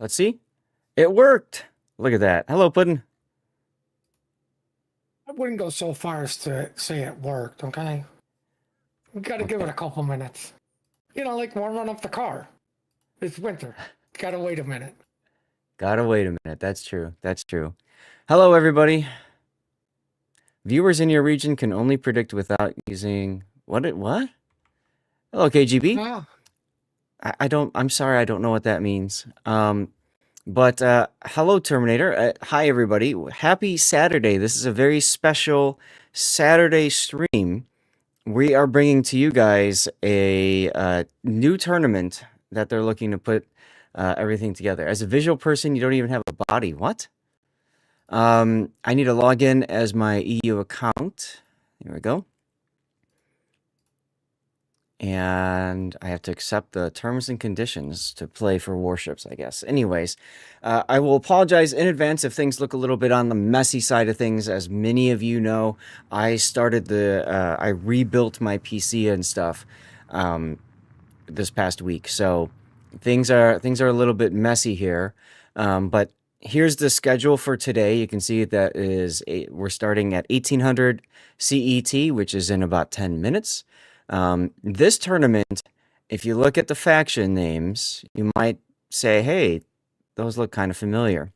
Let's see. It worked. Look at that. Hello, Puddin'. I wouldn't go so far as to say it worked, okay? We gotta give it Okay. a couple minutes. Like warming up the car. It's winter. Gotta wait a minute. Gotta wait a minute. That's true. That's true. Hello, everybody. Viewers in your region can only predict without using what? Hello, KGB. Ah, I'm sorry, I don't know what that means. But hello, Terminator. Hi, everybody. Happy Saturday. This is a very special Saturday stream. We are bringing to you guys a new tournament that they're looking to put everything together. As a visual person, you don't even have a body. What? I need to log in as my EU account. Here we go. And I have to accept the terms and conditions to play for warships, I guess. Anyways, I will apologize in advance if things look a little bit on the messy side of things. As many of you know, I rebuilt my PC and stuff this past week, so things are a little bit messy here. But here's the schedule for today. You can see that we're starting at 1800 CET, which is in about 10 minutes. This tournament, if you look at the faction names, you might say, hey, those look kind of familiar.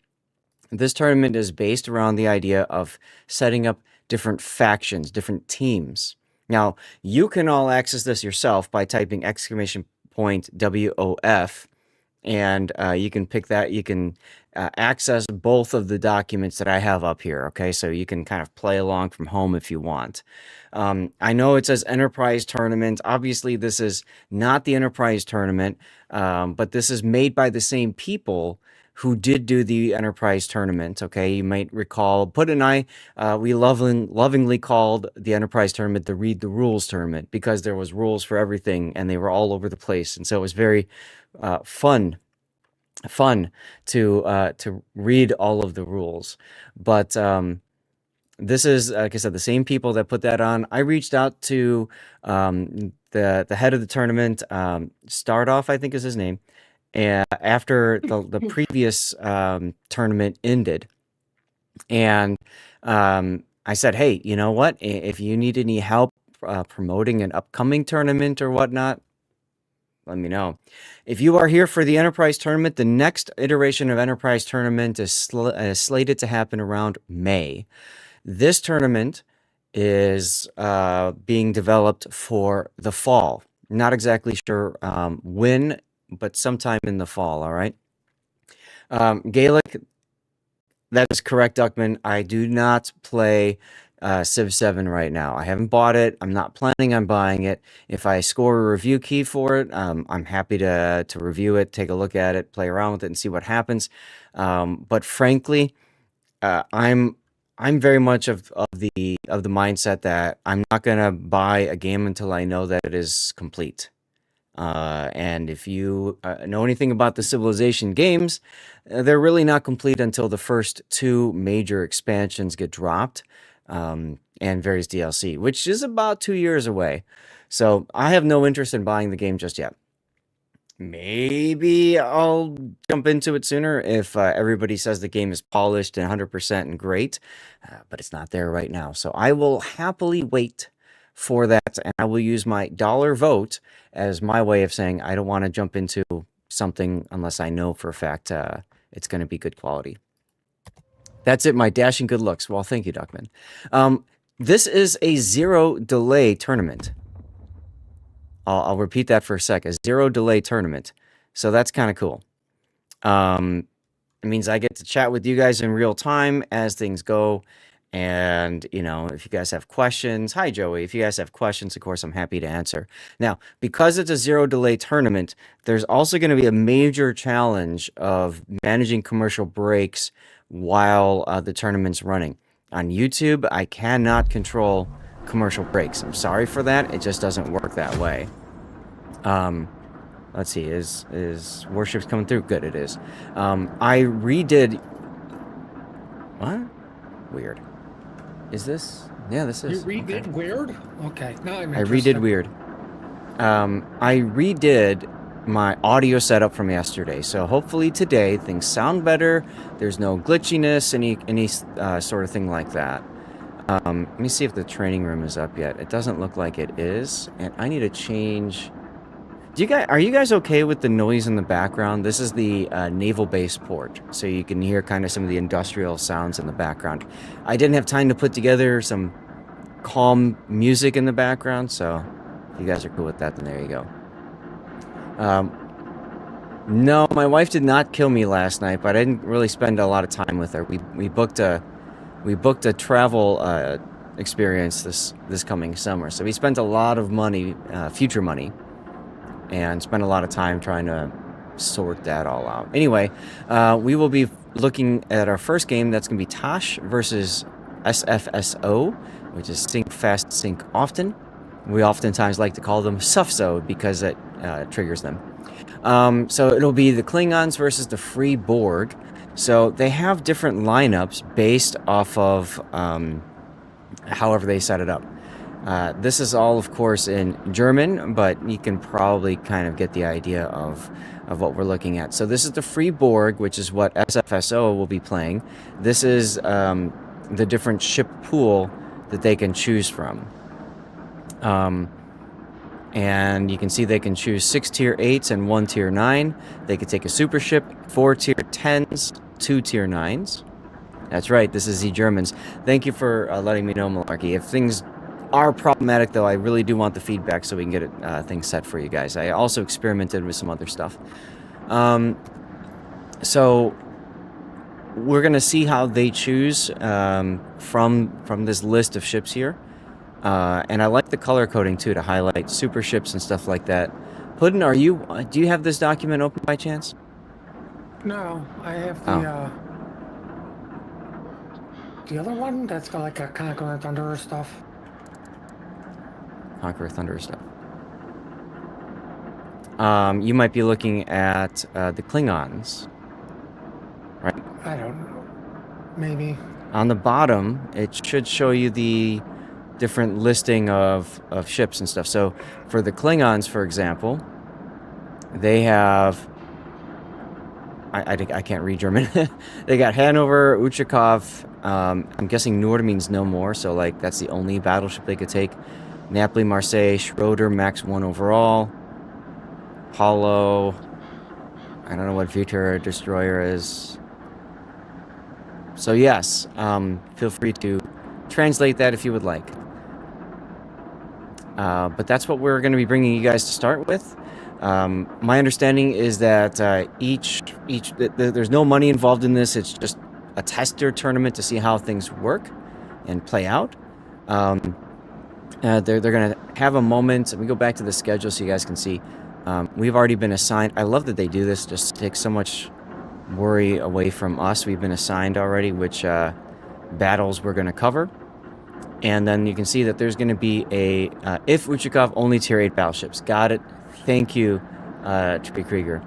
This tournament is based around the idea of setting up different factions, different teams. Now, you can all access this yourself by typing !WOF, and you can pick that. You can access both of the documents that I have up here, okay? So you can kind of play along from home if you want. I know it says Enterprise Tournament. Obviously, this is not the Enterprise Tournament, but this is made by the same people who did do the Enterprise Tournament, okay? You might recall, Put and I, we lovingly called the Enterprise Tournament the Read the Rules Tournament because there was rules for everything, and they were all over the place, and so it was very fun to read all of the rules. But this is, like I said, the same people that put that on. I reached out to the head of the tournament, Stardoff, I think is his name, and after the previous tournament ended, and I said, hey, you know what? If you need any help promoting an upcoming tournament or whatnot, let me know. If you are here for the Enterprise Tournament, the next iteration of Enterprise Tournament is slated to happen around May. This tournament is being developed for the fall. Not exactly sure when, but sometime in the fall, all right? Gaelic, that is correct, Duckman. I do not play Civ 7 right now. I haven't bought it. I'm not planning on buying it. If I score a review key for it, I'm happy to review it, take a look at it, play around with it, and see what happens. But frankly, I'm very much of the mindset that I'm not gonna buy a game until I know that it is complete. And if you know anything about the Civilization games, they're really not complete until the first two major expansions get dropped, and various DLC, which is about 2 years away. So I have no interest in buying the game just yet. Maybe I'll jump into it sooner if everybody says the game is polished and 100% and great, but it's not there right now. So I will happily wait for that, and I will use my dollar vote as my way of saying I don't want to jump into something unless I know for a fact it's going to be good quality. That's it, my dashing good looks. Well, thank you, Duckman. This is a zero delay tournament. I'll repeat that for a sec. A zero delay tournament. So that's kind of cool. It means I get to chat with you guys in real time as things go. And, if you guys have questions, hi, Joey. If you guys have questions, of course, I'm happy to answer. Now, because it's a zero delay tournament, there's also going to be a major challenge of managing commercial breaks while the tournament's running. On YouTube, I cannot control commercial breaks. I'm sorry for that. It just doesn't work that way. Let's see. Is Warships coming through? Good, it is. I redid... What? Weird. Is this? Yeah, this is. You redid weird? Okay. Now I'm I redid weird. I redid my audio setup from yesterday. So hopefully today things sound better. There's no glitchiness, any sort of thing like that. Let me see if the training room is up yet. It doesn't look like it is, and I need to change. Are you guys okay with the noise in the background? This is the naval base port, so you can hear kind of some of the industrial sounds in the background. I didn't have time to put together some calm music in the background, so if you guys are cool with that, then there you go. No, my wife did not kill me last night, but I didn't really spend a lot of time with her. We booked a travel experience this coming summer, so we spent a lot of money, future money, and spent a lot of time trying to sort that all out. Anyway, we will be looking at our first game. That's going to be Tosh versus SFSO, which is Sink Fast, Sink Often. We oftentimes like to call them SUFSO because it triggers them. So it'll be the Klingons versus the Free Borg. So they have different lineups based off of however they set it up. This is all, of course, in German, but you can probably kind of get the idea of what we're looking at. So this is the Free Borg, which is what SFSO will be playing. This is the different ship pool that they can choose from. And you can see they can choose 6 tier 8s and 1 tier 9. They could take a super ship, 4 tier 10s, 2 tier 9s. That's right, this is the Germans. Thank you for letting me know, Malarkey. If things are problematic, though, I really do want the feedback so we can get things set for you guys. I also experimented with some other stuff. So we're going to see how they choose from this list of ships here. And I like the color coding, too, to highlight super ships and stuff like that. Puddin', do you have this document open by chance? No, I have the other one that's got like a Conqueror Thunderer stuff. Conqueror Thunderer stuff. You might be looking at the Klingons, right? I don't know. Maybe. On the bottom, it should show you the different listing of ships and stuff. So for the Klingons, for example, they have... I can't read German. They got Hanover, Uchakov. I'm guessing Nord means no more, so like that's the only battleship they could take. Napoli, Marseille, Schroeder, max 1 overall. Hollow. I don't know what Vitor Destroyer is. So yes, feel free to translate that if you would like. But that's what we're going to be bringing you guys to start with. My understanding is that there's no money involved in this. It's just a tester tournament to see how things work and play out. They're going to have a moment. We go back to the schedule so you guys can see. We've already been assigned. I love that they do this just to take so much worry away from us. We've been assigned already which battles we're going to cover. And then you can see that there's going to be a if Uchakov only tier 8 battleships. Got it. Thank you, Tree Krieger.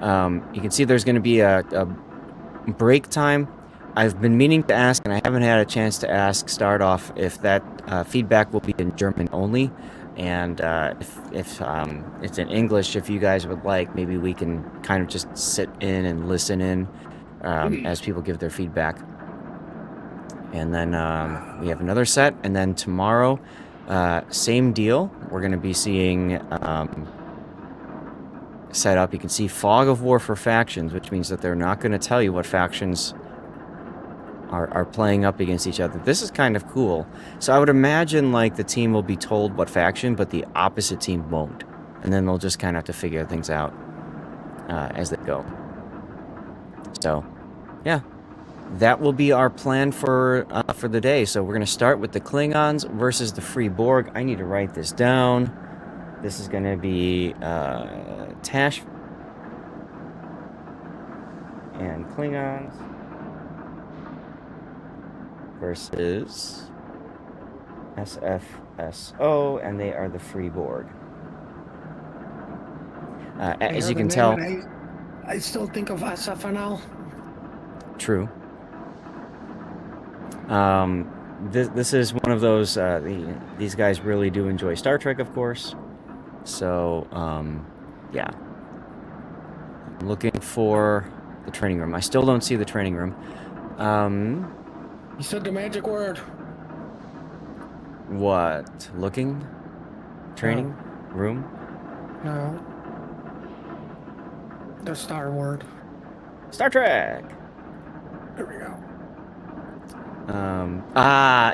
You can see there's going to be a break time. I've been meaning to ask, and I haven't had a chance to ask, start off, if that feedback will be in German only. And if it's in English, if you guys would like, maybe we can kind of just sit in and listen in as people give their feedback. And then we have another set, and then tomorrow, same deal. We're going to be seeing set up. You can see Fog of War for factions, which means that they're not going to tell you what factions are playing up against each other. This is kind of cool. So I would imagine like the team will be told what faction, but the opposite team won't. And then they'll just kind of have to figure things out as they go. So, yeah. That will be our plan for the day. So we're going to start with the Klingons versus the Free Borg. I need to write this down. This is going to be Tash and Klingons versus SFSO, and they are the Free Borg. As you can tell, I still think of SFNL. True. This is one of those, these guys really do enjoy Star Trek, of course. So, yeah. I'm looking for the training room. I still don't see the training room. You said the magic word. What? Looking? Training? Room? No. The star word. Star Trek! There we go.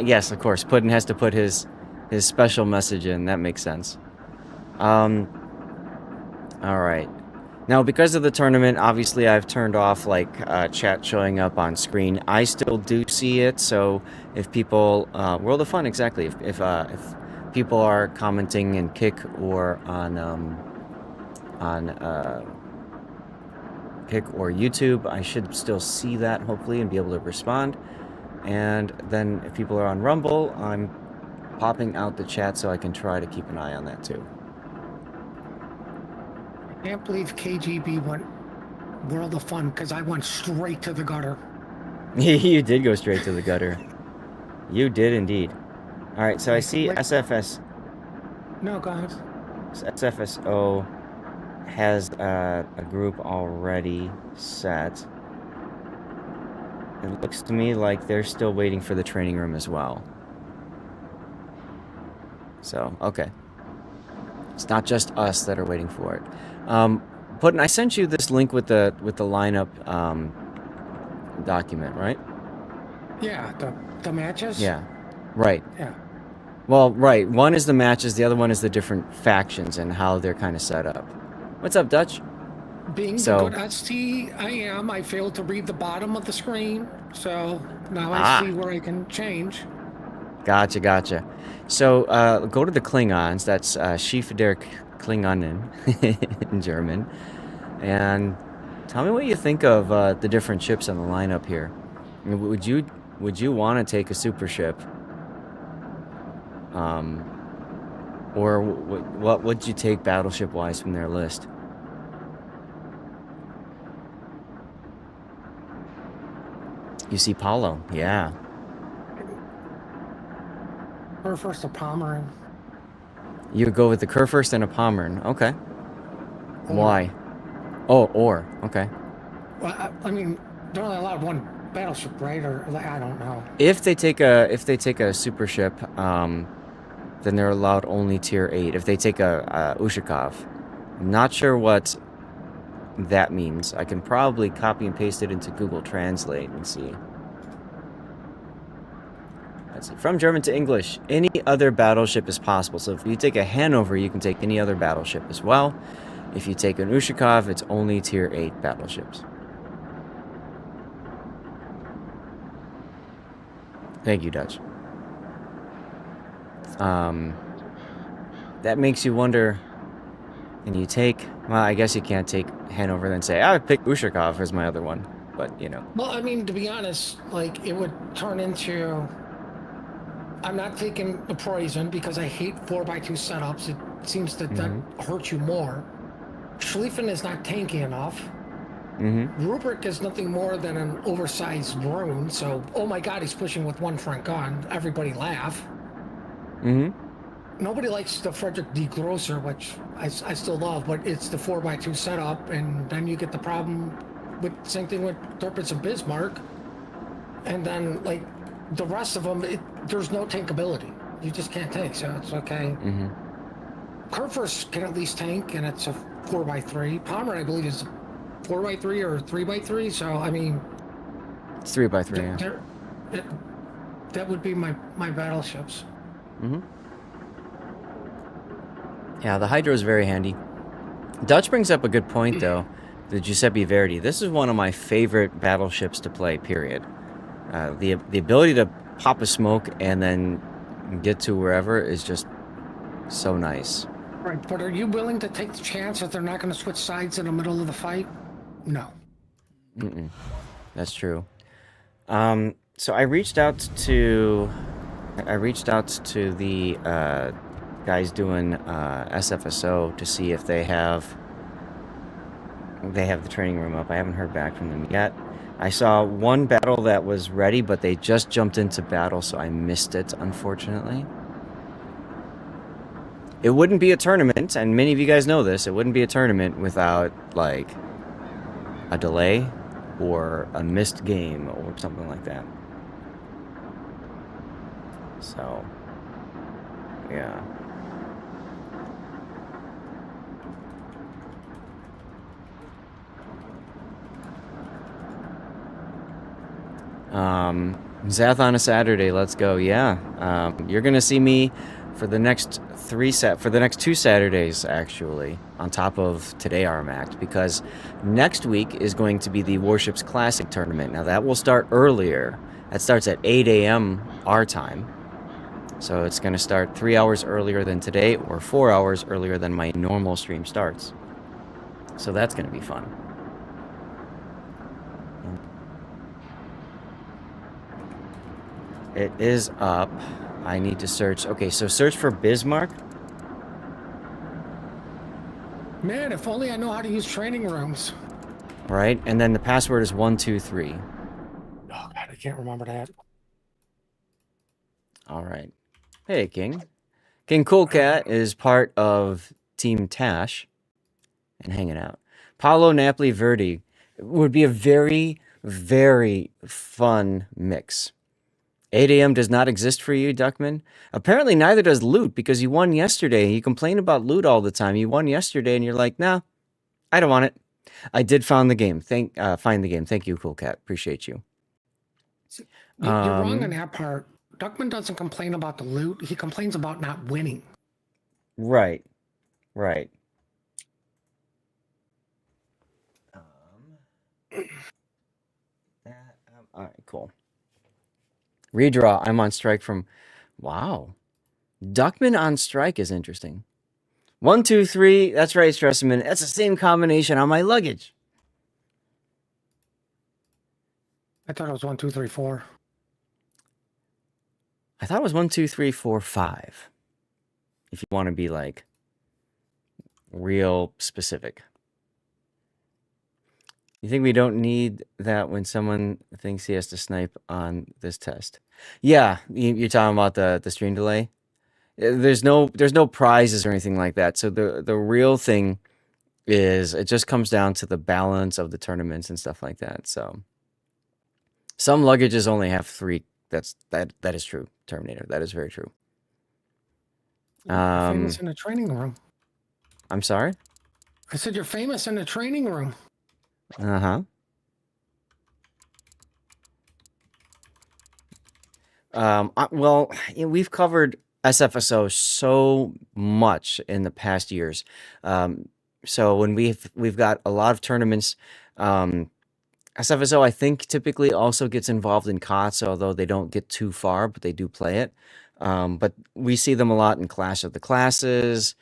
Yes, of course. Puddin has to put his special message in. That makes sense. All right. Now, because of the tournament, obviously I've turned off like chat showing up on screen. I still do see it, so if people, World of Fun, exactly. If people are commenting in Kick or on Kick or YouTube, I should still see that hopefully and be able to respond. And then if people are on Rumble, I'm popping out the chat so I can try to keep an eye on that too. I can't believe KGB went World of Fun because I went straight to the gutter. You did go straight to the gutter. You did indeed. All right, so I see SFS. No, go ahead. SFSO has a group already set. It looks to me like they're still waiting for the training room as well. So, okay. It's not just us that are waiting for it. Puddin, I sent you this link with the lineup document, right? Yeah, the matches? Yeah. Right. Yeah. Well, right. One is the matches, the other one is the different factions and how they're kind of set up. What's up, Dutch? Being the good ST I am, I failed to read the bottom of the screen, so now I see where I can change. Gotcha. So, go to the Klingons. That's Schiff der Klingonen in German. And tell me what you think of the different ships on the lineup here. I mean, would you want to take a super ship? Or what would you take battleship-wise from their list? You see Paulo, yeah. First a Pomeran. You would go with the Kurfürst and a Pommern. Okay. Why? Oh, okay. Well, I mean, they're only allowed one battleship, right? Or I don't know. If they take a super ship, then they're allowed only tier 8. If they take a Ushakov, I'm not sure what that means. I can probably copy and paste it into Google Translate and see. Let's see. From German to English, any other battleship is possible. So if you take a Hanover, you can take any other battleship as well. If you take an Ushakov, it's only tier 8 battleships. Thank you, Dutch. That makes you wonder, can you take... Well, I guess you can't take Hanover and say, I pick Ushakov as my other one. But, you know. Well, I mean, to be honest, like, it would turn into... I'm not taking the Poison because I hate 4x2 setups. It seems that that hurts you more. Schlieffen is not tanky enough. Rubric is nothing more than an oversized drone, so, oh my god, he's pushing with one front gun. Everybody laugh. Nobody likes the Frederick D. Grosser, which I still love, but it's the 4x2 setup, and then you get the problem with, same thing with Tirpitz and Bismarck. And then, like, the rest of them, there's no tankability. You just can't tank, so it's okay. Kurfürst can at least tank, and it's a 4x3. Palmer, I believe, is 4x3 or 3x3, so, I mean... It's 3x3, yeah. That would be my battleships. Yeah, the Hydra is very handy. Dutch brings up a good point, though. The Giuseppe Verdi. This is one of my favorite battleships to play, period. The ability to pop a smoke and then get to wherever is just so nice. Right, but are you willing to take the chance that they're not going to switch sides in the middle of the fight? No. That's true. So I reached out to the guys doing SFSO to see if they have the training room up. I haven't heard back from them yet. I saw one battle that was ready, but they just jumped into battle, so I missed it, unfortunately. It wouldn't be a tournament, and many of you guys know this, it wouldn't be a tournament without, like, a delay or a missed game or something like that. So, yeah. Zath on a Saturday. Let's go. Yeah. You're gonna see me for the next for the next 2 Saturdays actually, on top of today Armact, because next week is going to be the Warships Classic tournament. Now that will start earlier. That starts at 8 a.m. our time. So it's going to start 3 hours earlier than today, or 4 hours earlier than my normal stream starts. So that's going to be fun. It is up. I need to search. Okay, so search for Bismarck. Man, if only I know how to use training rooms. Right, and then the password is 123. Oh God, I can't remember that. All right. Hey, King. King Cool Cat is part of Team Tash and hanging out. Paolo Napoli Verdi would be a very, very fun mix. 8 a.m. does not exist for you, Duckman. Apparently, neither does Loot, because you won yesterday. You complain about Loot all the time. You won yesterday, and you're like, nah, I don't want it. I did find the game. Find the game. Thank you, Cool Cat. Appreciate you. You're wrong on that part. Duckman doesn't complain about the loot. He complains about not winning. Right. Right. All right, cool. Redraw. I'm on strike from... Wow. Duckman on strike is interesting. 1, 2, 3. That's right, Stressman. That's the same combination on my luggage. I thought it was 1, 2, 3, 4. I thought it was 1, 2, 3, 4, 5. If you want to be like real specific. You think we don't need that when someone thinks he has to snipe on this test? Yeah, you're talking about the stream delay. There's no prizes or anything like that. So the real thing is it just comes down to the balance of the tournaments and stuff like that. So some luggages only have 3. That is true, Terminator. That is very true. You're famous in the training room. I'm sorry? I said you're famous in the training room. Uh-huh. Well, we've covered SFSO so much in the past years. So when we've got a lot of tournaments, SFSO I think typically also gets involved in COTS, although they don't get too far, but they do play it. But we see them a lot in Clash of the Classes.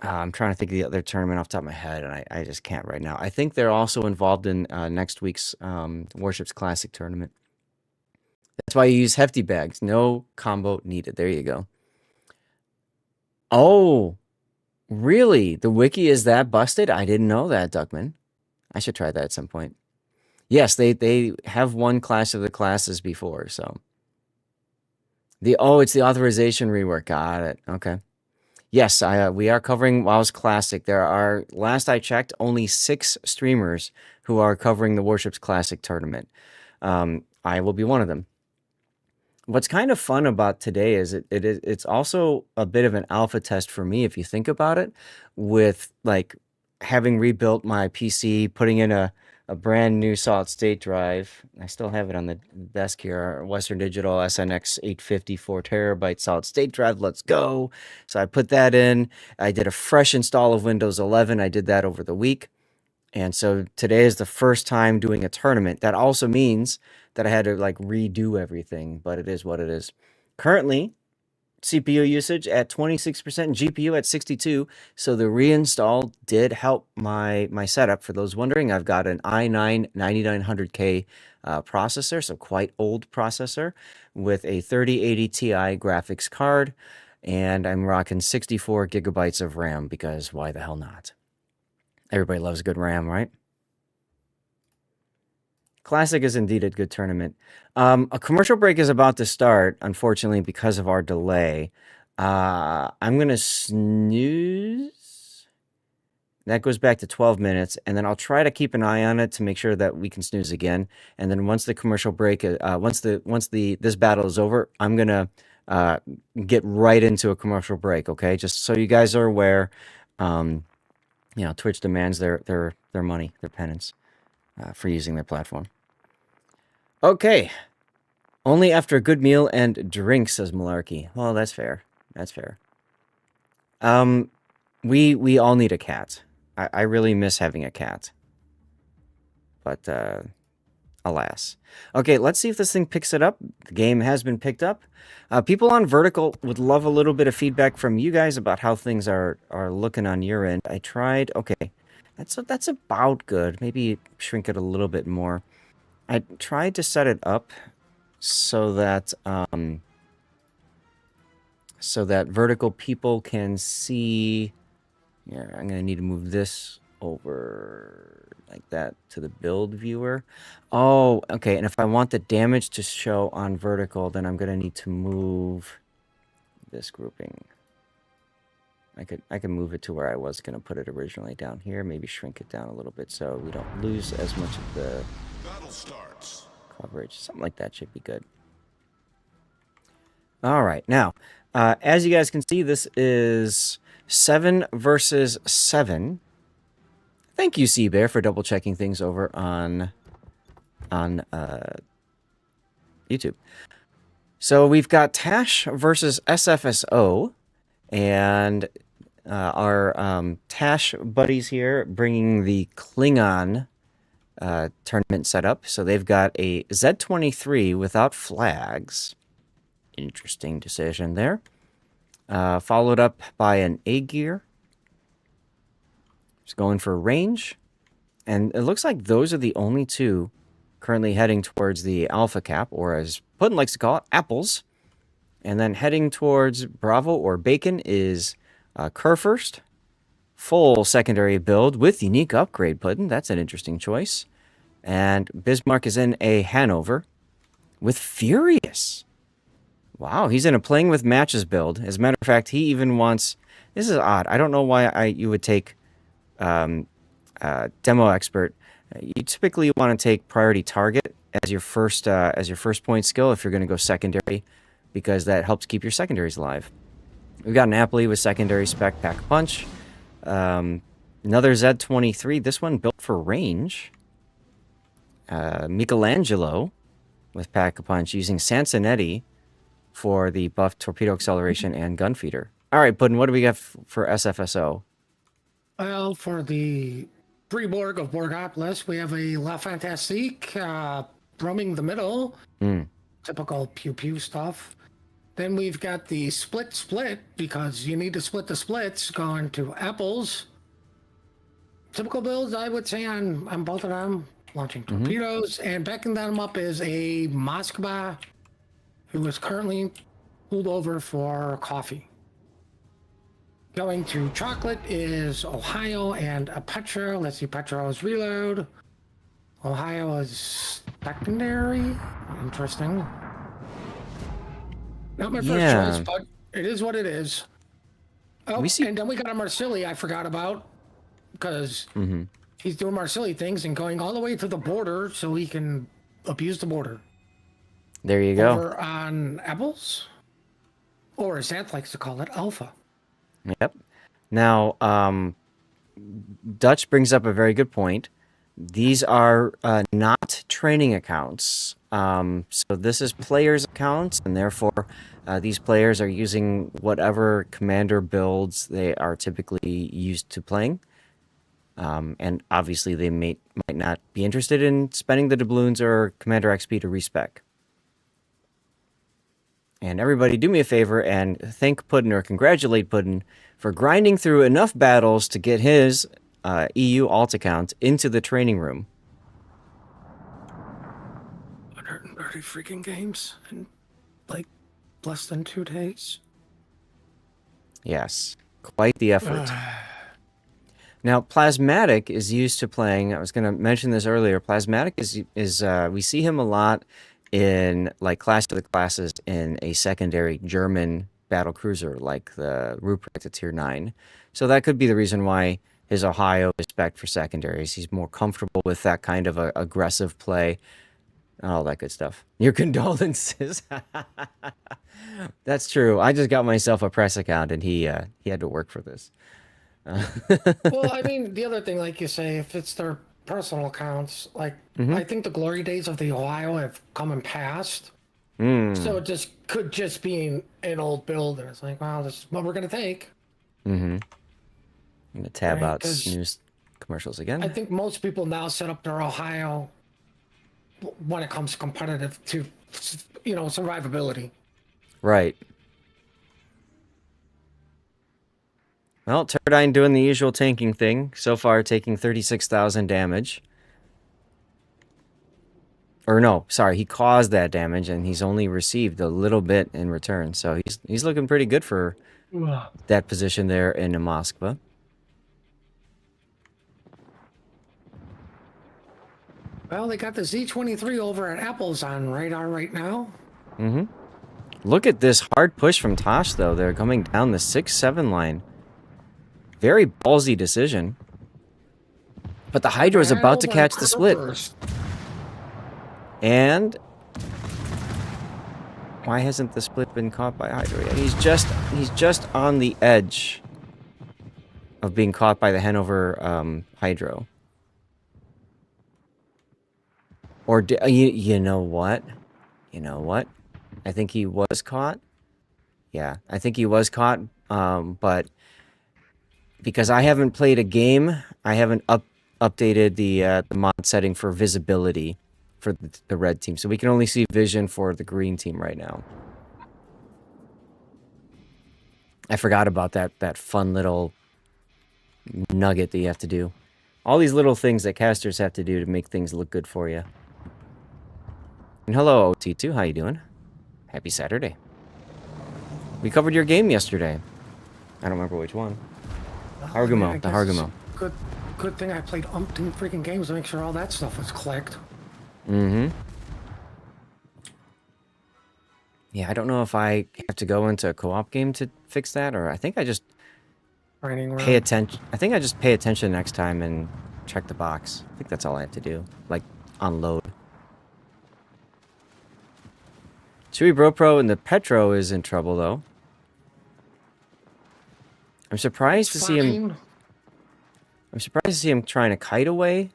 I'm trying to think of the other tournament off the top of my head, and I just can't right now. I think they're also involved in next week's Warships Classic tournament. That's why you use hefty bags. No combo needed. There you go. Oh, really? The wiki is that busted? I didn't know that, Duckman. I should try that at some point. Yes, they have won Clash of the Classes before, so. It's the authorization rework. Got it. Okay. Yes, we are covering WoW's Classic. There are, last I checked, only 6 streamers who are covering the Warships Classic tournament. I will be one of them. What's kind of fun about today is it's also a bit of an alpha test for me, if you think about it, with like having rebuilt my PC, putting in a brand new solid state drive. I still have it on the desk here, our Western Digital SNX 850 4TB solid state drive. Let's go. So I put that in. I did a fresh install of Windows 11. I did that over the week. And so today is the first time doing a tournament. That also means that I had to like redo everything, but it is what it is. Currently, CPU usage at 26%, GPU at 62. So the reinstall did help my setup. For those wondering, I've got an i9 9900K processor, so quite old processor, with a 3080 Ti graphics card, and I'm rocking 64 gigabytes of RAM because why the hell not? Everybody loves good RAM, right? Classic is indeed a good tournament. A commercial break is about to start, unfortunately, because of our delay. I'm going to snooze. That goes back to 12 minutes, and then I'll try to keep an eye on it to make sure that we can snooze again. And then once the commercial break, once the this battle is over, I'm gonna uh, get right into a commercial break. Okay, just so you guys are aware. Um, Twitch demands their money, their penance, for using their platform. Okay, only after a good meal and drink, says Malarkey. Well, that's fair. That's fair. Um, we all need a cat. I really miss having a cat, but alas. Okay, let's see if this thing picks it up. The game has been picked up. People on Vertical would love a little bit of feedback from you guys about how things are looking on your end. I tried. Okay, that's about good. Maybe shrink it a little bit more. I tried to set it up so that Vertical people can see. Here, I'm gonna need to move this over like that to the build viewer. Oh, okay. And if I want the damage to show on Vertical, then I'm gonna need to move this grouping. I could move it to where I was gonna put it originally down here. Maybe shrink it down a little bit so we don't lose as much of the Battle starts. coverage. Something like that should be good. All right, now, as you guys can see, this is 7 versus 7. Thank you, Seabear, for double checking things over on YouTube. So we've got Tash versus SFSO, and our Tash buddies here bringing the Klingon tournament setup. So they've got a Z-23 without flags. Interesting decision there. Followed up by an A-gear. Just going for range. And it looks like those are the only two currently heading towards the Alpha Cap, or as Puddin likes to call it, apples. And then heading towards Bravo or Bacon is Kurfürst. Full secondary build with unique upgrade, Puddin. That's an interesting choice. And Bismarck is in a Hanover with Furious. Wow, he's in a playing with matches build. As a matter of fact, he even wants... This is odd. I don't know why you would take demo expert. You typically want to take priority target as your first point skill if you're going to go secondary, because that helps keep your secondaries alive. We've got an Napoli with secondary spec pack punch. Another Z-23. This one built for range. Michelangelo with pack a punch using Sansonetti for the buff torpedo acceleration and gun feeder. All right, Puddin, what do we got for SFSO? Well, for the pre-Borg of Borgopolis, we have a La Fantastique roaming the middle. Typical pew-pew stuff. Then we've got the split, because you need to split the splits, going to apples. Typical builds, I would say, on both of them. Launching torpedoes, and backing them up is a Moskva, who is currently pulled over for coffee. Going to chocolate is Ohio and a Petra. Let's see, Petra's reload. Ohio is secondary. Interesting. Not my first choice, but it is what it is. Oh, and then we got a Marsili I forgot about, because he's doing Marsili things and going all the way to the border so he can abuse the border. There you go. Over on apples, or as Zant likes to call it, alpha. Yep. Now, Dutch brings up a very good point. These are not training accounts. So this is players' accounts, and therefore these players are using whatever commander builds they are typically used to playing. And obviously they might not be interested in spending the doubloons or Commander XP to respec. And everybody do me a favor and thank Puddin, or congratulate Puddin, for grinding through enough battles to get his EU alt account into the training room. 130 freaking games in like less than 2 days. Yes, quite the effort. Now, Plasmatic is used to playing, I was going to mention this earlier, Plasmatic is we see him a lot in, like, Clash of the Classes in a secondary German battle cruiser, like the Ruprecht at Tier 9. So that could be the reason why his Ohio is spec for secondaries. He's more comfortable with that kind of a aggressive play, all that good stuff. Your condolences. That's true. I just got myself a press account, and he had to work for this. Well, I mean, the other thing, like you say, if it's their personal accounts, like Mm-hmm. I think the glory days of the Ohio have come and passed. So Mm. it just could just be an old build, and it's like, well, this is what we're gonna take, Mm-hmm. I'm gonna tab right? out Because news commercials I again. think most people now set up their Ohio when it comes competitive to, survivability. Right. Well, Turdine doing the usual tanking thing. So far, taking 36,000 damage. Or no, sorry, he caused that damage, and he's only received a little bit in return. So he's looking pretty good for Ugh. that position there in Moskva. Well, they got the Z-23 over at Apple's on radar right now. Mm-hmm. Look at this hard push from Tosh, though. They're coming down the 6-7 line. Very ballsy decision. But the Hydra is about to Hanover and catch the split. Kerfers. And why hasn't the split been caught by Hydra yet? He's just on the edge of being caught by the Hanover Hydro. Or you know what? You know what? I think he was caught. Yeah, I think he was caught. But because I haven't played a game, I haven't updated the mod setting for visibility for the red team, so we can only see vision for the green team right now. I forgot about that fun little nugget that you have to do. All these little things that casters have to do to make things look good for you. And hello, OT2, how you doing? Happy Saturday. We covered your game yesterday. I don't remember which one. I mean, I The guess Hargumo. good thing I played umpteen freaking games to make sure all that stuff was clicked. Mm-hmm. Yeah, I don't know if I have to go into a co-op game to fix that, or I think I just Training pay room. attention. I think I just pay attention next time and check the box. I think that's all I have to do. Like, unload. Chewy Bro Pro and the Petro is in trouble, though. I'm surprised to see him... Fine. I'm surprised to see him trying to kite away.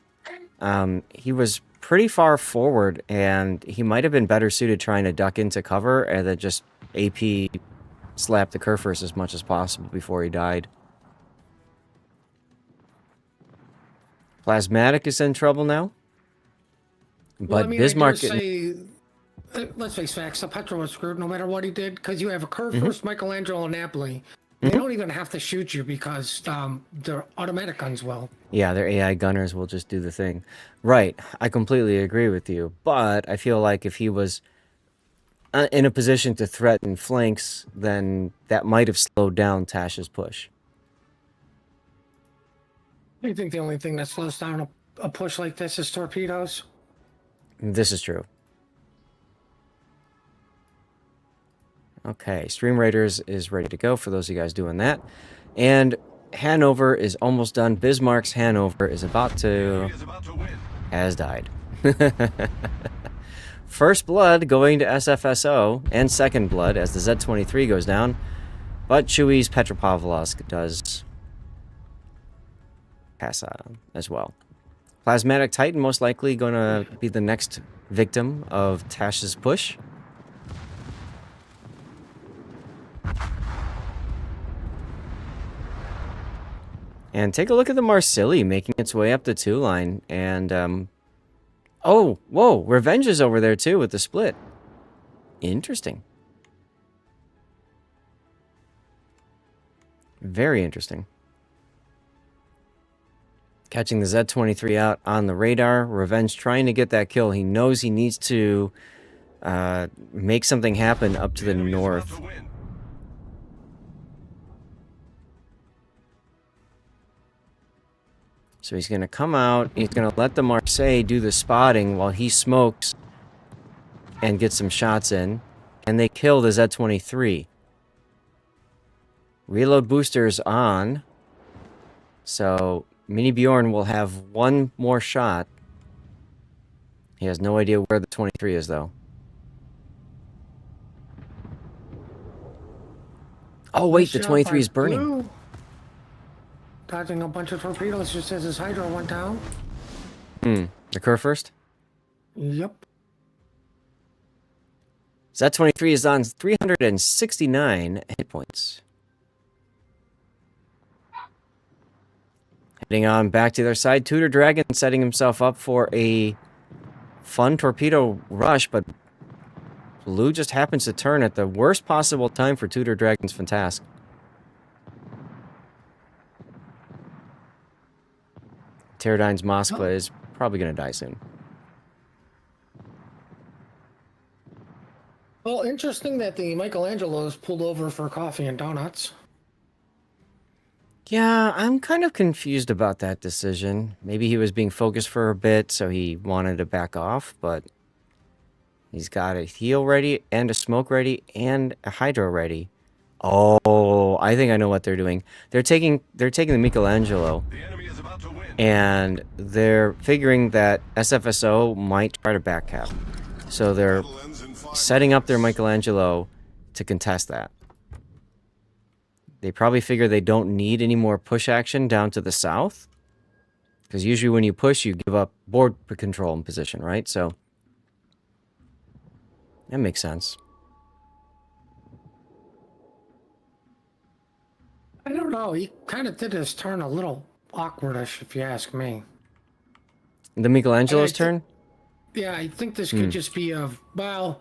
He was pretty far forward, and he might have been better suited trying to duck into cover and then just AP slap the Kerfers as much as possible before he died. Plasmatic is in trouble now. But Well, I mean, Bismarck... I dare say, let's face facts, the Petro was screwed no matter what he did, because you have a Kerfers, Michelangelo, and Napoli. They don't even have to shoot you because their automatic guns will. Yeah, their AI gunners will just do the thing. Right, I completely agree with you. But I feel like if he was in a position to threaten flanks, then that might have slowed down Tash's push. I think the only thing that slows down a push like this is torpedoes. This is true. Okay, Stream Raiders is ready to go for those of you guys doing that. And Hanover is almost done. Bismarck's Hanover is about to... has died. First blood going to SFSO, and second blood as the Z-23 goes down. But Chewy's Petropavlovsk does pass on as well. Plasmatic Titan most likely going to be the next victim of Tash's push. And take a look at the Marsilli making its way up the 2 line. And, oh, whoa, Revenge is over there too with the split. Interesting. Very interesting. Catching the Z-23 out on the radar. Revenge trying to get that kill. He knows he needs to make something happen up to the north. So he's going to come out. He's going to let the Marseille do the spotting while he smokes and gets some shots in. And they kill the Z-23. Reload boosters on. So Mini Bjorn will have one more shot. He has no idea where the 23 is, though. Oh, Nice wait, the job 23 by is burning. Blue. Dodging a bunch of torpedoes just as his Hydra went down. The curve first? Yep. So that 23 is on 369 hit points. Heading on back to their side, Tudor Dragon setting himself up for a fun torpedo rush, but Blue just happens to turn at the worst possible time for Tudor Dragon's task. Pterodine's Moskva is probably going to die soon. Well, interesting that the Michelangelos pulled over for coffee and donuts. Yeah, I'm kind of confused about that decision. Maybe he was being focused for a bit, so he wanted to back off, but he's got a heal ready, and a smoke ready, and a hydro ready. Oh, I think I know what they're doing. They're taking the Michelangelo, and they're figuring that SFSO might try to backcap. So they're setting up their Michelangelo to contest that. They probably figure they don't need any more push action down to the south. Because usually when you push, you give up board control and position, right? So that makes sense. I don't know. He kind of did his turn a little awkwardish, if you ask me. The Michelangelo's turn? Yeah, I think this could just be well,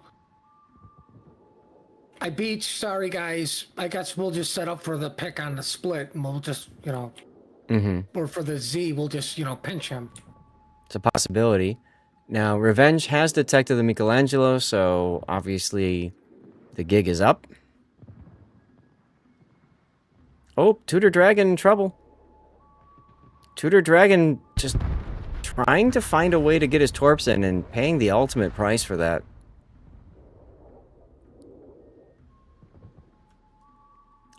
I beat. Sorry, guys. I guess we'll just set up for the pick on the split, and we'll just, or for the Z, we'll just, pinch him. It's a possibility. Now, Revenge has detected the Michelangelo, so obviously the gig is up. Oh, Tudor Dragon in trouble. Tudor Dragon just trying to find a way to get his torps in and paying the ultimate price for that.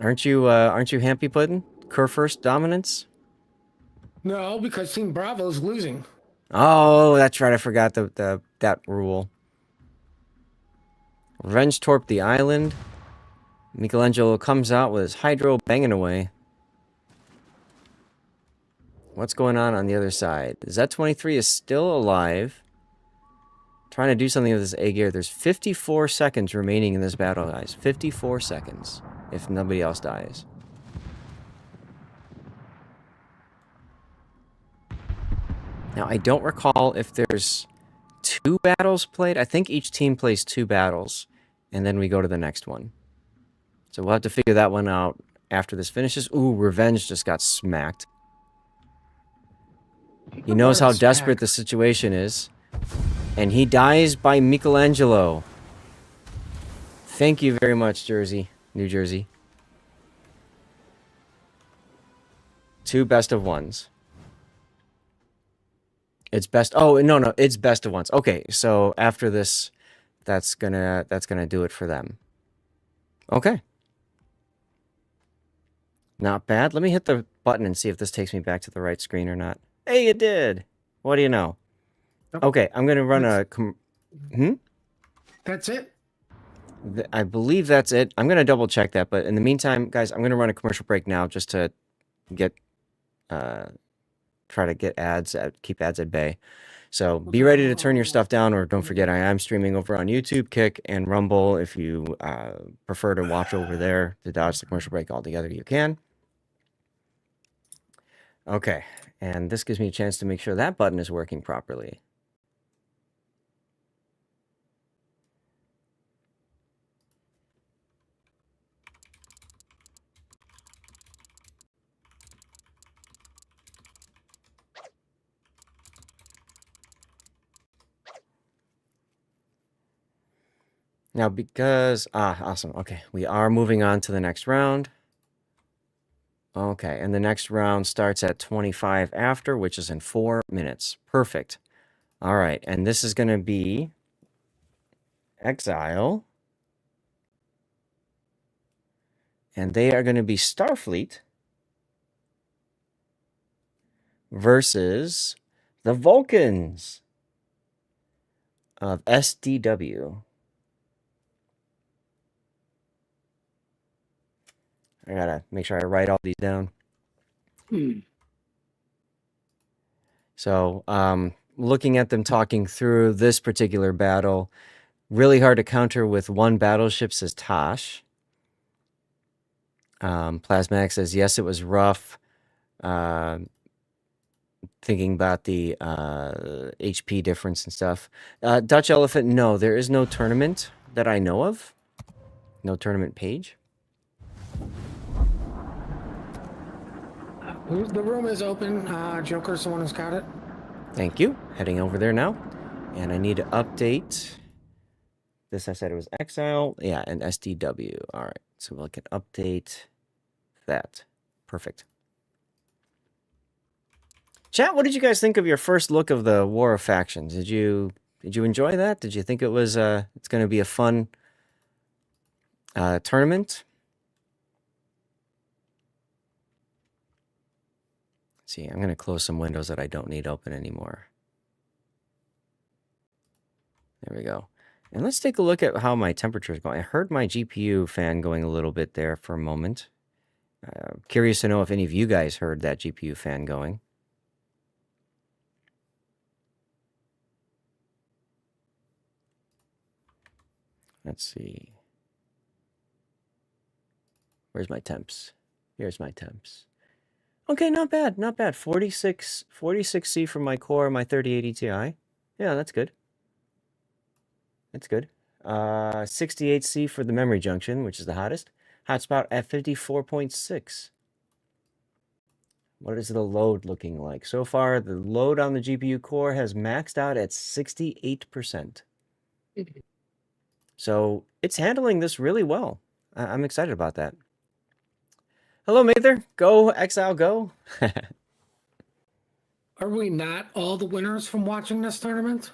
Aren't you happy, Puddin'? Kerr first dominance? No, because Team Bravo's losing. Oh, that's right. I forgot that rule. Revenge torp the island. Michelangelo comes out with his hydro banging away. What's going on the other side? Z-23 is still alive. Trying to do something with this A gear. There's 54 seconds remaining in this battle, guys. 54 seconds. If nobody else dies. Now, I don't recall if there's 2 battles played. I think each team plays 2 battles. And then we go to the next one. So we'll have to figure that one out after this finishes. Ooh, Revenge just got smacked. He knows how desperate the situation is. And he dies by Michelangelo. Thank you very much, New Jersey. 2 best of ones. It's best. Oh, no, it's best of ones. Okay, so after this, that's gonna do it for them. Okay. Not bad. Let me hit the button and see if this takes me back to the right screen or not. Hey, it did. What do you know? Okay, I'm gonna run a. That's it. I believe that's it. I'm gonna double check that, but in the meantime, guys, I'm gonna run a commercial break now just to get, try to get keep ads at bay. So be ready to turn your stuff down, or don't forget I am streaming over on YouTube, Kick, and Rumble. If you prefer to watch over there to dodge the commercial break altogether, you can. Okay, and this gives me a chance to make sure that button is working properly. Now, because... awesome. Okay, we are moving on to the next round. Okay, and the next round starts at 25 after, which is in 4 minutes. Perfect. All right, and this is going to be Exile. And they are going to be Starfleet. versus the Vulcans of SDW. I gotta make sure I write all these down. So, looking at them talking through this particular battle, really hard to counter with one battleship, says Tosh. Plasmax says, yes, it was rough. Uh, Thinking about the HP difference and stuff. Dutch Elephant, no, there is no tournament that I know of. No tournament page. The room is open. Joker's the one who's got it. Thank you. Heading over there now. And I need to update. This I said it was Exile. Yeah, and SDW. All right. So we can update that. Perfect. Chat, what did you guys think of your first look of the War of Factions? Did you enjoy that? Did you think it was it's going to be a fun tournament? Let's see, I'm going to close some windows that I don't need open anymore. There we go. And let's take a look at how my temperature is going. I heard my GPU fan going a little bit there for a moment. Curious to know if any of you guys heard that GPU fan going. Let's see. Where's my temps? Here's my temps. Okay, not bad, not bad. 46C for my core, my 3080 Ti. Yeah, that's good. That's good. 68C for the memory junction, which is the hottest. Hotspot at 54.6. What is the load looking like? So far, the load on the GPU core has maxed out at 68%. So it's handling this really well. I'm excited about that. Hello, Mather. Go, Exile, go. Are we not all the winners from watching this tournament?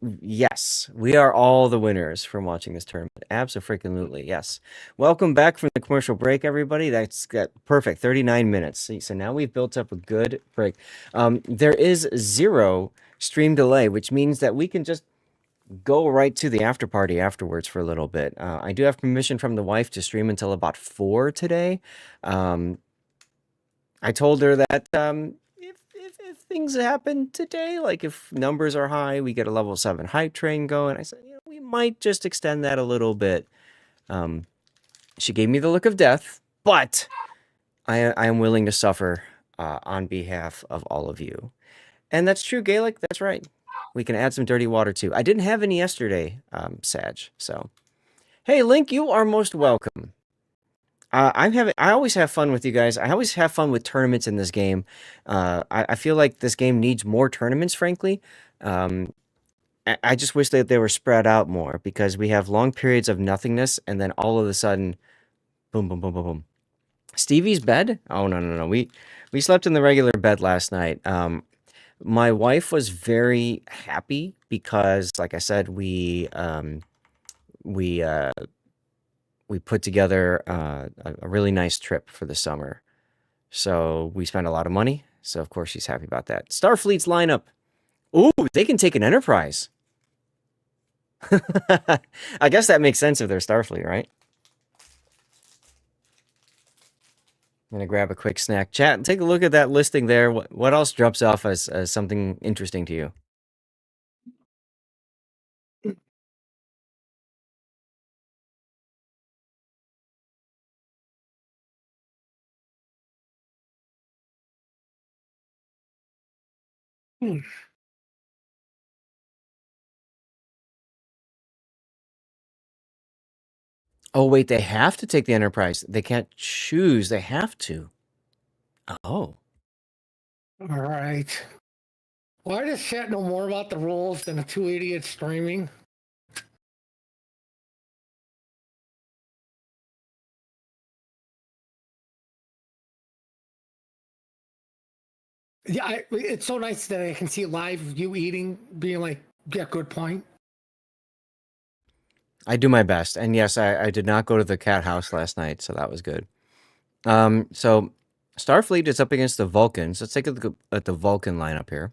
Yes, we are all the winners from watching this tournament. Absolutely, yes. Welcome back from the commercial break, everybody. That's got perfect 39 minutes. So now we've built up a good break. There is 0 stream delay, which means that we can just go right to the after party afterwards for a little bit. I do have permission from the wife to stream until about 4 today. I told her that if things happen today, like if numbers are high, we get a level 7 hype train going. I said, we might just extend that a little bit. She gave me the look of death, but I am willing to suffer on behalf of all of you. And that's true, Gaelic. That's right. We can add some dirty water too. I didn't have any yesterday, Sag. So, hey, Link, you are most welcome. I always have fun with you guys. I always have fun with tournaments in this game. I feel like this game needs more tournaments, frankly. I just wish that they were spread out more because we have long periods of nothingness and then all of a sudden, boom, boom, boom, boom, boom. Stevie's bed? Oh, no. We slept in the regular bed last night. My wife was very happy because, like I said, we put together a really nice trip for the summer. So we spent a lot of money. So, of course, she's happy about that. Starfleet's lineup. Ooh, they can take an Enterprise. I guess that makes sense if they're Starfleet, right? I'm going to grab a quick snack. Chat, and take a look at that listing there. What else drops off as something interesting to you? Oh, wait, they have to take the Enterprise. They can't choose. They have to. Oh. All right. Why does chat know more about the rules than the two idiots streaming? Yeah, it's so nice that I can see live you eating, being like, yeah, good point. I do my best. And yes, I did not go to the cat house last night, so that was good. So Starfleet is up against the Vulcans. Let's take a look at the Vulcan lineup here.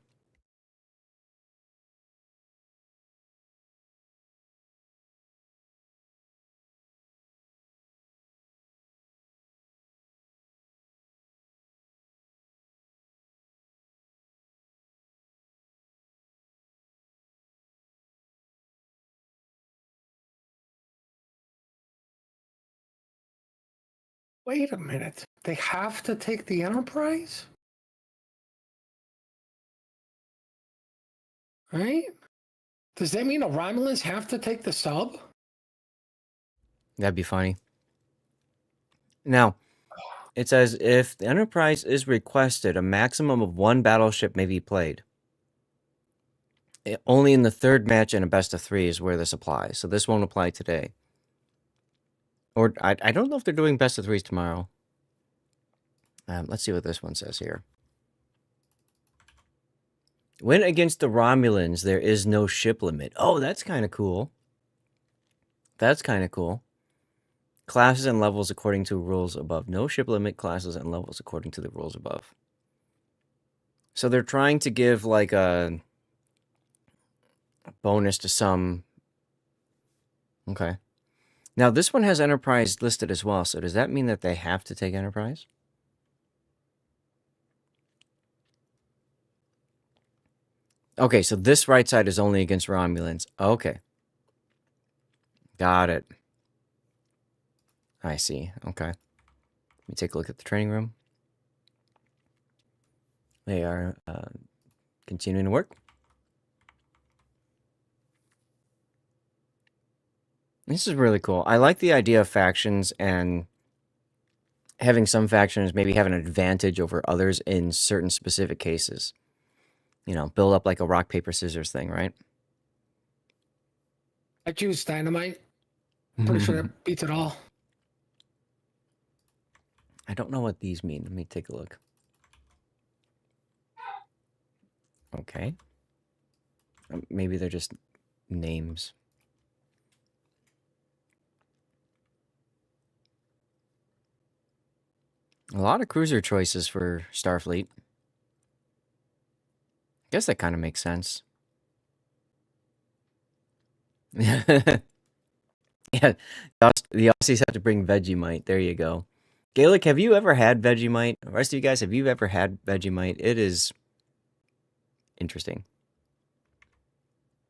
Wait a minute. They have to take the Enterprise? Right? Does that mean the Romulans have to take the sub? That'd be funny. Now, it says if the Enterprise is requested, a maximum of one battleship may be played. Only in the third match in a best of three is where this applies. So this won't apply today. Or I don't know if they're doing best of threes tomorrow. Let's see what this one says here. When against the Romulans, there is no ship limit. Oh, that's kind of cool. That's kind of cool. Classes and levels according to rules above. No ship limit, classes and levels according to the rules above. So they're trying to give like a bonus to some. Okay. Now this one has Enterprise listed as well. So does that mean that they have to take Enterprise? Okay, so this right side is only against Romulans. Okay. Got it. I see. Okay. Let me take a look at the training room. They are continuing to work. This is really cool. I like the idea of factions and having some factions maybe have an advantage over others in certain specific cases. You know, build up like a rock, paper, scissors thing, right? I choose dynamite. Pretty sure that beats it all. I don't know what these mean. Let me take a look. Okay. Maybe they're just names. A lot of cruiser choices for Starfleet. Guess that kind of makes sense. Yeah, the Aussies have to bring Vegemite. There you go. Gaelic, have you ever had Vegemite? The rest of you guys, have you ever had Vegemite? It is interesting.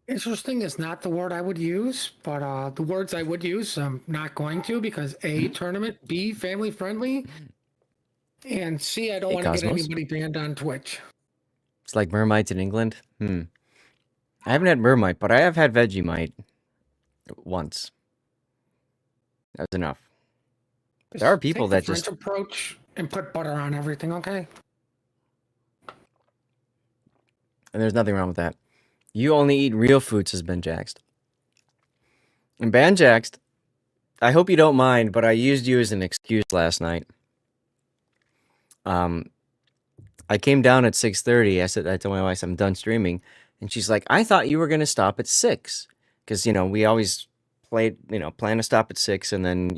Interesting is not the word I would use, but the words I would use, I'm not going to because A, tournament, B, family friendly, and C, I don't Hey, want to get Cosmos. anybody banned on Twitch. It's like Mermites in England. I haven't had Mermite, but I have had Vegemite once. That was enough. Just There are people take the that French just... approach and put butter on everything, okay? And there's nothing wrong with that. You only eat real food, says Ben Jaxed. And Ben Jaxed, I hope you don't mind, but I used you as an excuse last night. I came down at 6:30. I told my wife I'm done streaming, and she's like, "I thought you were gonna stop at 6, because we always plan to stop at 6 and then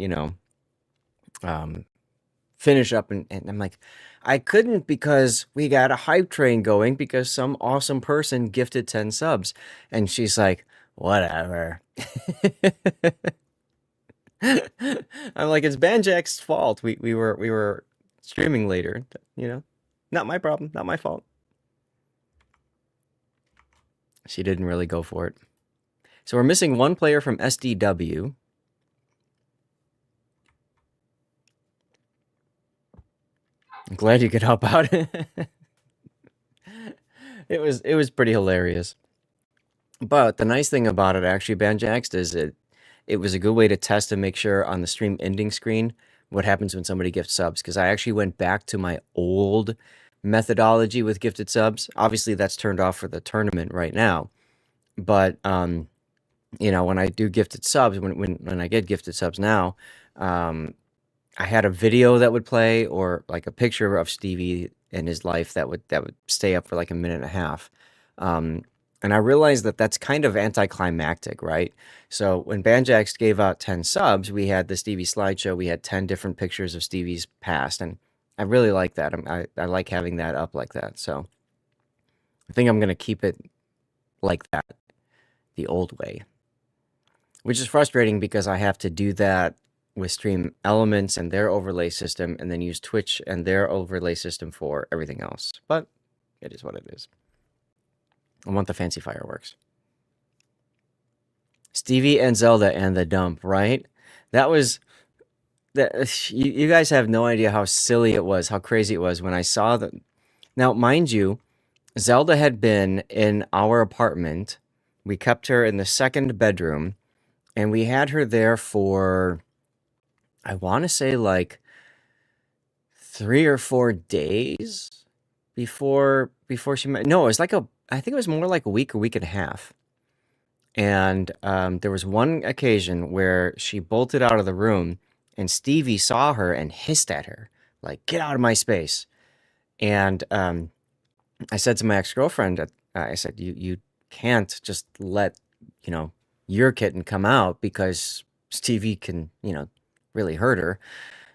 finish up." And I'm like, I couldn't because we got a hype train going because some awesome person gifted 10 subs, and she's like, "Whatever." I'm like, it's Banjax's fault. We were streaming later, Not my problem, not my fault. She didn't really go for it. So we're missing one player from SDW. I'm glad you could help out. It was pretty hilarious. But the nice thing about it, actually, Banjaxed, is it was a good way to test and make sure on the stream ending screen what happens when somebody gifts subs. Because I actually went back to my old methodology with gifted subs. Obviously, that's turned off for the tournament right now. But when I do gifted subs, when I get gifted subs now, I had a video that would play or like a picture of Stevie in his life that would stay up for like a minute and a half. And I realized that that's kind of anticlimactic, right? So when Banjax gave out 10 subs, we had the Stevie slideshow. We had 10 different pictures of Stevie's past. And I really like that. I like having that up like that. So I think I'm gonna keep it like that, the old way, which is frustrating because I have to do that with Stream Elements and their overlay system, and then use Twitch and their overlay system for everything else. But it is what it is. I want the fancy fireworks. Stevie and Zelda and the dump, right? That was that. You guys have no idea how silly it was, how crazy it was when I saw that. Now, mind you, Zelda had been in our apartment. We kept her in the second bedroom, and we had her there for, I want to say, like 3 or 4 days before she met. No, it was like I think it was more like a week and a half. And there was one occasion where she bolted out of the room, and Stevie saw her and hissed at her, like, "Get out of my space!" And I said to my ex-girlfriend, I said, "You can't just let, you know, your kitten come out because Stevie can, really hurt her."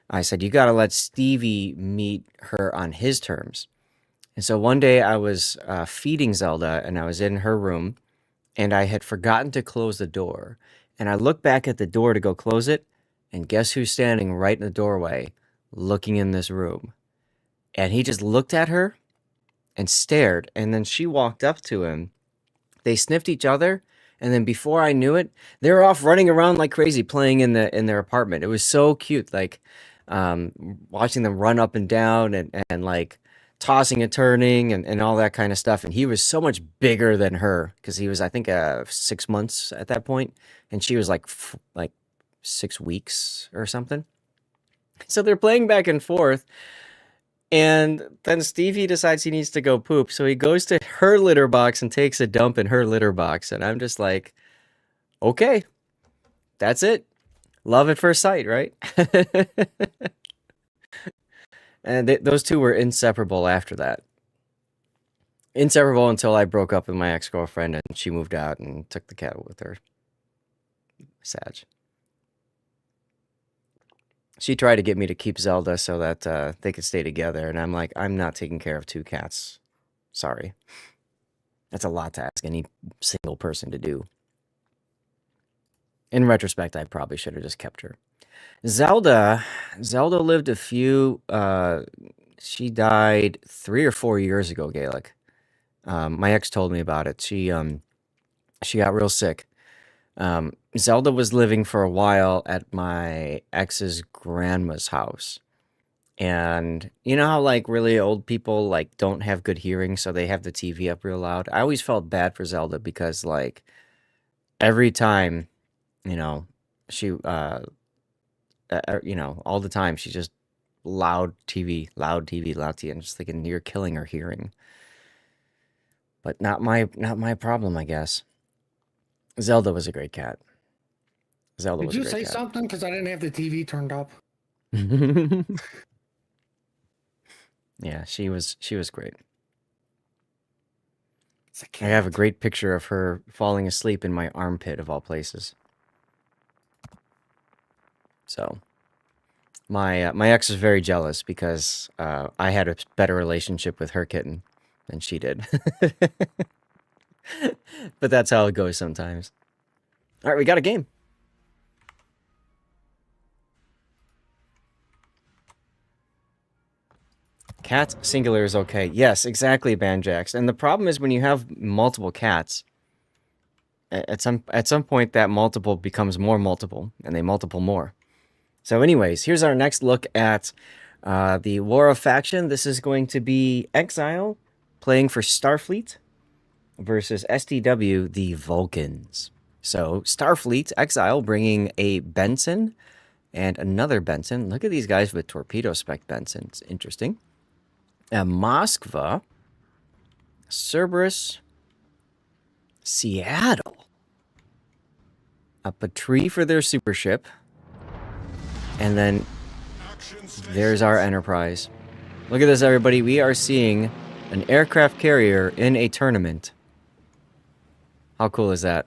I said, "You got to let Stevie meet her on his terms." And so one day I was feeding Zelda, and I was in her room, and I had forgotten to close the door. And I looked back at the door to go close it, and guess who's standing right in the doorway, looking in this room? And he just looked at her and stared, and then she walked up to him. They sniffed each other, and then before I knew it, they were off running around like crazy, playing in their apartment. It was so cute, like um, watching them run up and down and like tossing and turning and all that kind of stuff. And he was so much bigger than her because he was, I think, 6 months at that point, and she was like 6 weeks or something. So they're playing back and forth, and then Stevie decides he needs to go poop, so he goes to her litter box and takes a dump in her litter box. And I'm just like, okay, that's it. Love at first sight, right? And those two were inseparable after that. Inseparable until I broke up with my ex girlfriend and she moved out and took the cat with her. Sad. She tried to get me to keep Zelda so that they could stay together, and I'm like, I'm not taking care of two cats. Sorry. That's a lot to ask any single person to do. In retrospect, I probably should have just kept her. Zelda lived a few. She died 3 or 4 years ago, Gaelic. My ex told me about it. She got real sick. Zelda was living for a while at my ex's grandma's house. And you know how like really old people like don't have good hearing, so they have the TV up real loud. I always felt bad for Zelda because like every time, you know, she all the time she just loud TV, loud TV, loud TV. I'm just thinking you're killing her hearing. But not my problem, I guess. Zelda was a great cat. Zelda Did was a you great say cat. something? Because I didn't have the TV turned up. Yeah, she was great. It's a I have a cat. great picture of her falling asleep in my armpit of all places. So my ex is very jealous because I had a better relationship with her kitten than she did. But that's how it goes sometimes. All right, we got a game. Cat singular is okay. Yes, exactly, Banjax. And the problem is when you have multiple cats, at some point that multiple becomes more multiple, and they multiple more. So, anyways, here's our next look at the War of Faction. This is going to be Exile playing for Starfleet versus STW, the Vulcans. So, Starfleet, Exile bringing a Benson and another Benson. Look at these guys with torpedo spec Bensons. Interesting. Moskva, Cerberus, Seattle. Up a tree for their super ship. And then there's our Enterprise. Look at this, everybody. We are seeing an aircraft carrier in a tournament. How cool is that?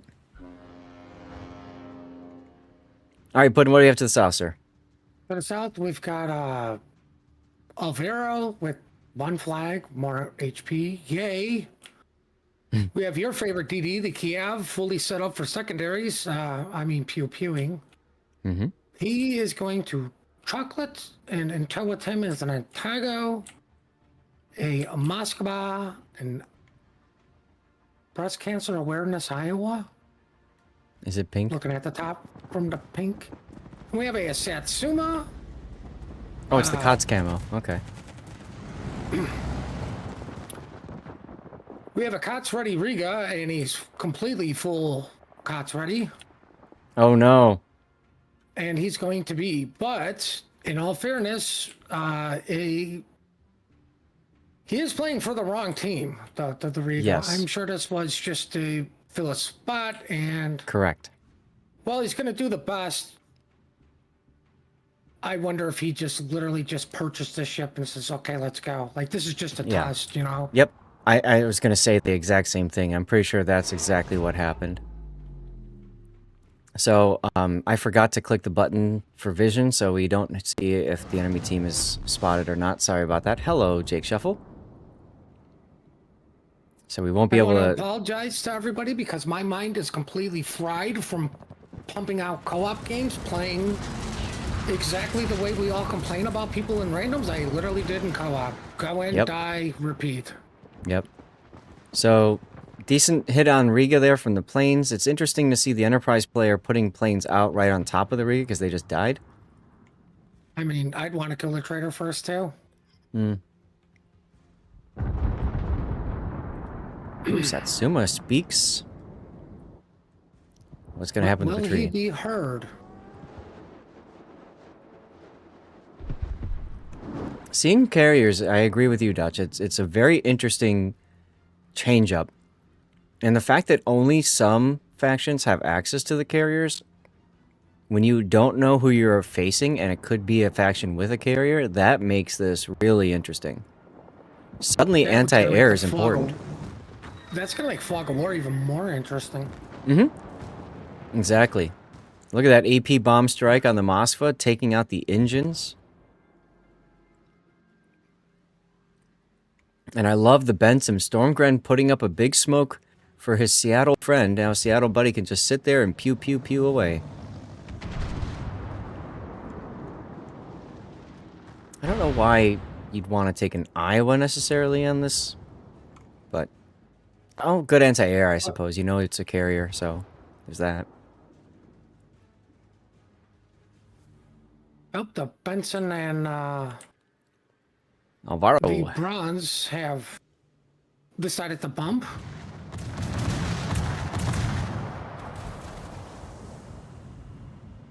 All right, Puddin, what do you have to the south, sir? To the south, we've got Alvaro with one flag, more HP. Yay. We have your favorite DD, the Kiev, fully set up for secondaries. Pew-pewing. Mm-hmm. He is going to chocolate, and tow with him is an Antago, a Moskva, and breast cancer awareness Iowa. Is it pink? Looking at the top from the pink. We have a Satsuma. Oh, it's the COTS camo. Okay. We have a COTS ready Riga, and he's completely full COTS ready. Oh, no. And he's going to be, but in all fairness, he is playing for the wrong team, the Riga. Yes. I'm sure this was just to fill a spot, and Correct. well, he's going to do the best. I wonder if he just literally just purchased this ship and says, okay, let's go. Like, this is just a test, you know? Yep. I was going to say the exact same thing. I'm pretty sure that's exactly what happened. So, I forgot to click the button for vision, so we don't see if the enemy team is spotted or not. Sorry about that. Hello, Jake Shuffle. So we won't be able I to... apologize to everybody because my mind is completely fried from pumping out co-op games, playing exactly the way we all complain about people in randoms. I literally did in co-op. Go in, die, repeat. Yep. So, decent hit on Riga there from the planes. It's interesting to see the Enterprise player putting planes out right on top of the Riga because they just died. I mean, I'd want to kill the traitor first, too. Ooh, Satsuma speaks. What's going to happen to the tree? Will he be heard? Seeing carriers, I agree with you, Dutch. It's a very interesting change-up. And the fact that only some factions have access to the carriers, when you don't know who you're facing, and it could be a faction with a carrier, that makes this really interesting. Suddenly, anti-air is important. That's going to make Fog of War even more interesting. Mm-hmm. Exactly. Look at that AP bomb strike on the Moskva, taking out the engines. And I love the Benson Stormgren putting up a big smoke for his Seattle friend. Now Seattle buddy can just sit there and pew pew pew away. I don't know why you'd want to take an Iowa necessarily on this, but oh, good anti-air, I suppose. You know it's a carrier, so there's that. Oh, the Benson and Alvaro. the Bronze have decided to bump.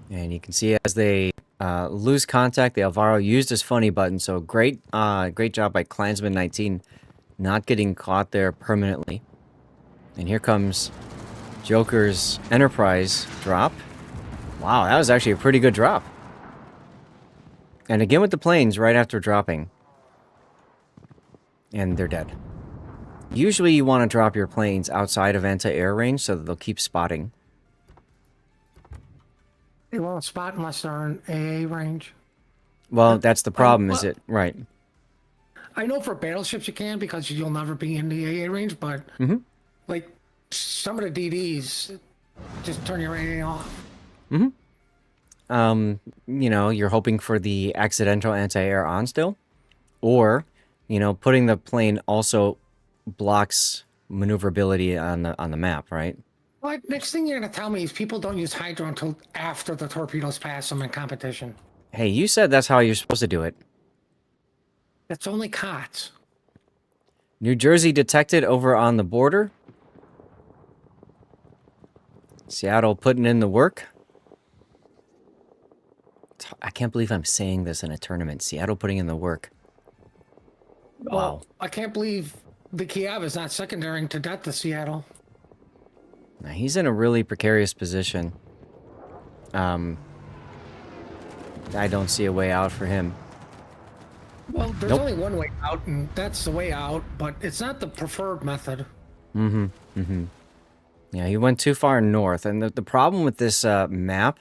And you can see as they lose contact, the Alvaro used his funny button. So great job by Klansman19 not getting caught there permanently. And here comes Joker's Enterprise drop. Wow, that was actually a pretty good drop. And again with the planes right after dropping. And they're dead. Usually you want to drop your planes outside of anti-air range so that they'll keep spotting. They won't spot unless they're in AA range. Well, that's the problem, is it? Right. I know for battleships you can because you'll never be in the AA range, but like some of the DDs, just turn your AA off. You know, you're hoping for the accidental anti-air on still, or, you know, putting the plane also blocks maneuverability on the map, right? Well, next thing you're gonna tell me is people don't use hydro until after the torpedoes pass them in competition. Hey, you said that's how you're supposed to do it. That's only COTS. New Jersey detected over on the border. Seattle putting in the work. I can't believe I'm saying this in a tournament. Seattle putting in the work. Wow. Oh, I can't believe the Kiev is not secondaring to death to Seattle. Now, he's in a really precarious position. I don't see a way out for him. Well, there's only one way out, and that's the way out, but it's not the preferred method. Yeah, he went too far north, and the problem with this map,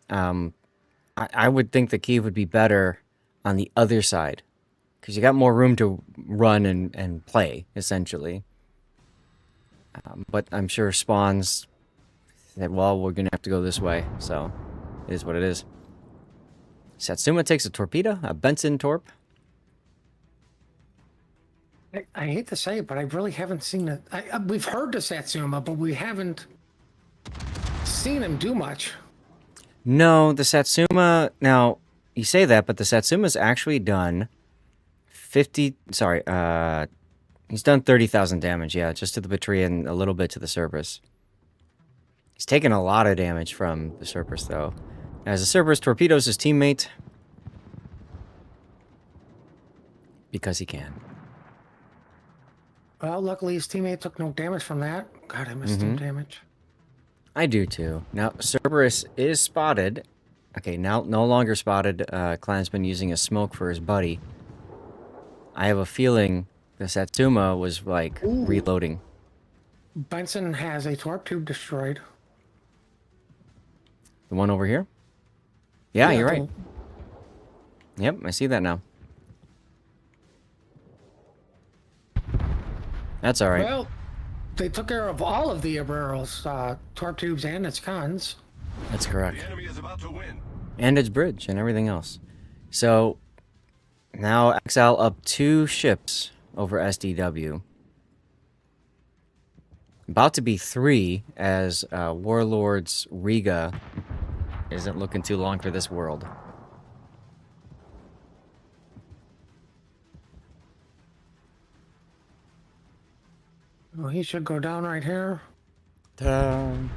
I would think the Kiev would be better on the other side because you got more room to run and play, essentially. But I'm sure spawns said, well, we're going to have to go this way, so it is what it is. Satsuma takes a torpedo, a Benson torp. I hate to say it, but I really haven't seen it. We've heard the Satsuma, but we haven't seen him do much. No, the Satsuma, now, you say that, but the Satsuma's actually done 50, sorry, he's done 30,000 damage, yeah, just to the battery and a little bit to the Cerberus. He's taken a lot of damage from the Cerberus, though. As the Cerberus torpedoes his teammate. Because he can. Well, luckily his teammate took no damage from that. God, I missed some damage. I do too. Now, Cerberus is spotted. Okay, now no longer spotted. Clansman using a smoke for his buddy. I have a feeling the Satsuma was, like, reloading. Benson has a torp tube destroyed. The one over here? Yeah, Yeah, you're right. Yep, I see that now. That's alright. Well, they took care of all of the Abrera's torp tubes and its guns. That's correct. The enemy is about to win. And its bridge and everything else. So, now Exile up 2 ships over SDW. About to be 3 as Warlord's Riga isn't looking too long for this world. Well, he should go down right here. I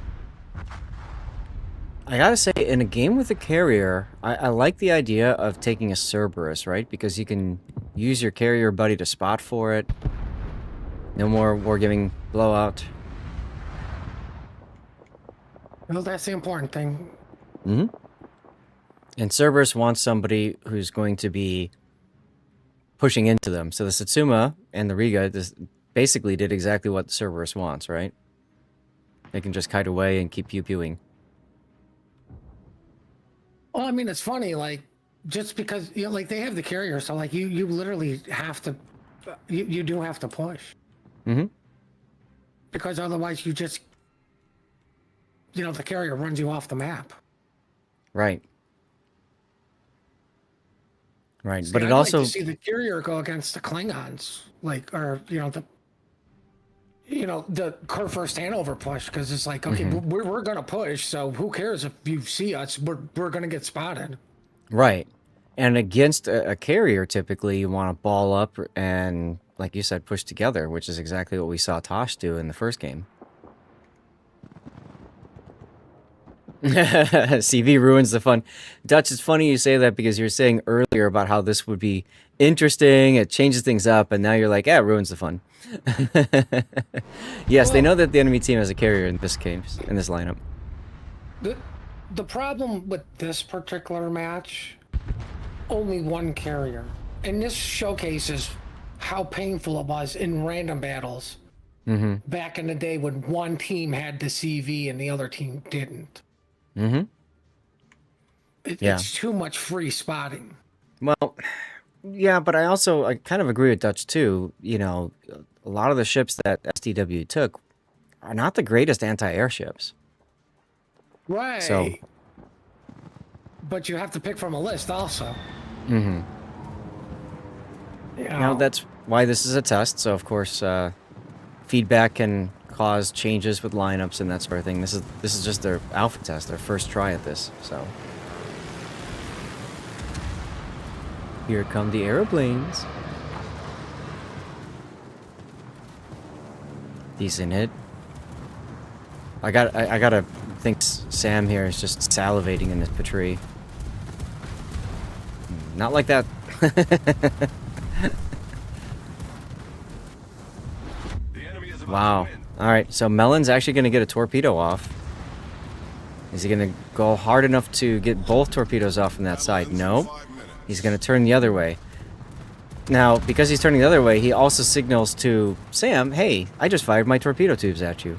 gotta say, in a game with a carrier, I like the idea of taking a Cerberus, right? Because you can use your carrier buddy to spot for it. No more wargaming blowout. Well, that's the important thing. Mm-hmm. And Cerberus wants somebody who's going to be pushing into them. So the Satsuma and the Riga basically did exactly what the Cerberus wants, right? They can just kite away and keep pew-pewing. Well, I mean, it's funny, like, just because, you know, like, they have the carrier, so, like, you literally have to, you do have to push. Mm-hmm. Because otherwise you just, you know, the carrier runs you off the map. Right. Right, See, but it I'd also... like to see the carrier go against the Klingons, like, or, you know, the Kurfürst Hanover push, because it's like, okay, we're going to push, so who cares if you see us, we're going to get spotted. Right. And against a carrier, typically, you want to ball up and, like you said, push together, which is exactly what we saw Tosh do in the first game. CV ruins the fun. Dutch, it's funny you say that because you were saying earlier about how this would be interesting, it changes things up, and now you're like, yeah, it ruins the fun. Yes, they know that the enemy team has a carrier in this case, in this lineup. The problem with this particular match, only one carrier. And this showcases how painful it was in random battles back in the day when one team had the CV and the other team didn't. Mm-hmm. It's too much free spotting. Well, yeah, but I kind of agree with Dutch too. You know, a lot of the ships that SDW took are not the greatest anti-air ships. Right. So, but you have to pick from a list also. mm-hmm. You Now that's why this is a test. So of course, feedback can cause changes with lineups and that sort of thing. This is just their alpha test, their first try at this. So here come the aeroplanes. Decent hit. I gotta think Sam here is just salivating in this Patrie. Not like that. Wow. Alright, so Melon's actually going to get a torpedo off. Is he going to go hard enough to get both torpedoes off from that side? No. He's going to turn the other way. Now, because he's turning the other way, he also signals to Sam, hey, I just fired my torpedo tubes at you.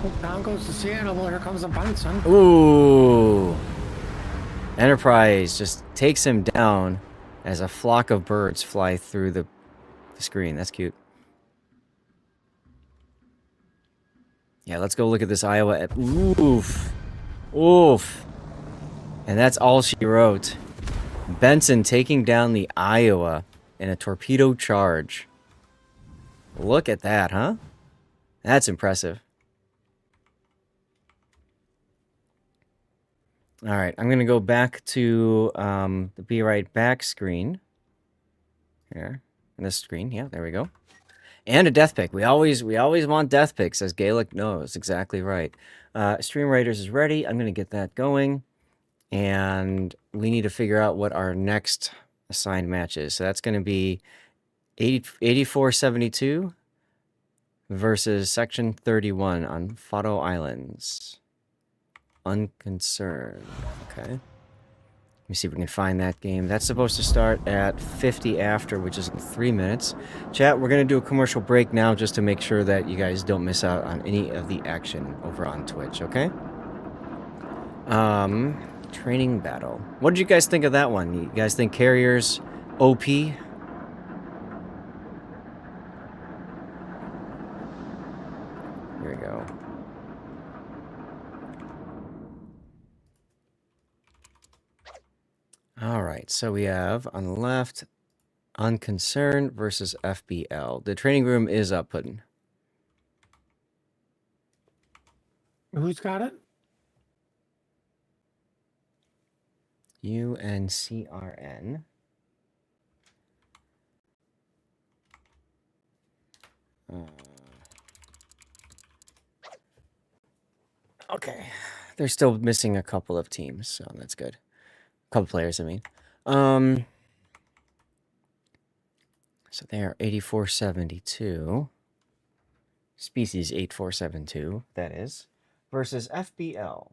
Oh, down goes the Seattle. Well, here comes a Bunsen. Ooh. Enterprise just takes him down as a flock of birds fly through the screen. That's cute. Yeah, let's go look at this Iowa. Oof. Oof. And that's all she wrote. Benson taking down the Iowa in a torpedo charge. Look at that, huh? That's impressive. All right, I'm going to go back to the Be Right Back screen. Here, this screen. Yeah, there we go. And a death pick. We always want death picks, as Gaelic knows. Exactly right. Stream Raiders is ready. I'm going to get that going. And we need to figure out what our next assigned match is. So that's going to be 8472 versus Section 31 on Fado Islands. Unconcerned. Okay. Let me see if we can find that game. That's supposed to start at 50 after, which is in 3 minutes. Chat, we're going to do a commercial break now just to make sure that you guys don't miss out on any of the action over on Twitch, okay? Training battle. What did you guys think of that one? You guys think carriers OP? Here we go. All right, so we have on the left, Unconcerned versus FBL. The training room is up, Puddin'. Who's got it? UNCRN. Okay, they're still missing a couple of teams, so that's good. A couple players, I mean. So they are 8472. Species 8472, that is. Versus FBL.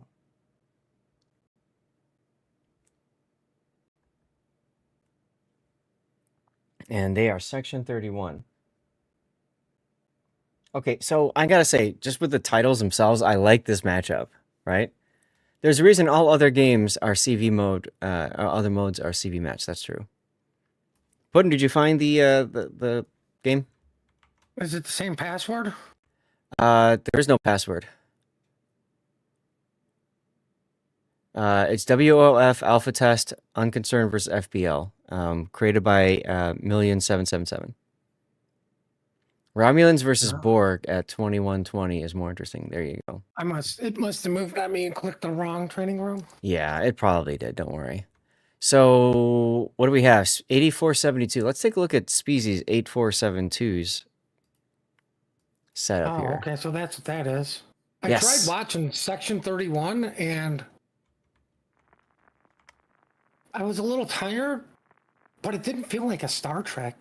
And they are Section 31. Okay, so I gotta say, just with the titles themselves, I like this matchup, right? There's a reason all other games are CV mode, other modes are CV match. That's true. Puddin', did you find the game? Is it the same password? There is no password. It's WOF Alpha Test Unconcerned versus FBL, created by Million777. Romulans versus Borg at 2120 is more interesting. There you go. It must have moved at me and clicked the wrong training room. Yeah, it probably did. Don't worry. So what do we have? 8472. Let's take a look at species 8472's setup here. Okay, so that's what that is. I Yes. tried watching Section 31 and I was a little tired, but it didn't feel like a Star Trek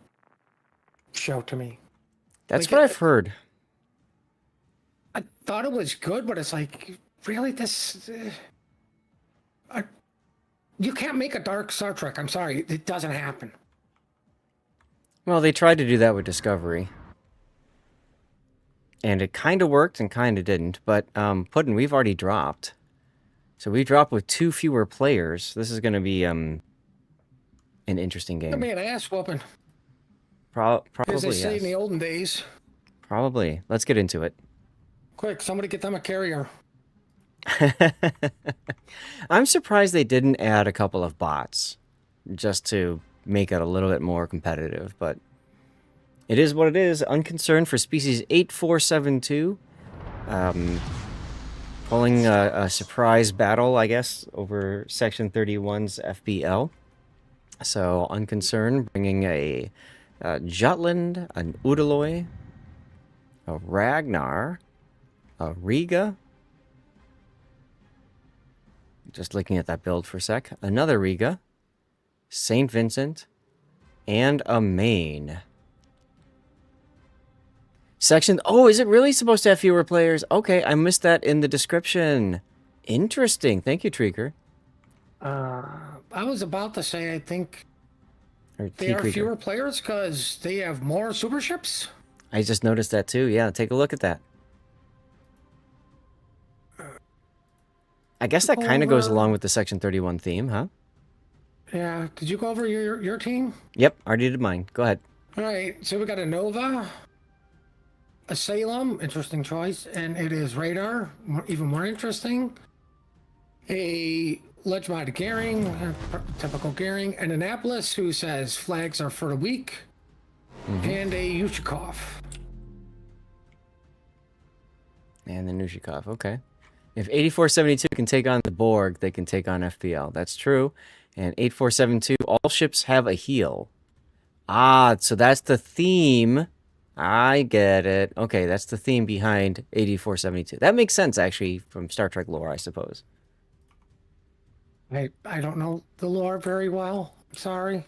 show to me. That's Like, what I've heard. I thought it was good, but it's like, really, this... you can't make a dark Star Trek. I'm sorry. It doesn't happen. Well, they tried to do that with Discovery. And it kind of worked and kind of didn't. But, Puddin', we've already dropped. So we dropped with 2 fewer players. This is going to be an interesting game. I mean, ass whooping. Probably, As they say yes. in the olden days. Probably. Let's get into it. Quick, somebody get them a carrier. I'm surprised they didn't add a couple of bots just to make it a little bit more competitive, but it is what it is. Unconcerned for species 8472. Pulling a surprise battle, I guess, over Section 31's FBL. So Unconcerned bringing a Jutland, an Udaloy, a Ragnar, a Riga. Just looking at that build for a sec. Another Riga, St. Vincent, and a Maine. Section... Oh, is it really supposed to have fewer players? Okay, I missed that in the description. Interesting. Thank you, Treeker. I was about to say, I think Or they are T-Creeker. fewer players because they have more super ships. I just noticed that too. Yeah, take a look at that. I guess Did you that go kind of goes over? along with the Section 31 theme, huh? Yeah. Did you go over your team? Yep, already did mine. Go ahead. All right. So we got a Nova, a Salem, interesting choice, and it is radar, even more interesting. A Ledgemont Gearing, typical Gearing, an Annapolis who says flags are for the weak, Mm-hmm. and a Yushikov. And the Nushikov, okay. If 8472 can take on the Borg, they can take on FPL. That's true. And 8472, all ships have a heal. Ah, so that's the theme. I get it. Okay, that's the theme behind 8472. That makes sense, actually, from Star Trek lore, I suppose. I don't know the lore very well. Sorry.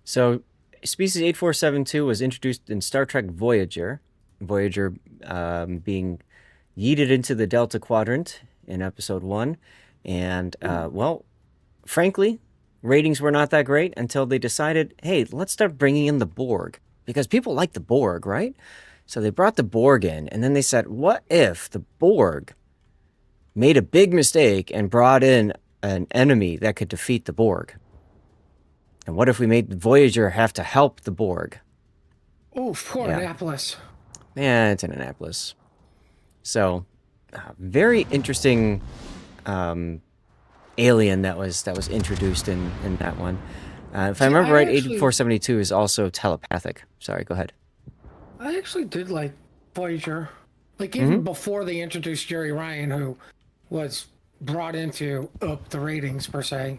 So, species 8472 was introduced in Star Trek Voyager. Voyager being yeeted into the Delta Quadrant in episode 1. And, well, frankly, ratings were not that great until they decided, hey, let's start bringing in the Borg. Because people like the Borg, right? So they brought the Borg in, and then they said, what if the Borg made a big mistake and brought in an enemy that could defeat the Borg? And what if we made Voyager have to help the Borg? Oh, poor Yeah. Annapolis. Man, it's in Annapolis. So, very interesting alien that was introduced in that one. If I See, remember right, 8472 is also telepathic. Sorry, go ahead. I actually did like Voyager. Like Mm-hmm. even before they introduced Jerry Ryan, who was brought in to up the ratings per se.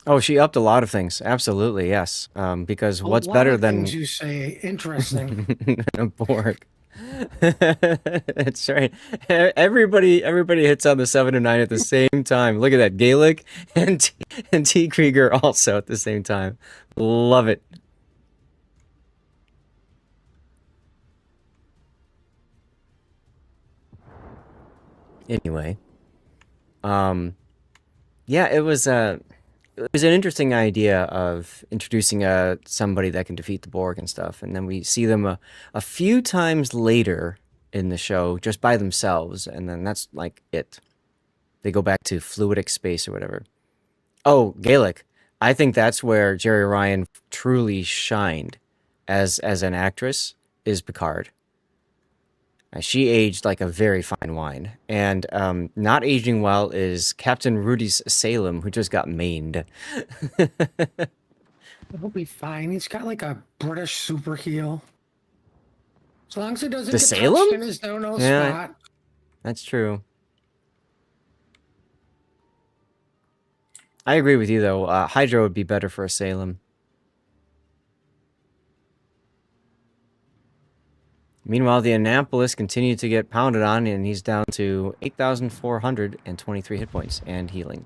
Oh, she upped a lot of things. Absolutely, yes. Because A what's lot better of things than you say interesting. a Borg? That's right. Everybody hits on the 7 and 9 at the same time. Look at that. Gaelic and T. Krieger also at the same time. Love it. Anyway, yeah, it was an interesting idea of introducing somebody that can defeat the Borg and stuff, and then we see them a few times later in the show just by themselves, and then that's like it. They go back to fluidic space or whatever. Oh, Gaelic. I think that's where Jerry Ryan truly shined as an actress is Picard. She aged like a very fine wine. And not aging well is Captain Rudy's Salem, who just got mained. He'll be fine. He's got like a British super heel. As long as he doesn't The get touched in Salem? his no-no Yeah, spot. that's true. I agree with you, though. Hydra would be better for a Salem. Meanwhile, the Annapolis continued to get pounded on, and he's down to 8,423 hit points and healing.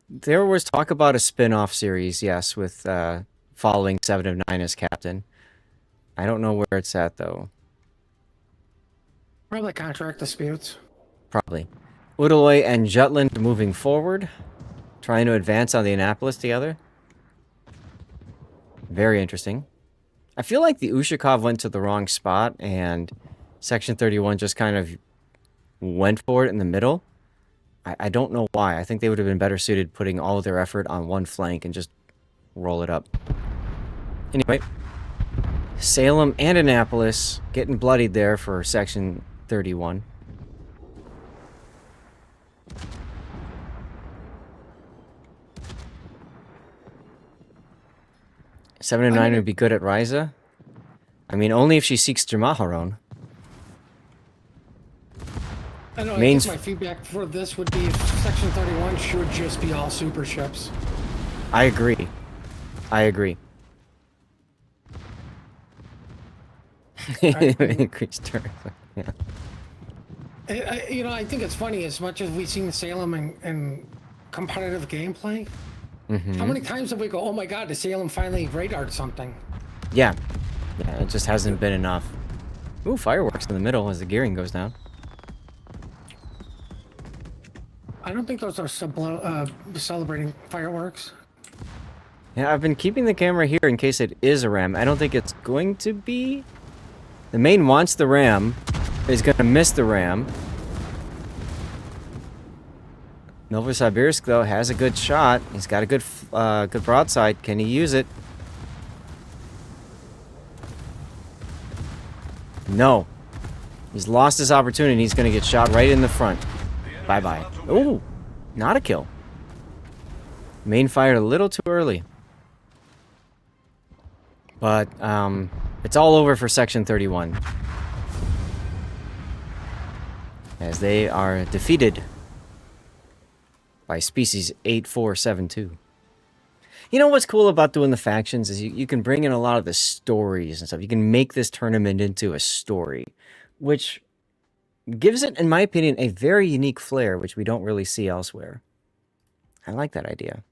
There was talk about a spin-off series, yes, with following 7 of 9 as captain. I don't know where it's at, though. Probably contract disputes. Probably. Udaloy and Jutland moving forward, trying to advance on the Annapolis together. Very interesting. I feel like the Ushakov went to the wrong spot, and Section 31 just kind of went for it in the middle. I don't know why. I think they would have been better suited putting all of their effort on one flank and just roll it up. Anyway, Salem and Annapolis getting bloodied there for Section 31. Seven and I 9 mean, would be good at Ryza. I mean, only if she seeks Jermaharon. I don't know. I Mains- guess my feedback for this would be Section 31 should just be all super ships. I agree. I agree. Increased turn. Yeah. I think it's funny as much as we've seen Salem in competitive gameplay. Mm-hmm. How many times have we go, oh my god, the Salem finally radared something? Yeah. Yeah, it just hasn't been enough. Ooh, fireworks in the middle as the gearing goes down. I don't think those are celebrating fireworks. Yeah, I've been keeping the camera here in case it is a ram. I don't think it's going to be. The main wants the ram, is going to miss the ram. Novosibirsk, though, has a good shot. He's got a good broadside. Can he use it? No. He's lost his opportunity. He's going to get shot right in the front. Bye-bye. Ooh, not a kill. Main fired a little too early. But, it's all over for Section 31. As they are defeated by Species 8472. You know what's cool about doing the factions is you can bring in a lot of the stories and stuff. You can make this tournament into a story, which gives it, in my opinion, a very unique flair, which we don't really see elsewhere. I like that idea.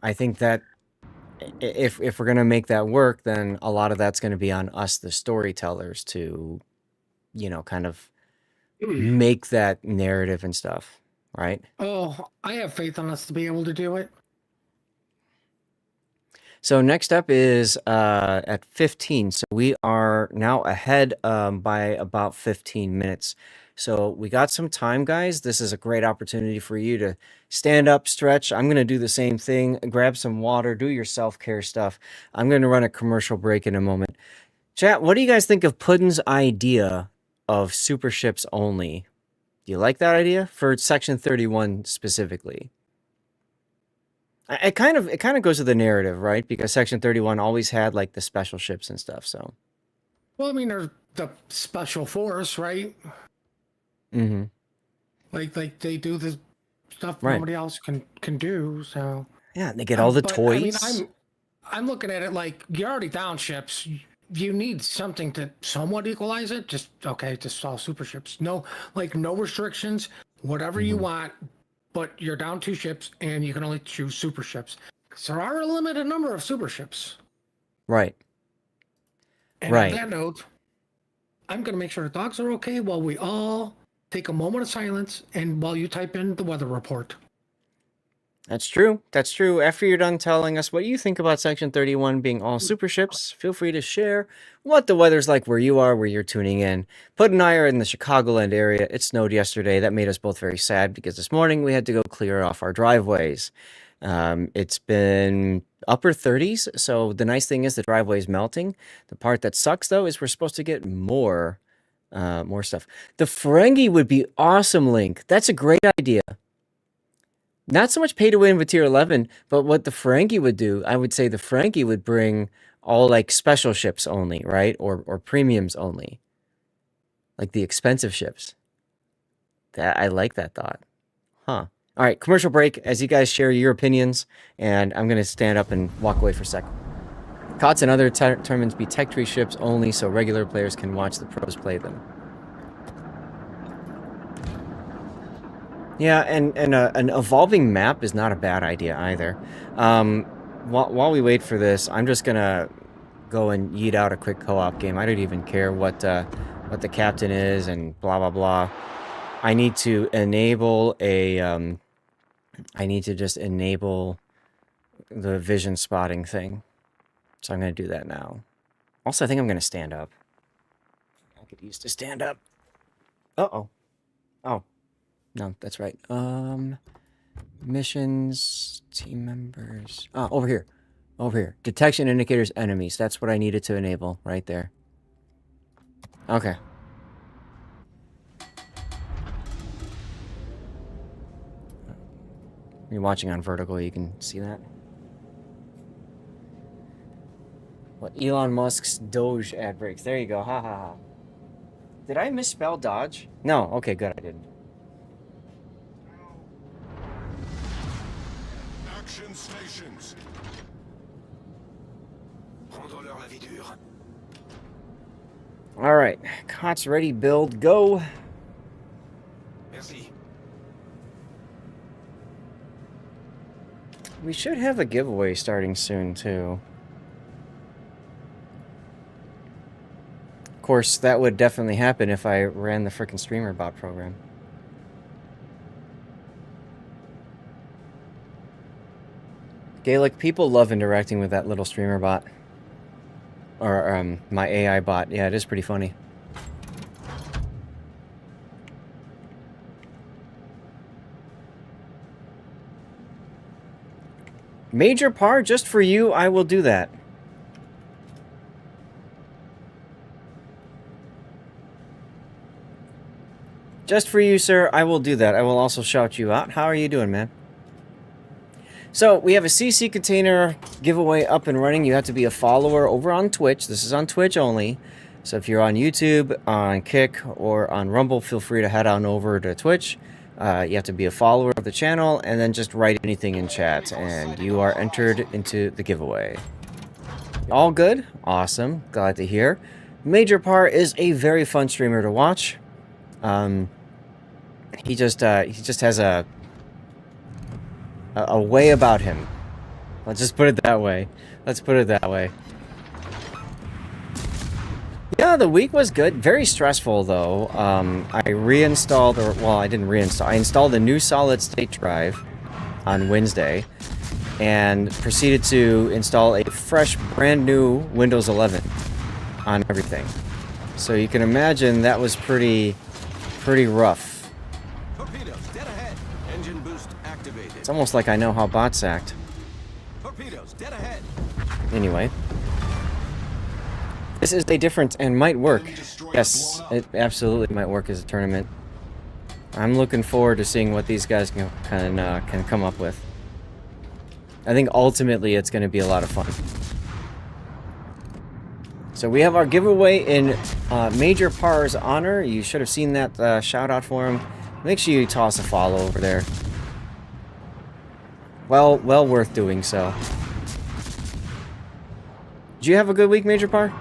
I think that if we're going to make that work, then a lot of that's going to be on us, the storytellers, to, you know, kind of make that narrative and stuff, right? Oh, I have faith in us to be able to do it. So next up is at 15. So we are now ahead by about 15 minutes. So we got some time, guys. This is a great opportunity for you to stand up, stretch. I'm going to do the same thing. Grab some water, do your self-care stuff. I'm going to run a commercial break in a moment. Chat, what do you guys think of Puddin's idea of super ships only? Do you like that idea for Section 31 specifically? It kind of goes with the narrative, right? Because Section 31 always had like the special ships and stuff. So, Well, I mean, they're the special force, right? mm-hmm. Like they do the stuff Right. nobody else can do. So Yeah, they get all the but I mean, toys. I'm looking at it like you're already down ships. You need something to somewhat equalize it. Just okay, just all super ships. No, like no restrictions. Whatever you want, but you're down 2 ships, and you can only choose super ships. So there are a limited number of super ships. Right. And on that note, I'm going to make sure the dogs are okay while we all take a moment of silence and while you type in the weather report. That's true. That's true. After you're done telling us what you think about Section 31 being all super ships, feel free to share what the weather's like where you are, where you're tuning in. Put and I are in the Chicagoland area. It snowed yesterday. That made us both very sad because this morning we had to go clear off our driveways. It's been upper 30s, so the nice thing is the driveway is melting. The part that sucks, though, is we're supposed to get more stuff. The Ferengi would be awesome, Link. That's a great idea. Not so much pay to win with tier 11, but what the Ferengi would do, I would say the Ferengi would bring all like special ships only, right? Or premiums only. Like the expensive ships. That I like that thought. Huh. All right, commercial break as you guys share your opinions, and I'm going to stand up and walk away for a second. COTS and other tournaments be tech tree ships only so regular players can watch the pros play them. Yeah, and an evolving map is not a bad idea either. While we wait for this, I'm just gonna go and yeet out a quick co-op game. I don't even care what the captain is and blah blah blah. I need to enable a I need to just enable the vision spotting thing. So I'm gonna do that now. Also, I think I'm gonna stand up. I could use to stand up. Uh-oh. Oh. No, that's right. Missions, team members. Oh, over here. Over here. Detection indicators, enemies. That's what I needed to enable right there. Okay. You're watching on vertical, you can see that. What Elon Musk's Doge ad breaks. There you go. Ha ha ha. Did I misspell Dodge? No. Okay, good. I didn't. Action stations. Rendons-leur la vie dure. All right. COTS ready, build, go. Merci. We should have a giveaway starting soon, too. Of course, that would definitely happen if I ran the frickin' streamer bot program. Gaelic, people love interacting with that little streamer bot. Or, my AI bot. Yeah, it is pretty funny. Major par, just for you, I will do that. Just for you, sir, I will do that. I will also shout you out. How are you doing, man? So, we have a CC container giveaway up and running. You have to be a follower over on Twitch. This is on Twitch only. So, if you're on YouTube, on Kick, or on Rumble, feel free to head on over to Twitch. You have to be a follower of the channel, and then just write anything in chat, and you are entered into the giveaway. All good? Awesome. Glad to hear. Major Par is a very fun streamer to watch. He just has a way about him. Let's just put it that way. Let's put it that way. Yeah, the week was good. Very stressful, though. I reinstalled, or, well, I didn't reinstall. I installed a new solid-state drive on Wednesday and proceeded to install a fresh, brand new Windows 11 on everything. So you can imagine that was pretty rough. Torpedoes, dead ahead. Engine boost activated. It's almost like I know how bots act. Torpedoes, dead ahead. Anyway. This is a different and might work. Yes, it absolutely might work as a tournament. I'm looking forward to seeing what these guys can come up with. I think ultimately it's going to be a lot of fun. So we have our giveaway in Major Par's honor. You should have seen that shout out for him. Make sure you toss a follow over there. Well worth doing so. Did you have a good week, Major Par?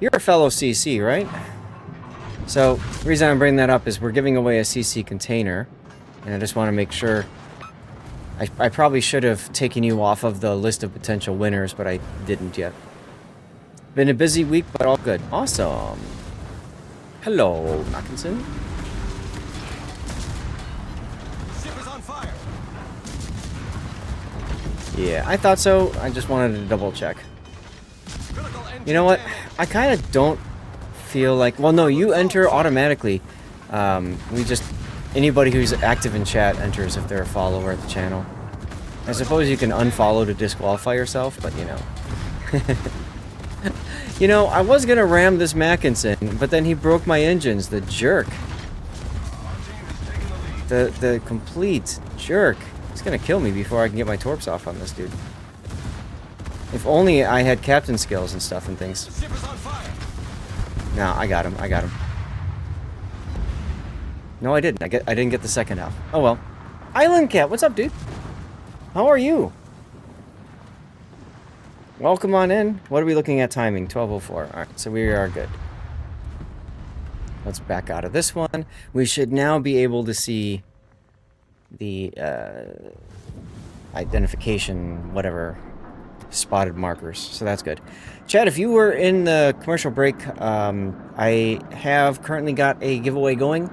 You're a fellow CC, right? So, the reason I'm bringing that up is we're giving away a CC container, and I just want to make sure. I probably should have taken you off of the list of potential winners, but I didn't yet. Been a busy week, but all good. Awesome. Hello, Mackinson. Ship is on fire. Yeah, I thought so. I just wanted to double check. You know what? I kind of don't feel like... Well, no, you enter automatically. Anybody who's active in chat enters if they're a follower of the channel. I suppose you can unfollow to disqualify yourself, but you know. You know, I was gonna ram this Mackinson, but then he broke my engines, the jerk. The complete jerk. He's gonna kill me before I can get my torps off on this dude. If only I had captain skills and stuff and things. The ship is on fire. No, I got him. No, I didn't. I didn't get the second half. Oh well. Island Cat, what's up, dude? How are you? Welcome on in. What are we looking at timing? 12:04. All right, so we are good. Let's back out of this one. We should now be able to see the identification, whatever, spotted markers. So that's good. Chad, if you were in the commercial break, I have currently got a giveaway going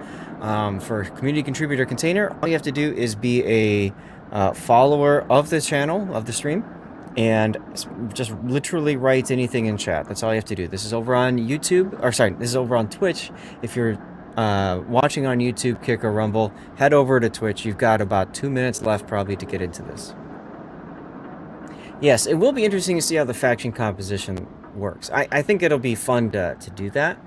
for community contributor container. All you have to do is be a follower of the channel, of the stream, and just literally write anything in chat. That's all you have to do. This is over on YouTube, or sorry, this is over on Twitch. If you're watching on YouTube, Kick, or Rumble, head over to Twitch. You've got about 2 minutes left probably to get into this. Yes, it will be interesting to see how the faction composition works. I think it'll be fun to do that.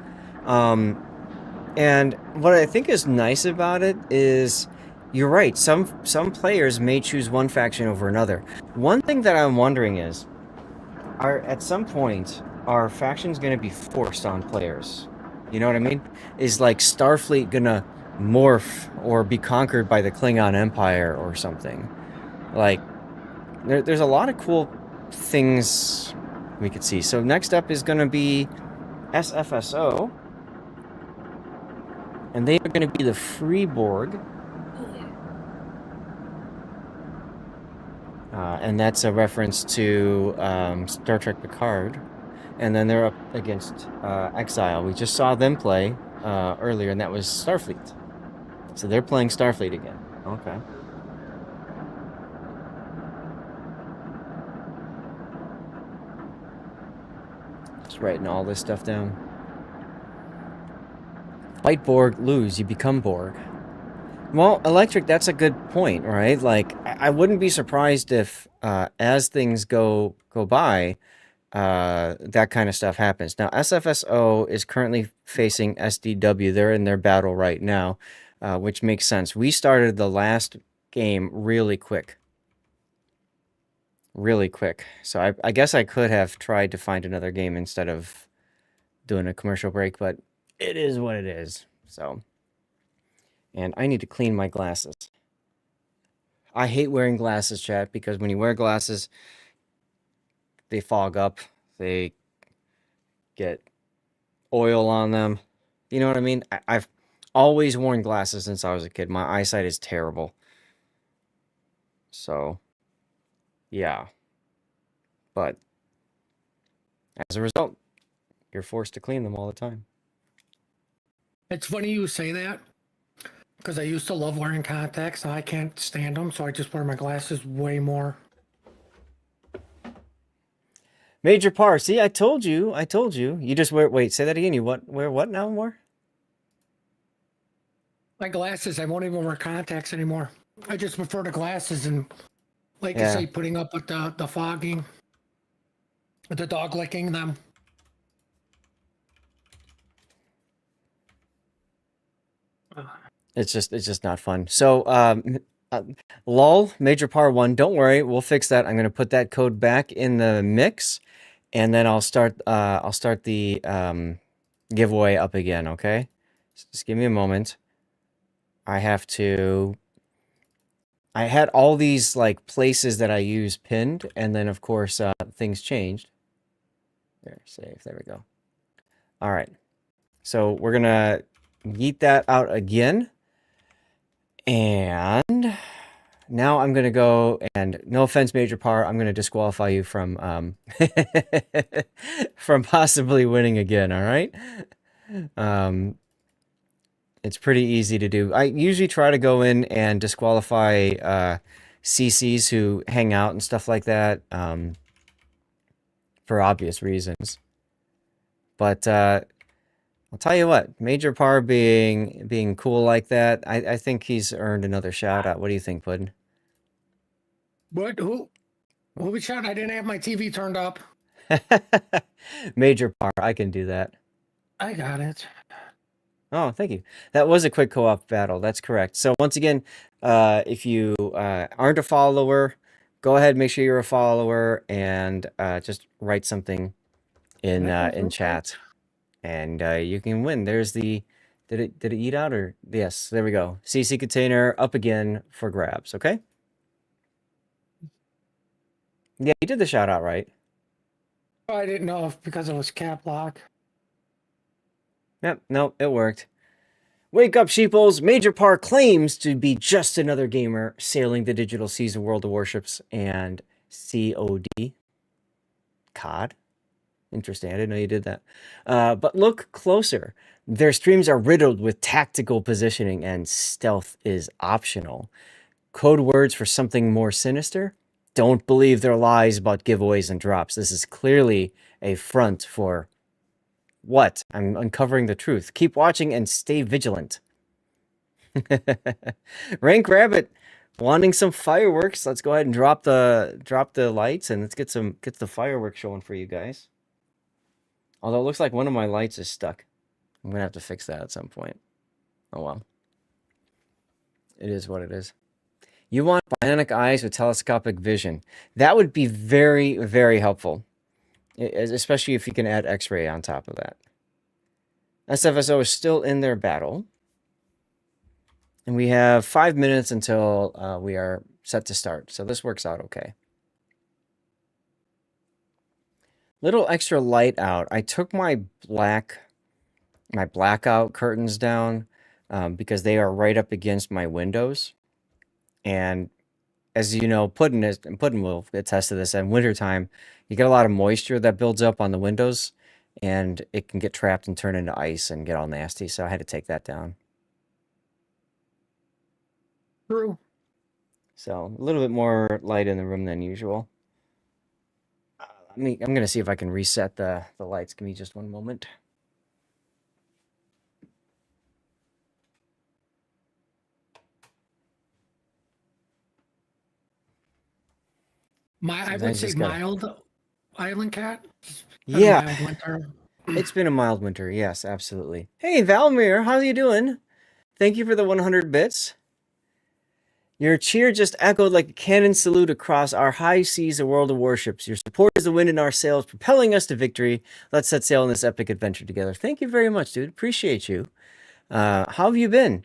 And what I think is nice about it is, you're right, some players may choose one faction over another. One thing that I'm wondering is, at some point, are factions going to be forced on players? You know what I mean? Is like Starfleet going to morph or be conquered by the Klingon Empire or something? Like, there's a lot of cool things we could see. So next up is going to be SFSO. And they are going to be the Freeborg. And that's a reference to Star Trek Picard. And then they're up against Exile. We just saw them play earlier, and that was Starfleet. So they're playing Starfleet again. Okay. Just writing all this stuff down. Fight Borg, lose, you become Borg. Well, electric, that's a good point, right? Like, I wouldn't be surprised if, as things go by, that kind of stuff happens. Now, SFSO is currently facing SDW. They're in their battle right now, which makes sense. We started the last game really quick. Really quick. So I guess I could have tried to find another game instead of doing a commercial break, but it is what it is. So, and I need to clean my glasses. I hate wearing glasses, chat, because when you wear glasses, they fog up. They get oil on them. You know what I mean? I've always worn glasses since I was a kid. My eyesight is terrible. So, yeah. But as a result, you're forced to clean them all the time. It's funny you say that because I used to love wearing contacts. Now I can't stand them, so I just wear my glasses way more. Major par. See, I told you. I told you. You just wear. Wait, say that again. You wear what now more? My glasses, I won't even wear contacts anymore. I just prefer the glasses and, like you Yeah. say, putting up with the fogging, with the dog licking them. It's just not fun. So, lol, major par 1. Don't worry, we'll fix that. I'm gonna put that code back in the mix, and then I'll start the giveaway up again. Okay, just give me a moment. I have to. I had all these like places that I use pinned, and then of course things changed. There, save. There we go. All right. So we're gonna yeet that out again. And now I'm gonna go and no offense, Major Par, I'm gonna disqualify you from from possibly winning again, all right? Um it's pretty easy to do. I usually try to go in and disqualify CCs who hang out and stuff like that, for obvious reasons. But I'll tell you what, Major Par being cool like that, I think he's earned another shout out. What do you think, Puddin? What? Who was shot? I didn't have my TV turned up. Major Par, I can do that. I got it. Oh, thank you. That was a quick co-op battle. That's correct. So once again, if you aren't a follower, go ahead, make sure you're a follower, and just write something in chat, and you can win. There's the did it eat out or yes? There we go. CC container up again for grabs. Okay. Yeah, you did the shout out right. Oh, I didn't know if because it was cap lock. Yep. No, it worked. Wake up, sheeples! Major Par claims to be just another gamer sailing the digital seas of World of Warships and COD. COD? Interesting, I didn't know you did that. But look closer. Their streams are riddled with tactical positioning and stealth is optional. Code words for something more sinister? Don't believe their lies about giveaways and drops. This is clearly a front for what? I'm uncovering the truth. Keep watching and stay vigilant. Rank Rabbit wanting some fireworks. Let's go ahead and drop the lights and let's get the fireworks showing for you guys. Although it looks like one of my lights is stuck. I'm gonna have to fix that at some point. Oh well. It is what it is. You want bionic eyes with telescopic vision. That would be very, very helpful. Especially if you can add X-ray on top of that. SFSO is still in their battle. And we have 5 minutes until we are set to start. So this works out okay. Little extra light out. I took my blackout curtains down because they are right up against my windows. And as you know, Puddin will attest to this, in wintertime, you get a lot of moisture that builds up on the windows, and it can get trapped and turn into ice and get all nasty, so I had to take that down. True. So, a little bit more light in the room than usual. I'm going to see if I can reset the lights. Give me just one moment. I would Sometimes you say just gotta. mild island cat. Had a Yeah, mild winter. it's been a mild winter. Yes, absolutely. Hey, Valmir, how you doing? Thank you for the 100 bits. Your cheer just echoed like a cannon salute across our high seas of World of Warships. Your support is the wind in our sails, propelling us to victory. Let's set sail on this epic adventure together. Thank you very much, dude. Appreciate you. How have you been?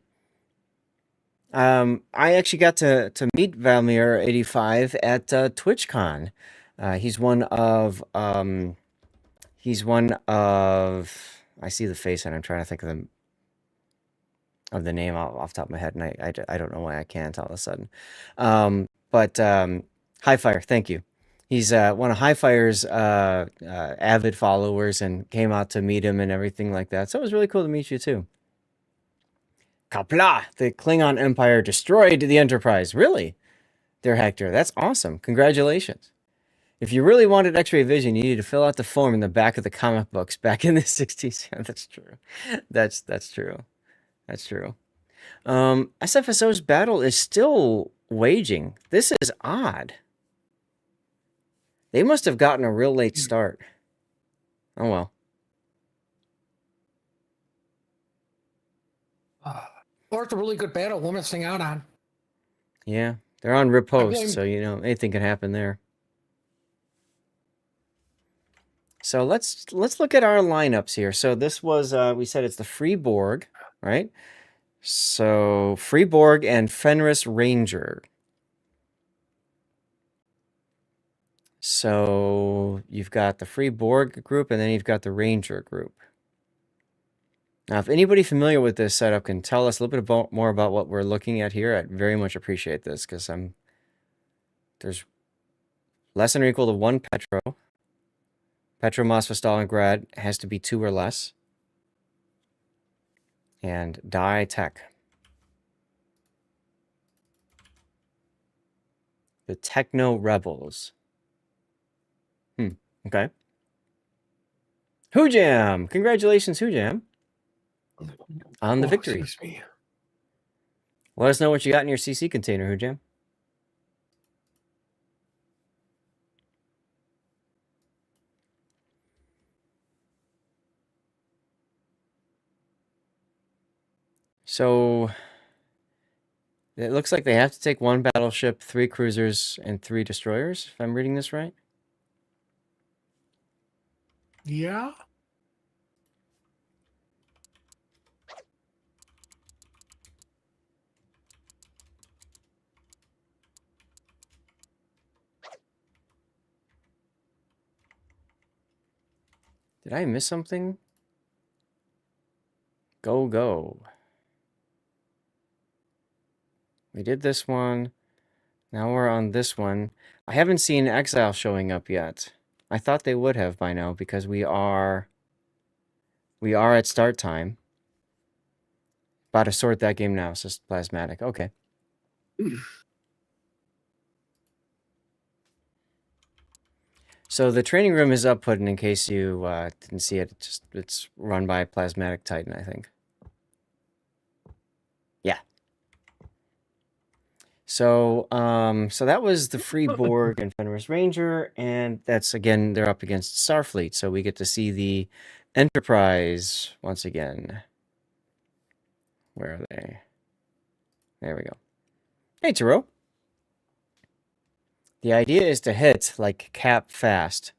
I actually got to meet Valmir85 at TwitchCon. He's one of I see the face and I'm trying to think of the name off the top of my head, and I don't know why I can't all of a sudden. But Highfire, thank you. He's one of Highfire's avid followers and came out to meet him and everything like that. So it was really cool to meet you too. Kapla! The Klingon Empire destroyed the Enterprise. Really? Dear Hector, that's awesome. Congratulations. If you really wanted X-ray vision, you needed to fill out the form in the back of the comic books back in the 60s. Yeah, that's true. That's true. That's true. SFSO's battle is still waging. This is odd. They must have gotten a real late start. Oh well. Or it's a really good battle we're missing out on. Yeah, they're on I riposte, blame so anything can happen there. So let's look at our lineups here. So this was we said it's the Free Borg, right? So Free Borg and Fenris Ranger. So you've got the Free Borg group, and then you've got the Ranger group. Now, if anybody familiar with this setup can tell us a little bit more about what we're looking at here, I'd very much appreciate this, because there's less than or equal to 1 Petro. Petro, Moskva, Stalingrad has to be 2 or less. And Die Tech. The Techno Rebels. Okay. Hoojam! Congratulations, Hoojam, on the victory. Excuse me. Let us know what you got in your CC container, Hoojam. So it looks like they have to take 1 battleship, 3 cruisers, and 3 destroyers, if I'm reading this right. Yeah. Did I miss something? Go, go. We did this one. Now we're on this one. I haven't seen Exile showing up yet. I thought they would have by now because we are at start time. About to sort that game now. It's just plasmatic. Okay. So the training room is up, put in case you didn't see it. It's run by Plasmatic Titan, I think. Yeah. So so that was the Free Borg and Fenris Ranger, and that's again they're up against Starfleet, so we get to see the Enterprise once again. Where are they? There we go. Hey, Taro. The idea is to hit like Cap fast.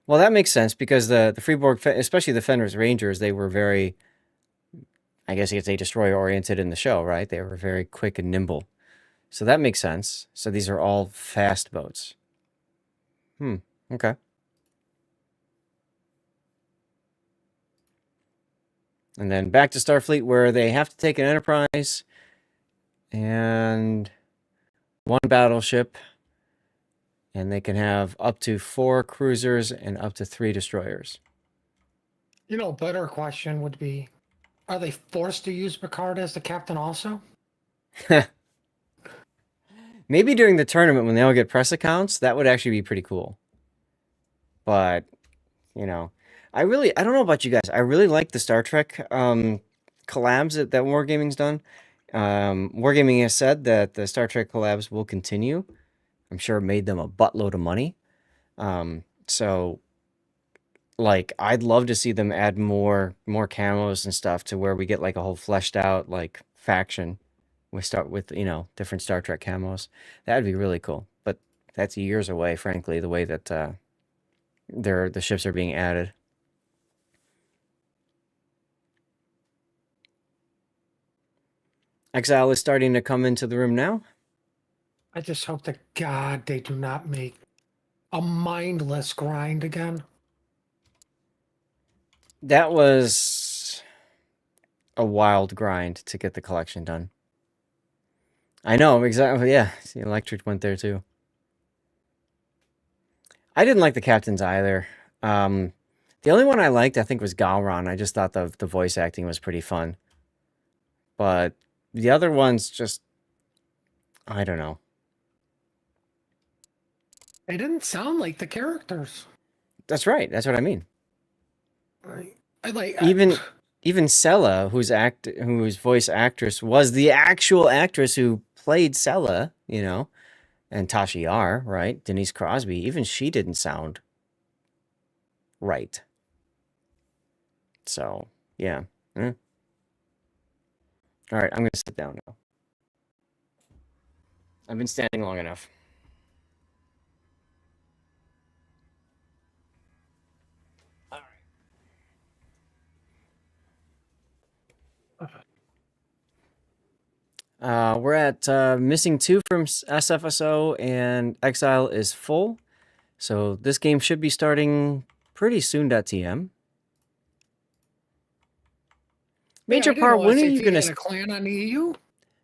Well, that makes sense because the Freeborg, especially the Fenris Rangers, they were very, I guess you could say, destroyer oriented in the show, right? They were very quick and nimble, so that makes sense. So these are all fast boats. Okay. And then back to Starfleet, where they have to take an Enterprise and 1 battleship. And they can have up to 4 cruisers and up to 3 destroyers. Better question would be, are they forced to use Picard as the captain also? Maybe during the tournament when they all get press accounts, that would actually be pretty cool. But, I don't know about you guys. I really like the Star Trek collabs that Wargaming's done. Wargaming has said that the Star Trek collabs will continue. I'm sure it made them a buttload of money. So like I'd love to see them add more camos and stuff to where we get like a whole fleshed out like faction. We start with, different Star Trek camos. That'd be really cool. But that's years away, frankly, the way that the ships are being added. Exile is starting to come into the room now. I just hope to God they do not make a mindless grind again. That was a wild grind to get the collection done. I know, exactly. Yeah, the electric went there too. I didn't like the captains either. The only one I liked, I think, was Galron. I just thought the voice acting was pretty fun. But the other ones just, I don't know. They didn't sound like the characters. That's right. That's what I mean. I like Even Sella, whose voice actress was the actual actress who played Sella, and Tasha Yar, right? Denise Crosby, even she didn't sound right. So, yeah. All right, I'm going to sit down now. I've been standing long enough. We're at missing 2 from SFSO, and Exile is full. So this game should be starting pretty soon.tm. Major Par, when are you going to clan on the EU?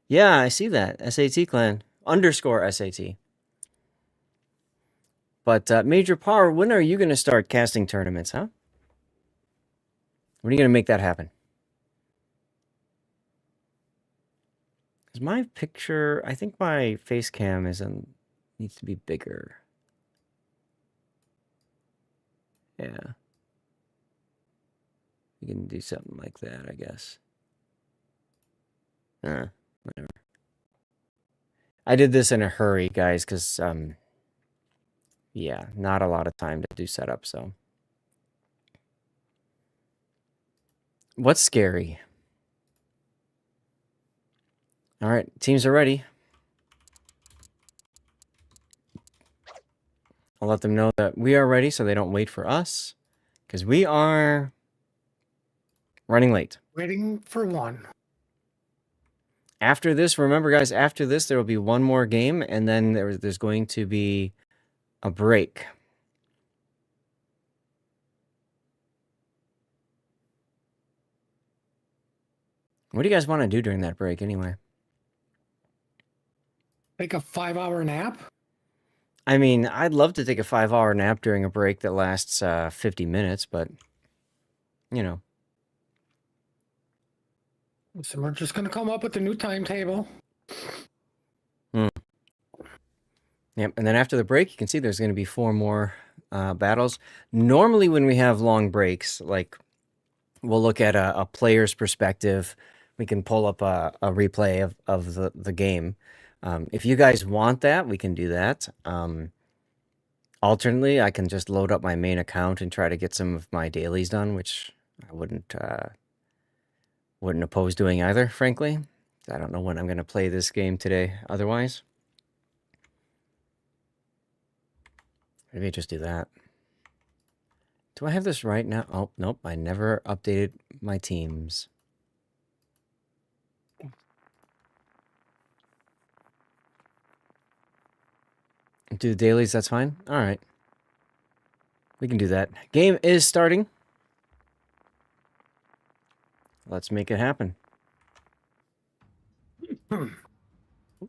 Yeah, I see that. SAT clan. _SAT. But Major Par, when are you going to start casting tournaments, huh? When are you going to make that happen? Is my picture... I think my face cam needs to be bigger. Yeah. You can do something like that, I guess. Whatever. I did this in a hurry, guys, because, yeah, not a lot of time to do setup, so. What's scary? All right, teams are ready. I'll let them know that we are ready so they don't wait for us, because we are running late. Waiting for one. After this, remember, guys, after this, there will be one more game, and then there's going to be a break. What do you guys want to do during that break, anyway? Take a 5-hour nap? I mean, I'd love to take a 5-hour nap during a break that lasts 50 minutes, but, So we're just going to come up with a new timetable. Yep, and then after the break, you can see there's going to be 4 more battles. Normally, when we have long breaks, like, we'll look at a player's perspective. We can pull up a replay of the game. If you guys want that, we can do that. Alternately, I can just load up my main account and try to get some of my dailies done, which I wouldn't oppose doing either, frankly. I don't know when I'm going to play this game today otherwise. Maybe I just do that. Do I have this right now? Oh, nope, I never updated my teams. Do the dailies, that's fine? All right. We can do that. Game is starting. Let's make it happen.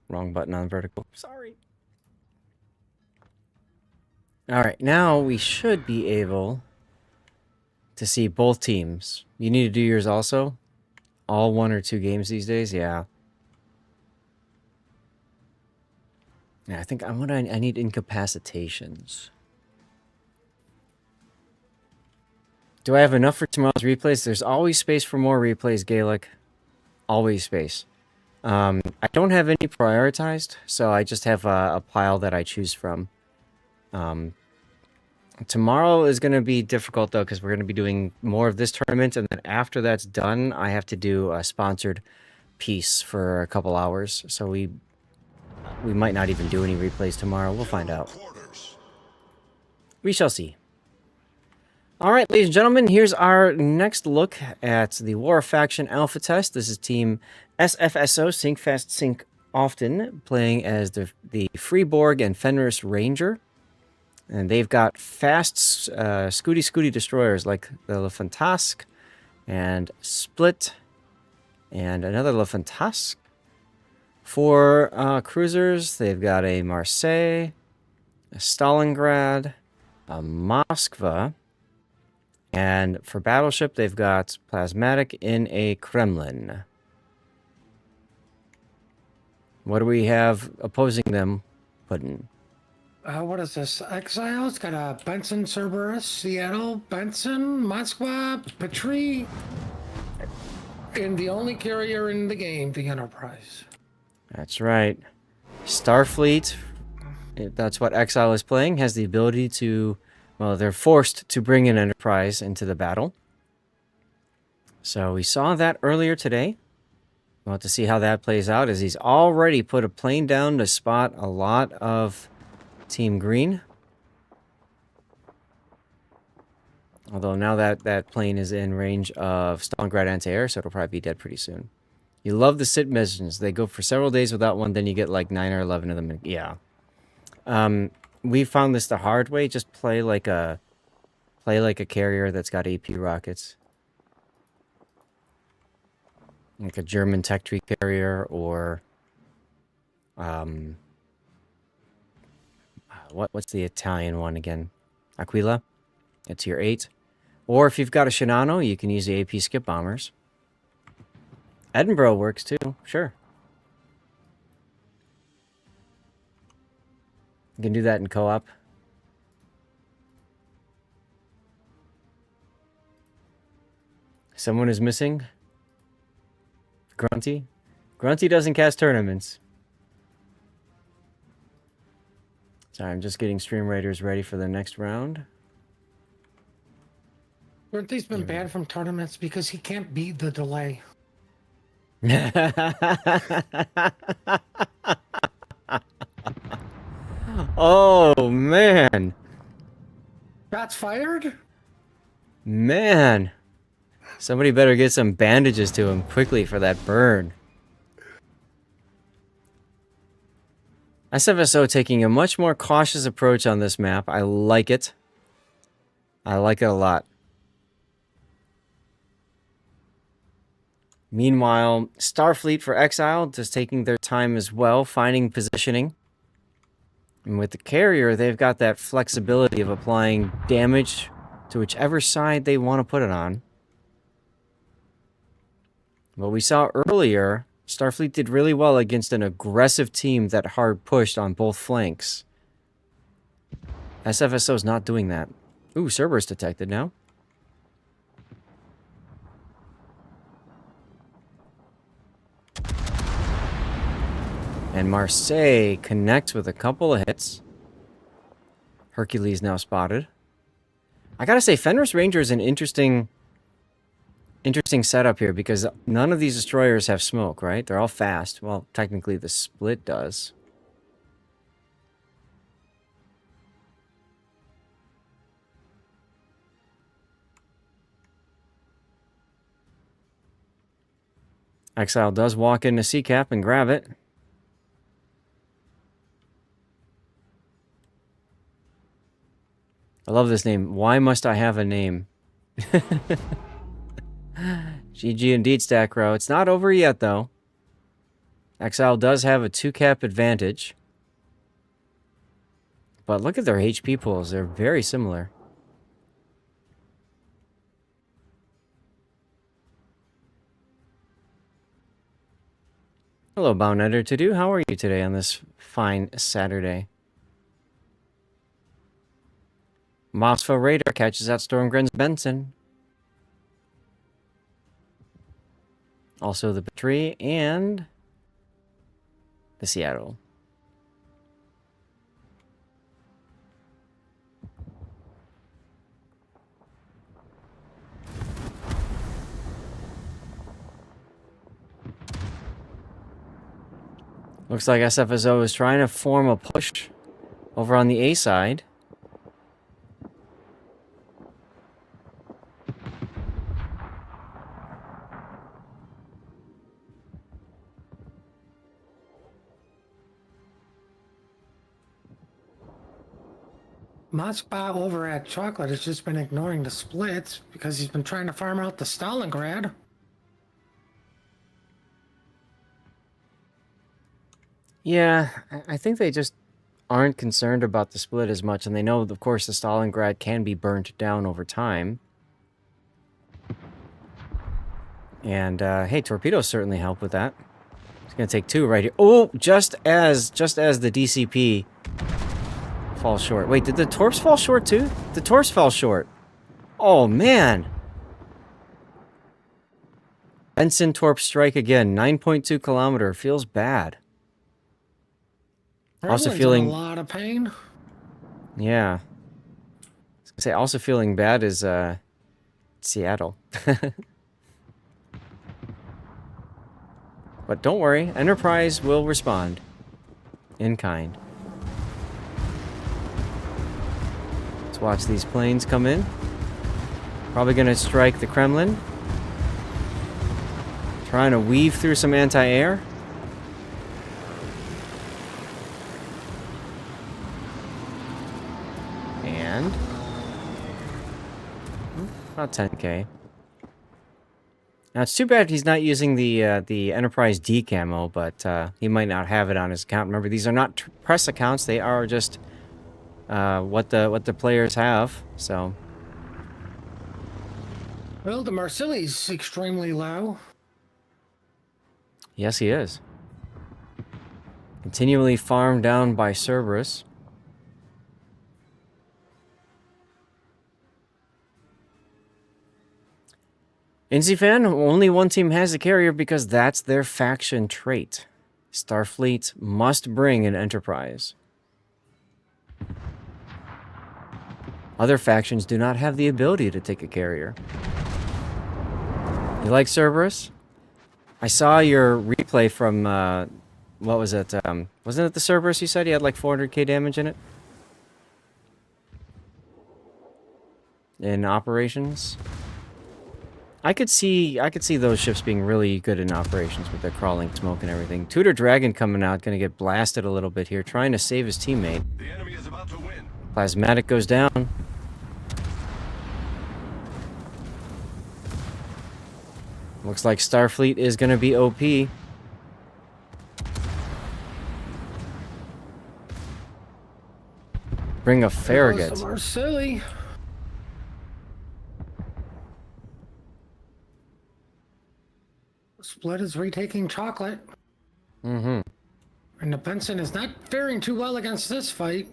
Wrong button on vertical. Sorry. All right, now we should be able to see both teams. You need to do yours also? All 1 or 2 games these days? Yeah. Yeah, I think I need incapacitations. Do I have enough for tomorrow's replays? There's always space for more replays, Gaelic. Always space. I don't have any prioritized, so I just have a pile that I choose from. Tomorrow is going to be difficult, though, because we're going to be doing more of this tournament, and then after that's done, I have to do a sponsored piece for a couple hours, so we might not even do any replays tomorrow. We'll find out. We shall see. All right, ladies and gentlemen, here's our next look at the War of Faction Alpha Test. This is Team SFSO, Sink Fast, Sink Often, playing as the Freeborg and Fenris Ranger. And they've got fast Scooty destroyers like the Le Fantasque and Split and another Le Fantasque. For cruisers, they've got a Marseille, a Stalingrad, a Moskva, and for battleship, they've got Plasmatic in a Kremlin. What do we have opposing them, Puddin? What is this? Exile? It's got a Benson, Cerberus, Seattle, Benson, Moskva, Petrie, and the only carrier in the game, the Enterprise. That's right. Starfleet, that's what Exile is playing, has the ability to, well, they're forced to bring an Enterprise into the battle. So we saw that earlier today. We'll have to see how that plays out, as he's already put a plane down to spot a lot of Team Green. Although now that plane is in range of Stalingrad anti-air, so it'll probably be dead pretty soon. You love the sit missions. They go for several days without one, then you get like 9 or 11 of them. Yeah. We found this the hard way. Just play like a carrier that's got AP rockets. Like a German tech tree carrier, or what's the Italian one again? Aquila. It's your 8. Or if you've got a Shinano, you can use the AP skip bombers. Edinburgh works too, sure. You can do that in co-op. Someone is missing. Grunty. Grunty doesn't cast tournaments. Sorry, I'm just getting Stream Raiders ready for the next round. Grunty's been banned from tournaments because he can't beat the delay. Oh, man. Shots fired? Man. Somebody better get some bandages to him quickly for that burn. SFSO taking a much more cautious approach on this map. I like it. I like it a lot. Meanwhile, Starfleet for Exile just taking their time as well, finding positioning. And with the carrier, they've got that flexibility of applying damage to whichever side they want to put it on. What we saw earlier, Starfleet did really well against an aggressive team that hard pushed on both flanks. SFSO is not doing that. Ooh, Cerberus detected now. And Marseille connects with a couple of hits. Hercules now spotted. I gotta say, Fenris Ranger is an interesting setup here, because none of these destroyers have smoke, right? They're all fast. Well, technically the Split does. Exile does walk into C-Cap and grab it. I love this name. Why must I have a name? GG indeed, Stack Row. It's not over yet, though. Exile does have a 2-cap advantage. But look at their HP pools. They're very similar. Hello, Bound Editor To Do. How are you today on this fine Saturday? Moskva Raider catches out Stormgren's Benson. Also the Petrie and the Seattle. Looks like SFSO is trying to form a push over on the A side. Moskva over at Chocolate has just been ignoring the splits because he's been trying to farm out the Stalingrad. Yeah, I think they just aren't concerned about the split as much, and they know, of course, the Stalingrad can be burnt down over time. And, hey, torpedoes certainly help with that. It's gonna take 2 right here. Oh, just as the DCP falls short. Wait, did the torps fall short too? The torps fell short. Oh, man. Benson torp strike again. 9.2 kilometer. Feels bad. Also Everyone's feeling in a lot of pain. Yeah. I was gonna say, also feeling bad is Seattle. But don't worry, Enterprise will respond in kind. Let's watch these planes come in. Probably gonna strike the Kremlin. Trying to weave through some anti-air. And about 10K. Now it's too bad he's not using the Enterprise D camo, but he might not have it on his account. Remember, these are not press accounts; they are just what the players have. So, Well, the Marsilli's extremely low. yes, he is. Continually farmed down by Cerberus. Fan, only one team has a carrier because that's their faction trait. Starfleet must bring an Enterprise. Other factions do not have the ability to take a carrier. You like Cerberus? I saw your replay from, what was it? Wasn't it the Cerberus you said? He had like 400k damage in it? In operations? I could see those ships being really good in operations with their crawling smoke and everything. Tudor Dragon coming out, gonna get blasted a little bit here, trying to save his teammate. The enemy is about to win. Plasmatic goes down. Looks like Starfleet is gonna be OP. Bring a Farragut. The Marsilli. Split is retaking Chocolate. Mm-hmm. And the Benson is not faring too well against this fight.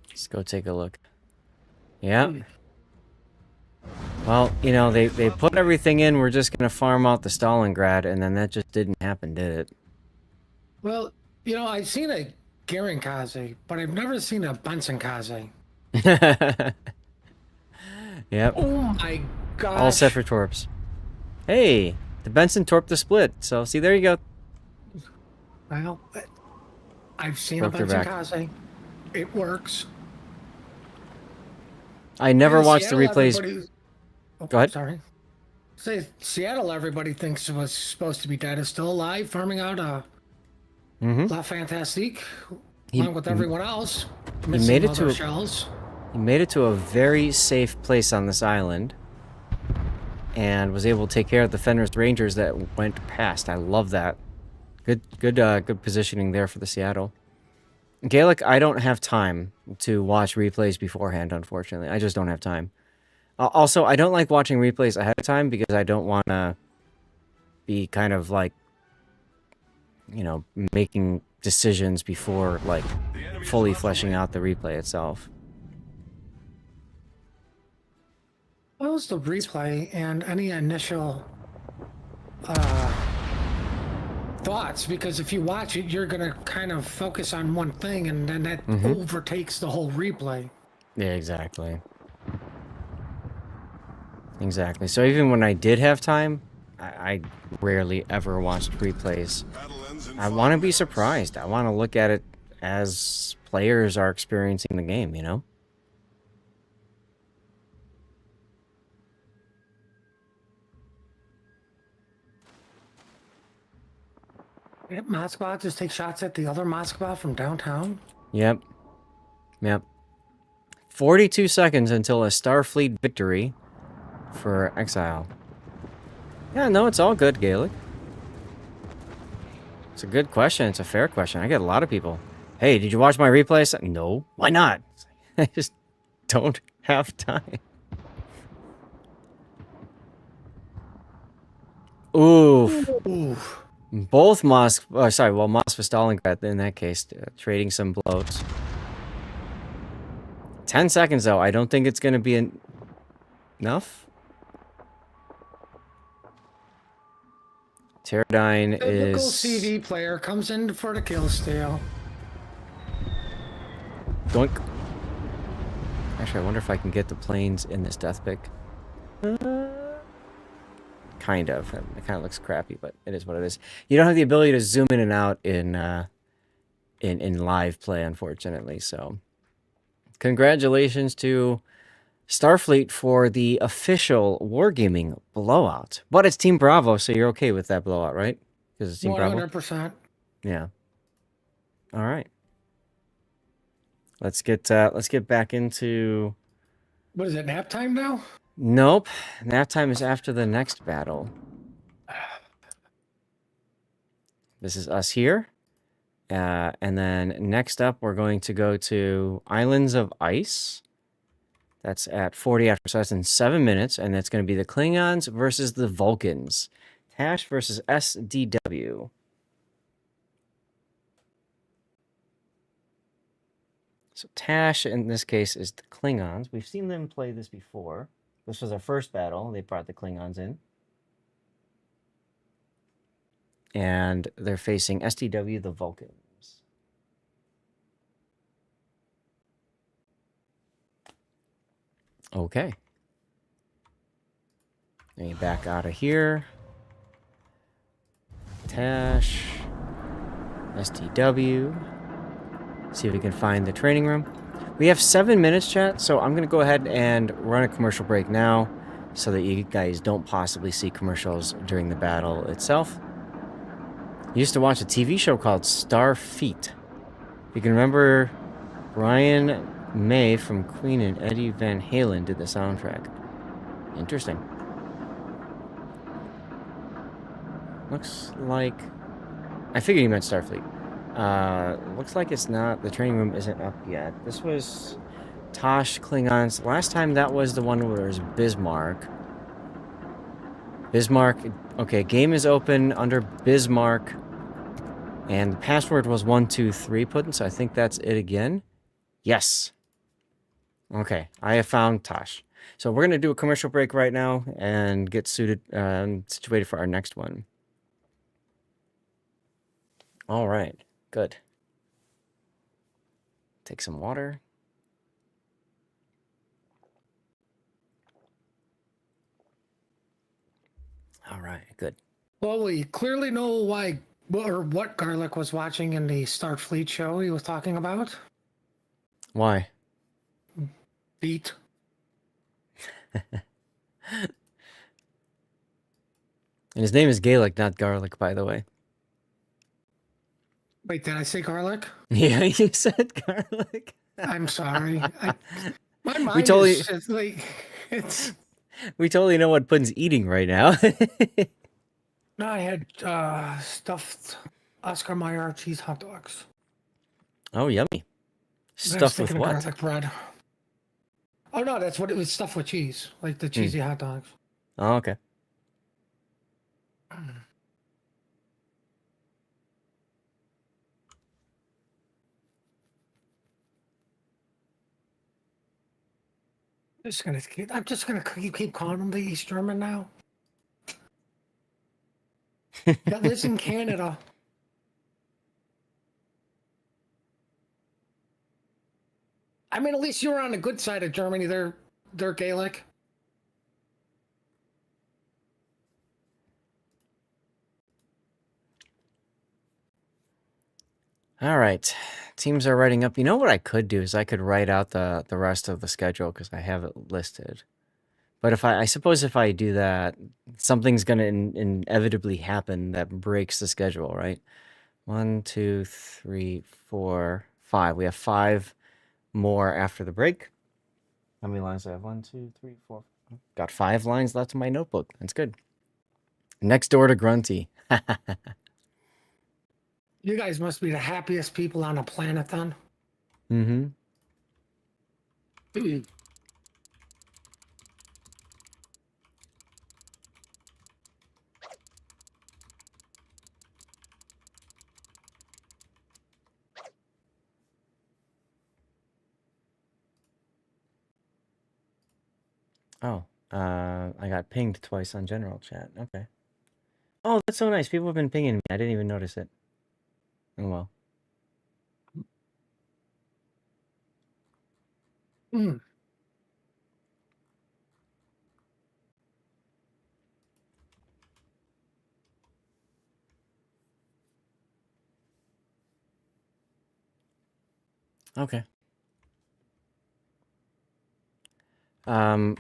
Let's go take a look. Yeah. Well, you know, they put everything in, we're just gonna farm out the Stalingrad, and then that just didn't happen, did it? Well, you know, I've seen a Garen Kaze, but I've never seen a Benson Kaze. Yep. Oh my gosh. All set for torps. Hey, the Benson torped the split. So, see, there you go. Well, I've seen Broke a their Benson back. Kaze. It works. I never And watched the Seattle, replays. everybody- Oh, Go ahead. Sorry. Say Seattle, everybody thinks was supposed to be dead, is still alive, farming out a Mm-hmm. La Fantastique, He- along with everyone else. made Missing it to other a- shells. He made it to a very safe place on this island. And was able to take care of the Fenris Rangers that went past. I love that. Good positioning there for the Seattle. Gaelic, I don't have time to watch replays beforehand, unfortunately. I just don't have time. Also, I don't like watching replays ahead of time because I don't want to be kind of like, you know, making decisions before, like, fully fleshing out the replay itself. What was the replay and any initial thoughts, because if you watch it, you're gonna kind of focus on one thing, and then that overtakes the whole replay. Yeah, exactly. Exactly. So even when I did have time, I rarely ever watched replays. I want to be surprised. I want to look at it as players are experiencing the game, you know? Yep, Moskva just take shots at the other Moskva from downtown. Yep. Yep. 42 seconds until a Starfleet victory for Exile. Yeah, no, it's all good, Gaelic. It's a good question. It's a fair question. I get a lot of people. Hey, did you watch my replays? No. Why not? I just don't have time. Oof. Oof. Both Mosk... Oh, sorry, well, Moskva Stalingrad in that case, trading some blows. 10 seconds, though. I don't think it's going to be enough. Pterodyne Typical is... CD player comes in for the kill steal. Doink. Actually, I wonder if I can get the planes in this death pick. Kind of. It kind of looks crappy, but it is what it is. You don't have the ability to zoom in and out in live play, unfortunately. So, congratulations to Starfleet for the official Wargaming blowout. But it's Team Bravo, so you're okay with that blowout, right? Because it's Team Bravo. 100%. Yeah. All right. Let's get back into. What is it, nap time now? Nope. Nap time is after the next battle. This is us here. And then next up, we're going to go to Islands of Ice. That's at 40 after, so that's in 7 minutes. And that's going to be the Klingons versus the Vulcans. Tash versus SDW. So Tash, in this case, is the Klingons. We've seen them play this before. This was our first battle. They brought the Klingons in. And they're facing SDW, the Vulcans. Okay. Let me back out of here. Tash. SDW. See if we can find the training room. We have 7 minutes, chat, so I'm going to go ahead and run a commercial break now so that you guys don't possibly see commercials during the battle itself. I used to watch a TV show called Starfleet. You can remember Brian May from Queen and Eddie Van Halen did the soundtrack. Interesting. Looks like... I figured you meant Starfleet. Looks like it's not... The training room isn't up yet. This was Tosh Klingons. Last time that was the one where there was Bismarck. Bismarck... Okay, game is open under Bismarck. And the password was 123 put in, so I think that's it again. Yes. Okay, I have found Tosh. So we're going to do a commercial break right now and get situated for our next one. All right, good. Take some water. All right, good. Well, we clearly know why or what Garlic was watching in the Starfleet show he was talking about. Why? Beat. And his name is Gaelic, not Garlic, by the way. Wait, did I say Garlic? Yeah, you said Garlic. I'm sorry. My mind We totally- is just like it's. We totally know what Puddin's eating right now. No, I had stuffed Oscar Mayer cheese hot dogs. Oh, yummy. Then I was Stuffed with thinking of what? garlic bread. Oh no, that's what it was. Stuffed with cheese, like the cheesy hot dogs. Oh, okay. I'm just gonna keep calling them the East German now. that lives in Canada. I mean, at least you're on the good side of Germany. They're Gaelic. All right. Teams are writing up. You know what I could do is I could write out the rest of the schedule because I have it listed. But if I suppose if I do that, something's going to inevitably happen that breaks the schedule, right? 1, 2, 3, 4, 5. We have 5 more after the break. How many lines do I have? 1, 2, 3, 4. Got 5 lines left in my notebook. That's good. Next door to Grunty. You guys must be the happiest people on the planet, then. Mm-hmm. Oh, I got pinged twice on general chat. Okay. Oh, that's so nice. People have been pinging me. I didn't even notice it. Oh well. Mm. Okay. Um,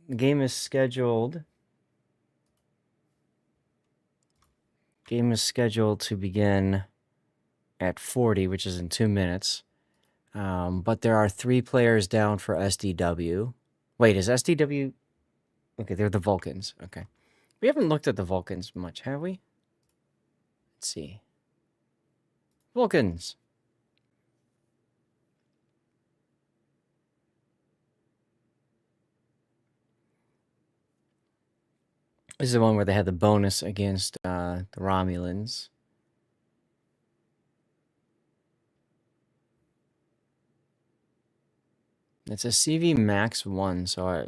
the game is scheduled. Game is scheduled to begin at 40, which is in 2 minutes. But there are 3 players down for SDW. Wait, is SDW? Okay, they're the Vulcans. Okay. We haven't looked at the Vulcans much, have we? Let's see. Vulcans. This is the one where they had the bonus against the Romulans. It's a CV max 1, so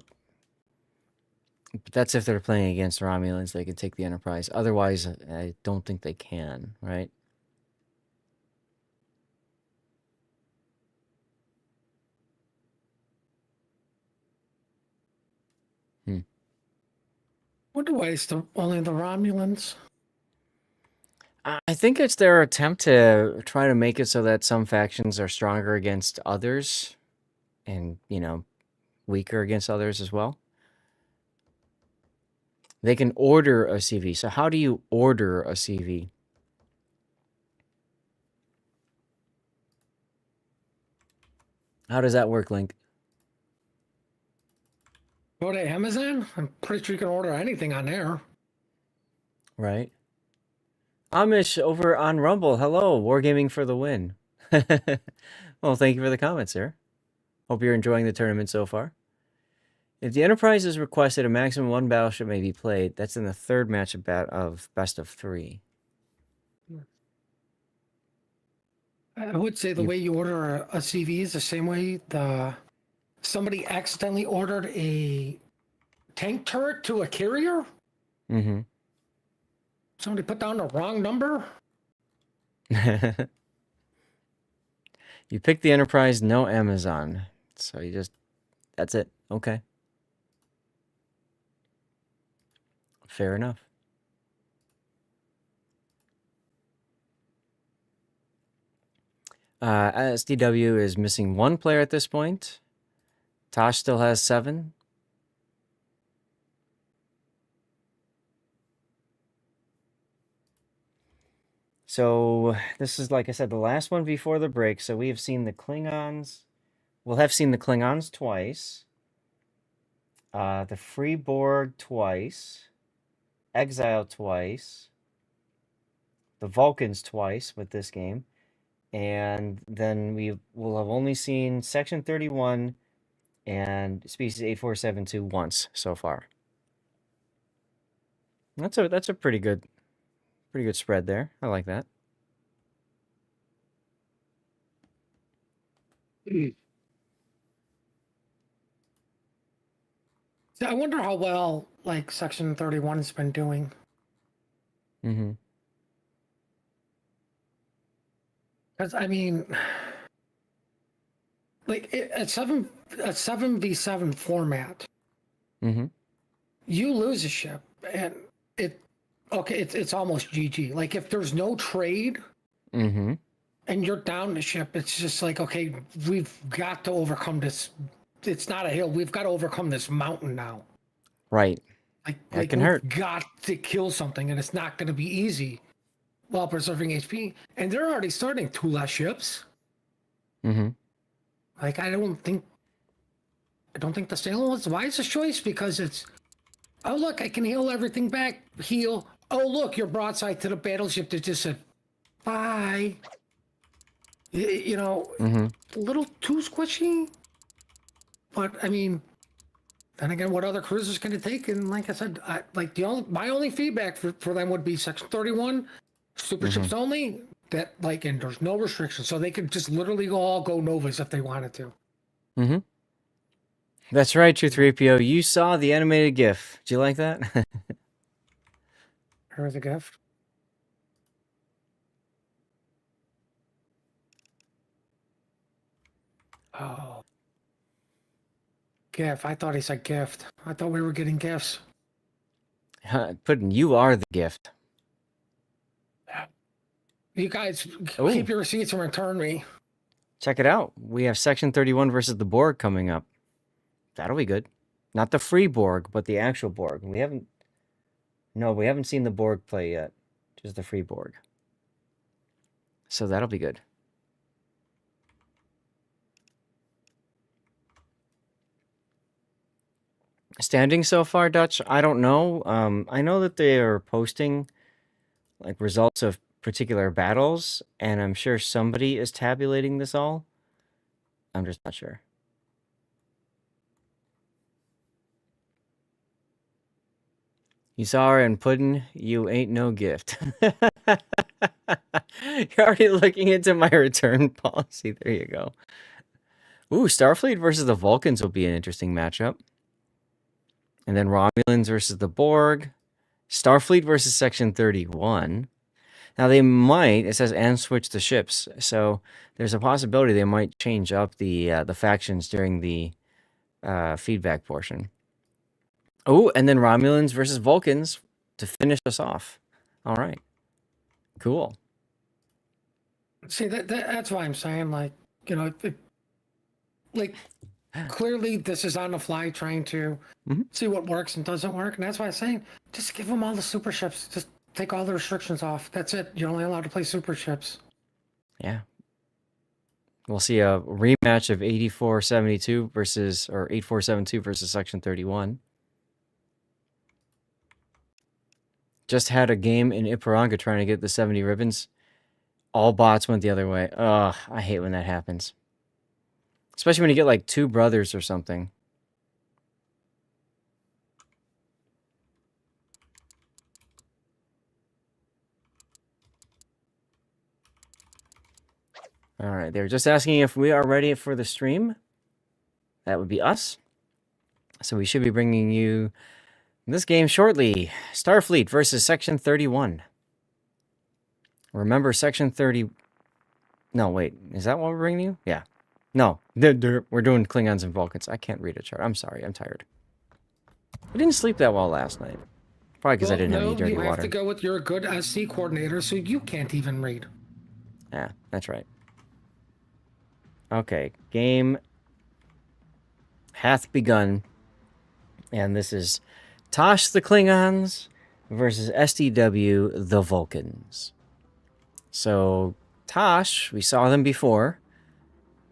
but that's if they're playing against Romulans, they can take the Enterprise. Otherwise, I don't think they can, right? Hmm. What a waste of only the Romulans. I think it's their attempt to try to make it so that some factions are stronger against others and, weaker against others as well. They can order a CV. So how do you order a CV? How does that work, Link? Go to Amazon. I'm pretty sure you can order anything on there. Right? Amish over on Rumble. Hello, Wargaming for the win. Well, thank you for the comment, sir. Hope you're enjoying the tournament so far. If the Enterprise is requested, a maximum 1 battleship may be played. That's in the 3rd match of best of 3. I would say the way you order a CV is the same way somebody accidentally ordered a tank turret to a carrier. Mm-hmm. Somebody put down the wrong number. You pick the Enterprise, no Amazon. So that's it. Okay. Fair enough. SDW is missing 1 player at this point. Tosh still has 7. So this is, like I said, the last one before the break. So we have seen the Klingons. We'll have seen the Klingons twice. The Freeborg twice. Exile twice. The Vulcans twice with this game. And then we will have only seen Section 31 and Species 8472 once so far. That's a pretty good spread there. I like that. So I wonder how well Section 31 has been doing. Mm-hmm. Because I mean, like at a 7v7 format, Mm-hmm. you lose a ship and it okay, it's almost GG. Like if there's no trade Mm-hmm. and you're down the ship, it's just like, okay, we've got to overcome this. It's not a hill. We've got to overcome this mountain now. Right. Like, That like can hurt. we've got to kill something, and it's not going to be easy while preserving HP. And they're already starting 2 less ships. Mm-hmm. Like, I don't think the Salem was the wisest choice because it's, oh look, I can heal everything back. Heal. Oh look, you're broadside to the battleship that just said bye. You know, Mm-hmm. a little too squishy. But I mean, then again, what other cruisers can it take? And like I said, like my only feedback for them would be Section 31, super ships only. That like, and there's no restrictions, so they could just literally all go Novas if they wanted to. Mm-hmm. That's right, True 3PO. You saw the animated GIF. Did you like that? Here's a gift. Oh, gift. I thought he said gift. I thought we were getting gifts. Puddin', you are the gift. You guys Ooh. keep your receipts and return me. Check it out. We have Section 31 versus the Borg coming up. That'll be good. Not the free Borg, but the actual Borg. We haven't seen the Borg play yet. Just the free Borg. So that'll be good. Standing so far, Dutch? I don't know. I know that they are posting like results of particular battles, and I'm sure somebody is tabulating this all. I'm just not sure. You saw her in Puddin', you ain't no gift. You're already looking into my return policy. There you go. Ooh, Starfleet versus the Vulcans will be an interesting matchup. And then Romulans versus the Borg. Starfleet versus Section 31. Now they might, it says, and switch the ships. So there's a possibility they might change up the factions during the feedback portion. Oh, and then Romulans versus Vulcans to finish us off. All right. Cool. See, that's why I'm saying, like, you know, like, clearly this is on the fly trying to see what works and doesn't work. And that's why I'm saying, just give them all the super ships. Just take all the restrictions off. That's it. You're only allowed to play super ships. Yeah. We'll see a rematch of 8472 versus, or 8472 versus Section 31. Just had a game in Ipiranga trying to get the 70 ribbons. All bots went the other way. Ugh, I hate when that happens. Especially when you get like 2 brothers or something. All right, they're just asking if we are ready for the stream. That would be us. So we should be bringing you this game shortly. Starfleet versus Section 31. Remember Section 30... No, wait. Is that what we're bringing you? Yeah. No. We're doing Klingons and Vulcans. I can't read a chart. I'm sorry. I'm tired. I didn't sleep that well last night. Probably because I didn't have any dirty water. You have to go with your good SC coordinator, so you can't even read. Yeah, that's right. Okay. Game hath begun. And this is Tosh the Klingons versus SDW the Vulcans. So, Tosh, we saw them before,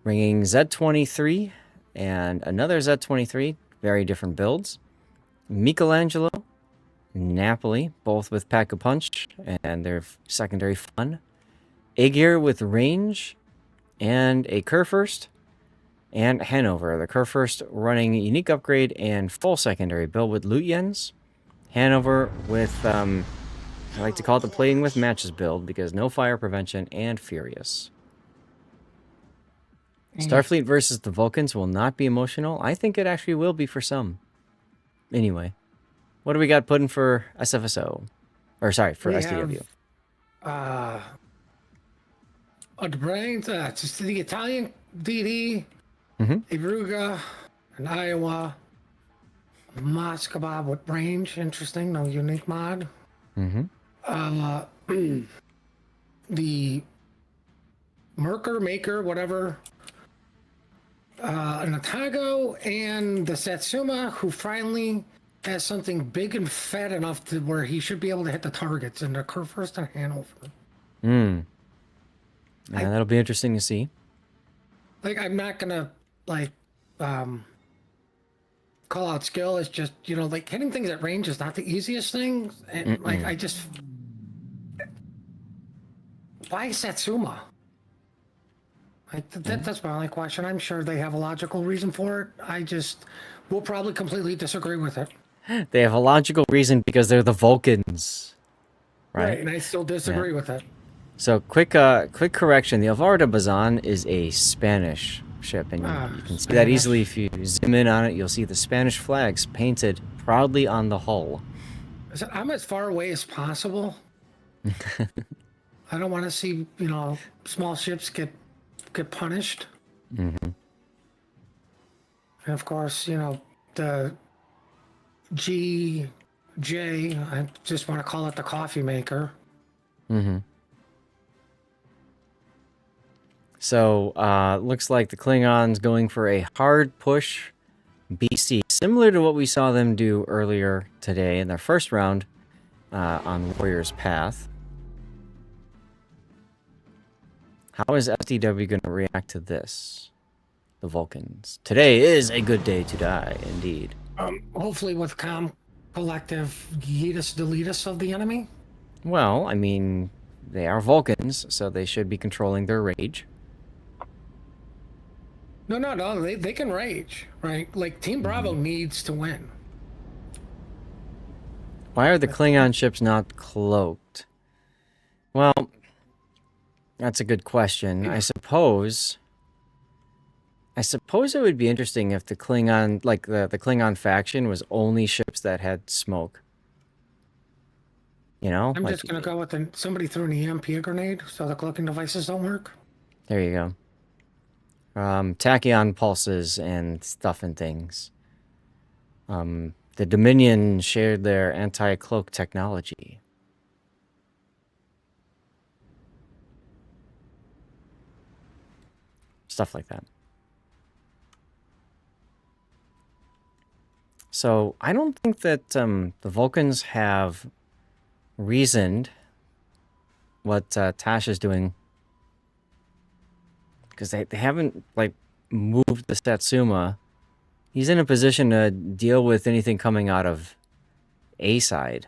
bringing Z-23 and another Z-23, very different builds. Michelangelo, Napoli, both with Pack-a-Punch and their secondary fun. Aegir with range and a Kurfürst. And Hanover, the Kurfürst running unique upgrade and full secondary build with Lutyens. Hanover with, I like to call it the playing with matches build because no fire prevention and furious. Starfleet versus the Vulcans will not be emotional. I think it actually will be for some. Anyway, what do we got putting for SFSO? Or sorry, for We SDW. have the brains, just the Italian DD, Mm-hmm. a Ruga, an Iowa, Moss Kebab with range. Interesting, no unique mod. Mm-hmm. Uh, the Maker, whatever. An Otago and the Satsuma, who finally has something big and fat enough to where he should be able to hit the targets in the Kurfürst and Hanover. Mm. I- Yeah, that'll be interesting to see. Like, I'm not gonna like call out skill. It's just, like hitting things at range is not the easiest thing. And like, Mm-mm. why Satsuma? That's my only question. I'm sure they have a logical reason for it. I just will probably completely disagree with it. They have a logical reason because they're the Vulcans, right? And I still Yeah. disagree with it. So quick correction: the Alvaro de Bazan is a Spanish ship, and you can see that Spanish. easily if you zoom in on it. You'll see the Spanish flags painted proudly on the hull. I'm as far away as possible. I don't want to see, small ships get punished. Mm-hmm. And of course, the GJ, I just want to call it the coffee maker. Mm-hmm. So looks like the Klingons going for a hard push BC, similar to what we saw them do earlier today in their first round on Warrior's Path. How is SDW going to react to this? The Vulcans. Today is a good day to die, indeed. Hopefully with collective yeetus deletus of the enemy. Well, I mean, they are Vulcans, so they should be controlling their rage. No, they can rage, right? Like, Team Bravo needs to win. Why are the Klingon ships not cloaked? Well, that's a good question. I suppose it would be interesting if the Klingon, like the Klingon faction, was only ships that had smoke. I'm I'm just gonna go with somebody threw an EMP grenade, so the cloaking devices don't work. There you go. Tachyon pulses and stuff and things. The Dominion shared their anti-cloak technology. Stuff like that. So I don't think that the Vulcans have reasoned what Tash is doing, because they haven't moved the Satsuma. He's in a position to deal with anything coming out of A side.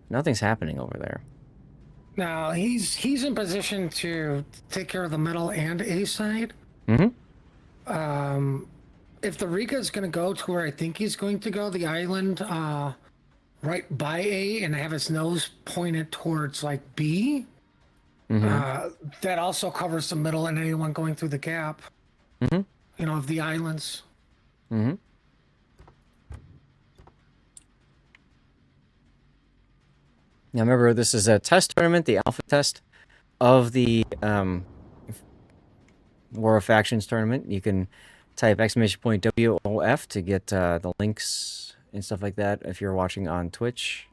Nothing's happening over there. Now he's in position to take care of the middle and A side. Mm-hmm. If the Riga is going to go to where I think he's going to go, the island right by A, and have its nose pointed towards B, that also covers the middle and anyone going through the gap. Of the islands. Mm-hmm. Now remember, this is a test tournament, the alpha test of the War of Factions tournament. You can type !WOF to get the links and stuff like that if you're watching on Twitch.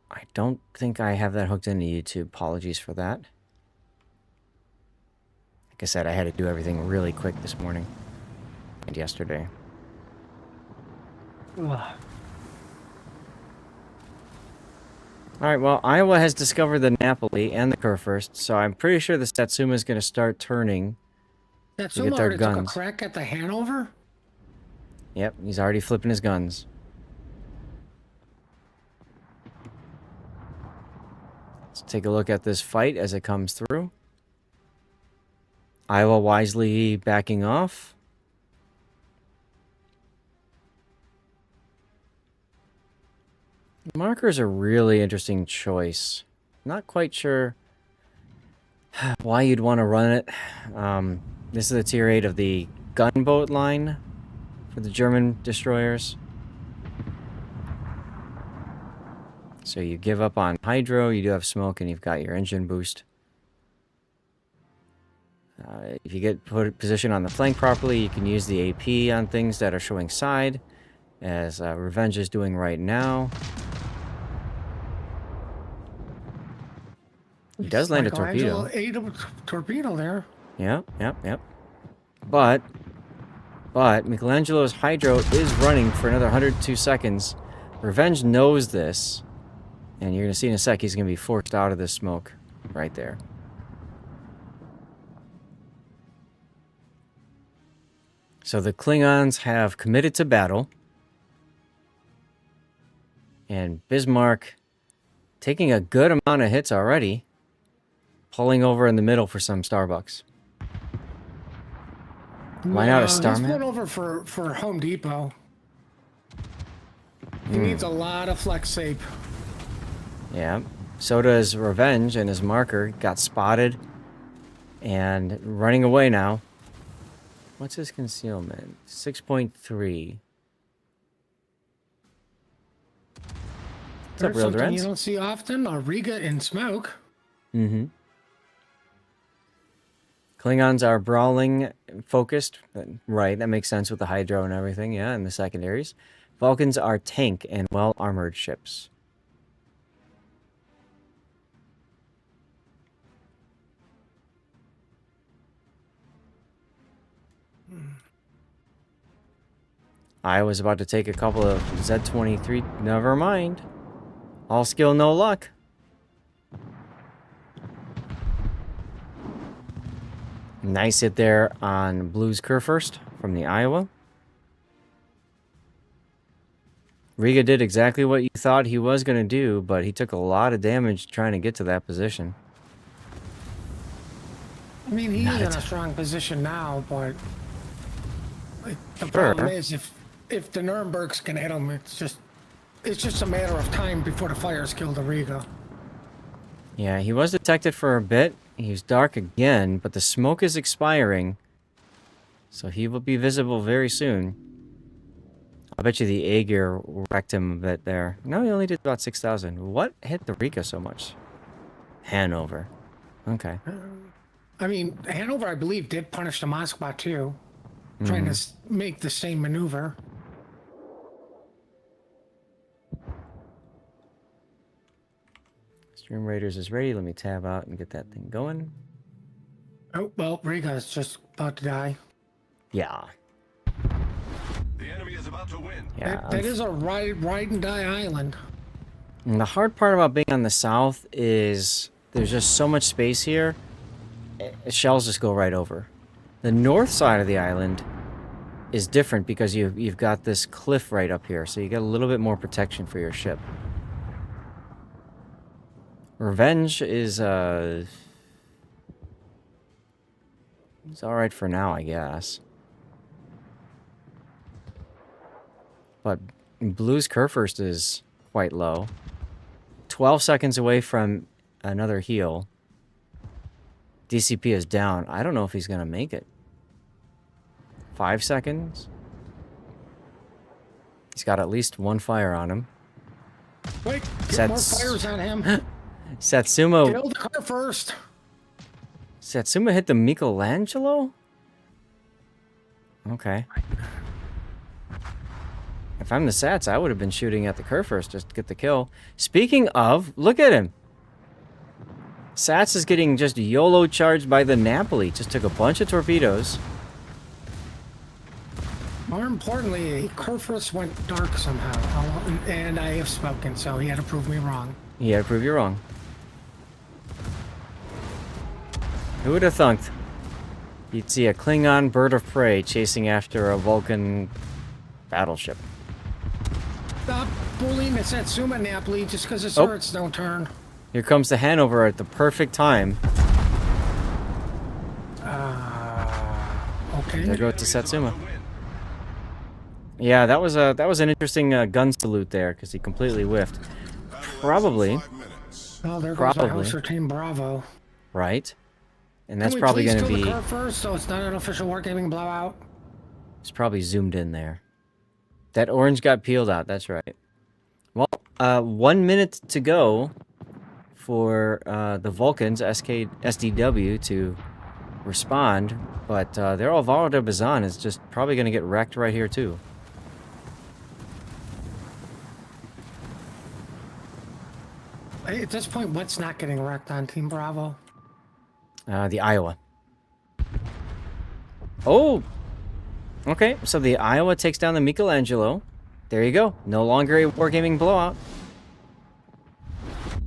I don't think I have that hooked into YouTube. Apologies for that. Like I said, I had to do everything really quick this morning and yesterday. Ugh. All right, well, Iowa has discovered the Napoli and the Kurfürst, so I'm pretty sure the Satsuma is going to start turning. Satsuma already took a crack at the Hanover? Yep, he's already flipping his guns. Let's take a look at this fight as it comes through. Iowa wisely backing off. Marker's a really interesting choice. Not quite sure why you'd want to run it. This is the tier 8 of the gunboat line for the German destroyers. So you give up on hydro, you do have smoke, and you've got your engine boost. If you get put position on the flank properly, you can use the AP on things that are showing side, as Revenge is doing right now. He does land a torpedo. Ate a torpedo there. Yep. But Michelangelo's hydro is running for another 102 seconds. Revenge knows this. And you're going to see in a sec, he's going to be forced out of this smoke right there. So the Klingons have committed to battle. And Bismarck taking a good amount of hits already. Pulling over in the middle for some Starbucks. Why not a Star He's Map? going over for Home Depot. He needs a lot of flex sape. Yeah. So does Revenge, and his marker got spotted and running away now. What's his concealment? 6.3. What's up, Real Something Dreads? you don't see often, a Riga in smoke. Mm-hmm. Klingons are brawling focused. Right, that makes sense with the hydro and everything, yeah, and the secondaries. Vulcans are tank and well-armored ships. I was about to take a couple of Z-23. Never mind. All skill, no luck. Nice hit there on Blue's Kurfürst from the Iowa. Riga did exactly what you thought he was going to do, but he took a lot of damage trying to get to that position. I mean, he's in a strong position now, but the problem is if the Nurembergs can hit him, it's just a matter of time before the fires kill the Riga. Yeah, he was detected for a bit. He's dark again, but the smoke is expiring. So he will be visible very soon. I bet you the Aegir wrecked him a bit there. No, he only did about 6,000. What hit the Riga so much? Hanover. Okay. I mean, Hanover, I believe, did punish the Moskva too, trying to make the same maneuver. Stream Raiders is ready. Let me tab out and get that thing going. Oh, well, Riga is just about to die. Yeah. The enemy is about to win. Yeah. That is a ride and die island. And the hard part about being on the south is there's just so much space here. Shells just go right over. The north side of the island is different because you've got this cliff right up here, so you get a little bit more protection for your ship. Revenge is it's all right for now, I guess. But Blue's Kurfürst is quite low. 12 seconds away from another heal. DCP is down. I don't know if he's going to make it. 5 seconds. He's got at least one fire on him. Wait, get more fires on him. Satsuma. Kill the car first. Satsuma hit the Michelangelo? Okay. If I'm the Sats, I would have been shooting at the Kurfürst just to get the kill. Speaking of, look at him. Sats is getting just YOLO charged by the Napoli. Just took a bunch of torpedoes. More importantly, Kurfürst went dark somehow. And I have spoken, so he had to prove me wrong. He had to prove you wrong. Who would have thunk you'd see a Klingon bird of prey chasing after a Vulcan battleship? Stop bullying the Satsuma Napoli just because its turrets don't turn. Here comes the Hanover at the perfect time. Okay. There goes to Satsuma. Yeah, that was an interesting gun salute there because he completely whiffed. Probably. Oh, there goes Probably. our Hauser Team Bravo. Right. And that's Can we probably please going to kill be... the car first so it's not an official wargaming blowout? It's probably zoomed in there. That orange got peeled out, that's right. Well, 1 minute to go for the Vulcans, SDW, to respond, but their Alvaro de Bazan is just probably going to get wrecked right here, too. At this point, what's not getting wrecked on Team Bravo? The Iowa. Oh! Okay, so the Iowa takes down the Michelangelo. There you go. No longer a wargaming blowout.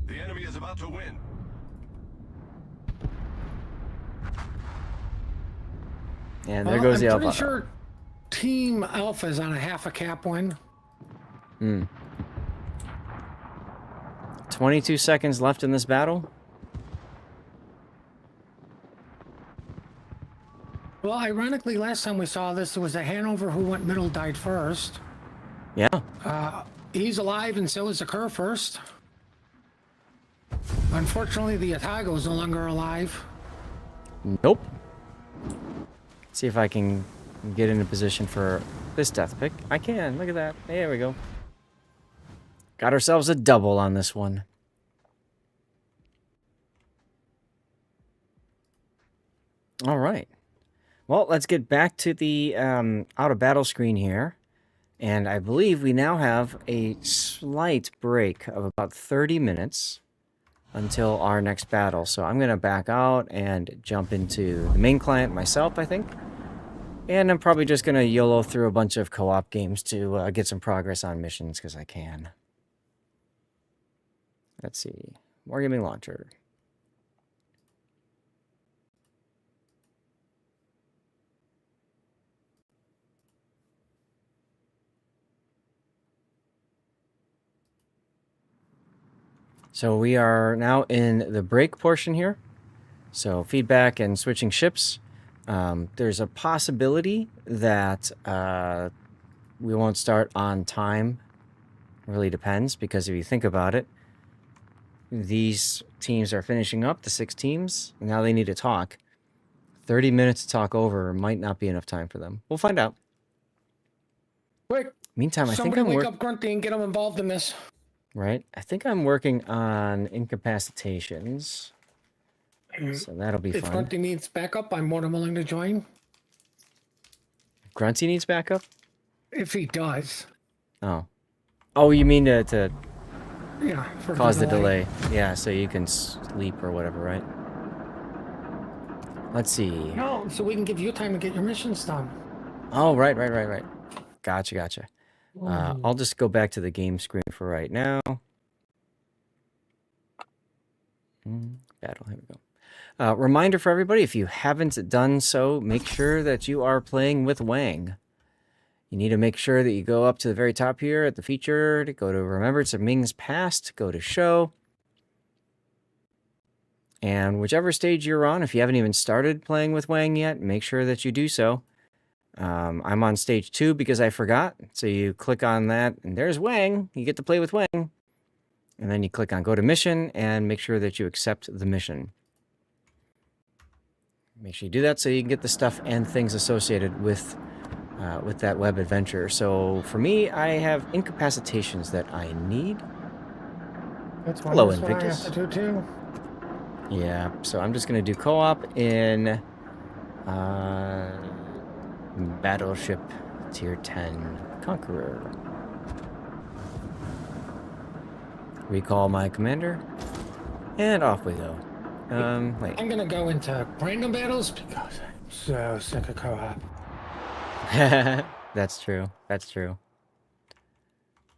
The enemy is about to win. And there goes the I'm Alpha. pretty sure Team Alpha is on a half a cap win. 22 seconds left in this battle. Well, ironically, last time we saw this, it was a Hanover who went middle died first. Yeah. He's alive, and so is the Kerr first. Unfortunately, the Atago is no longer alive. Nope. See if I can get in a position for this death pick. I can. Look at that. There we go. Got ourselves a double on this one. All right. Well, let's get back to the out of battle screen here. And I believe we now have a slight break of about 30 minutes until our next battle. So I'm going to back out and jump into the main client myself, I think. And I'm probably just going to YOLO through a bunch of co-op games to get some progress on missions, because I can. Let's see. Wargaming Launcher. So we are now in the break portion here. So feedback and switching ships. There's a possibility that we won't start on time. Really depends, because if you think about it, these teams are finishing up, the 6 teams. Now they need to talk. 30 minutes to talk over might not be enough time for them. We'll find out. Quick, Meantime, I think somebody I'm wake up Grunty and get him involved in this. Right? I think I'm working on incapacitations. So that'll be If fun. Grunty needs backup, I'm more than willing to join. Grunty needs backup? If he does. Oh. Oh, you mean to Yeah. For cause the delay. Yeah, so you can sleep or whatever, right? Let's see. No, so we can give you time to get your missions done. Oh, right. Gotcha. I'll just go back to the game screen for right now. Battle, here we go. Reminder for everybody, if you haven't done so, make sure that you are playing with Wang. You need to make sure that you go up to the very top here at the feature, to go to Remembrance of Ming's Past, go to Show. And whichever stage you're on, if you haven't even started playing with Wang yet, make sure that you do so. I'm on stage 2 because I forgot. So you click on that, and there's Wang. You get to play with Wang. And then you click on Go to Mission, and make sure that you accept the mission. Make sure you do that so you can get the stuff and things associated with that web adventure. So for me, I have incapacitations that I need. That's Hello, what I have Invictus. to do too. Yeah, so I'm just going to do co-op in Battleship Tier 10 Conqueror. Recall my commander, and off we go. Wait. I'm gonna go into random battles because I'm so sick of co-op. That's true.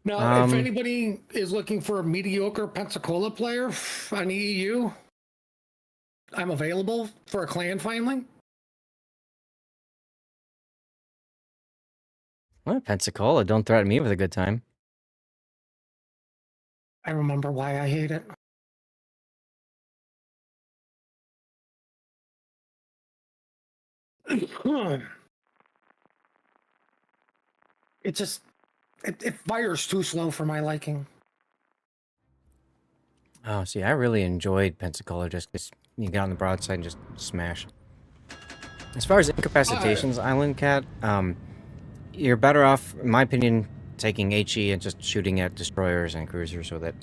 Now, if anybody is looking for a mediocre Pensacola player on EU, I'm available for a clan finally. Well, Pensacola, don't threaten me with a good time. I remember why I hate it. It fires too slow for my liking. Oh, see, I really enjoyed Pensacola just because you get on the broadside and just smash. As far as incapacitations, Island Cat, you're better off, in my opinion, taking HE and just shooting at destroyers and cruisers with it.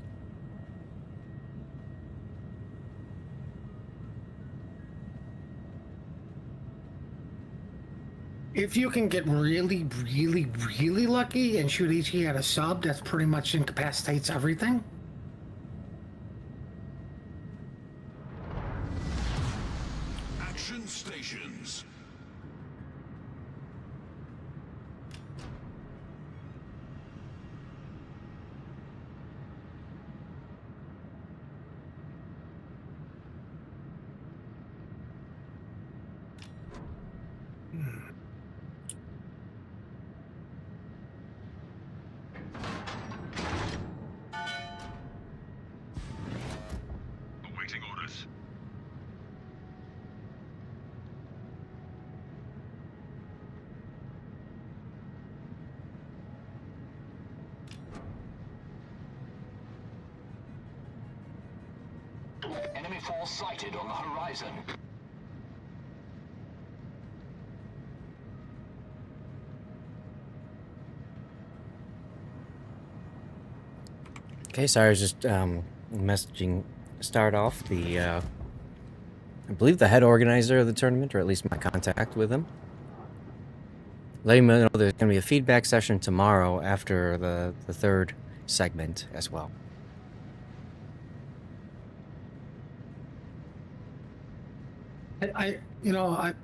If you can get really, really, really lucky and shoot HE at a sub, that's pretty much incapacitates everything. Action stations. Awaiting orders. Enemy force sighted on the horizon. Okay, sorry, I was just messaging start off the I believe the head organizer of the tournament, or at least my contact with him. Letting me know there's going to be a feedback session tomorrow after the third segment as well.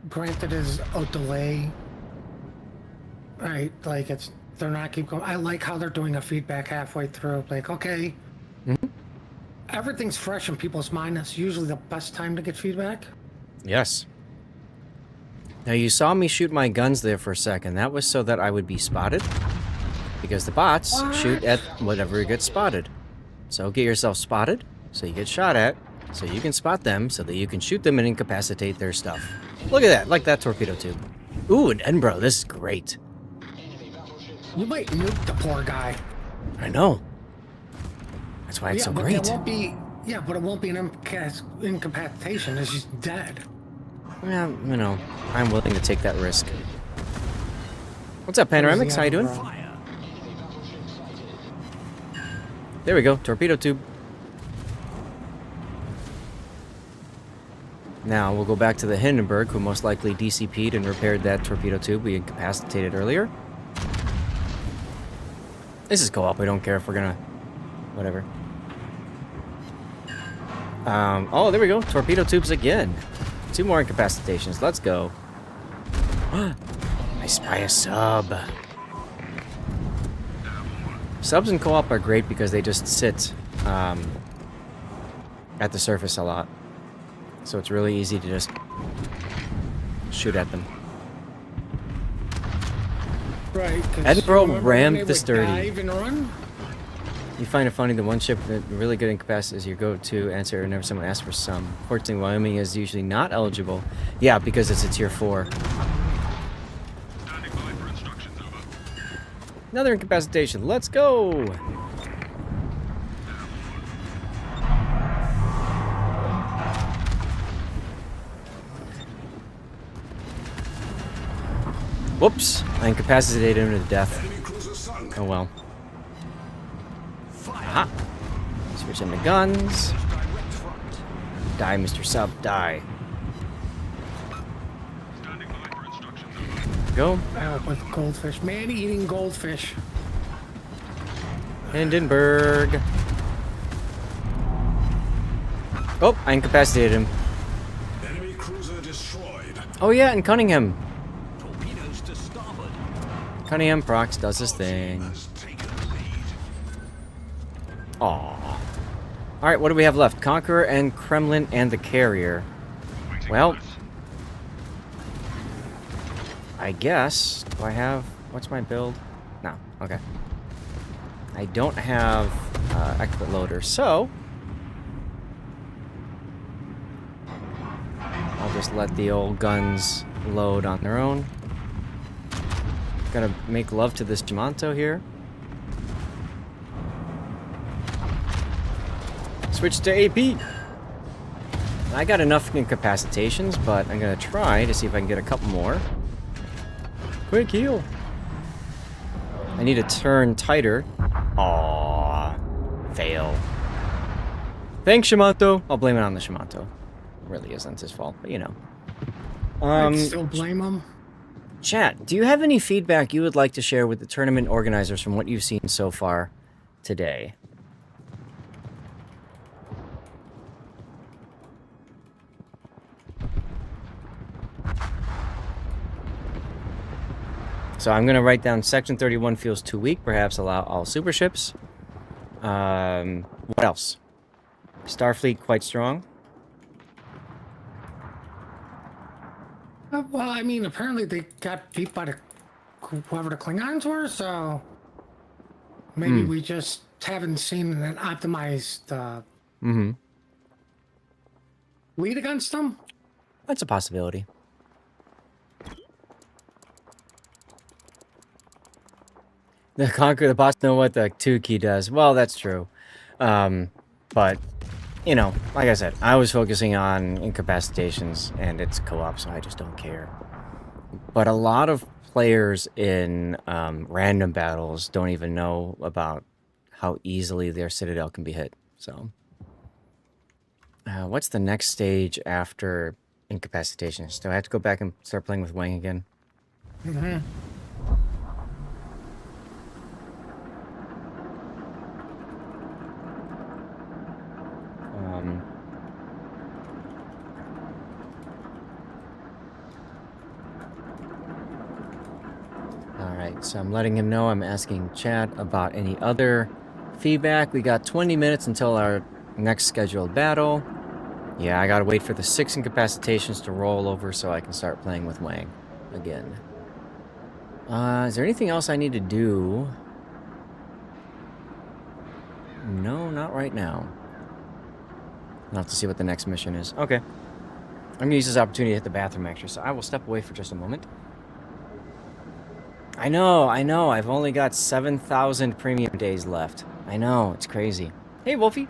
Granted is a delay, right? Like they're not keep going. I like how they're doing a feedback halfway through. Like, okay, everything's fresh in people's mind. That's usually the best time to get feedback. Yes. Now you saw me shoot my guns there for a second. That was so that I would be spotted, because the bots shoot at whatever gets spotted. So get yourself spotted, so you get shot at, so you can spot them, so that you can shoot them and incapacitate their stuff. Look at that, like that torpedo tube. Ooh, an Edinburgh, this is great. You might nuke the poor guy. I know. That's why it's so but great. It won't be. Yeah, but it won't be an incapacitation. It's just dead. Well, you know, I'm willing to take that risk. What's up, Panoramics? How you doing? There we go, torpedo tube. Now we'll go back to the Hindenburg, who most likely DCP'd and repaired that torpedo tube we incapacitated earlier. This is co-op, we don't care if we're gonna... whatever. Oh, there we go, torpedo tubes again. 2 more incapacitations, let's go. I spy a sub. Subs in co-op are great because they just sit at the surface a lot. So it's really easy to just shoot at them. Right. Edinburgh rammed the sturdy. Dive and run? You find it funny that one ship that really good incapacitated is your go-to answer whenever someone asks for some. Fortunately, Wyoming is usually not eligible. Yeah, because it's a tier 4. Standing by for instructions, over. Another incapacitation. Let's go! Whoops! I incapacitated him to death. Enemy cruiser sunk. Oh well. Aha! Switch in the guns. Direct front. Die, Mr. Sub, die. Standing by for instructions, over. Go. Oh, with goldfish. Man-eating goldfish. Hindenburg. Oh, I incapacitated him. Enemy cruiser destroyed. Oh yeah, and Cunningham. Torpedoes to starboard. Cunningham Prox does his thing. Has taken the lead. Aww. Alright, what do we have left? Conqueror and Kremlin and the Carrier. Awaiting Well, orders. I guess... Do I have... What's my build? No. Okay. I don't have expert loader, so... I'll just let the old guns load on their own. Gonna make love to this Gimanto here. Switch to AP! I got enough incapacitations, but I'm gonna try to see if I can get a couple more. Quick heal! I need to turn tighter. Aww. Fail. Thanks, Shimanto. I'll blame it on the Shimanto. It really isn't his fault, but you know. I'd still blame him. Chat, do you have any feedback you would like to share with the tournament organizers from what you've seen so far today? So I'm going to write down Section 31 feels too weak, perhaps allow all super ships. What else? Starfleet quite strong. Well, I mean, apparently they got beat by whoever the Klingons were, so maybe we just haven't seen an optimized lead against them. That's a possibility. The Conquer the boss know what the 2 key does. Well, that's true. But, you know, like I said, I was focusing on incapacitations, and it's co-op, so I just don't care. But a lot of players in random battles don't even know about how easily their Citadel can be hit. So, what's the next stage after incapacitations? Do I have to go back and start playing with Wang again? Alright, so I'm letting him know I'm asking chat about any other feedback. We got 20 minutes until our next scheduled battle. Yeah, I gotta wait for the 6 incapacitations to roll over so I can start playing with Wang again. Is there anything else I need to do? No, not right now. I'll have to see what the next mission is. Okay. I'm gonna use this opportunity to hit the bathroom actually, so I will step away for just a moment. I know. I've only got 7,000 premium days left. I know, it's crazy. Hey, Wolfie.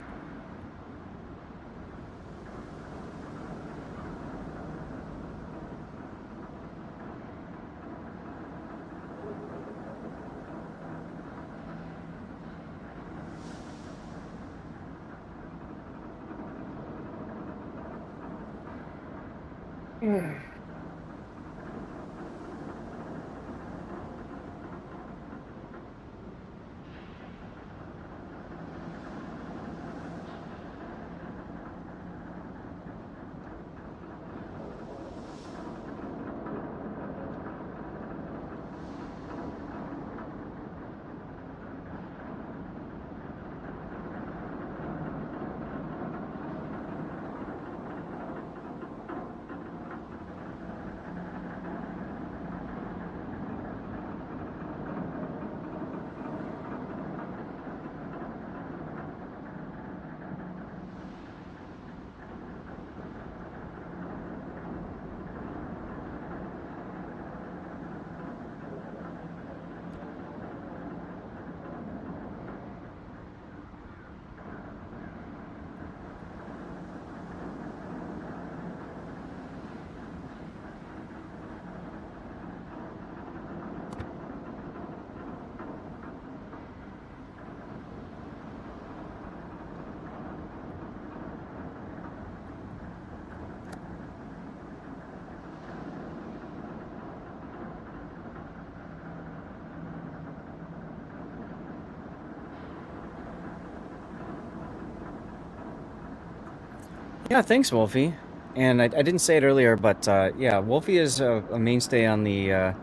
Yeah, thanks, Wolfie. And I didn't say it earlier, but yeah, Wolfie is a mainstay on the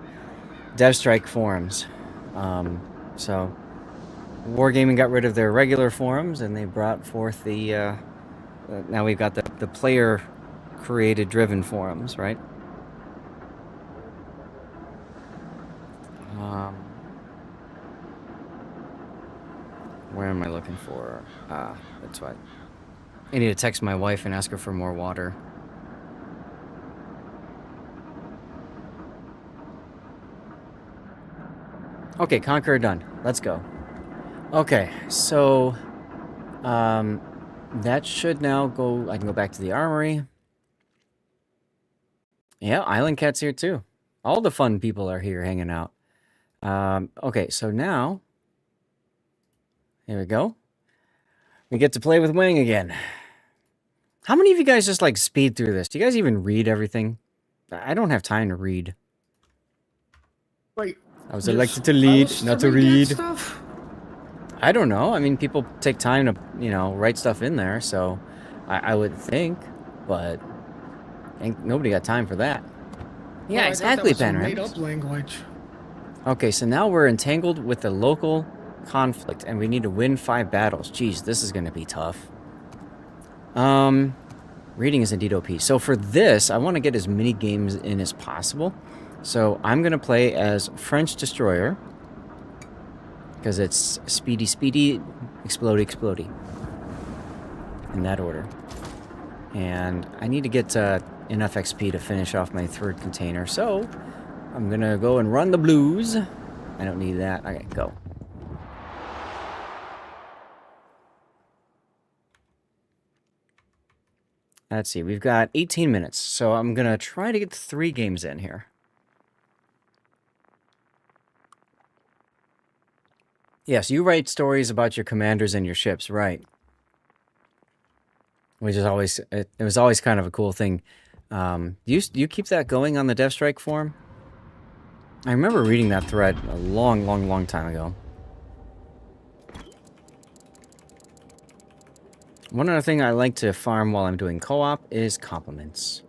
DevStrike forums. So, Wargaming got rid of their regular forums, and they brought forth the... now we've got the player-created driven forums, right? Where am I looking for? That's right. I need to text my wife and ask her for more water. Okay, Conqueror done. Let's go. Okay, so... that should now go... I can go back to the armory. Yeah, Island Cat's here too. All the fun people are here hanging out. Okay, so now, here we go. We get to play with Wing again. How many of you guys just like speed through this? Do you guys even read everything? I don't have time to read. Wait. I was you're elected to lead, supposed not to that read. Stuff? I don't know. I mean, people take time to, you know, write stuff in there, so I would think, but ain't nobody got time for that. Yeah, Well, I thought that exactly, was some Panorama. made-up language. Okay, so now we're entangled with the local conflict, and we need to win 5 battles. Jeez, this is going to be tough. Reading is indeed OP. So for this, I want to get as many games in as possible. So I'm going to play as French Destroyer, because it's speedy, speedy, explodey, explodey. In that order. And I need to get enough XP to finish off my 3rd container, so I'm going to go and run the blues. I don't need that. Okay, go. Let's see, we've got 18 minutes, so I'm going to try to get 3 games in here. Yes, you write stories about your commanders and your ships, right? Which is always, it was always kind of a cool thing. You keep that going on the DevStrike forum? I remember reading that thread a long, long, long time ago. One other thing I like to farm while I'm doing co-op is compliments.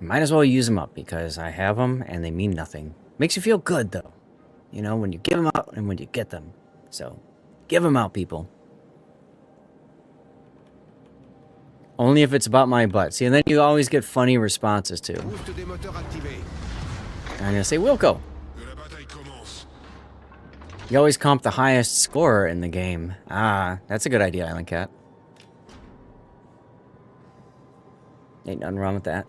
Might as well use them up because I have them and they mean nothing. Makes you feel good though. You know, when you give them out and when you get them. So, give them out, people. Only if it's about my butt. See, and then you always get funny responses too. Boost des moteurs activé. I'm gonna say, Wilco. Que la bataille commence. You always comp the highest scorer in the game. Ah, that's a good idea, Island Cat. Ain't nothing wrong with that.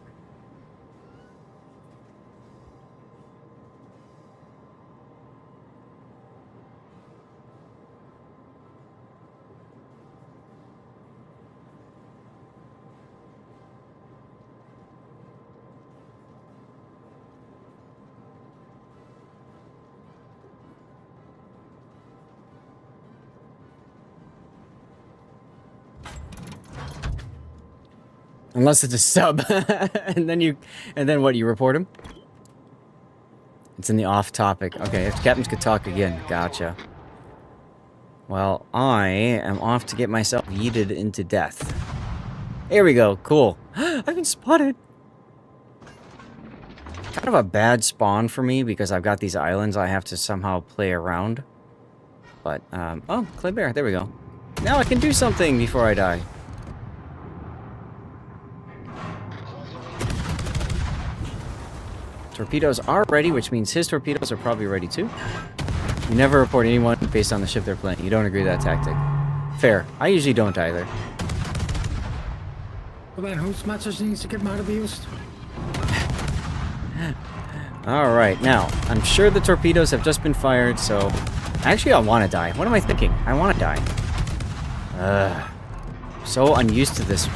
Unless it's a sub. and then what, you report him? It's in the off topic. Okay, if captains could talk again. Gotcha. Well, I am off to get myself yeeted into death. Here we go. Cool. I've been spotted. Kind of a bad spawn for me because I've got these islands I have to somehow play around. But, oh, Clay Bear. There we go. Now I can do something before I die. Torpedoes are ready, which means his torpedoes are probably ready too. You never report anyone based on the ship they're playing. You don't agree with that tactic. Fair. I usually don't either. Well, then, whose message needs to get mod abused? Alright, now, I'm sure the torpedoes have just been fired, so... Actually, I want to die. What am I thinking? I want to die. So unused to this.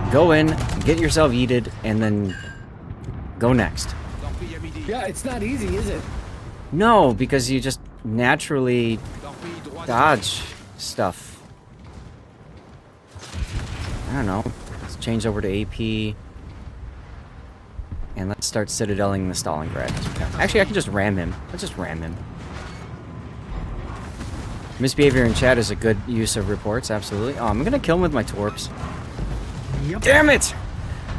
Go in, get yourself yeeted, and then... go next. Torpille à midi. Yeah, it's not easy, is it? No, because you just naturally Torpille droite. dodge stuff. I don't know. Let's change over to AP. And let's start citadeling the Stalingrad. Actually, I can just ram him. Let's just ram him. Misbehavior in chat is a good use of reports, absolutely. Oh, I'm gonna kill him with my torps. Yep. Damn it!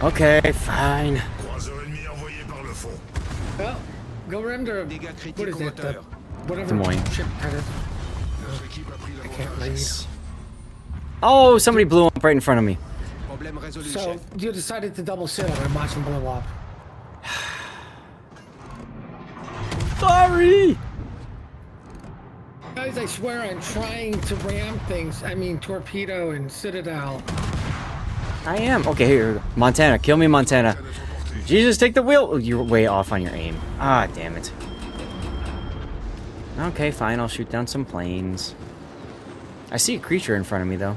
Okay, fine. Croiseur ennemi envoyé par le fond. Well, go render. Dégâts What critiques is au it? moteur. Whatever Des Moines. ship that is. Notre équipe a pris I can't l'avantage. read. Oh, somebody blew up right in front of me. Problème résolu, So, chef. you decided to double sit and watch them blow up. Sorry! Guys, I swear I'm trying to ram things. I mean, torpedo and citadel. I am. Okay, here. Montana. Kill me, Montana. Jesus, take the wheel. Oh, you're way off on your aim. Ah, damn it. Okay, fine. I'll shoot down some planes. I see a creature in front of me, though.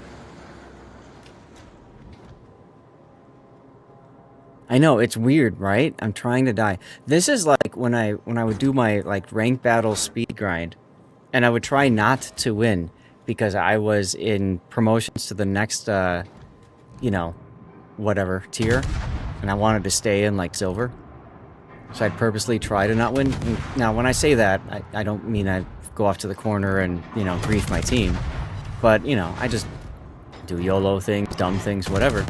I know, it's weird, right? I'm trying to die. This is like when I would do my like rank battle speed grind, and I would try not to win because I was in promotions to the next you know, whatever tier, and I wanted to stay in like silver. So I'd purposely try to not win. Now, when I say that, I don't mean I go off to the corner and, you know, grief my team. But, you know, I just do YOLO things, dumb things, whatever.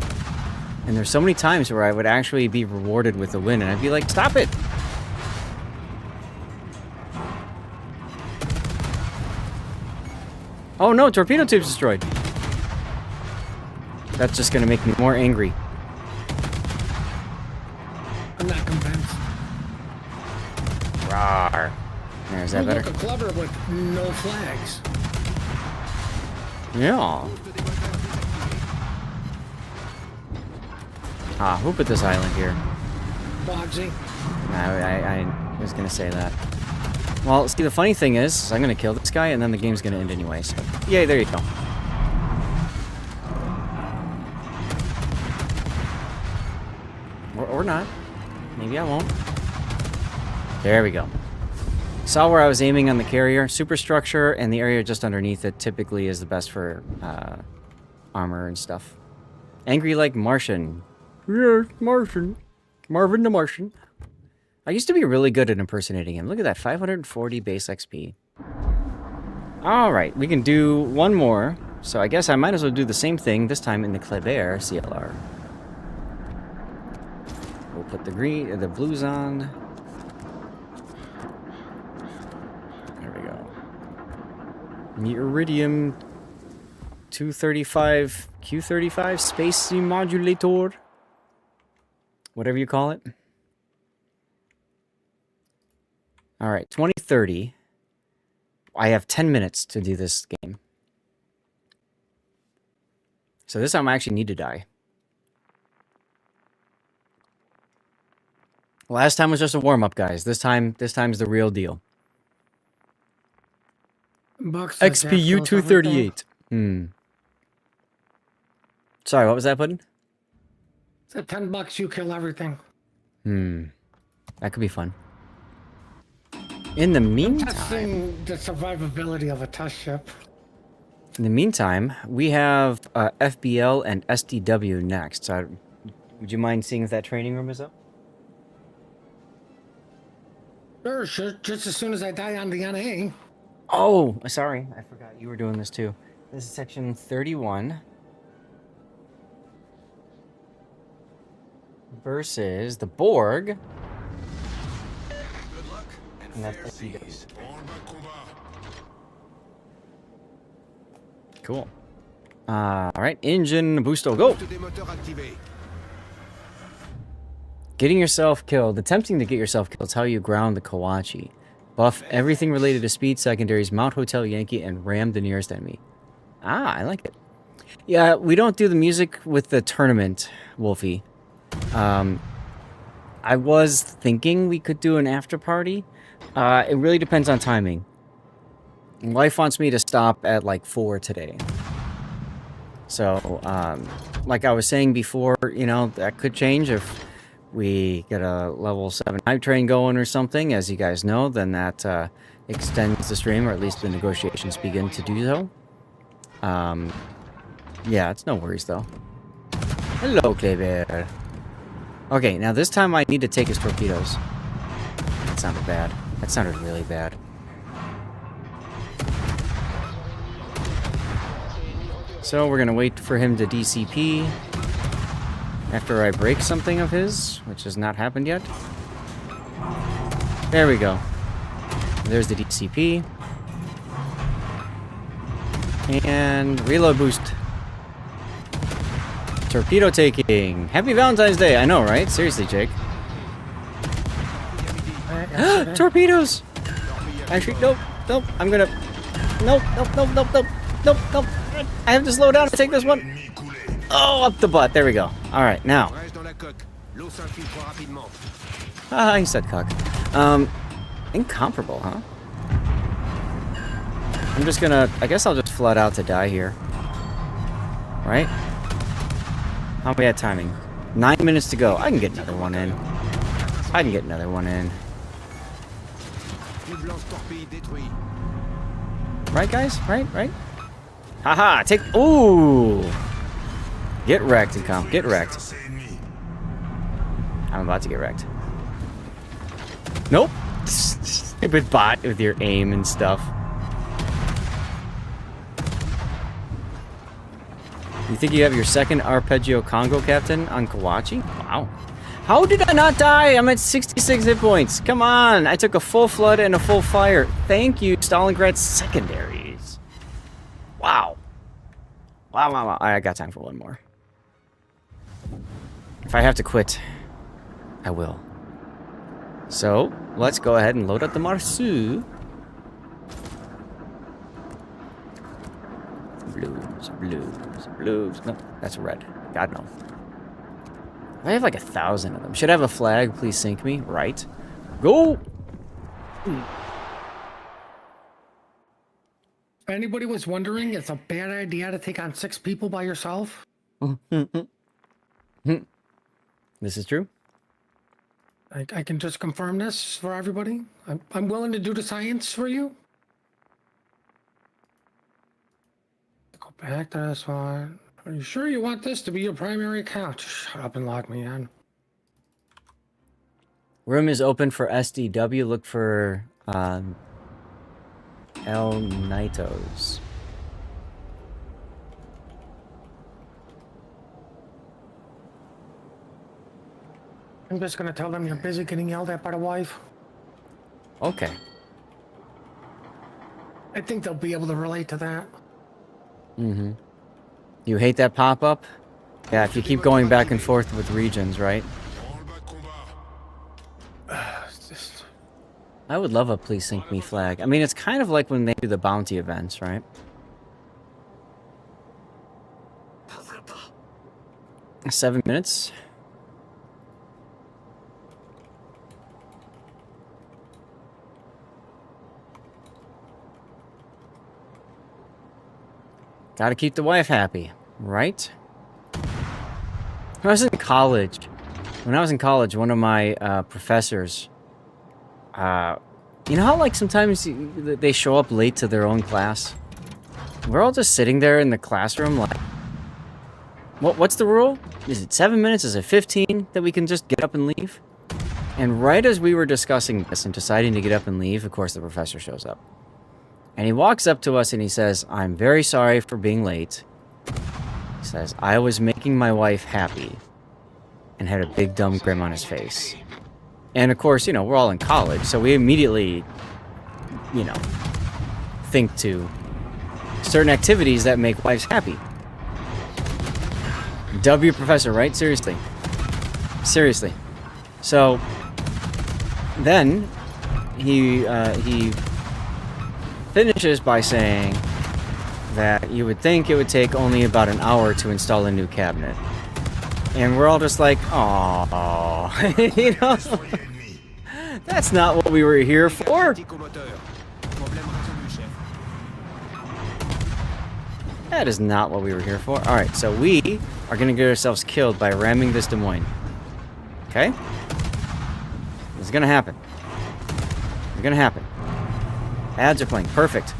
And there's so many times where I would actually be rewarded with a win, and I'd be like, stop it! Oh no, torpedo tube's destroyed. That's just gonna make me more angry. I'm not convinced. Rawr. There, is that You better? look clever with no flags. Yeah. Ah, who put this island here? Bogsy. I was gonna say that. Well, see, the funny thing is, I'm gonna kill this guy, and then the game's gonna end anyway, so... Yay, there you go. Or not. Maybe I won't. There we go. Saw where I was aiming on the carrier. Superstructure and the area just underneath it typically is the best for armor and stuff. Angry like Martian. Yeah, Martian. Marvin the Martian. I used to be really good at impersonating him. Look at that, 540 base XP. Alright, we can do one more. So I guess I might as well do the same thing, this time in the Kleber CLR. We'll put the blues on. There we go. The Iridium 235 Q35 Space Modulator. Whatever you call it. Alright, 2030. I have 10 minutes to do this game. So this time I actually need to die. Last time was just a warm-up, guys. This time's the real deal. Bucks XPU 238. Sorry, what was that, Puddin'? It's at $10 you kill everything. That could be fun. In the meantime... Testing the survivability of a test ship. In the meantime, we have FBL and SDW next. So would you mind seeing if that training room is up? Sure, just as soon as I die on the NA. Oh, sorry. I forgot you were doing this too. This is section 31. Versus the Borg. Good luck And and that's fair SDW. seas. Cool. Alright, engine booster, go! Boost des moteurs activés. Getting yourself killed. Attempting to get yourself killed is how you ground the Kawachi. Buff everything related to speed secondaries, Mount Hotel Yankee, and ram the nearest enemy. Ah, I like it. Yeah, we don't do the music with the tournament, Wolfie. I was thinking we could do an after party. It really depends on timing. Life wants me to stop at like 4 today. So, like I was saying before, you know, that could change if we get a level 7 hype train going or something. As you guys know, then that extends the stream, or at least the negotiations begin to do so. Yeah, it's no worries though. Hello, Kleber. Okay, now this time I need to take his torpedoes. That sounded bad. That sounded really bad. So we're gonna wait for him to DCP after I break something of his, which has not happened yet. There we go. There's the DCP. And reload boost. Torpedo taking. Happy Valentine's Day. I know, right? Seriously, Jake. Torpedoes! Actually, nope. Nope. I'm gonna... Nope. Nope. Nope. Nope. Nope. Nope. Nope. I have to slow down to take this one. Oh, up the butt. There we go. All right, now. Reste dans la coque. L'eau s'infiltre rapidement. Ah, he said cock. Incomparable, huh? I'm just gonna... I guess I'll just flood out to die here. Right? How are we at timing? 9 minutes to go. I can get another one in. I can get another one in. File blanche torpille détruit. Right, guys? Right? Haha, take... Ooh! Get wrecked, Incom. Get wrecked. C'est ennemi. I'm about to get wrecked. Nope! Stupid bot with your aim and stuff. You think you have your second Arpeggio Congo captain on Kawachi? Wow. How did I not die? I'm at 66 hit points. Come on! I took a full flood and a full fire. Thank you, Stalingrad secondaries. Wow. Wow. I got time for one more. If I have to quit, I will. So, let's go ahead and load up the Marsu. Blues. No, that's red. God, no. I have like 1,000 of them. Should I have a flag? Please sink me. Right. Go! If anybody was wondering, it's a bad idea to take on 6 people by yourself. This is true. I can just confirm this for everybody. I'm willing to do the science for you. Go back to this one. Are you sure you want this to be your primary account? Shut up and log me in. Room is open for SDW. Look for El Nitos. I'm just gonna tell them you're busy getting yelled at by the wife. Okay. I think they'll be able to relate to that. Mm-hmm. You hate that pop-up? Yeah, if you keep going back and forth with regions, right? Branle-bas de combat. It's just... I would love a please sink me flag. I mean, it's kind of like when they do the bounty events, right? 7 minutes. Gotta keep the wife happy, right? When I was in college, one of my professors, you know how like sometimes they show up late to their own class? We're all just sitting there in the classroom like, what's the rule? Is it 7 minutes? Is it 15 that we can just get up and leave? And right as we were discussing this and deciding to get up and leave, of course the professor shows up. And he walks up to us and he says, "I'm very sorry for being late." He says, "I was making my wife happy," and had a big dumb grin on his face. And of course, you know, we're all in college, so we immediately, you know, think to certain activities that make wives happy. W professor, right? Seriously. So then he finishes by saying that you would think it would take only about an hour to install a new cabinet. And we're all just like, "Aww." You know? Soyez ennemi. That's not what we were here for. Critique au moteur. Problème résolu, chef. That is not what we were here for. Alright, so we are going to get ourselves killed by ramming this Des Moines. Okay? This is going to happen. It's going to happen. Ads are playing. Perfect.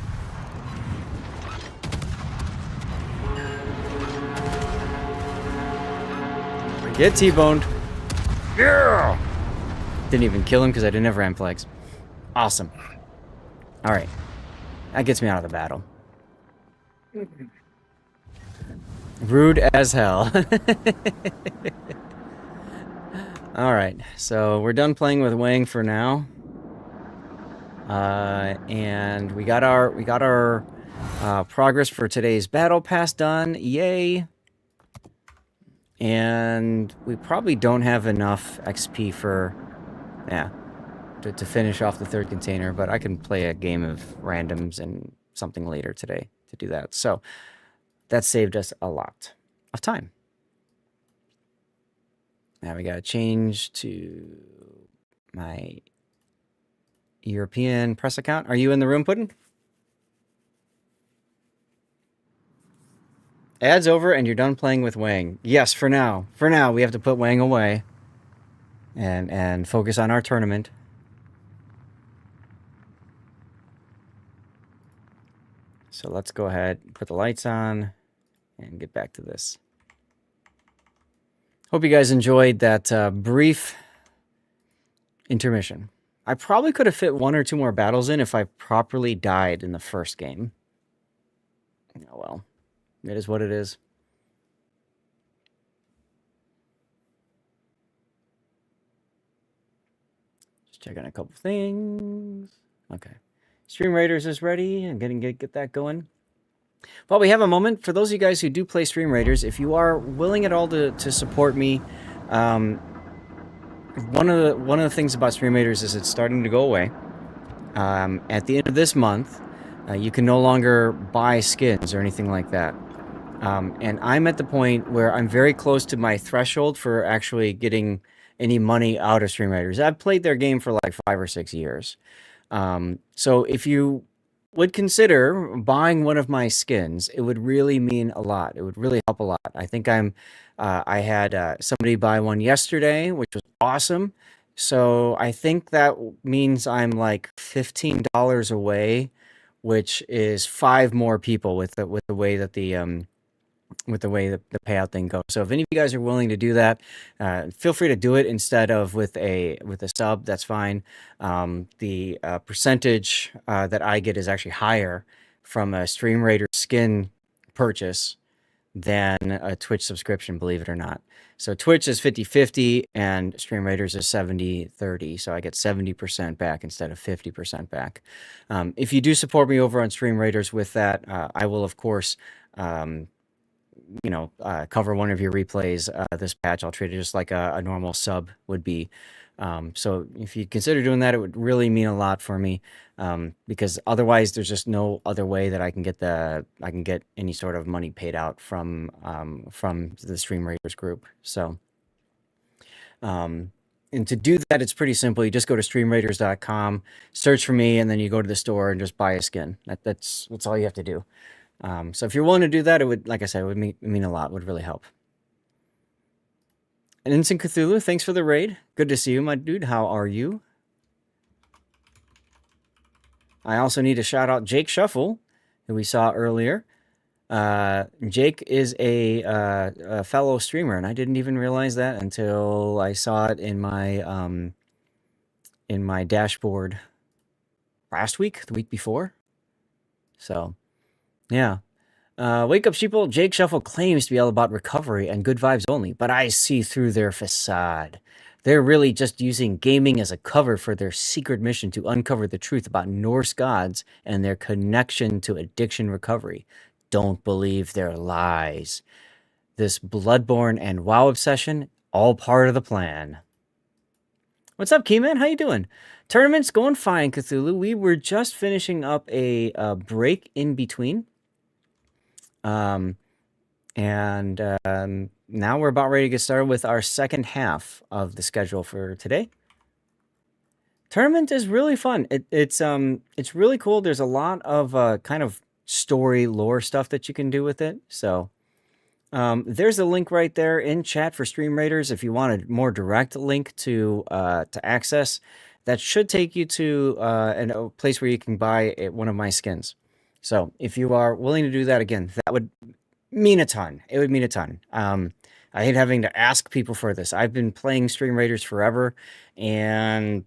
Get T-boned. Yeah! Didn't even kill him because I didn't have ram flags. Awesome. Alright. That gets me out of the battle. Rude as hell. Alright, so we're done playing with Wang for now. And we got our progress for today's battle pass done. Yay! And we probably don't have enough XP for, to finish off the third container, but I can play a game of randoms and something later today to do that. So that saved us a lot of time. Now we gotta change to my European press account. Are you in the room, Puddin'? Ad's over and you're done playing with Wang. Yes, for now. For now, we have to put Wang away and focus on our tournament. So let's go ahead, put the lights on, and get back to this. Hope you guys enjoyed that brief intermission. I probably could have fit 1 or 2 more battles in if I properly died in the first game. Oh well, it is what it is. Just checking a couple things. Okay. Stream Raiders is ready. I'm going to get that going. While we have a moment, for those of you guys who do play Stream Raiders, if you are willing at all to support me, one of the things about Stream Raiders is it's starting to go away. At the end of this month, you can no longer buy skins or anything like that. And I'm at the point where I'm very close to my threshold for actually getting any money out of Stream Raiders. I've played their game for like 5 or 6 years. So if you would consider buying one of my skins, it would really mean a lot. It would really help a lot. I think I had somebody buy one yesterday, which was awesome. So I think that means I'm like $15 away, which is 5 more people with the way that the payout thing goes. So if any of you guys are willing to do that, feel free to do it instead of with a sub. That's fine. The percentage that I get is actually higher from a Stream Raider skin purchase than a Twitch subscription, believe it or not. So Twitch is 50-50 and Stream Raiders is 70-30. So I get 70% back instead of 50% back. If you do support me over on Stream Raiders with that, I will, of course, cover one of your replays this patch. I'll treat it just like a normal sub would be. So if you consider doing that, it would really mean a lot for me, because otherwise there's just no other way that I can get any sort of money paid out from the Stream Raiders group. So, and to do that, it's pretty simple. You just go to streamraiders.com, search for me, and then you go to the store and just buy a skin. That's all you have to do. So if you're willing to do that, it would, like I said, it would mean a lot. It would really help. And Instant Cthulhu, thanks for the raid. Good to see you, my dude. How are you? I also need to shout out Jake Shuffle, who we saw earlier. Jake is a fellow streamer, and I didn't even realize that until I saw it in my dashboard last week, the week before. So, yeah. Wake up, sheeple. Jake Shuffle claims to be all about recovery and good vibes only, but I see through their facade. They're really just using gaming as a cover for their secret mission to uncover the truth about Norse gods and their connection to addiction recovery. Don't believe their lies. This Bloodborne and WoW obsession, all part of the plan. What's up, Keyman? How you doing? Tournament's going fine, Cthulhu. We were just finishing up a break in between. Now we're about ready to get started with our second half of the schedule for today. Tournament is really fun. It's really cool. There's a lot of kind of story lore stuff that you can do with it. So there's a link right there in chat for Stream Raiders if you want a more direct link to access. That should take you to a place where you can buy one of my skins. So if you are willing to do that, again, that would mean a ton. It would mean a ton. I hate having to ask people for this. I've been playing Stream Raiders forever, and,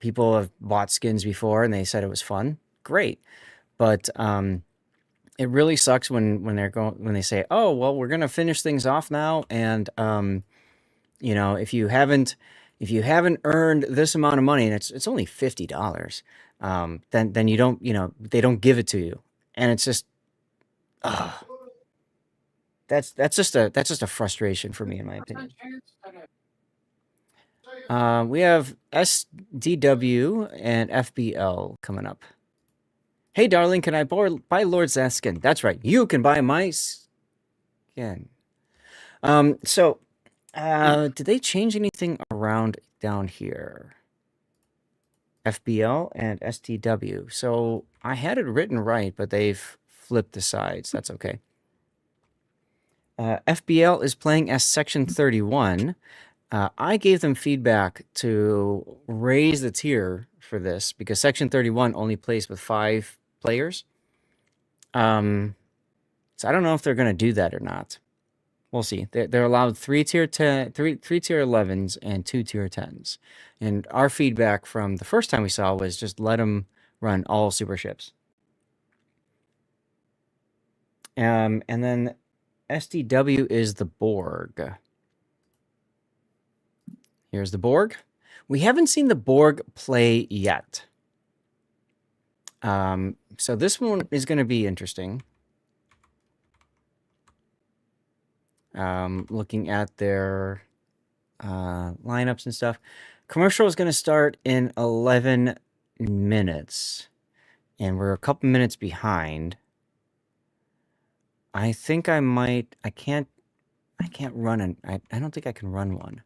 people have bought skins before, and they said it was fun. Great. But it really sucks when they say, oh, well, we're going to finish things off now, and, if you haven't earned this amount of money, and it's only $50, then you don't, they don't give it to you. And it's just, that's just a frustration for me, in my opinion. We have SDW and FBL coming up. Hey, darling, can I buy Lord Zath's skin? That's right. You can buy my skin. Did they change anything around down here? FBL and STW. So I had it written right, but they've flip the sides. That's okay. FBL is playing as Section 31. I gave them feedback to raise the tier for this because Section 31 only plays with 5 players. So I don't know if they're going to do that or not. We'll see. They're allowed 3 tier 11s and 2 tier 10s. And our feedback from the first time we saw was just let them run all super ships. And then SDW is the Borg. Here's the Borg. We haven't seen the Borg play yet. So this one is going to be interesting. Looking at their lineups and stuff. Commercial is going to start in 11 minutes. And we're a couple minutes behind. I think I can't run I don't think I can run one.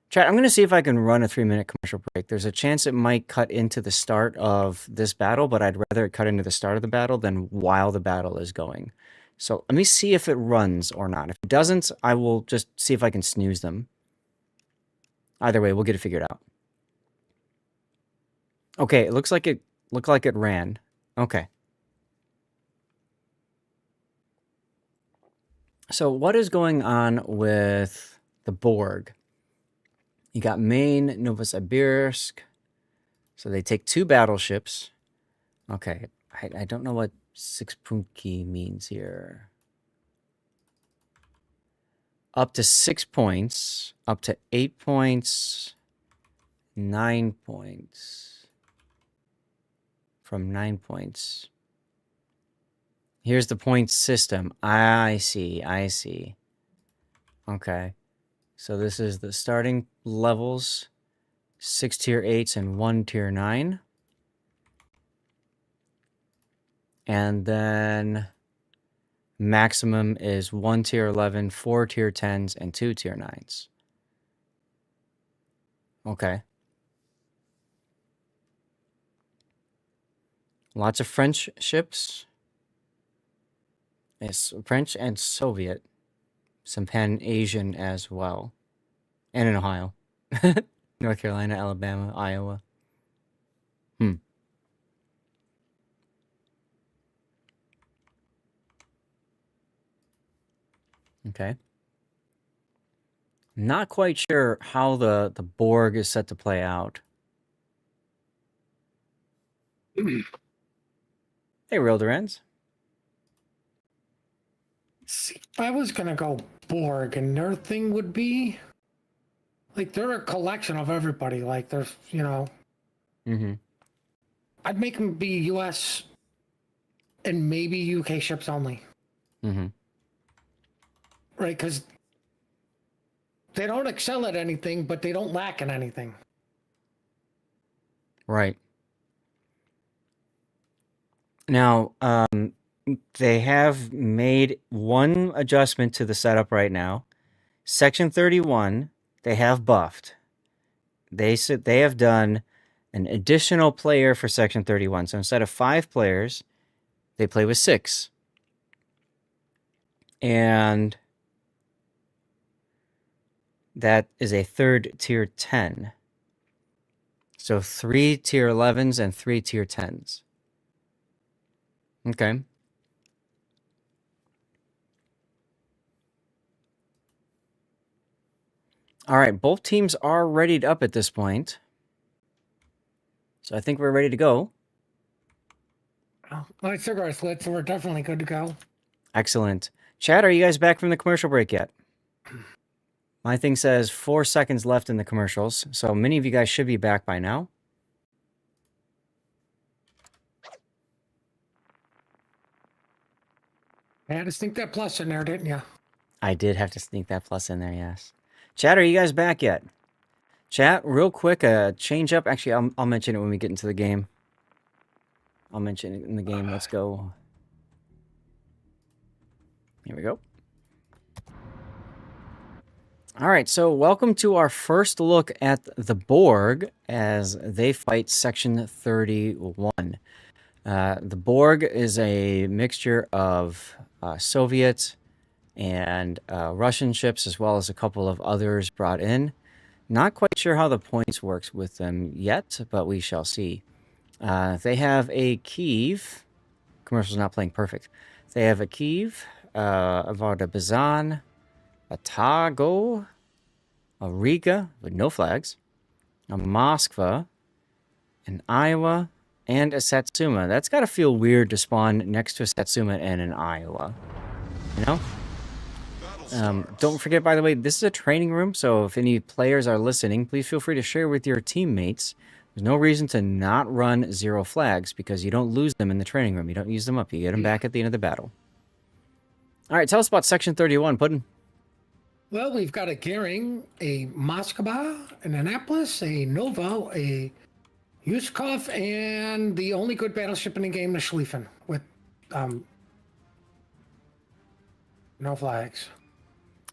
Chat, I'm going to see if I can run a 3-minute commercial break. There's a chance it might cut into the start of this battle, but I'd rather it cut into the start of the battle than while the battle is going. So let me see if it runs or not. If it doesn't, I will just see if I can snooze them. Either way, we'll get it figured out. Okay, it looked like it ran. Okay. So what is going on with the Borg? You got Maine, Novosibirsk. So they take 2 battleships. Okay, I don't know what 6 punki means here. Up to 6 points, up to 8 points, 9 points. From 9 points. Here's the point system. I see. Okay. So this is the starting levels. 6 tier 8s and 1 tier 9. And then maximum is 1 tier 11, 4 tier 10s, and 2 tier 9s. Okay. Lots of French ships. It's French and Soviet. Some Pan-Asian as well. And in Ohio. North Carolina, Alabama, Iowa. Okay. Not quite sure how the Borg is set to play out. Hey, Real Durans. See, if I was gonna go Borg, and their thing would be like they're a collection of everybody. Like there's, I'd make them be U.S. and maybe UK ships only. Right, because they don't excel at anything, but they don't lack in anything. Right. Now, they have made one adjustment to the setup right now. Section 31, they have buffed. They said they have done an additional player for Section 31. So instead of 5 players, they play with 6. And that is a 3rd tier 10. So 3 tier 11s and 3 tier 10s. Okay. All right, both teams are readied up at this point. So I think we're ready to go. Oh, my cigarettes lit, so we're definitely good to go. Excellent. Chad, are you guys back from the commercial break yet? My thing says 4 seconds left in the commercials, so many of you guys should be back by now. You had to sneak that plus in there, didn't you? I did have to sneak that plus in there, yes. Chat, are you guys back yet? Chat, real quick, change up. Actually, I'll mention it when we get into the game. I'll mention it in the game. Let's go. Here we go. All right, so welcome to our first look at the Borg as they fight Section 31. The Borg is a mixture of Soviet and Russian ships, as well as a couple of others brought in. Not quite sure how the points works with them yet, but we shall see. They have a Kyiv. Commercial's not playing perfect. They have a Kyiv, a Vardabazan, a Tago, a Riga with no flags, a Moskva, an Iowa, and a Satsuma. That's got to feel weird to spawn next to a Satsuma and an Iowa. You know? Don't forget, by the way, this is a training room, so if any players are listening, please feel free to share with your teammates. There's no reason to not run 0 flags because you don't lose them in the training room. You don't use them up. You get them back at the end of the battle. All right, tell us about Section 31, Puddin'. Well, we've got a Gering, a Moskva, an Annapolis, a Nova, a Yuskov, and the only good battleship in the game, the Schlieffen, with no flags.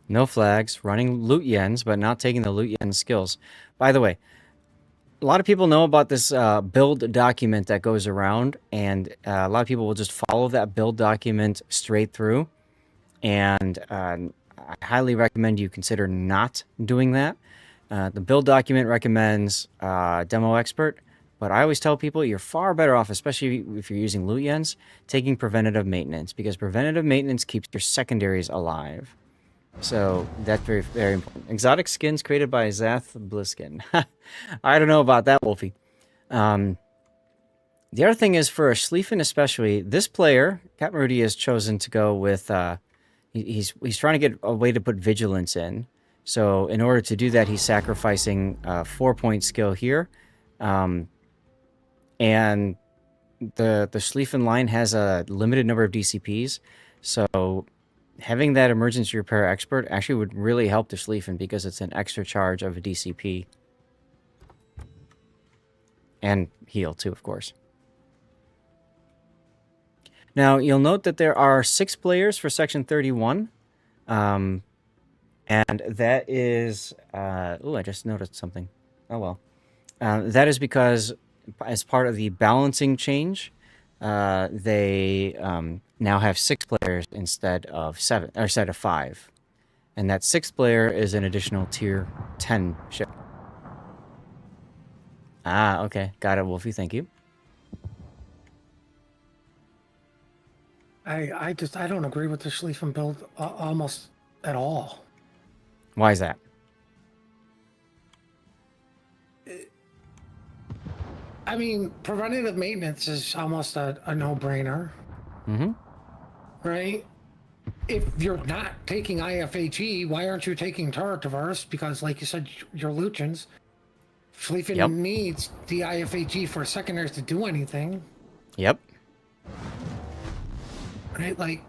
No flags, running loot yens, but not taking the loot yen skills. By the way, a lot of people know about this build document that goes around, and a lot of people will just follow that build document straight through. And I highly recommend you consider not doing that. The build document recommends Demo Expert, but I always tell people you're far better off, especially if you're using loot yens, taking preventative maintenance, because preventative maintenance keeps your secondaries alive. So that's very, very important. Exotic skins created by Zath Bliskin. I don't know about that, Wolfie. The other thing is, for a Schlieffen especially, this player, Captain Rudy, has chosen to go with... he's trying to get a way to put vigilance in. So in order to do that, he's sacrificing 4-point skill here. And the Schlieffen line has a limited number of DCPs. So having that emergency repair expert actually would really help the Schlieffen because it's an extra charge of a DCP. And heal too, of course. Now, you'll note that there are 6 players for Section 31. And that is... I just noticed something. Oh, well. That is because, as part of the balancing change, they now have 6 players instead of 7, or instead of 5. And that 6th player is an additional Tier 10 ship. Ah, okay. Got it, Wolfie. Thank you. I don't agree with the Schlieffen build almost at all. Why is that? I mean, preventative maintenance is almost a no-brainer. Mm-hmm. Right? If you're not taking IFHE, why aren't you taking turret diverse? Because, like you said, you're Luchans. Schlieffen needs the IFHE for secondaries to do anything. Yep. Right? Like,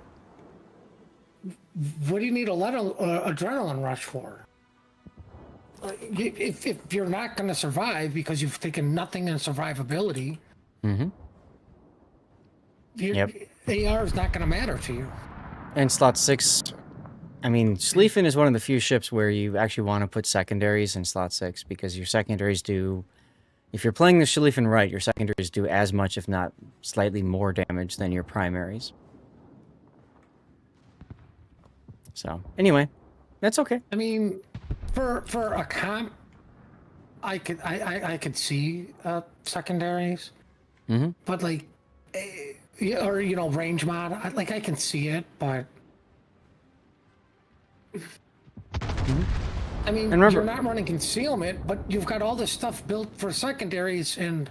what do you need a adrenaline rush for? If you're not going to survive because you've taken nothing in survivability, AR is not going to matter to you. And slot 6, I mean, Schlieffen is one of the few ships where you actually want to put secondaries in slot 6 because your secondaries do... If you're playing the Schlieffen right, your secondaries do as much, if not slightly more damage than your primaries. So, anyway, that's okay. I mean, for a comp, I could see secondaries, but like, or range mod, I can see it, but I mean, remember, you're not running concealment, but you've got all this stuff built for secondaries, and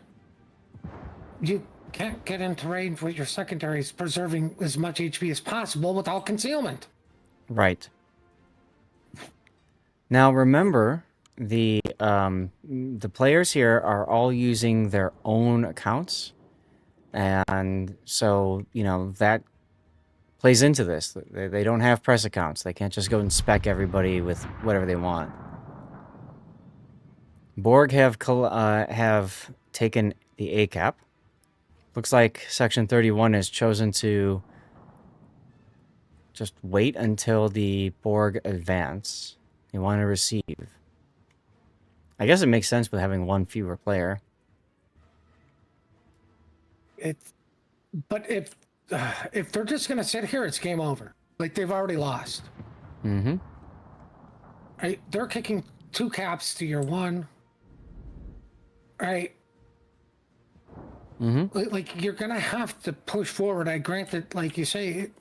you can't get into range with your secondaries preserving as much HP as possible without concealment. Right. Now remember, the players here are all using their own accounts, and so that plays into this. They don't have press accounts. They can't just go and spec everybody with whatever they want. Borg have taken the ACAP. Looks like Section 31 has chosen to just wait until the Borg advance. They want to receive. I guess it makes sense with having one fewer player. But if they're just gonna sit here, it's game over. Like they've already lost. Mm-hmm. Right? They're kicking 2 caps to your 1. Right? Mm-hmm. Like you're gonna have to push forward. I grant that, like you say,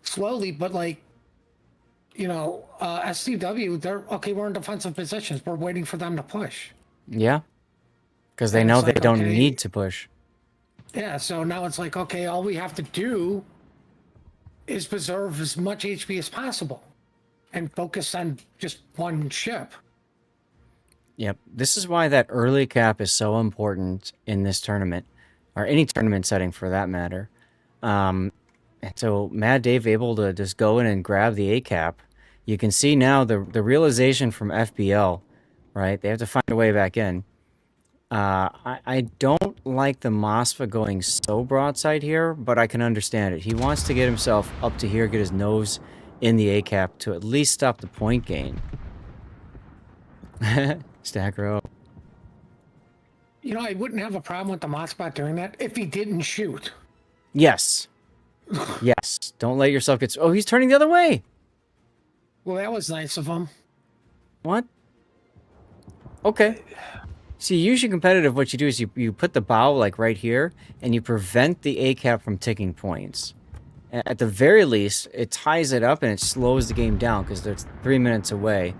slowly, but like SCW, they're okay. We're in defensive positions. We're waiting for them to push, Yeah. Because they and know it's they like don't okay, need to push. yeah. So now it's like okay, all we have to do is preserve as much HP as possible, and focus on just one ship. Yep. This is why that early cap is so important in this tournament, or any tournament setting for that matter. And so Mad Dave able to just go in and grab the A cap. You can see now the realization from FBL, right? They have to find a way back in. I don't like the Mosfa going so broadside here, but I can understand it. He wants to get himself up to here, get his nose in the A cap to at least stop the point gain. Stack row. I wouldn't have a problem with the Mossbot doing that if he didn't shoot. Yes. Yes. Don't let yourself get... Oh, he's turning the other way. Well, that was nice of him. What? Okay. See, usually competitive, what you do is you put the bow like right here, and you prevent the A cap from ticking points. At the very least, it ties it up and it slows the game down because they're 3 minutes away.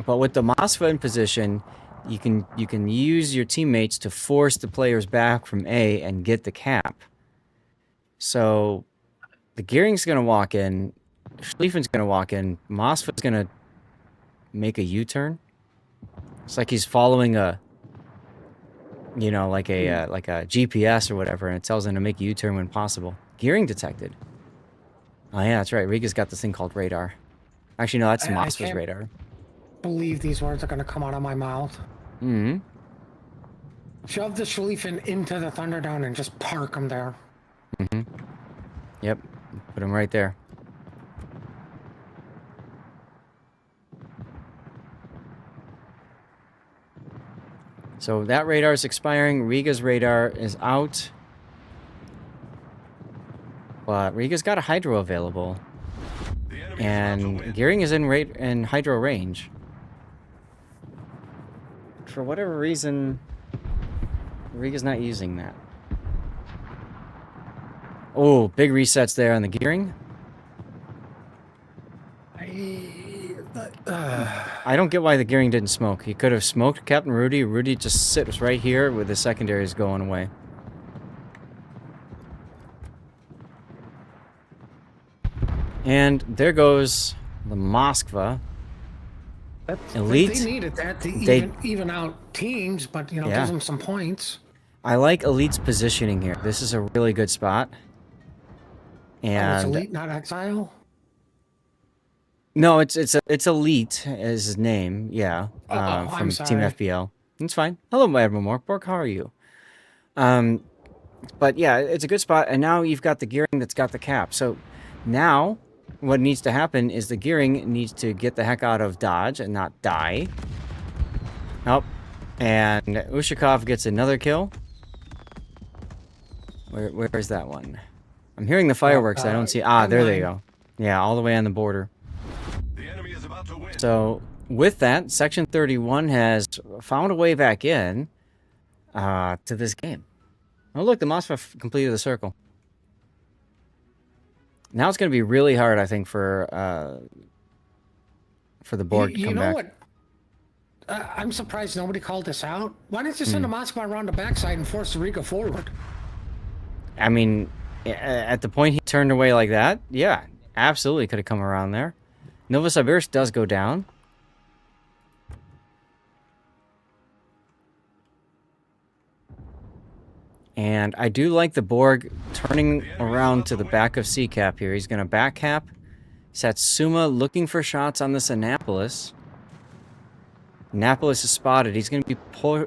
But with the Mosfa in position, you can use your teammates to force the players back from A and get the cap. So the Gearing's gonna walk in, Schlieffen's gonna walk in, Mosfa's gonna make a U-turn. It's like he's following a, like a GPS or whatever, and it tells him to make a U-turn when possible. Gearing detected. Oh yeah, that's right. Riga's got this thing called radar. Actually, no, that's I Mosfa's can't radar. believe these words are going to come out of my mouth. Mm-hmm. Shove the Schlieffen into the Thunderdome and just park him there. Mm-hmm. Yep. Put him right there. So that radar is expiring. Riga's radar is out. But Riga's got a hydro available. And Gearing is in hydro range. For whatever reason, Riga's not using that. Oh, big resets there on the Gearing. I don't get why the Gearing didn't smoke. He could have smoked Captain Rudy. Rudy just sits right here with the secondaries going away. And there goes the Moskva. Elite. They needed that to even out teams, but Yeah. gives them some points. I like Elite's positioning here. This is a really good spot. It's And Elite, not Exile. no, it's Elite is his name. Yeah, I'm from sorry. Team FBL. It's fine. Hello, Admiral Morkborg. How are you? But yeah, it's a good spot. And now you've got the Gearing that's got the cap. So now what needs to happen is the Gearing needs to get the heck out of dodge and not die. Oh, and Ushakov gets another kill. Where is that one? I'm hearing the fireworks. I don't see... Ah, there they go. Yeah, all the way on the border. The enemy is about to win. So, with that, Section 31 has found a way back in to this game. Oh, look, the Mosfa completed the circle. Now it's going to be really hard, I think, for the board to come back. What? I'm surprised nobody called this out. Why didn't you send a Moscow around the backside and force the Riga forward? I mean, at the point he turned away like that, yeah, absolutely could have come around there. Novosibirsk does go down. And I do like the Borg turning around to the back of C-Cap here. He's going to back cap. Satsuma looking for shots on this Annapolis. Annapolis is spotted. He's going to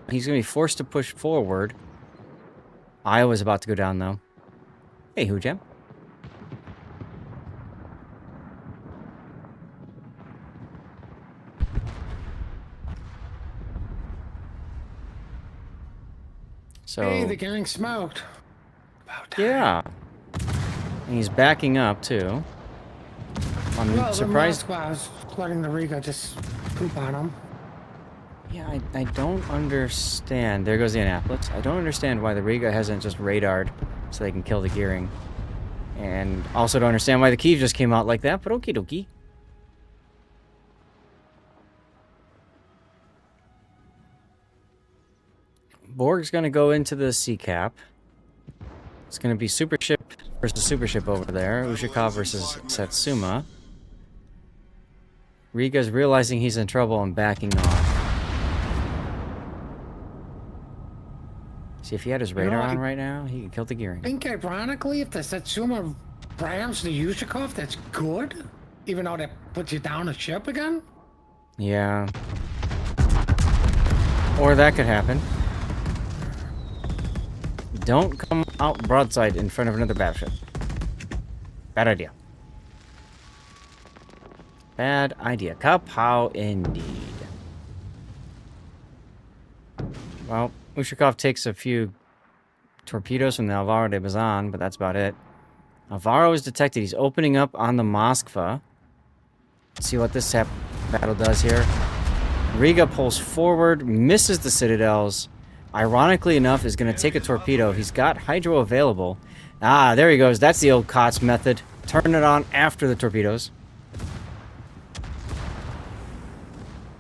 be forced to push forward. Iowa's about to go down though. Hey, Hujam. Hey, the So, gang smoked. About time. yeah. And he's backing up, too. I'm Well, the surprised. Moskva was letting the Riga just poop on him. Yeah, I don't understand. There goes the Annapolis. I don't understand why the Riga hasn't just radared so they can kill the gearing. And also don't understand why the Kiev just came out like that, but okie dokie. Borg's gonna go into the sea cap. It's gonna be super ship versus super ship over there. Ushikov versus Satsuma. Riga's realizing he's in trouble and backing off. See, if he had his radar on right now, he could kill the I gearing. think ironically, if the Satsuma rams the Yushikov, that's good. Even though that puts you down a ship again. Yeah. Or that could happen. Don't come out broadside in front of another battleship. Bad idea. Bad idea. Kapow indeed. Well, Ushakov takes a few torpedoes from the Alvaro de Bazan, but that's about it. Alvaro is detected. He's opening up on the Moskva. Let's see what this battle does here. Riga pulls forward, misses the citadels. Ironically enough, is going to take a torpedo. He's got hydro available. Ah, there he goes. That's the old COTS method. Turn it on after the torpedoes.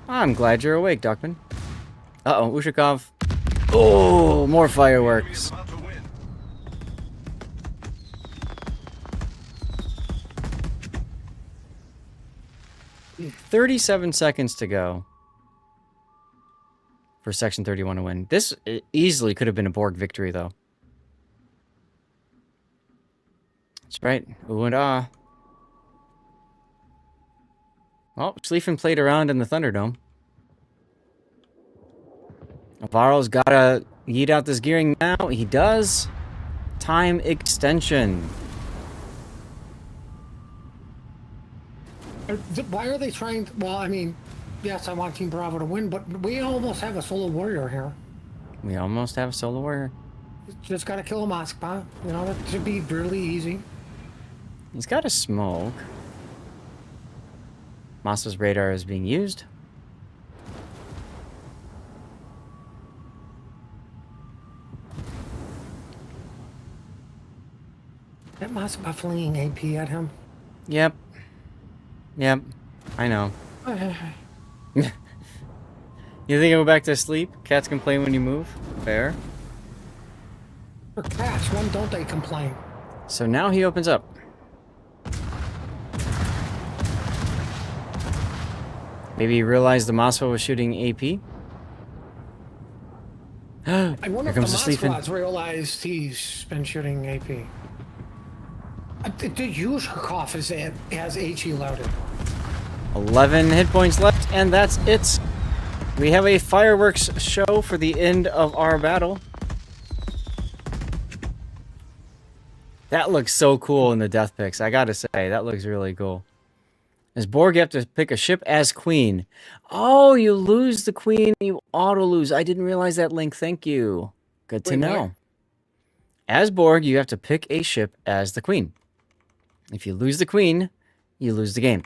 I'm glad you're awake, Duckman. Uh-oh, Ushakov. Oh, more fireworks. About to win. 37 seconds to go for Section 31 to win. This easily could have been a Borg victory, though. That's right. Ooh and ah. Oh, Schlieffen played around in the Thunderdome. Alvaro's got to yeet out this gearing now. He does. Time extension. Why are they trying? Well, I mean, yes, I want Team Bravo to win, but we almost have a solo warrior here. We almost have a solo warrior. Just gotta kill a Moskva. You know, that should be really easy. He's got a smoke. Moskva's radar is being used. That Moskva flinging AP at him. Yep. Yep. I know. You think I'll go back to sleep? Cats complain when you move? Fair. For cats, when don't they complain? So now he opens up. Maybe he realized the Moskva was shooting AP. I wonder Here if the comes the Schlieffen. Moskva's realized he's been shooting AP. The Yushikov has HE loaded. 11 hit points left, and that's it. We have a fireworks show for the end of our battle. That looks so cool in the death picks. I gotta say, that looks really cool. As Borg, you have to pick a ship as queen. Oh, you lose the queen, you auto-lose. I didn't realize that, Link. Thank you. Good to Wait, know. what? As Borg, you have to pick a ship as the queen. If you lose the queen, you lose the game.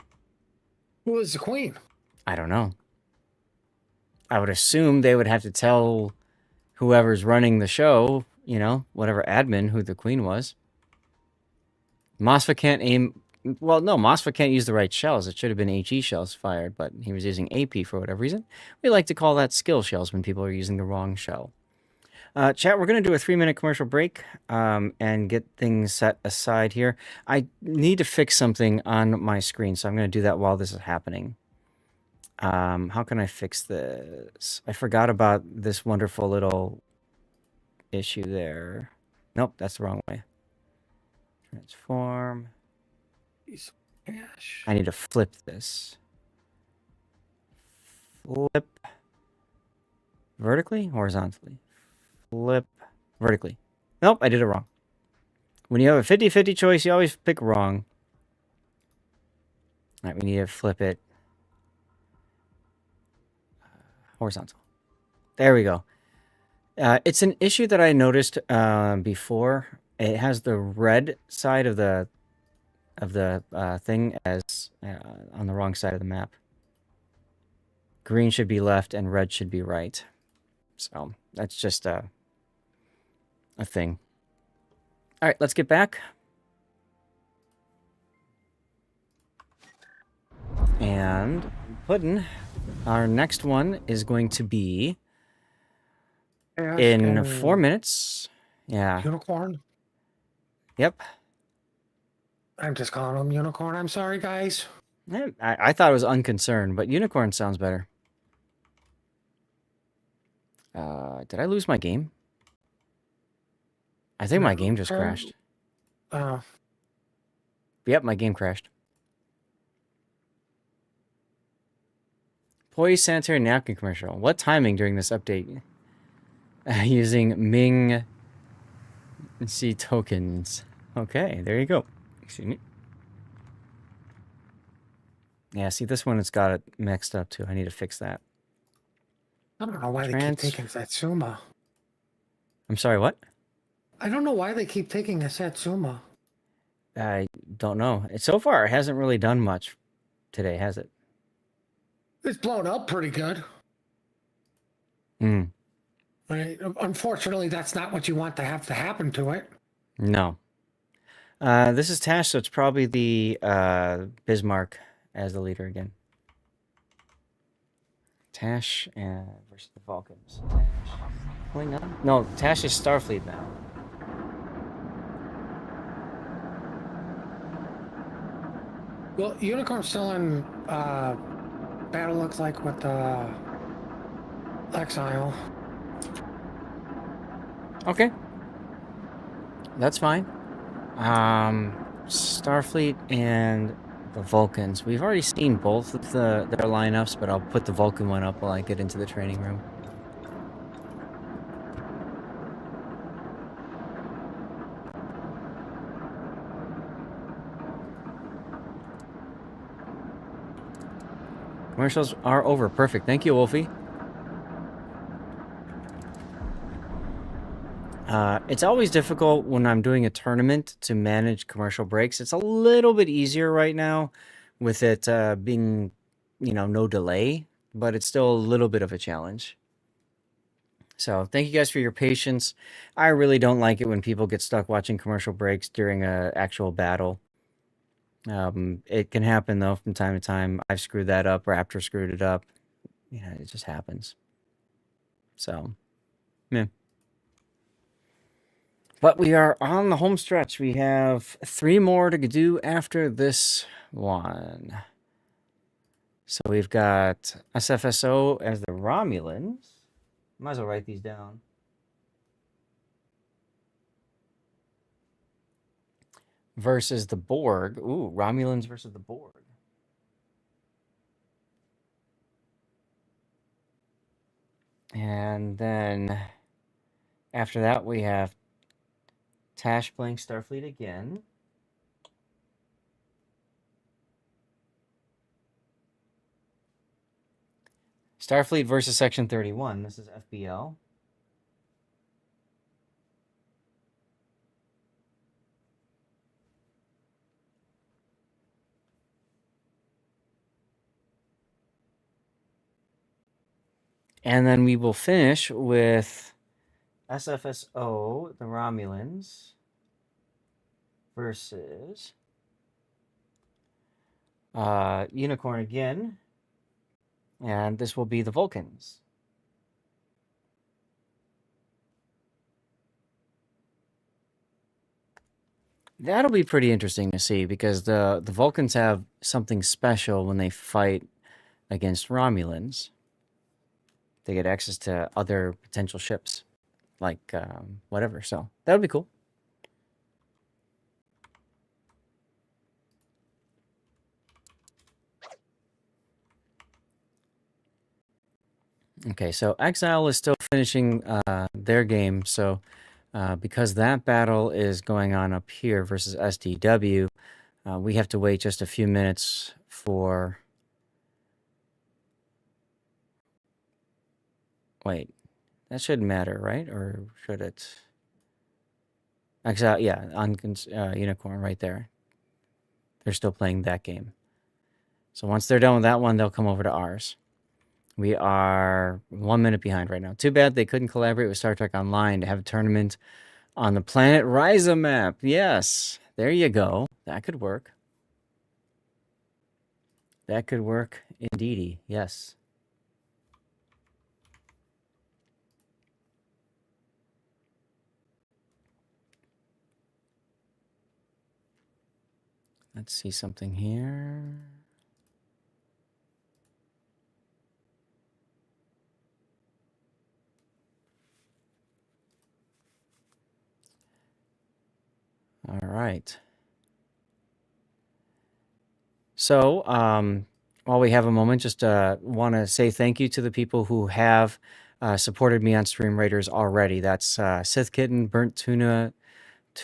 Who is the queen? I don't know. I would assume they would have to tell whoever's running the show, you know, whatever admin, who the queen was. Moskva can't aim... Well, no, Moskva can't use the right shells. It should have been HE shells fired, but he was using AP for whatever reason. We like to call that skill shells when people are using the wrong shell. Chat, we're going to do a 3-minute commercial break and get things set aside here. I need to fix something on my screen, so I'm going to do that while this is happening. How can I fix this? I forgot about this wonderful little issue there. Nope, that's the wrong way. Transform. Piece of cash. I need to flip this. Flip. Vertically? Horizontally? Flip. Vertically. Nope, I did it wrong. When you have a 50-50 choice, you always pick wrong. Alright, we need to flip it. Horizontal. There we go. It's an issue that I noticed before. It has the red side of the thing as on the wrong side of the map. Green should be left and red should be right. So that's just a thing. All right, let's get back. And Puddin', our next one is going to be in 4 minutes. Yeah. Unicorn. Yep. I'm just calling him Unicorn. I'm sorry, guys. I thought it was Unconcerned, but Unicorn sounds better. Did I lose my game? I think my game just crashed. Yep, my game crashed. Poise sanitary napkin commercial. What timing during this update? Using Ming C tokens. Okay, there you go. Excuse me. Yeah, see, this one, it's got it mixed up too. I need to fix that. I don't know why they keep taking Satsuma. I'm sorry, what? I don't know why they keep taking a Satsuma. I don't know. So far, it hasn't really done much today, has it? It's blown up pretty good. Hmm. Right? Unfortunately, that's not what you want to have to happen to it. No. This is Tash, so it's probably the Bismarck as the leader again. Tash versus the Vulcans. Tash. Klingon? No, Tash is Starfleet now. Well, Unicorn's still in battle, looks like, with Exile. Okay. That's fine. Starfleet and the Vulcans. We've already seen both of their lineups, but I'll put the Vulcan one up while I get into the training room. Commercials are over. Perfect. Thank you, Wolfie. It's always difficult when I'm doing a tournament to manage commercial breaks. It's a little bit easier right now with it being, no delay, but it's still a little bit of a challenge. So thank you guys for your patience. I really don't like it when people get stuck watching commercial breaks during an actual battle. It can happen, though, from time to time. I've screwed that up. Raptor screwed it up. It just happens. So, yeah. But we are on the home stretch. We have 3 more to do after this one. So we've got SFSO as the Romulans. Might as well write these down. Versus the Borg. Ooh, Romulans versus the Borg. And then after that, we have Tash playing Starfleet again. Starfleet versus Section 31. This is FBL. And then we will finish with SFSO, the Romulans, versus Unicorn again. And this will be the Vulcans. That'll be pretty interesting to see because the Vulcans have something special when they fight against Romulans. They get access to other potential ships, like whatever. So that would be cool. Okay, so Exile is still finishing their game. So because that battle is going on up here versus SDW, we have to wait just a few minutes for... Wait, That shouldn't matter, right? Or should it? Actually, yeah, on Unicorn right there. They're still playing that game. So once they're done with that one, they'll come over to ours. We are 1 minute behind right now. Too bad they couldn't collaborate with Star Trek Online to have a tournament on the planet Risa map. Yes, there you go. That could work. That could work indeedy. Yes. Let's see something here. All right. So, while we have a moment, just want to say thank you to the people who have supported me on Stream Raiders already. That's Sith Kitten, Burnt Tuna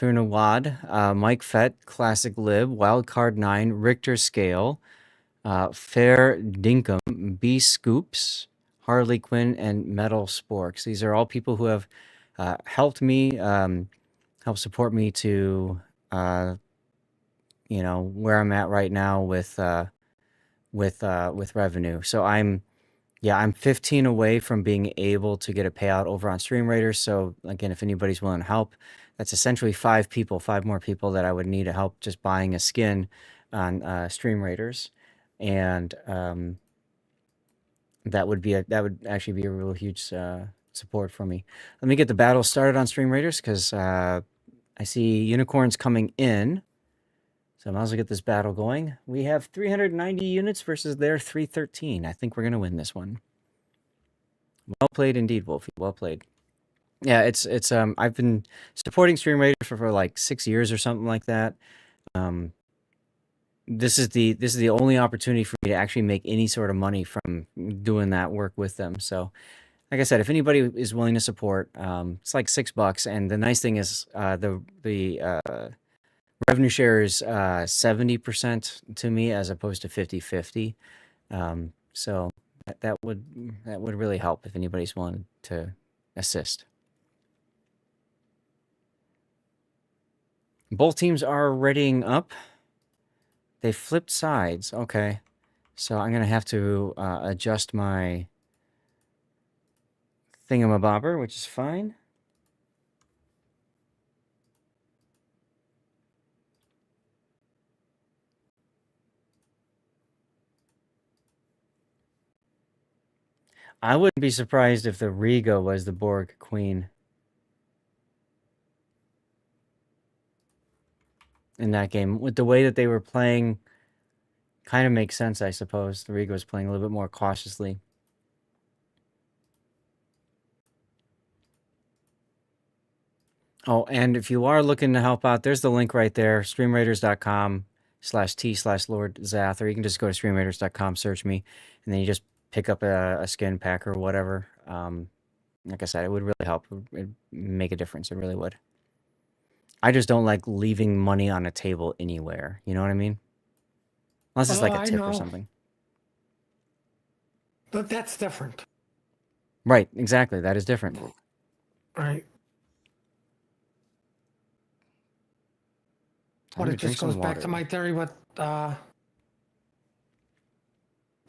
Wad, Mike Fett, Classic Lib, Wildcard 9, Richter Scale, Fair Dinkum, B Scoops, Harley Quinn, and Metal Sporks. These are all people who have helped me, help support me to, where I'm at right now with revenue. So I'm 15 away from being able to get a payout over on Stream Raiders. So again, if anybody's willing to help, that's essentially 5 more people that I would need to help just buying a skin on Stream Raiders, and that would actually be a real huge support for me. Let me get the battle started on Stream Raiders because I see unicorns coming in. So I might as well get this battle going. We have 390 units versus their 313. I think we're going to win this one. Well played indeed, Wolfie. Well played. Yeah, it's I've been supporting Stream Raiders for like 6 years or something like that. This is the only opportunity for me to actually make any sort of money from doing that work with them. So, like I said, if anybody is willing to support, it's like $6. And the nice thing is the revenue share is 70% to me as opposed to 50-50. So that would really help if anybody's willing to assist. Both teams are readying up. They flipped sides. Okay. So I'm going to have to adjust my thingamabobber, which is fine. I wouldn't be surprised if the Riga was the Borg Queen in that game. With the way that they were playing, kind of makes sense, I suppose. The Riga was playing a little bit more cautiously. Oh, and if you are looking to help out, there's the link right there, streamraiders.com/t/LordZath, or you can just go to streamraiders.com, search me, and then you just pick up a skin pack or whatever. Like I said, it would really help. It would make a difference. It really would. I just don't like leaving money on a table anywhere. You know what I mean? Unless it's like a I tip or know. something. But that's different, Right, exactly. That is different. right? Time But to it drink just goes some back to water. my theory with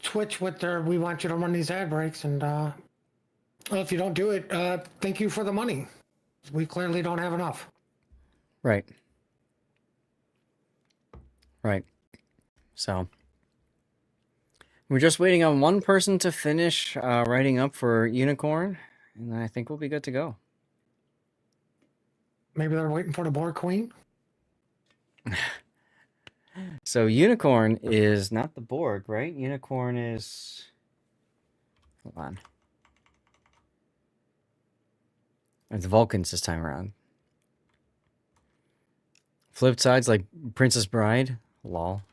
Twitch with their we want you to run these ad breaks, and well, if you don't do it, thank you for the money. We clearly don't have enough. Right. Right. So we're just waiting on one person to finish writing up for Unicorn, and I think we'll be good to go. Maybe they're waiting for the Borg Queen. So Unicorn is not the Borg, right? Unicorn is... Hold on. It's Vulcans this time around. Flipped sides like Princess Bride. Lol.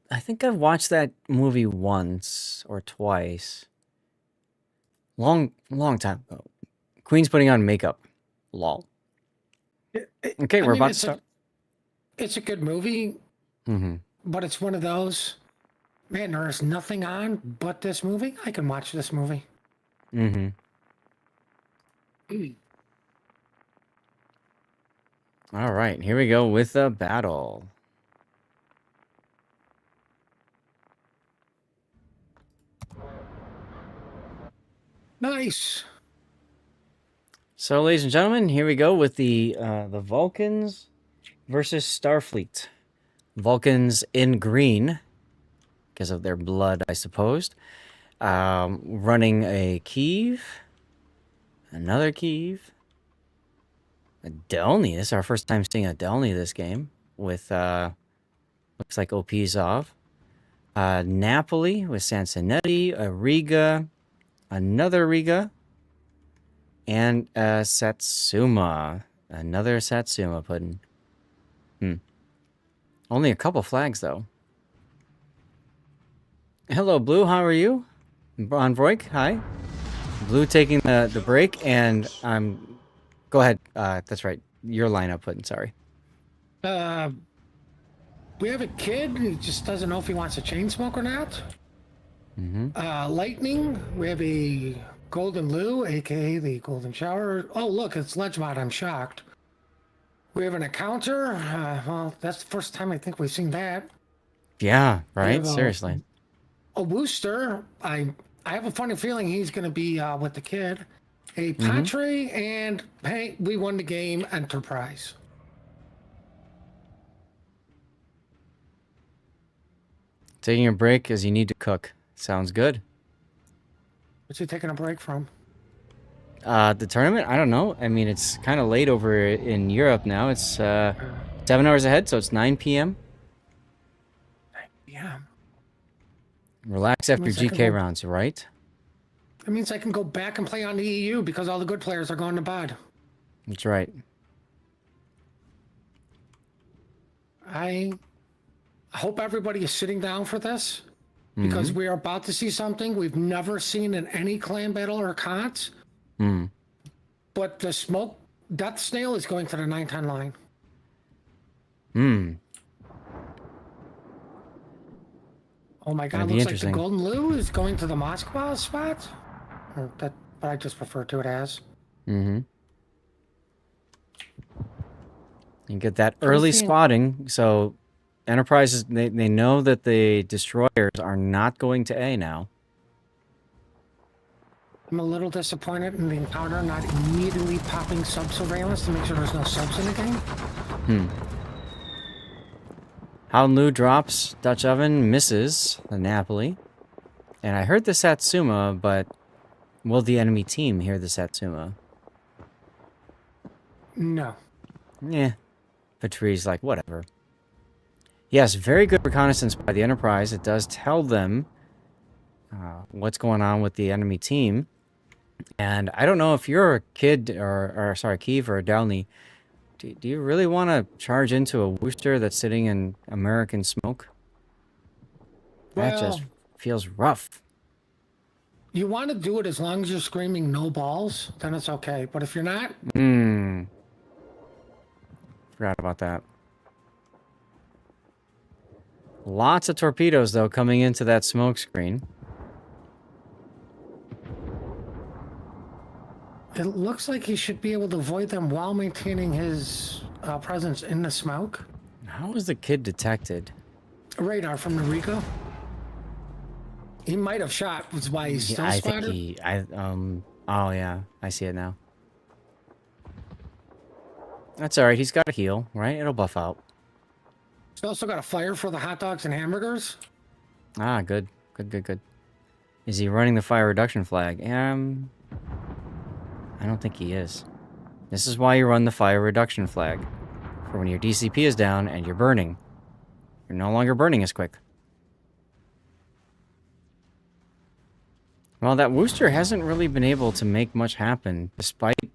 I think I've watched that movie once or twice. Long time ago. Queen's putting on makeup. Lol. Okay, we're about to start. It's a good movie, but it's one of those, man, there is nothing on but this movie. I can watch this movie. Mm-hmm. All right, here we go with the battle. Nice. So, ladies and gentlemen, here we go with the Vulcans versus Starfleet. Vulcans in green because of their blood, I suppose. Running a Kyiv, another Kyiv, a Delny. This is our first time seeing a Delny this game with looks like Opizov. Napoli with Sansonetti, a Riga, another Riga, and Satsuma. Another Satsuma pudding. Only a couple flags, though. Hello, Blue. How are you? On Vroik, hi. Blue taking the break, and go ahead. That's right. Your lineup pudding, sorry. We have a kid who just doesn't know if he wants a chain smoke or not. Lightning, we have a Golden Lou, aka the Golden Shower. Oh, look, it's Ledgemod. I'm shocked. We have an encounter. Well, that's the first time I think we've seen that. Yeah, right? have, Seriously. A Wooster. I have a funny feeling he's going to be with the kid. A Patre, and hey, we won the game. Enterprise. Taking a break as you need to cook. Sounds good. What's he taking a break from? The tournament? I don't know. I mean, it's kind of late over in Europe now. It's 7 hours ahead, so it's 9 p.m. Yeah. Relax after GK rounds, right? That means I can go back and play on the EU because all the good players are going to bed. That's right. I hope everybody is sitting down for this because we are about to see something we've never seen in any clan battle or cons. But the smoke death snail is going to the 910 line. Oh my god, looks like the Golden Lou is going to the Moskva spot. Or that, but I just refer to it as. You get that early spotting, so Enterprises, they know that the destroyers are not going to A now. I'm a little disappointed in the encounter not immediately popping sub surveillance to make sure there's no subs in the game. Howlin' Lou drops Dutch Oven, misses the Napoli. And I heard the Satsuma, but will the enemy team hear the Satsuma? No. Yeah. Patrice like, whatever. Yes, very good reconnaissance by the Enterprise. It does tell them what's going on with the enemy team. And I don't know if you're a kid, or sorry, Kyiv or a Downey. Do you really want to charge into a Wooster that's sitting in American smoke? That just feels rough. You want to do it as long as you're screaming no balls, then it's okay. But if you're not... Forgot about that. Lots of torpedoes, though, coming into that smoke screen. It looks like he should be able to avoid them while maintaining his presence in the smoke. How was the kid detected? A radar from the Rico. He might have shot, which is why he's still spotted. Oh yeah, I see it now. That's alright, he's got a heal, right? It'll buff out. He's also got a fire for the hot dogs and hamburgers. Ah, good. Good. Is he running the fire reduction flag? I don't think he is. This is why you run the fire reduction flag. For when your DCP is down and you're burning. You're no longer burning as quick. Well, that Wooster hasn't really been able to make much happen, despite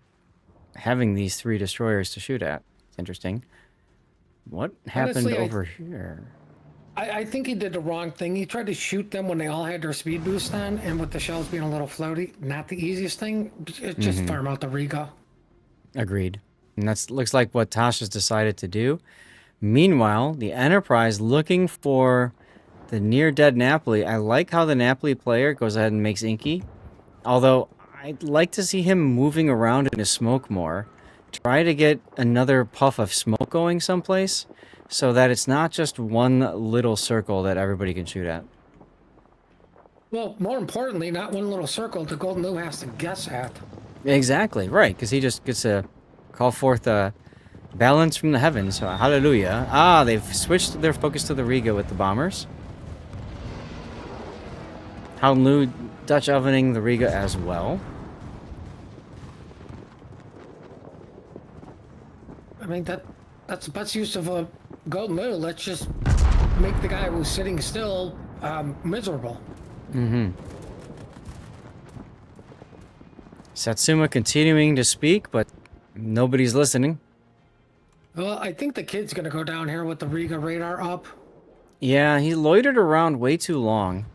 having these 3 destroyers to shoot at. It's interesting. What happened Honestly, over here? I think he did the wrong thing. He tried to shoot them when they all had their speed boost on, and with the shells being a little floaty, not the easiest thing. Just farm out the Riga. Agreed. And that looks like what Tasha's decided to do. Meanwhile, the Enterprise looking for the near-dead Napoli. I like how the Napoli player goes ahead and makes Inky. Although, I'd like to see him moving around in his smoke more. Try to get another puff of smoke going someplace so that it's not just one little circle that everybody can shoot at. Well, more importantly, not one little circle the Golden Lou has to guess at. Exactly, right, because he just gets to call forth balance from the heavens. So, hallelujah. Ah, they've switched their focus to the Riga with the bombers. Howloo Dutch ovening the Riga as well. I mean, that's the best use of a Golden Lou. Let's just make the guy who's sitting still miserable. Mm-hmm. Satsuma continuing to speak, but nobody's listening. Well, I think the kid's gonna go down here with the Riga radar up. Yeah, he loitered around way too long.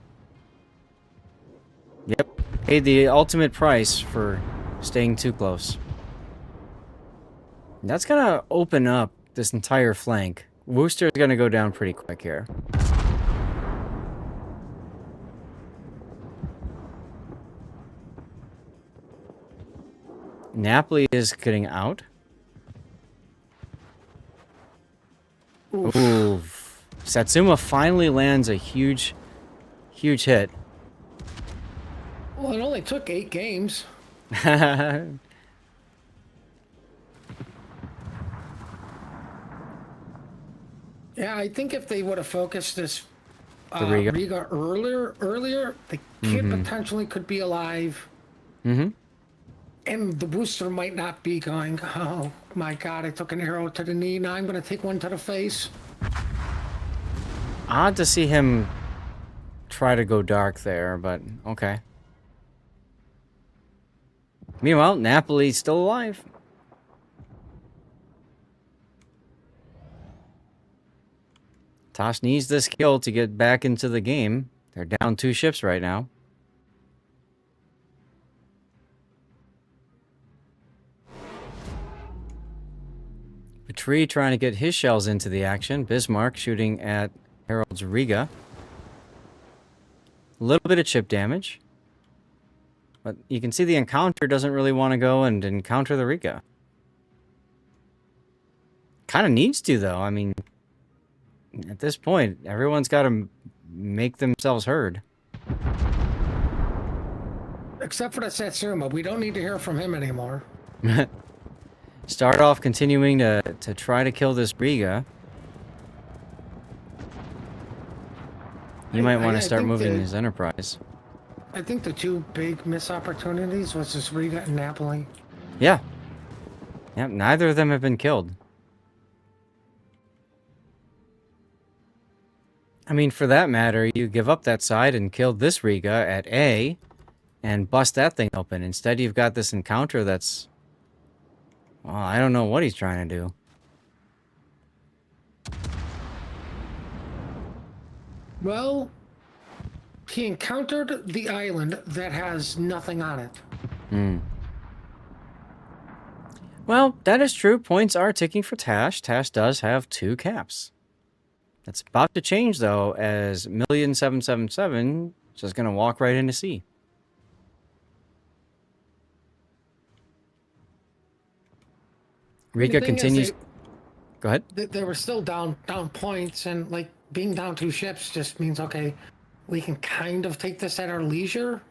Yep, paid the ultimate price for staying too close. That's gonna open up this entire flank. Worcester's gonna go down pretty quick here. Napoli is getting out. Oof. Ooh. Satsuma finally lands a huge hit. Well, it only took 8 games. Yeah, I think if they would have focused this Riga. Riga earlier, the kid potentially could be alive. Mm-hmm. And the booster might not be going, oh my god, I took an arrow to the knee, now I'm going to take one to the face. Odd to see him try to go dark there, but okay. Meanwhile, Napoli's still alive. Tosh needs this kill to get back into the game. They're down 2 ships right now. Petrie trying to get his shells into the action. Bismarck shooting at Harold's Riga. A little bit of chip damage. But you can see the encounter doesn't really want to go and encounter the Riga. Kind of needs to, though. I mean, at this point, everyone's got to make themselves heard. Except for the Satsuma, we don't need to hear from him anymore. Start off continuing to try to kill this Riga. You might want to start moving his Enterprise. I think the 2 big missed opportunities was this Riga and Napoli. Yeah. Yep, neither of them have been killed. I mean, for that matter, you give up that side and kill this Riga at A and bust that thing open. Instead, you've got this encounter that's... Well, I don't know what he's trying to do. Well, he encountered the island that has nothing on it. Hmm. Well, that is true. Points are ticking for Tash. Tash does have 2 caps. That's about to change, though, as 1,777 is just going to walk right into C. Riga continues... Go ahead. They were still down points, and like being down 2 ships just means, okay, we can kind of take this at our leisure.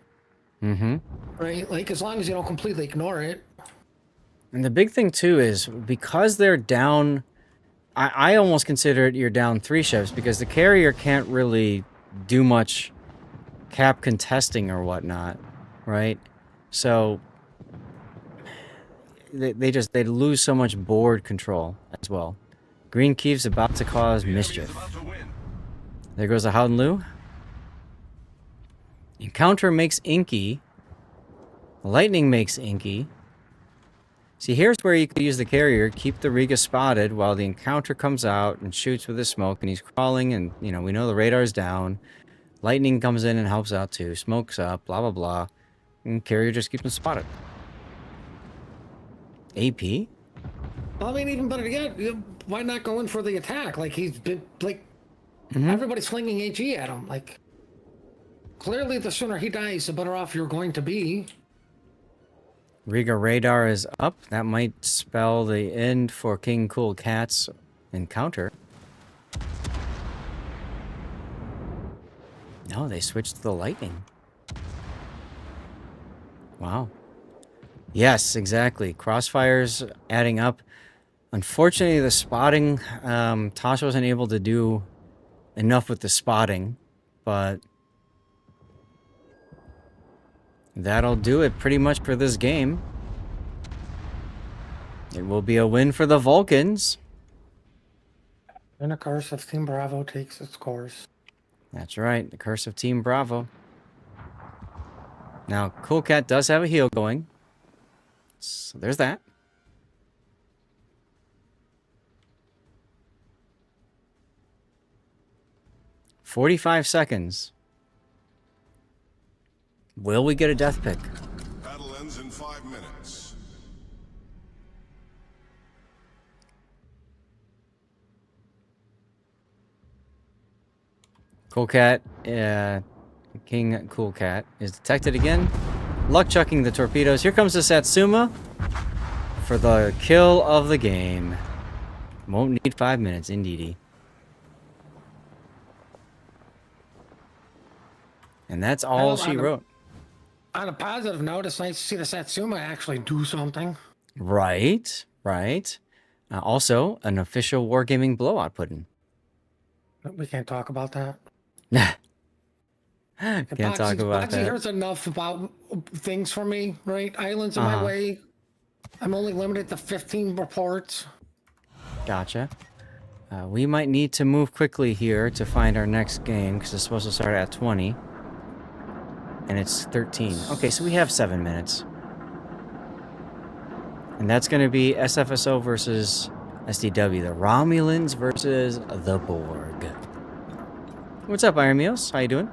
Mm-hmm. Right? Like, as long as you don't completely ignore it. And the big thing, too, is because they're down... I almost consider it you're down 3 ships, because the carrier can't really do much cap contesting or whatnot, right? So they lose so much board control as well. Green Keef's about to cause mischief. There goes a Howden-Lu. Encounter makes Inky. Lightning makes Inky. See, here's where you could use the carrier, keep the Riga spotted while the encounter comes out and shoots with his smoke, and he's crawling, and, you know, we know the radar's down. Lightning comes in and helps out too. Smoke's up, blah, blah, blah. And carrier just keeps him spotted. AP? Well, I mean, even better yet, why not go in for the attack? Like, he's been, like, everybody's slinging AG at him. Like, clearly the sooner he dies, the better off you're going to be. Riga radar is up. That might spell the end for King Cool Cat's encounter. No, they switched to the lightning. Wow. Yes, exactly. Crossfires adding up. Unfortunately, the spotting, Tosh wasn't able to do enough with the spotting, but that'll do it pretty much for this game. It will be a win for the Vulcans. And of course, if Team Bravo takes its course. That's right, the curse of Team Bravo. Now, Cool Cat does have a heal going. So there's that. "45 seconds. Will we get a death pick?" Battle ends in 5 minutes. Cool Cat, King Cool Cat is detected again. Luck chucking the torpedoes. Here comes the Satsuma for the kill of the game. Won't need 5 minutes, indeedy. And that's all she wrote. On a positive note, it's nice to see the Satsuma actually do something. Right, right. Also, an official Wargaming blowout pudding. We can't talk about that. Can't talk about Boxy that. hears enough about things for me, right? Islands in my way. I'm only limited to 15 reports. Gotcha. We might need to move quickly here to find our next game, because it's supposed to start at 20. And it's 13. Okay, so we have 7 minutes. And that's going to be SFSO versus SDW. The Romulans versus the Borg. What's up, Iron Meals? How you doing?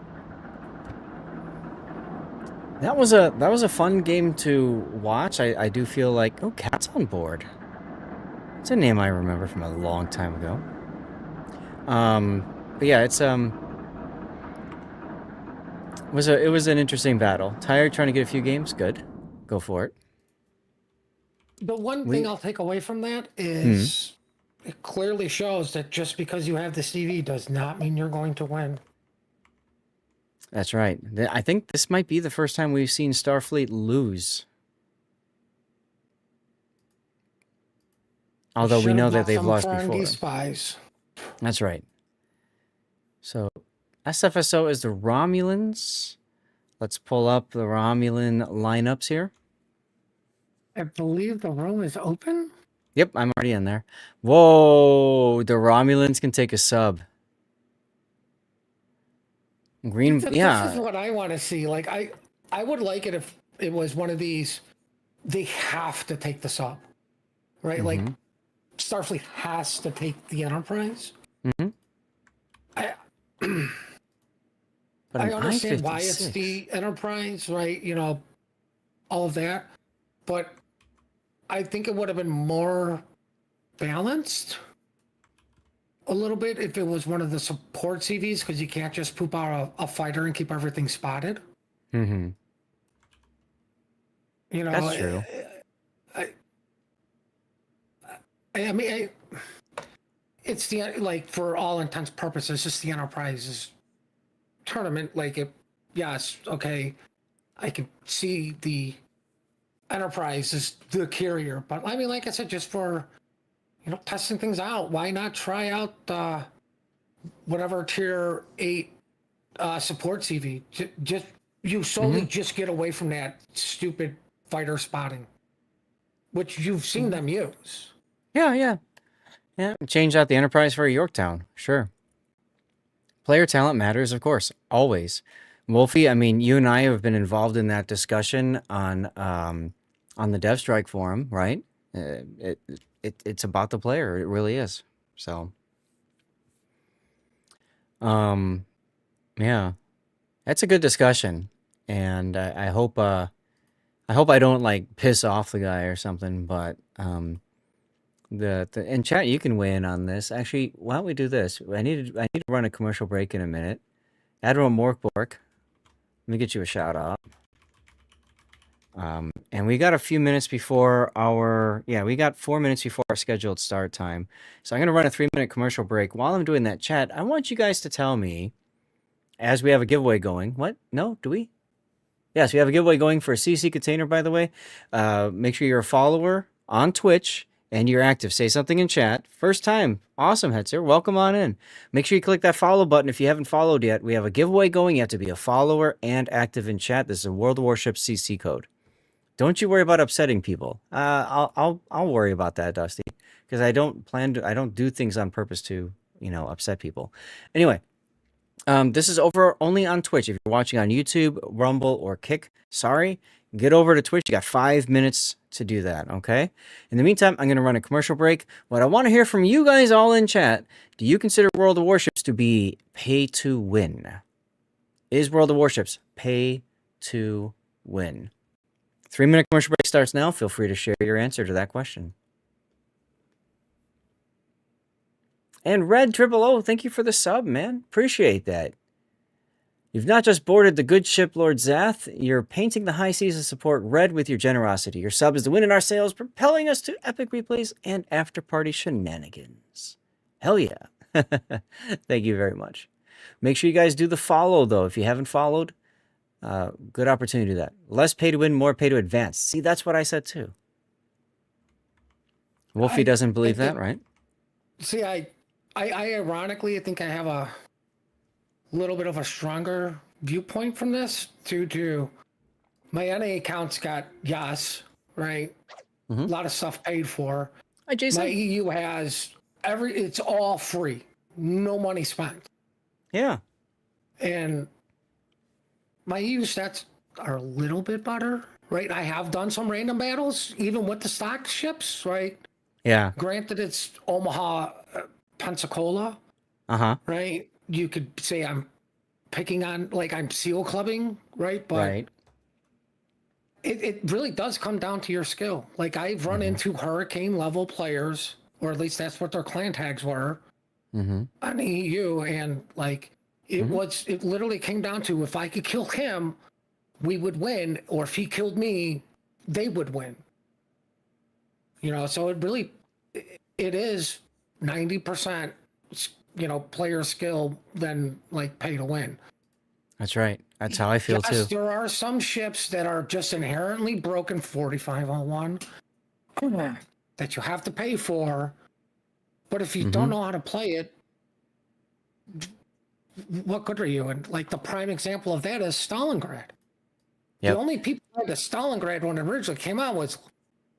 That was a fun game to watch. I do feel like, oh, Cat's on board. It's a name I remember from a long time ago. But yeah, it was an interesting battle. Tired trying to get a few games? Good. Go for it. The one thing I'll take away from that is it clearly shows that just because you have the CV does not mean you're going to win. That's right. I think this might be the first time we've seen Starfleet lose. Although we know that they've lost before. Spies. That's right. So, SFSO is the Romulans. Let's pull up the Romulan lineups here. I believe the room is open. Yep, I'm already in there. Whoa, the Romulans can take a sub. Green, yeah. This is what I want to see. Like, I would like it if it was one of these. They have to take the sub, right? Like, Starfleet has to take the Enterprise. I understand why it's the Enterprise, right? You know, all of that. But I think it would have been more balanced a little bit if it was one of the support CVs, because you can't just poop out a fighter and keep everything spotted. Mm-hmm. You know, that's true. I mean, it's the, like, for all intents and purposes, just the Enterprise's tournament. Like, yes, okay, I can see the Enterprise is the carrier, but I mean, like I said, just for, you know, testing things out, why not try out whatever tier 8 support CV? Just you solely just get away from that stupid fighter spotting, which you've seen them use. Yeah. Change out the Enterprise for a Yorktown. Sure. Player talent matters, of course, always. Wolfie, I mean, you and I have been involved in that discussion on the Dev Strike forum, right? It's about the player. It really is. So, yeah, that's a good discussion, and I hope I don't like piss off the guy or something. But in chat you can weigh in on this. Actually, why don't we do this? I need to run a commercial break in a minute. Admiral Morkbork, let me get you a shout out. And we got a few minutes before our, yeah, we got 4 minutes before our scheduled start time. So I'm going to run a 3-minute commercial break. While I'm doing that chat, I want you guys to tell me, as we have a giveaway going, what? No, do we? Yes, we have a giveaway going for a CC container, by the way. Make sure you're a follower on Twitch and you're active. Say something in chat. First time. Awesome, Hetzer. Welcome on in. Make sure you click that follow button if you haven't followed yet. We have a giveaway going. You have to be a follower and active in chat. This is a World of Warships CC code. Don't you worry about upsetting people. I'll worry about that, Dusty, because I don't do things on purpose to, upset people. Anyway, this is over only on Twitch. If you're watching on YouTube, Rumble, or Kick, sorry, get over to Twitch. You got 5 minutes to do that, okay? In the meantime, I'm going to run a commercial break. What I want to hear from you guys all in chat, do you consider World of Warships to be pay to win? Is World of Warships pay to win? 3-minute commercial break starts now. Feel free to share your answer to that question. And Red Triple O, thank you for the sub, man. Appreciate that. You've not just boarded the good ship, Lord Zath. You're painting the high seas of support red with your generosity. Your sub is the win in our sales, propelling us to epic replays and after-party shenanigans. Hell yeah. Thank you very much. Make sure you guys do the follow, though. If you haven't followed, good opportunity to do that. Less pay to win, more pay to advance. See, that's what I said, too. Wolfie doesn't believe that, right? See, I ironically, I think I have a little bit of a stronger viewpoint from this due to my NA accounts got yes, right? A lot of stuff paid for. Hi, Jason. My EU has it's all free, no money spent. Yeah. And my EU stats are a little bit better, right? I have done some random battles, even with the stock ships, right? Yeah. Granted, it's Omaha, Pensacola, right? You could say I'm picking on, like I'm seal clubbing, right? But right. it really does come down to your skill. Like I've run into hurricane level players, or at least that's what their clan tags were on EU, and like it literally came down to if I could kill him, we would win, or if he killed me, they would win. So it is 90%, player skill than like pay to win. That's right. That's how I feel too. There are some ships that are just inherently broken 4501 that you have to pay for. But if you don't know how to play it, what good are you? And like the prime example of that is Stalingrad. The only people who had the Stalingrad when it originally came out was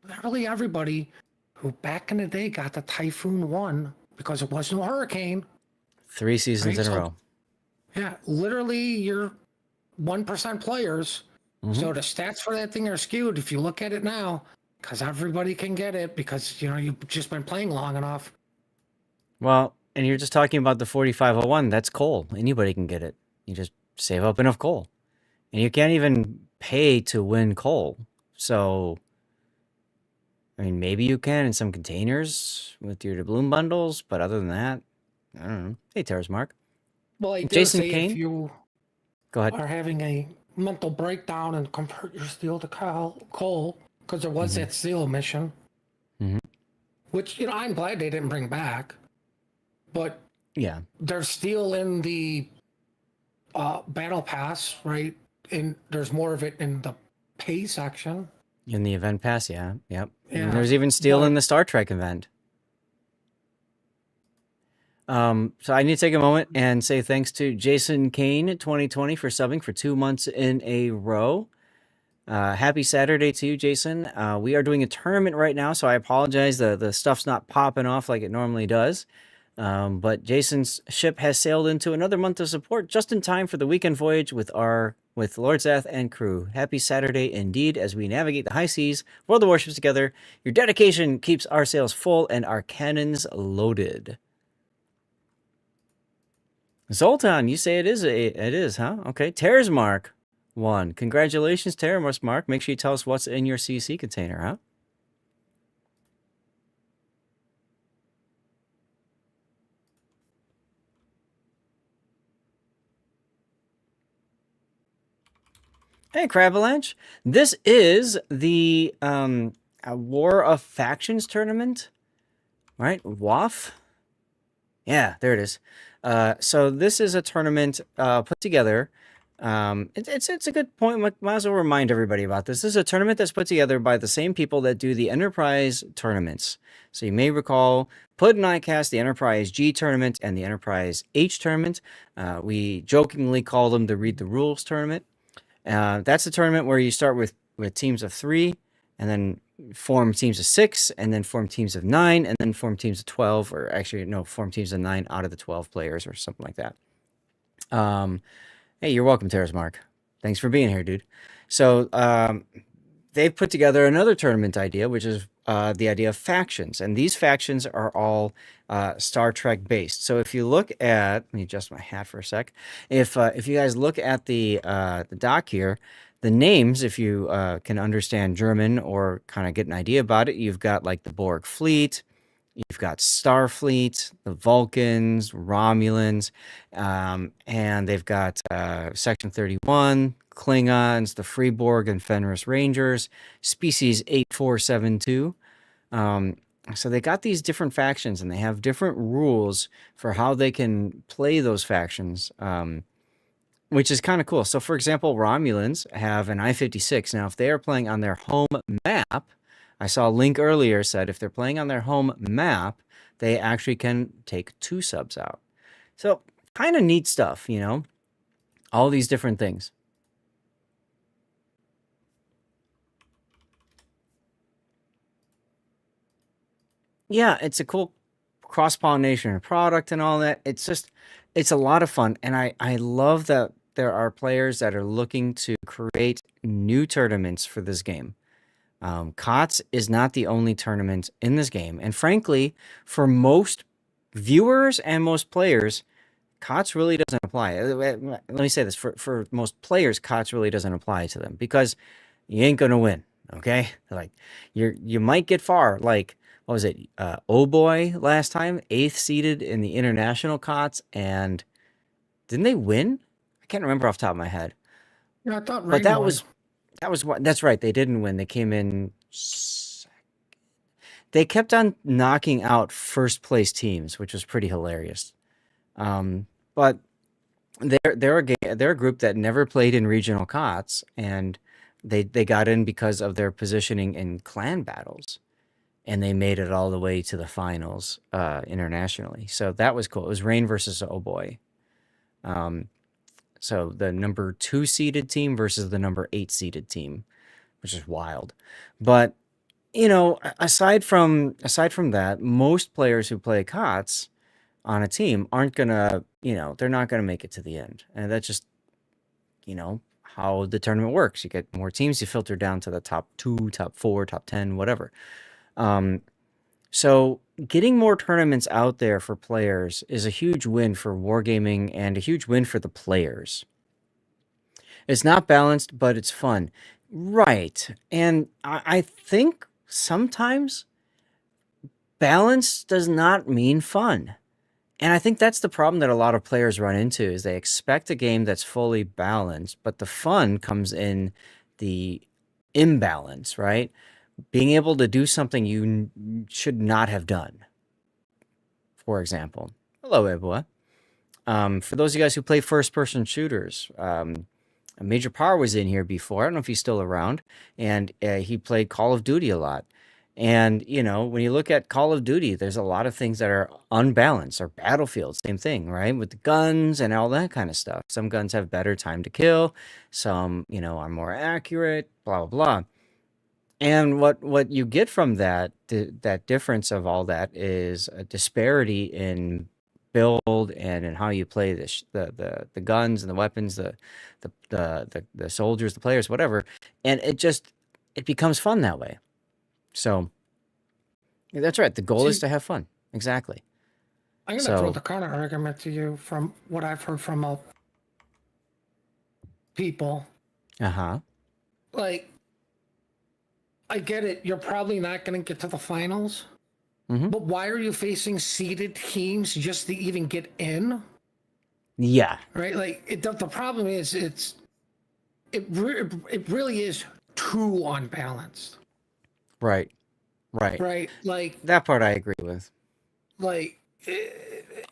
literally everybody who back in the day got the Typhoon 1 because it was no hurricane. 3 seasons in a row. Yeah, literally you're 1% players. So the stats for that thing are skewed if you look at it now, because everybody can get it because, you've just been playing long enough. Well, and you're just talking about the 4501. That's coal. Anybody can get it. You just save up enough coal. And you can't even pay to win coal. So, I mean, maybe you can in some containers with your doubloon bundles, but other than that, I don't know. Hey, Terrace Mark. Well, I Jason say Kane? if you Go ahead. are having a mental breakdown and convert your steel to coal, because there was that steel mission, which, I'm glad they didn't bring back, but Yeah. there's steel in the battle pass, right? And there's more of it in the pay section. In the event pass, yeah. Yep. Yeah, And there's even steel but- in the Star Trek event. So I need to take a moment and say thanks to Jason Kane 2020 for subbing for 2 months in a row. Happy Saturday to you, Jason. We are doing a tournament right now, so I apologize. The stuff's not popping off like it normally does. But Jason's ship has sailed into another month of support just in time for the weekend voyage with Lord Zath and crew. Happy Saturday indeed as we navigate the high seas, World of Warships together. Your dedication keeps our sails full and our cannons loaded. Zoltan, you say it is, huh? Okay. Terra's Mark 1. Congratulations, Terra's Mark. Make sure you tell us what's in your CC container, huh? Hey, Cravalanche. This is the War of Factions tournament, right? WAF. Yeah, there it is. So this is a tournament put together. It's a good point. Might as well remind everybody about this. This is a tournament that's put together by the same people that do the Enterprise tournaments. So you may recall Put and I cast the Enterprise G tournament and the Enterprise H tournament. We jokingly call them the Read the Rules tournament. That's the tournament where you start with teams of 3, and then form teams of 6, and then form teams of 9, and then form teams of 12, or actually, no, form teams of 9 out of the 12 players, or something like that. Hey, you're welcome, Terrace Mark. Thanks for being here, dude. So, they've put together another tournament idea, which is the idea of factions. And these factions are all Star Trek based. So if you look at, let me adjust my hat for a sec. If you guys look at the doc here, the names, if you can understand German or kind of get an idea about it, you've got like the Borg fleet, you've got Starfleet, the Vulcans, Romulans, and they've got Section 31, Klingons, the Freeborg and Fenris Rangers, Species 8472. So they got these different factions, and they have different rules for how they can play those factions, which is kind of cool. So, for example, Romulans have an I-56. Now, if they are playing on their home map, I saw a link earlier said if they're playing on their home map, they actually can take 2 subs out. So, kind of neat stuff, you know? All these different things. Yeah, it's a cool cross-pollination of product and all that. It's a lot of fun. And I love that there are players that are looking to create new tournaments for this game. COTS is not the only tournament in this game. And frankly, for most viewers and most players, COTS really doesn't apply. Let me say this. For most players, COTS really doesn't apply to them because you ain't going to win, okay? Like, you might get far. Like, what was it? Oh boy, last time, 8th seeded in the international COTS, and didn't they win? I can't remember off the top of my head. Yeah, I thought But Rain won. that was what. That's right. They didn't win. They came in. They kept on knocking out first place teams, which was pretty hilarious. But they're a group that never played in regional COTS, and they got in because of their positioning in clan battles, and they made it all the way to the finals internationally. So that was cool. It was Rain versus Oh Boy. So the number 2 seeded team versus the number 8 seeded team, which is wild. But you know, aside from that, most players who play COTS on a team aren't gonna, they're not gonna make it to the end, and that's just, how the tournament works. You get more teams, you filter down to the top 2, top 4, top 10, whatever. So getting more tournaments out there for players is a huge win for wargaming and a huge win for the players. It's not balanced, but it's fun. Right. And I think sometimes balance does not mean fun. And I think that's the problem that a lot of players run into is they expect a game that's fully balanced, but the fun comes in the imbalance, right? Being able to do something you should not have done. For example, hello, Ebua. For those of you guys who play first-person shooters, Major Power was in here before. I don't know if he's still around, and he played Call of Duty a lot. And, when you look at Call of Duty, there's a lot of things that are unbalanced, or Battlefield, same thing, right? With the guns and all that kind of stuff. Some guns have better time to kill, some, are more accurate, blah, blah, blah. And what you get from that difference of all that is a disparity in build and in how you play the guns and the weapons, the soldiers, the players, whatever. And it becomes fun that way. So that's right. The goal is See, to have fun. Exactly. I'm going to throw So, the counter argument to you from what I've heard from people. uh-huh. Like, I get it. You're probably not going to get to the finals. Mm-hmm. But why are you facing seeded teams just to even get in? Yeah. Right? Like, the problem is it really is too unbalanced, Right. Right. right? That part I agree with. Like,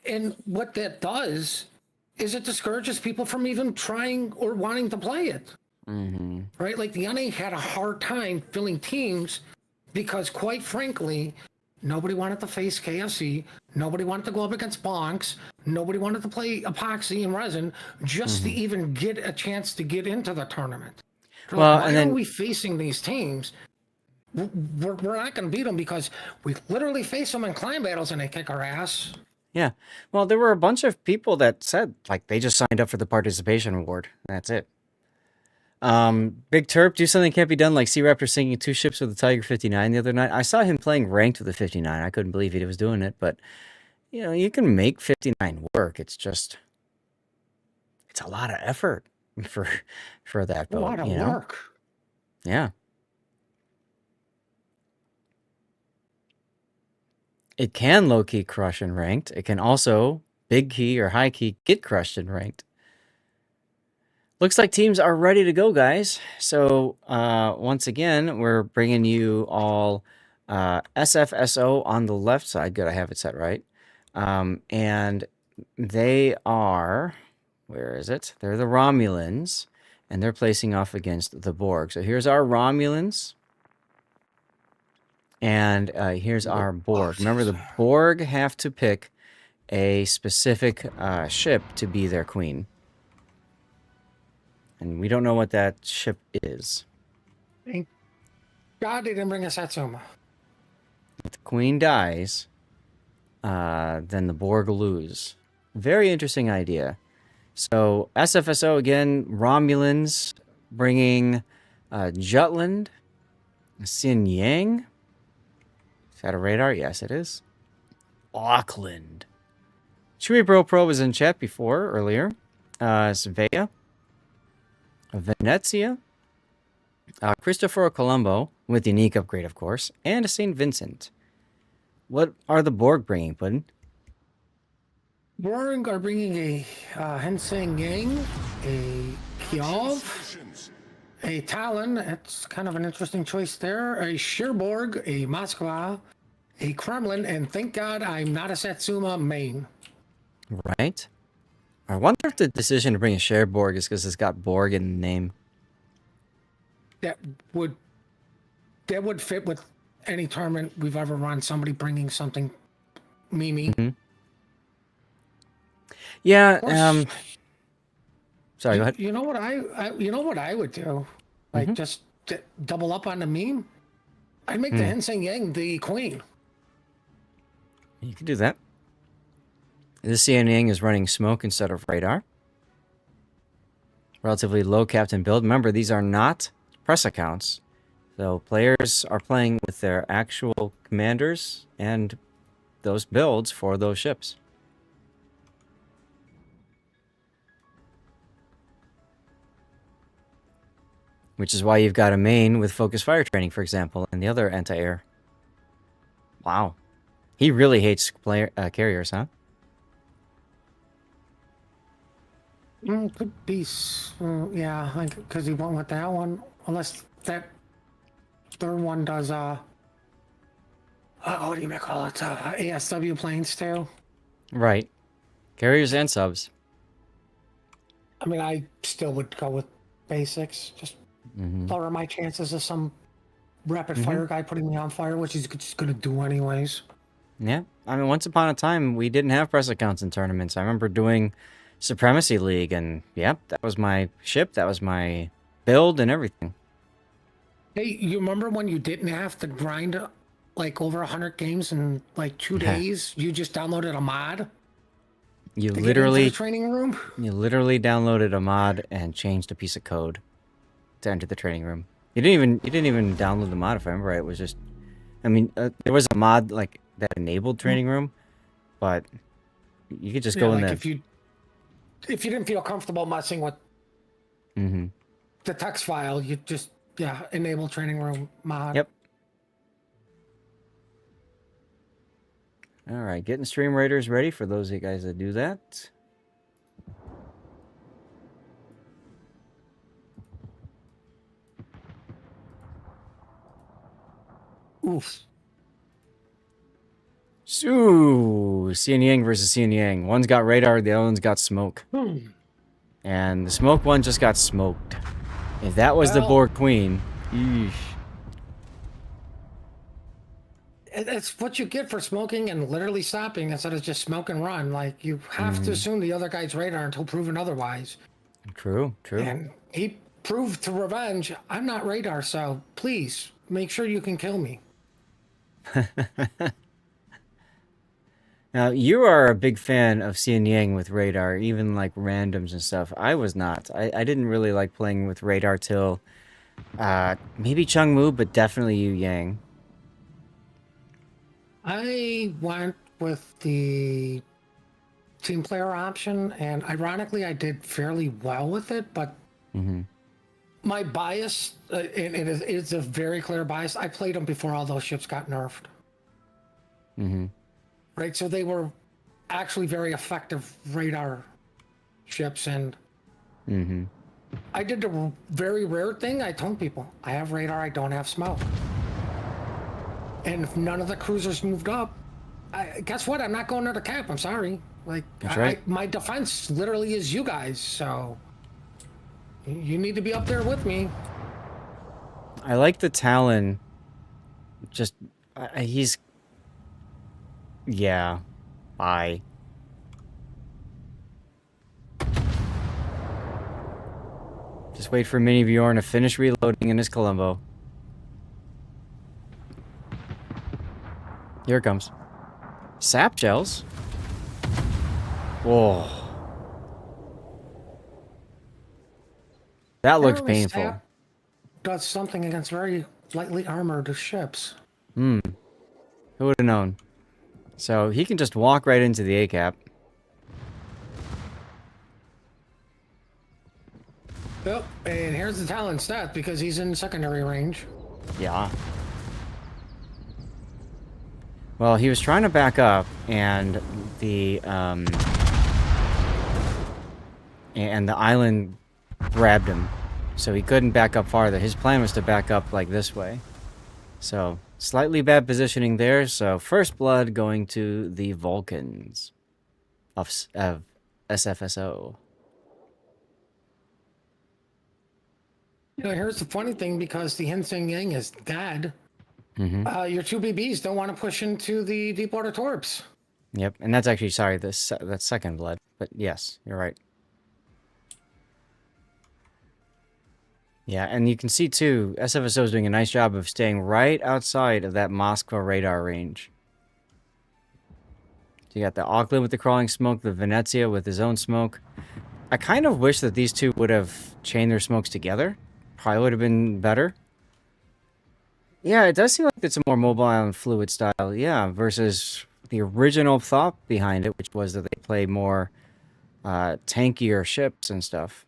and what that does is it discourages people from even trying or wanting to play it, right? Like the NA had a hard time filling teams because, quite frankly, nobody wanted to face KFC, nobody wanted to go up against Bonks, nobody wanted to play Epoxy and Resin just to even get a chance to get into the tournament. They're Well, like, and why are then we facing these teams? We're not going to beat them because we literally face them in climb battles and they kick our ass. yeah. Well, there were a bunch of people that said like they just signed up for the participation award. That's it. Big Terp, do something can't be done like Sea Raptor sinking 2 ships with the Tiger 59 the other night. I saw him playing ranked with the 59. I couldn't believe he was doing it, but you can make 59 work. It's just it's a lot of effort for that A boat, lot of work. Yeah. It can low key crush in ranked. It can also big key or high key get crushed in ranked. Looks like teams are ready to go, guys. So once again, we're bringing you all SFSO on the left side. Good, I have it set right. And they are, where is it? They're the Romulans, and they're placing off against the Borg. So here's our Romulans. And here's our Borg. Remember, the Borg have to pick a specific ship to be their queen. And we don't know what that ship is. Thank God they didn't bring a Satsuma. If the queen dies, then the Borg lose. Very interesting idea. So SFSO again, Romulans bringing Jutland, Xin Yang. Is that a radar? Yes, it is. Auckland. Chewy Bro Pro was in chat before, earlier. Svea. Venezia. Christopher Colombo, with the unique upgrade, of course. And St. Vincent. What are the Borg bringing, Puddin? Borg are bringing a Henseng Yang, a Kjov, Stations. a Talon. That's kind of an interesting choice there. A Cherbourg, a Moskva, a Kremlin, and thank God I'm not a Satsuma main. Right? I wonder if the decision to bring a Cherbourg is because it's got Borg in the name. That would fit with any tournament we've ever run. Somebody bringing something Mimi. Yeah, course. sorry, go ahead. You know what I would do? Like just double up on the meme. I'd make the Henseng Yang the queen. You can do that. This Xianyang is running smoke instead of radar. Relatively low captain build. Remember, these are not press accounts. So players are playing with their actual commanders and those builds for those ships. Which is why you've got a main with focus fire training, for example, and the other anti-air. Wow. He really hates carriers, huh? Could be, yeah, because he won't with that one, unless that third one does, what do you call it, ASW planes too. Right. Carriers and subs. I mean, I still would go with basics, just lower my chances of some rapid fire guy putting me on fire, which he's just gonna do anyways. Yeah. I mean, once upon a time, we didn't have press accounts in tournaments. I remember doing Supremacy League, and yep, that was my ship, that was my build and everything. Hey, you remember when you didn't have to grind like over 100 games in like 2 days? You just downloaded a mod? You to get into literally the training room? You literally downloaded a mod and changed a piece of code to enter the training room. You didn't even download the mod, if I remember right. It was just, I mean, there was a mod like that enabled training room, but you could just go in like there. if you didn't feel comfortable messing with the text file, you just enable training room mod. Yep. All right, getting Stream Raiders ready for those of you guys that do that. Oof. So, Xian Yang versus Xian Yang. One's got radar, the other one's got smoke. And the smoke one just got smoked. If that was the Well, Borg Queen, eesh. it's what you get for smoking and literally stopping instead of just smoke and run. Like, you have to assume the other guy's radar until proven otherwise. True, true. And he proved to Revenge, I'm not radar, so please make sure you can kill me. Now, you are a big fan of Xian Yang with radar, even like randoms and stuff. I was not. I didn't really like playing with radar till maybe Chung Mu, but definitely Yu Yang. I went with the team player option, and ironically, I did fairly well with it, but my bias, and it's a very clear bias, I played them before all those ships got nerfed. Right, so they were actually very effective radar ships, and I did the very rare thing. I told people, I have radar, I don't have smoke. And if none of the cruisers moved up, guess what? I'm not going to the cap. I'm sorry. Like, That's right. my defense literally is you guys, so you need to be up there with me. I like the Talon. Just, he's... Yeah. Bye. Just wait for Mini Bjorn to finish reloading in his Columbo. Here it comes. Sap shells? Whoa. That looked Apparently painful. Sap does something against very lightly armored ships. Who would have known? So he can just walk right into the A-cap. Yep, and here's the Talon stat because he's in secondary range. Yeah. Well, he was trying to back up, and the island grabbed him, so he couldn't back up farther. His plan was to back up like this way. So, slightly bad positioning there. So, first blood going to the Vulcans of SFSO. You know, here's the funny thing, because the Hinseng Yang is dead. Your two BBs don't want to push into the Deepwater Torps. Yep, and that's actually, sorry, that's second blood. But yes, you're right. Yeah, and you can see too, SFSO is doing a nice job of staying right outside of that Moskva radar range. So you got the Auckland with the crawling smoke, the Venezia with his own smoke. I kind of wish that these two would have chained their smokes together. Probably would have been better. Yeah, it does seem like it's a more mobile and fluid style, yeah, versus the original thought behind it, which was that they play more tankier ships and stuff.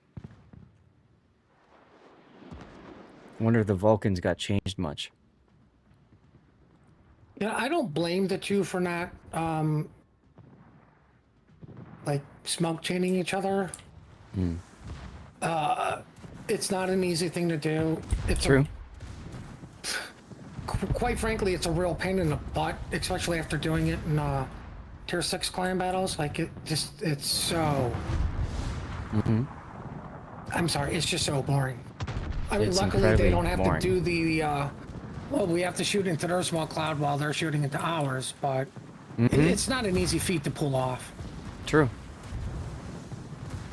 I wonder if the Vulcans got changed much. Yeah, I don't blame the two for not, like, smoke chaining each other. It's not an easy thing to do. It's True. Quite frankly, it's a real pain in the butt, especially after doing it in Tier 6 clan battles. Like, it's so... I'm sorry, it's just so boring. I mean, It's luckily they incredibly don't have boring. to do the, well, we have to shoot into their small cloud while they're shooting into ours, but it's not an easy feat to pull off. True.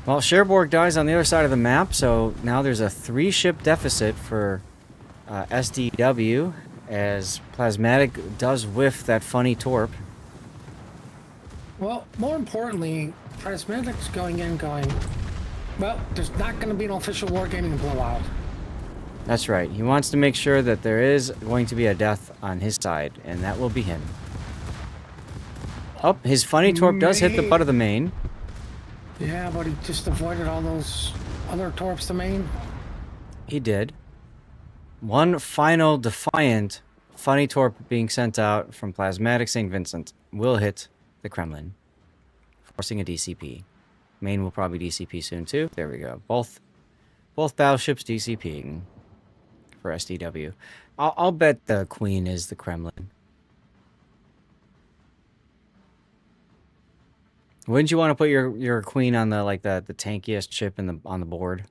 Well, Cherbourg dies on the other side of the map, so now there's a 3-ship deficit for SDW, as Plasmatic does whiff that funny torp. Well, more importantly, Prismatic's going in going, well, there's not going to be an official wargaming blowout. That's right. He wants to make sure that there is going to be a death on his side, and that will be him. Oh, his funny torp does hit the butt of the main. Yeah, but he just avoided all those other torps to main. He did. One final defiant funny torp being sent out from Plasmatic St. Vincent will hit the Kremlin, forcing a DCP. Main will probably DCP soon too. There we go. Both battleships DCPing. for SDW. I'll bet the Queen is the Kremlin. Wouldn't you want to put your Queen on the the tankiest ship on the board?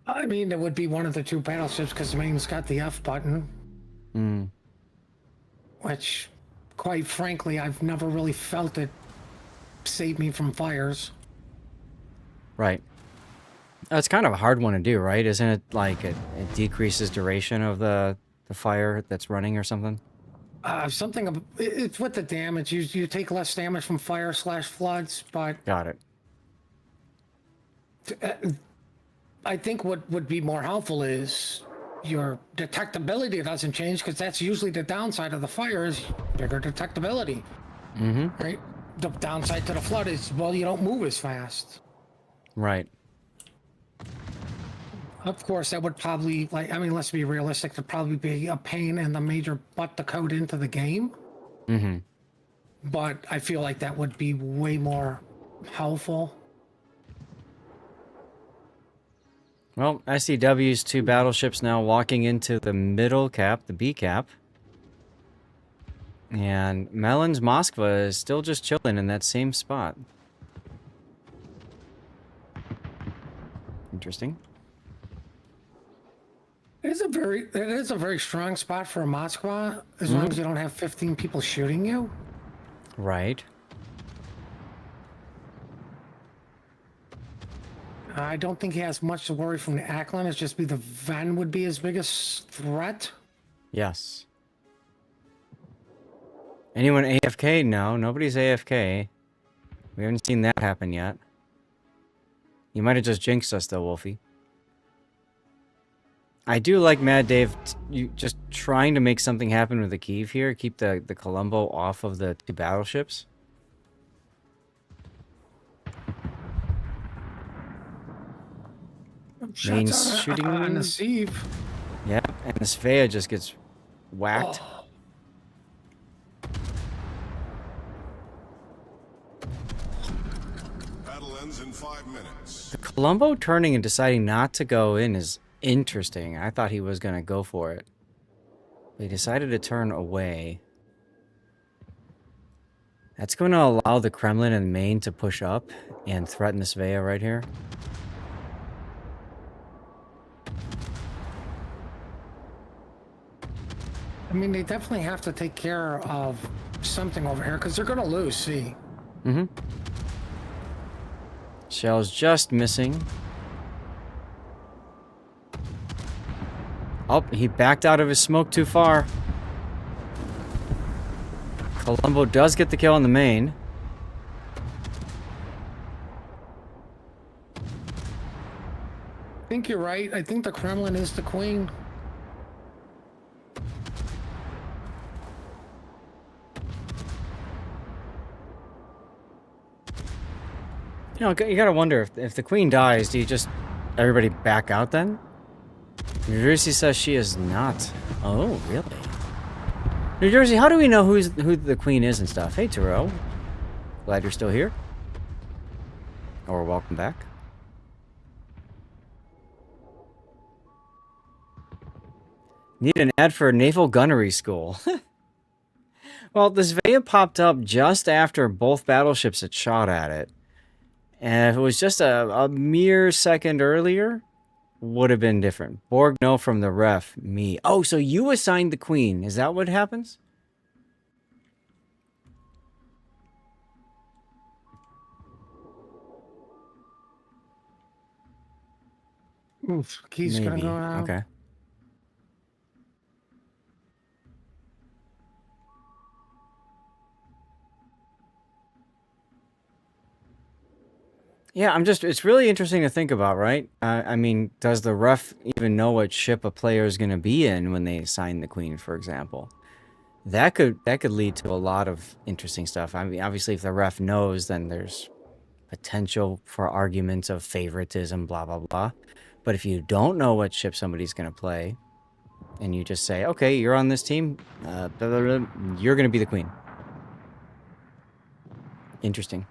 I mean, it would be one of the two battleships because Maine's got the F button, Hmm. which, quite frankly, I've never really felt it save me from fires. Right. It's kind of a hard one to do, right? Isn't it like it decreases duration of the fire that's running or something? It's with the damage. You take less damage from fire/floods, but Got it. I think what would be more helpful is your detectability doesn't change because that's usually the downside of the fire is bigger detectability. Mm-hmm. Right? The downside to the flood is, well, you don't move as fast. Right. Of course, that would probably, let's be realistic, there'd probably be a pain in the major butt to code into the game. Mm-hmm. But I feel like that would be way more helpful. Well, SCW's 2 battleships now walking into the middle cap, the B cap. And Melon's Moskva is still just chilling in that same spot. Interesting. It is a very strong spot for a Moskva, as long as you don't have 15 people shooting you. Right. I don't think he has much to worry from the Ackland. It's just the Ven would be his biggest threat. Yes. Anyone AFK? No, nobody's AFK. We haven't seen that happen yet. You might have just jinxed us though, Wolfie. I do like Mad Dave you just trying to make something happen with the Kyiv here. Keep the Colombo off of the 2 battleships. Main's shooting on the sieve. Yeah, and the Svea just gets whacked. Oh. Battle ends in 5 minutes. The Colombo turning and deciding not to go in is interesting. I thought he was going to go for it. But he decided to turn away. That's going to allow the Kremlin and Maine to push up and threaten the Svea right here. I mean, they definitely have to take care of something over here because they're going to lose, see. Mm-hmm. Shell's just missing. Oh, he backed out of his smoke too far. Colombo does get the kill on the main. I think you're right. I think the Kremlin is the queen. You know, you gotta wonder if the queen dies, do you just everybody back out then? New Jersey says she is not. Oh, really? New Jersey, how do we know who the queen is and stuff? Hey, Turo. Glad you're still here. Or welcome back. Need an ad for Naval Gunnery School. Well, this Svea popped up just after both battleships had shot at it. And if it was just a mere second earlier, would have been different. Borg, no from the ref. Me. Oh, so you assigned the queen. Is that what happens? Oof, key's gonna Maybe. go out. Okay. Yeah, it's really interesting to think about, right? I mean, does the ref even know what ship a player is going to be in when they assign the queen, for example? That could lead to a lot of interesting stuff. I mean, obviously, if the ref knows, then there's potential for arguments of favoritism, blah, blah, blah. But if you don't know what ship somebody's going to play, and you just say, okay, you're on this team, blah, blah, blah, you're going to be the queen. Interesting.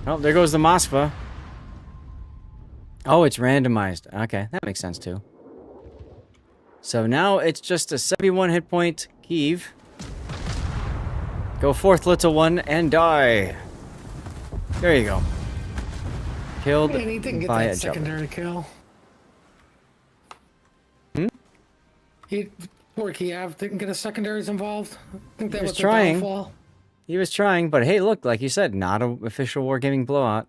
Oh, there goes the Moskva. Oh, it's randomized. Okay, that makes sense too. So now it's just a 71 hit point Kiev. Go forth, little one, and die. There you go. Killed Man, he didn't get by that a jelly. secondary kill. He, poor Kiev didn't get his secondaries involved. I think that was was the trying. downfall. He was trying, but hey, look, like you said, not an official wargaming blowout.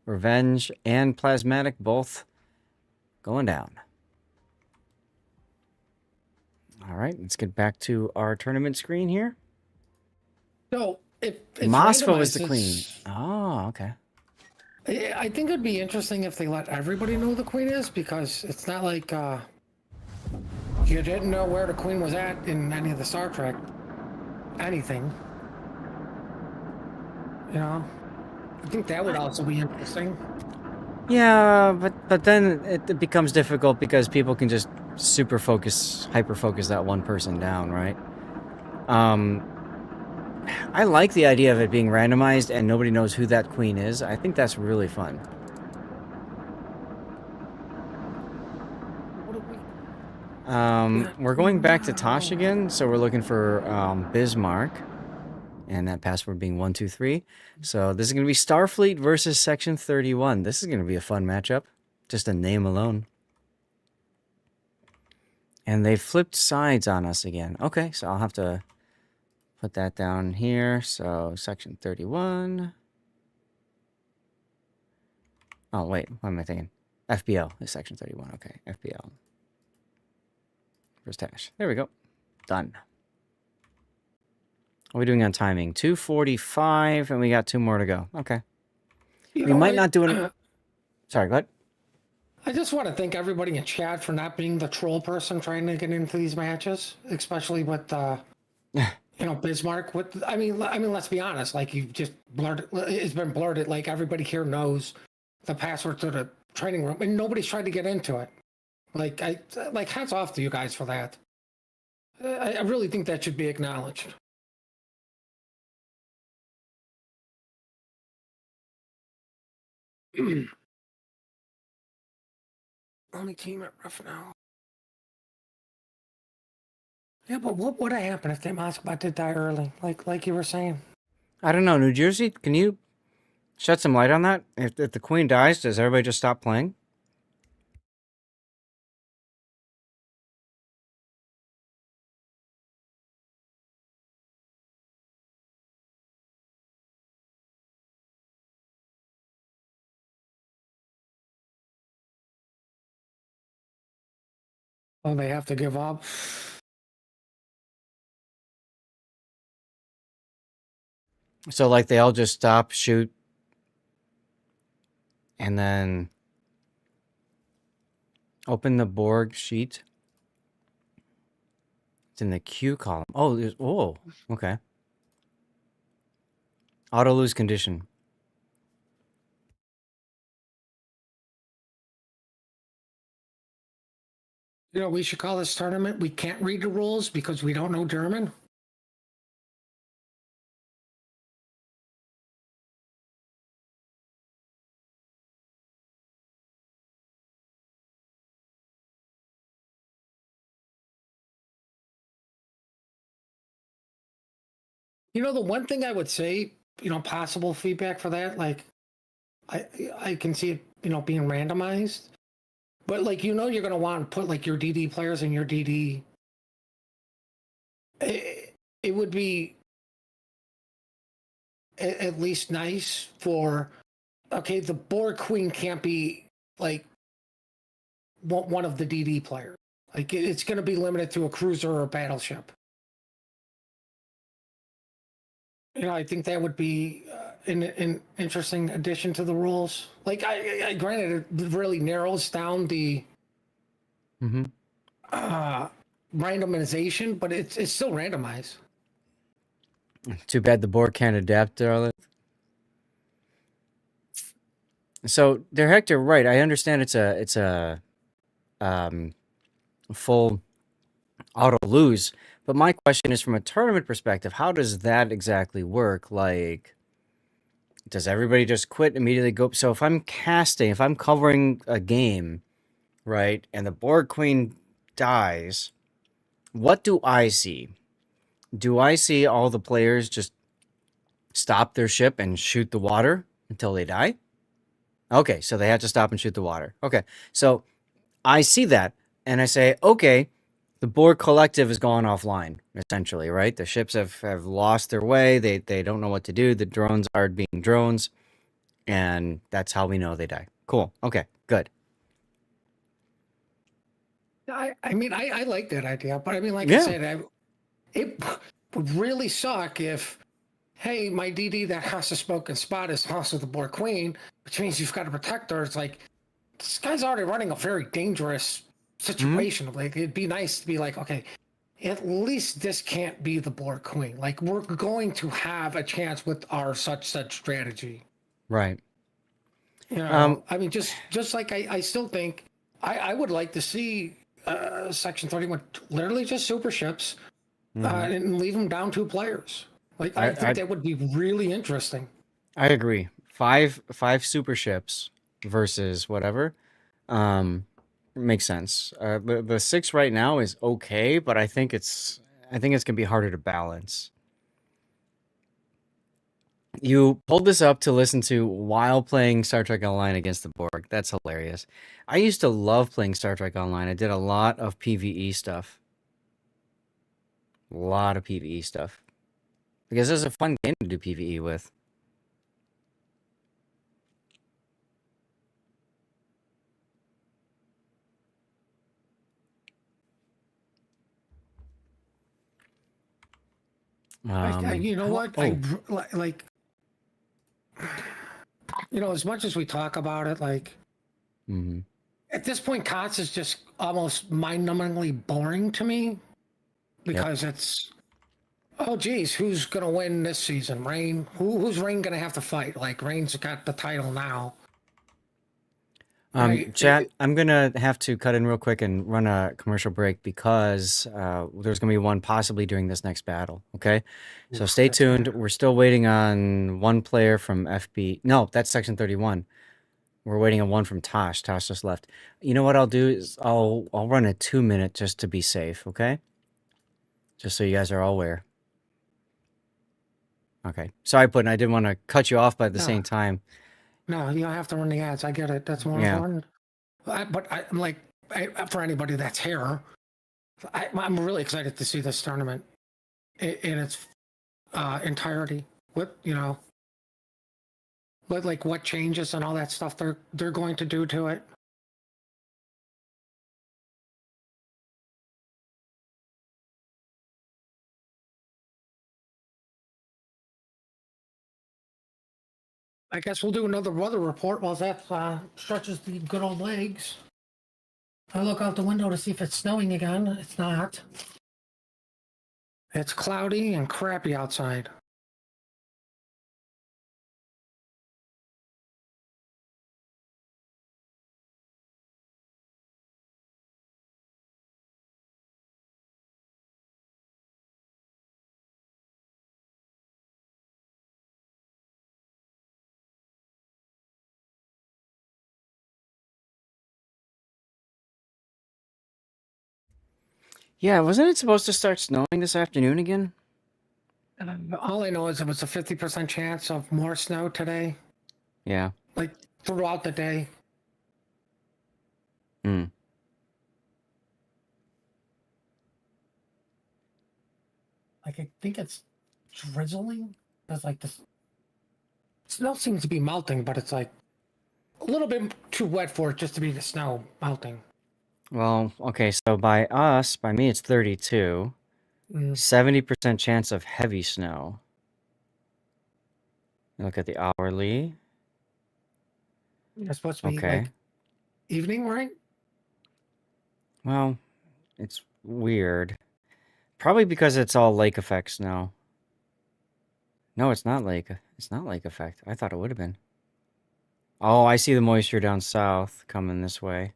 Revenge and Plasmatic both going down. All right, let's get back to our tournament screen here. So if Moscow was randomized, the queen. Oh, okay. I think it'd be interesting if they let everybody know who the queen is, because it's not like you didn't know where the queen was at in any of the Star Trek anything. You know, I think that would also be interesting. Yeah, but then it becomes difficult because people can just hyper focus that one person down, right? I like the idea of it being randomized and nobody knows who that queen is. I think that's really fun. We're going back to Tosh again, so we're looking for Bismarck, and that password being 123. So this is going to be Starfleet versus Section 31. This is going to be a fun matchup, just a name alone. And they flipped sides on us again. Okay, so I'll have to put that down here. So Section 31. Oh, wait, what am I thinking? FBL is Section 31. Okay, FBL. Where's Tash? There we go. Done. What are we doing on timing? 2:45, and we got 2 more to go. Okay. You We know, might not do it. Sorry, go ahead. I just want to thank everybody in chat for not being the troll person trying to get into these matches, especially with Bismarck. I mean, let's be honest. Like, you just blurted. It's been blurted. Like, everybody here knows the password to the training room, and nobody's tried to get into it. Like, hats off to you guys for that. I really think that should be acknowledged. Only team at rough now. Yeah, but what would have happened if the Moscow did die early? Like you were saying. I don't know. New Jersey, can you shed some light on that? If the queen dies, does everybody just stop playing? Oh, they have to give up. So, like, they all just stop, shoot, and then open the Borg sheet. It's in the Q column. Oh, okay. Auto lose condition. You know, we should call this tournament. We can't read the rules because we don't know German. You know, the one thing I would say, possible feedback for that, like, I can see it, being randomized, but like, you're going to want to put like your DD players in your DD. It would be at least nice for, okay, the Borg Queen can't be like one of the DD players. Like, it's going to be limited to a cruiser or a battleship. I think that would be an interesting addition to the rules. Like, I granted, it really narrows down the randomization, but it's still randomized. Too bad the Borg can't adapt to all that. So, Der Hector, right? I understand it's a full auto lose, but my question is from a tournament perspective, how does that exactly work? Like, Does everybody just quit immediately? Go. So if I'm casting, if I'm covering a game, right, and the Borg Queen dies, what do I see? Do I see all the players just stop their ship and shoot the water until they die? Okay, so they have to stop and shoot the water. Okay, so I see that and I say, okay, the Borg collective has gone offline, essentially, right? The ships have lost their way. They don't know what to do. The drones are being drones, and that's how we know they die. Cool. Okay, good. I mean, I like that idea, but I mean, like I Yeah. said, it would really suck if, hey, my DD that has to smoke and spot is House of the Borg Queen, which means you've got to protect her. It's like, this guy's already running a very dangerous situation. Like, it'd be nice to be like, okay, at least this can't be the Borg Queen. Like, we're going to have a chance with our such strategy. Right. You know, I mean, just like I still think I would like to see Section 31 literally just super ships and leave them down 2 players. Like, I think I that would be really interesting. I agree. Five super ships versus whatever. Makes sense. The six right now is okay, but I think it's gonna be harder to balance. You pulled this up to listen to while playing Star Trek Online against the Borg. That's hilarious. I used to love playing Star Trek Online. I did a lot of PvE stuff. A lot of PvE stuff. Because it's a fun game to do PvE with. You know what? Oh, Like, you know, as much as we talk about it, like, hmm at this point, COTS is just almost mind-numbingly boring to me yep. because it's, oh geez, who's gonna win this season? Rain? Who's Rain gonna have to fight? Like, Rain's got the title now, right? Chat, I'm gonna have to cut in real quick and run a commercial break because there's gonna be one possibly during this next battle. Okay, so stay That's tuned. fair. We're still waiting on one player from FB. No, that's Section 31. We're waiting on one from Tosh. Tosh just left. You know what I'll do is I'll run a 2 minute just to be safe. Okay, just so you guys are all aware. Okay, sorry, Puddin. I didn't want to cut you off, but at the No, same time, no, you don't have to run the ads. I get it. That's more yeah. important. I'm like, for anybody that's here, I'm really excited to see this tournament in its entirety. What, you know, like what changes and all that stuff they're going to do to it. I guess we'll do another weather report while that stretches the good old legs. I look out the window to see if it's snowing again. It's not. It's cloudy and crappy outside. Yeah, wasn't it supposed to start snowing this afternoon again? All I know is it was a 50% chance of more snow today, Yeah. like throughout the day. Hmm. Like, I think it's drizzling. It's like this snow seems to be melting, but it's like a little bit too wet for it just to be the snow melting. Well, okay, so by me, it's 32. Mm. 70% chance of heavy snow. Look at the hourly. It's supposed to be Okay. like evening, right? Well, it's weird. Probably because it's all lake effect snow. No, it's not lake. It's not lake effect. I thought it would have been. Oh, I see the moisture down south coming this way.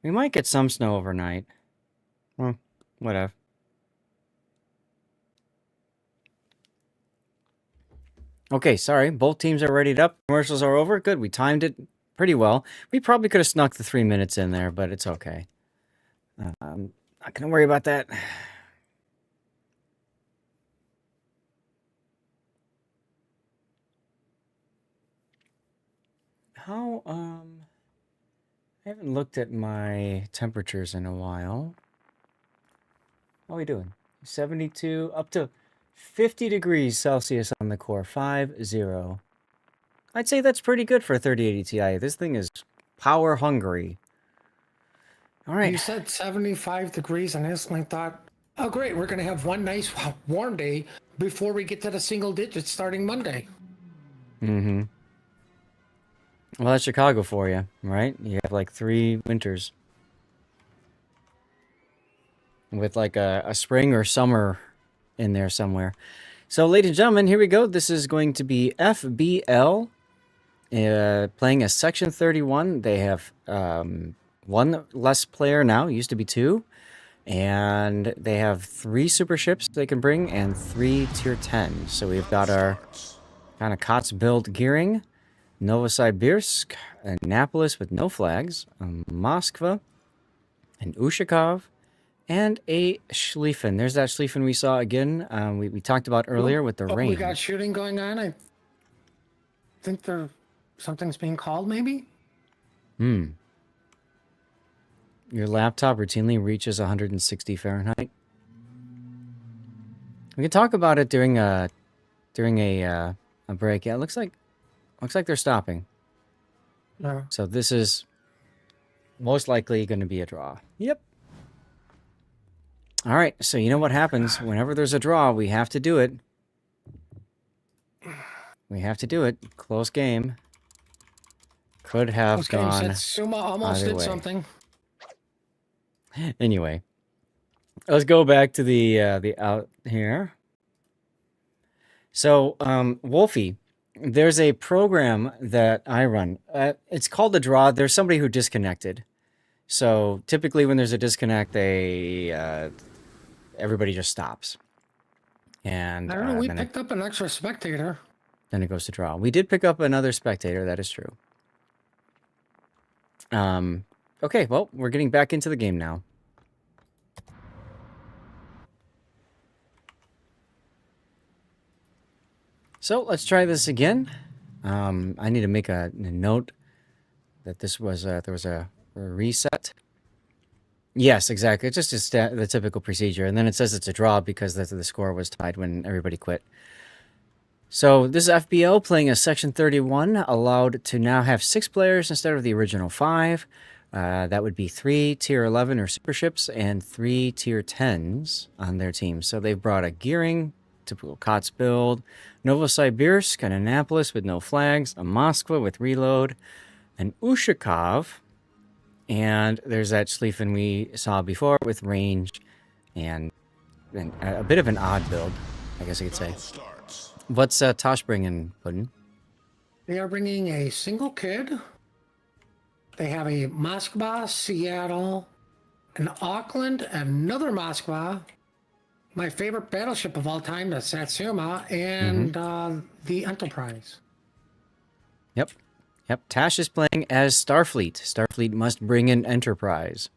We might get some snow overnight. Well, whatever. Okay, sorry. Both teams are readied up. Commercials are over. Good. We timed it pretty well. We probably could have snuck the 3 minutes in there, but it's okay. I'm not going to worry about that. How, I haven't looked at my temperatures in a while. How are we doing? 72 up to 50 degrees Celsius on the core. 50. I'd say that's pretty good for a 3080 Ti. This thing is power hungry. All right. You said 75 degrees, and I instantly thought, oh, great, we're going to have one nice warm day before we get to the single digits starting Monday. Mm-hmm. Well, that's Chicago for you, right? You have like 3 winters. With like a spring or summer in there somewhere. So, ladies and gentlemen, here we go. This is going to be FBL playing a Section 31. They have one less player now. Used to be 2. And they have 3 super ships they can bring and 3 tier 10. So we've got our kind of COTS build gearing, Novosibirsk, Annapolis with no flags, Moskva, and Ushakov, and a Schlieffen. There's that Schlieffen we saw again. We talked about earlier with the rain. We got shooting going on. I think something's being called, maybe? Your laptop routinely reaches 160 Fahrenheit. We can talk about it during a break. Yeah, it looks like they're stopping. No. So this is most likely going to be a draw. Yep. All right. So you know what happens whenever there's a draw? We have to do it. We have to do it. Close game. Could have gone. Satsuma almost either did way. something. Anyway, let's go back to the out here. So, Wolfie, there's a program that I run. It's called a draw. There's somebody who disconnected. So typically, when there's a disconnect, everybody just stops. And I don't know. We picked up an extra spectator. Then it goes to draw. We did pick up another spectator. That is true. Okay, well, we're getting back into the game now. So let's try this again. I need to make a note that this was there was a reset. Yes, exactly. It's just the typical procedure, and then it says it's a draw because the score was tied when everybody quit. So this is FBL playing a Section 31, allowed to now have 6 players instead of the original 5. That would be 3 tier 11 or super ships and 3 tier 10s on their team. So they've brought a gearing, typical COTS build, Novosibirsk, an Annapolis with no flags, a Moskva with reload, an Ushakov, and there's that Schlieffen we saw before with range and a bit of an odd build, I guess you could say. What's Tosh bringing, Puddin'? They are bringing a single kid. They have a Moskva, Seattle, an Auckland, another Moskva, my favorite battleship of all time, the Satsuma, and the Enterprise. Yep. Tash is playing as Starfleet. Starfleet must bring in Enterprise.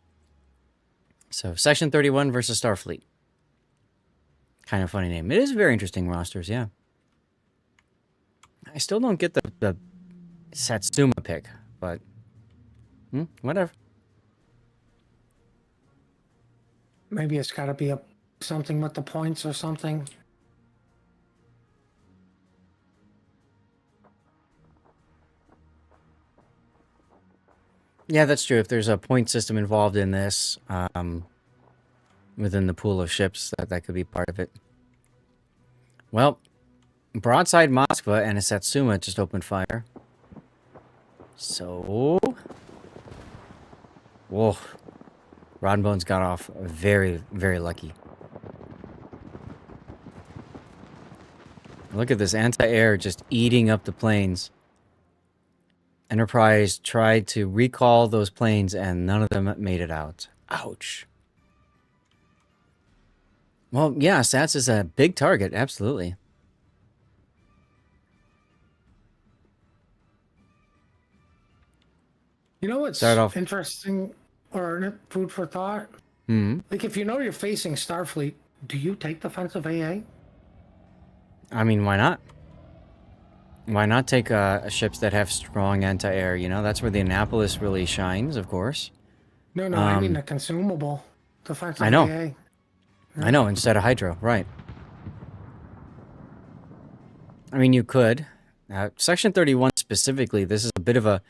So Section 31 versus Starfleet. Kind of funny name. It is very interesting rosters, yeah. I still don't get the Satsuma pick, but whatever. Maybe it's got to be something with the points or something. Yeah, that's true. If there's a point system involved in this, within the pool of ships, that could be part of it. Well, broadside Moskva and a Satsuma just opened fire. So, whoa, Rodbones got off very, very lucky. Look at this anti-air just eating up the planes. Enterprise tried to recall those planes and none of them made it out. Ouch. Well, yeah, Sats is a big target, absolutely. You know Start what's off. interesting or food for thought? Hmm. Like, if you know you're facing Starfleet, do you take defensive AA? I mean, why not? Why not take ships that have strong anti-air? You know, that's where the Annapolis really shines, of course. No, I mean Um, the consumable I defensive know. AA. I Yeah. know, instead of Hydro, right. I mean, you could. Section 31 specifically, this is a bit of a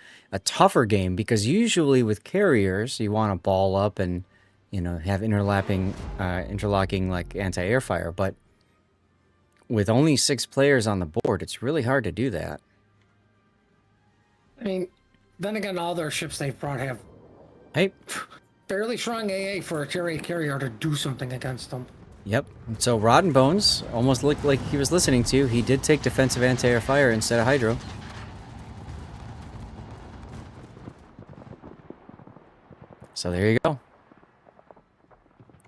tougher game because usually with carriers, you want to ball up and, you know, have interlocking like anti-air fire. But with only 6 players on the board, it's really hard to do that. I mean, then again, all their ships they've brought have Hey, fairly strong AA for a tier A carrier to do something against them. yep. So Rod and Bones almost looked like he was listening to you. He did take defensive anti-air fire instead of Hydro. So there you go.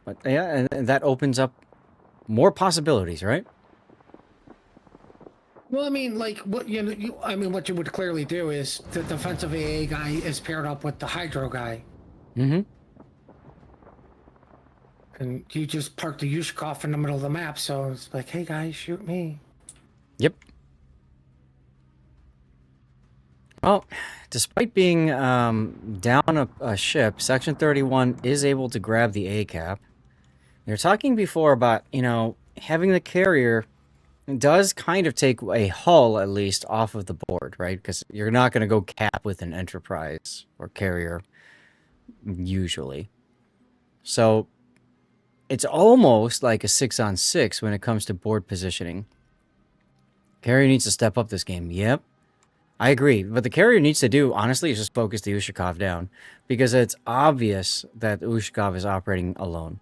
But yeah, and that opens up more possibilities, right? Well, I mean, like what I mean, what you would clearly do is the defensive AA guy is paired up with the Hydro guy, Mm-hmm. and you just park the Yushkov in the middle of the map. So it's like, hey guys, shoot me. Yep. Well, despite being down a ship, Section 31 is able to grab the A cap. They're talking before about, you know, having the carrier does kind of take a hull, at least, off of the board, right? Because you're not going to go cap with an Enterprise or carrier, usually. So it's almost like a 6-on-6 when it comes to board positioning. Carrier needs to step up this game. Yep. I agree. What the carrier needs to do, honestly, is just focus the Ushakov down. Because it's obvious that Ushakov is operating alone.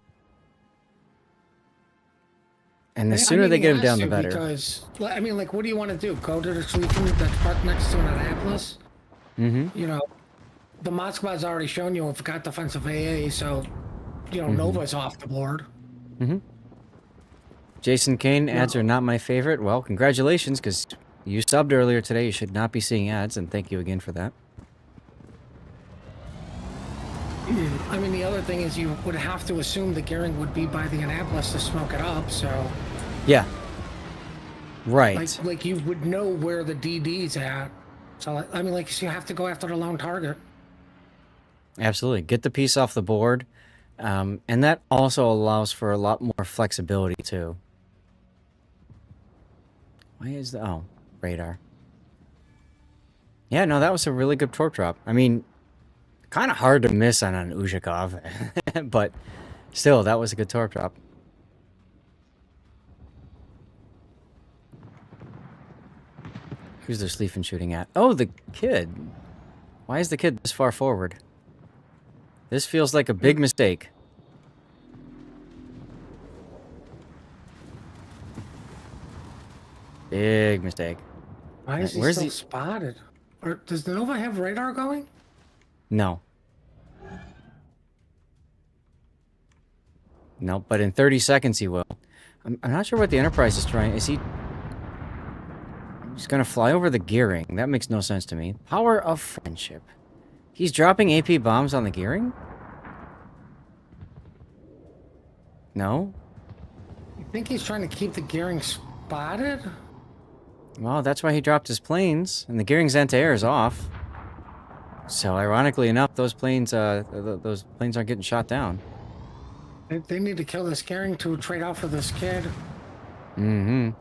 And the sooner I mean, they he get him has down, the to better. because, I mean, like, what do you want to do? Go to the sleeping that's parked next to an Annapolis? Mm-hmm. You know, the Moskva's already shown you it's got defensive AA, so, you know, Mm-hmm. Nova's off the board. Mm-hmm. Jason Kane, ads are not my favorite. Well, congratulations, because you subbed earlier today. You should not be seeing ads, and thank you again for that. I mean, the other thing is you would have to assume the gearing would be by the Annapolis to smoke it up, so, Yeah. Right. like you would know where the DD's at. So, I mean, like, so you have to go after the lone target. Absolutely. Get the piece off the board. And that also allows for a lot more flexibility, too. Why is the... Oh, radar. Yeah, no, that was a really good torque drop. I mean, kind of hard to miss on an Uzhakov, but still, that was a good torque drop. Who's their Sleafin shooting at? Oh, the kid. Why is the kid this far forward? This feels like a big mistake. Big mistake. Why is he Where's still he? spotted? Or does the Nova have radar going? No. No, but in 30 seconds he will. I'm not sure what the Enterprise is trying. Is he... He's gonna fly over the gearing. That makes no sense to me. Power of friendship. He's dropping AP bombs on the gearing? No? You think he's trying to keep the gearing spotted? Well, that's why he dropped his planes, and the gearing's anti-air is off. So, ironically enough, those planes aren't getting shot down. They need to kill this gearing to trade off for this kid. Mm-hmm.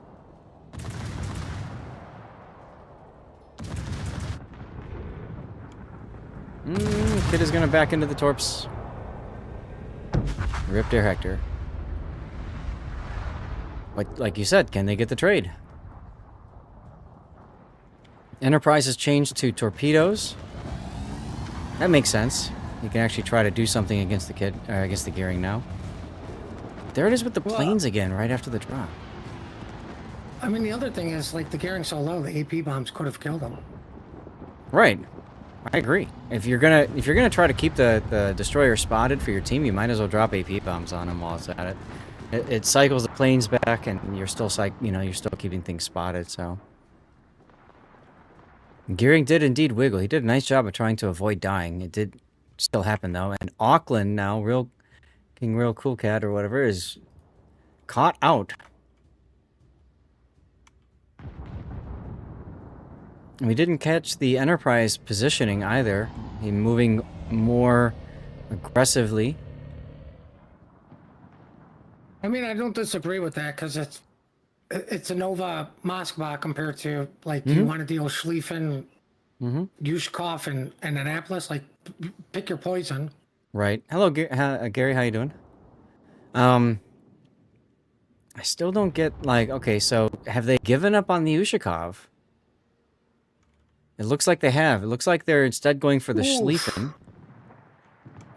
Kid is gonna back into the torps. Rip Air Hector. Like you said, can they get the trade? Enterprise has changed to torpedoes. That makes sense. You can actually try to do something against the kid, against the gearing now. There it is with the planes again, right after the drop. I mean, the other thing is, like, the gearing's so low, the AP bombs could have killed him. Right. I agree. If you're gonna try to keep the destroyer spotted for your team, you might as well drop AP bombs on him while it's at it. It cycles the planes back, and you're still you're still keeping things spotted. So Gearing did indeed wiggle. He did a nice job of trying to avoid dying. It did still happen, though. And Auckland now, Real Cool Cat or whatever, is caught out. We didn't catch the Enterprise positioning either. He moving more aggressively. I mean, I don't disagree with that because it's a Nova Moskva compared to like you want to deal Schlieffen, Yushkov, and Annapolis. Like, pick your poison. Right. Hello, Gary. How you doing? I still don't get, like, okay, so have they given up on the Ushakov? It looks like they have. It looks like they're instead going for the Schlieffen.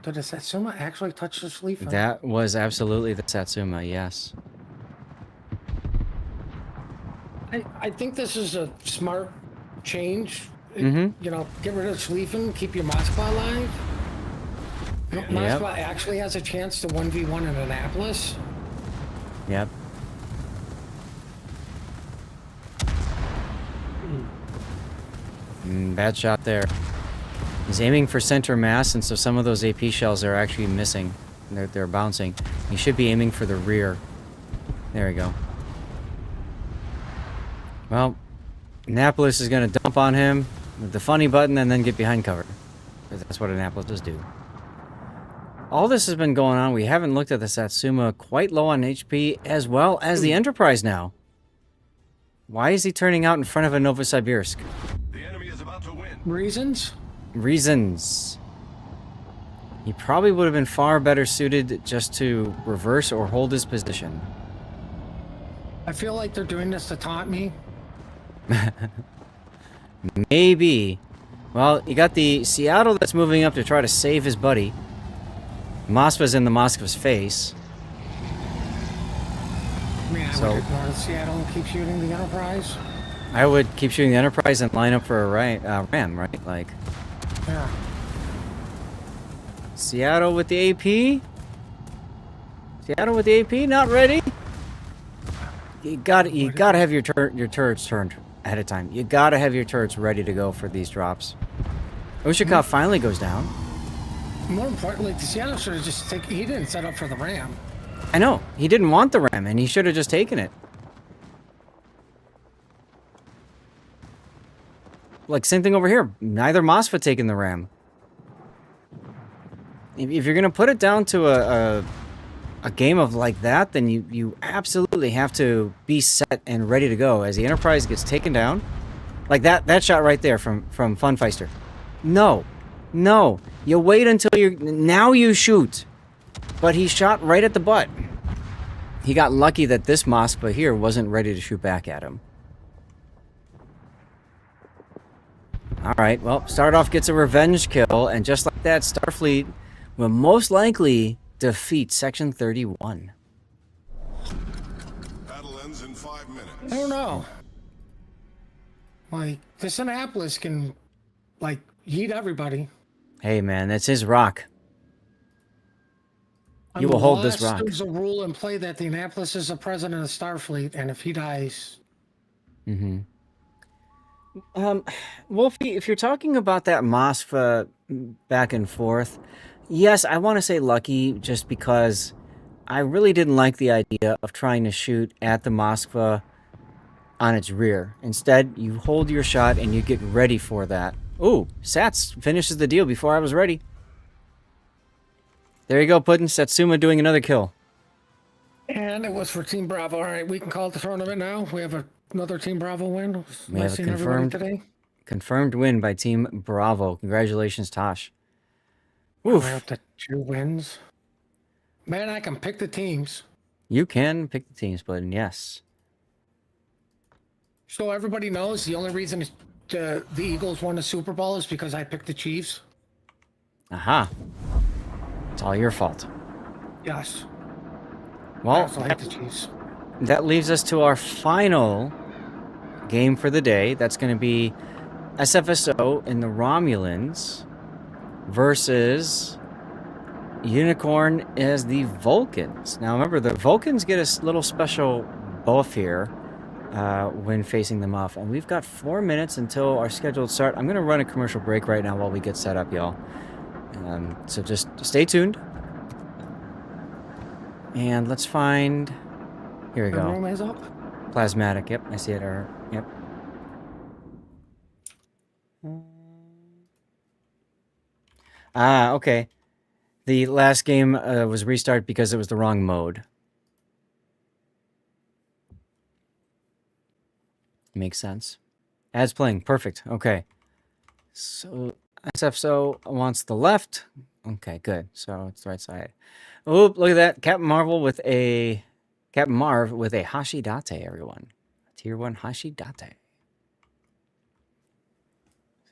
Did the Satsuma actually touch the Schlieffen? That was absolutely the Satsuma, yes. I think this is a smart change. You know, get rid of Schlieffen, keep your Moskva alive. Moskva actually has a chance to 1v1 in Annapolis. Yep. Bad shot there. He's aiming for center mass, and so some of those AP shells are actually missing. They're bouncing. He should be aiming for the rear. There we go. Well, Annapolis is going to dump on him with the funny button and then get behind cover. That's what Annapolis do. All this has been going on. We haven't looked at the Satsuma, quite low on HP, as well as the Enterprise now. Why is he turning out in front of a Novosibirsk? The enemy is about to win. Reasons? Reasons. He probably would have been far better suited just to reverse or hold his position. I feel like they're doing this to taunt me. Maybe. Well, you got the Seattle that's moving up to try to save his buddy. Moskva's in the Moskva's face. I mean, I would ignore the Seattle and keep shooting the Enterprise. I would keep shooting the Enterprise and line up for a ram, right? Like, Yeah. Seattle with the AP? Seattle with the AP, not ready? You gotta have your turrets turned ahead of time. You gotta have your turrets ready to go for these drops. Ushakov finally goes down. More importantly, the Seattle should have just taken. He didn't set up for the ram. I know. He didn't want the ram, and he should have just taken it. Like, same thing over here. Neither Moskva taking the ram. If you're going to put it down to a game of like that, then you absolutely have to be set and ready to go as the Enterprise gets taken down. Like that shot right there from Funfeister. No. You wait until now you shoot. But he shot right at the butt. He got lucky that this Moskva here wasn't ready to shoot back at him. Alright, well, Stardoff gets a revenge kill, and just like that, Starfleet will most likely defeat Section 31. Battle ends in 5 minutes. I don't know. Like, this Annapolis can, like, yeet everybody. Hey, man, that's his rock. You will hold this rock. There's a rule in play that the Annapolis is the president of Starfleet, and if he dies... Wolfie, if you're talking about that Moskva back and forth, yes, I want to say lucky just because I really didn't like the idea of trying to shoot at the Moskva on its rear. Instead, you hold your shot and you get ready for that. Ooh, Sats finishes the deal before I was ready. There you go, Puddin'. Satsuma doing another kill. And it was for Team Bravo. All right, we can call it the tournament now. We have another Team Bravo win. We Nice have a seeing everybody confirmed win by Team Bravo. Congratulations, Tosh. today. Oof. We're up to 2 wins. Man, I can pick the teams. You can pick the teams, Puddin', yes. So everybody knows the only reason the Eagles won the Super Bowl is because I picked the Chiefs. Aha. It's all your fault. Yes. I Well, also hate the Chiefs. that leaves us to our final game for the day. That's going to be SFSO and the Romulans versus Unicorn as the Vulcans. Now remember, the Vulcans get a little special buff here when facing them off. And we've got 4 minutes until our scheduled start. I'm going to run a commercial break right now while we get set up, y'all. So just stay tuned. And let's find... Here we The go. room is up. Plasmatic. Yep, I see it. Yep. Ah, okay. The last game was restarted because it was the wrong mode. Makes sense. Ads playing. Perfect. Okay. So SFSO wants the left. Okay, good. So it's the right side. Oh, look at that. Captain Marv with a Hashidate, everyone. Tier 1 Hashidate.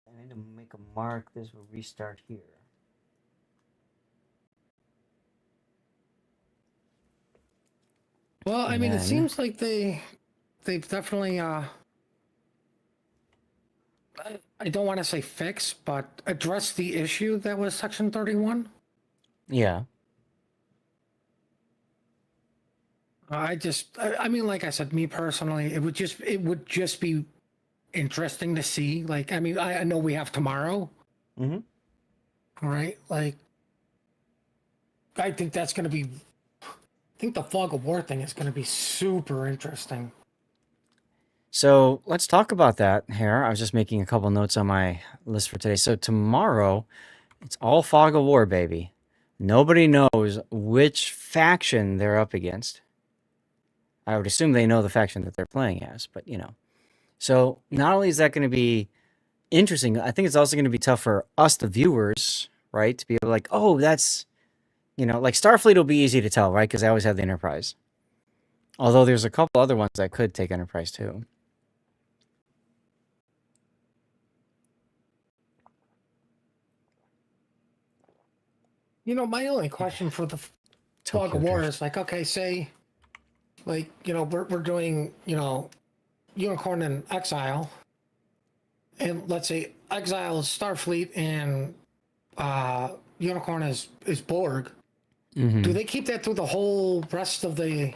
I need to make a mark. This will restart here. Well, I And mean, it then- seems like they've definitely I don't want to say fix, but address the issue that was Section 31. Yeah. I mean, like I said, me personally, it would just be interesting to see. Like, I mean, I know we have tomorrow, Mm-hmm. right? Like, I think that's going to be. I think the fog of war thing is going to be super interesting. So let's talk about that here. I was just making a couple notes on my list for today. So tomorrow, it's all fog of war, baby. Nobody knows which faction they're up against. I would assume they know the faction that they're playing as, but you know. So not only is that going to be interesting, I think it's also going to be tough for us, the viewers, right? To be able to like, oh, that's, like Starfleet will be easy to tell, right? Because I always have the Enterprise. Although there's a couple other ones that could take Enterprise too. My only question for the fog of war is like, okay, say, like, we're doing, Unicorn and Exile, and let's say Exile is Starfleet and Unicorn is Borg. Mm-hmm. Do they keep that through the whole rest of the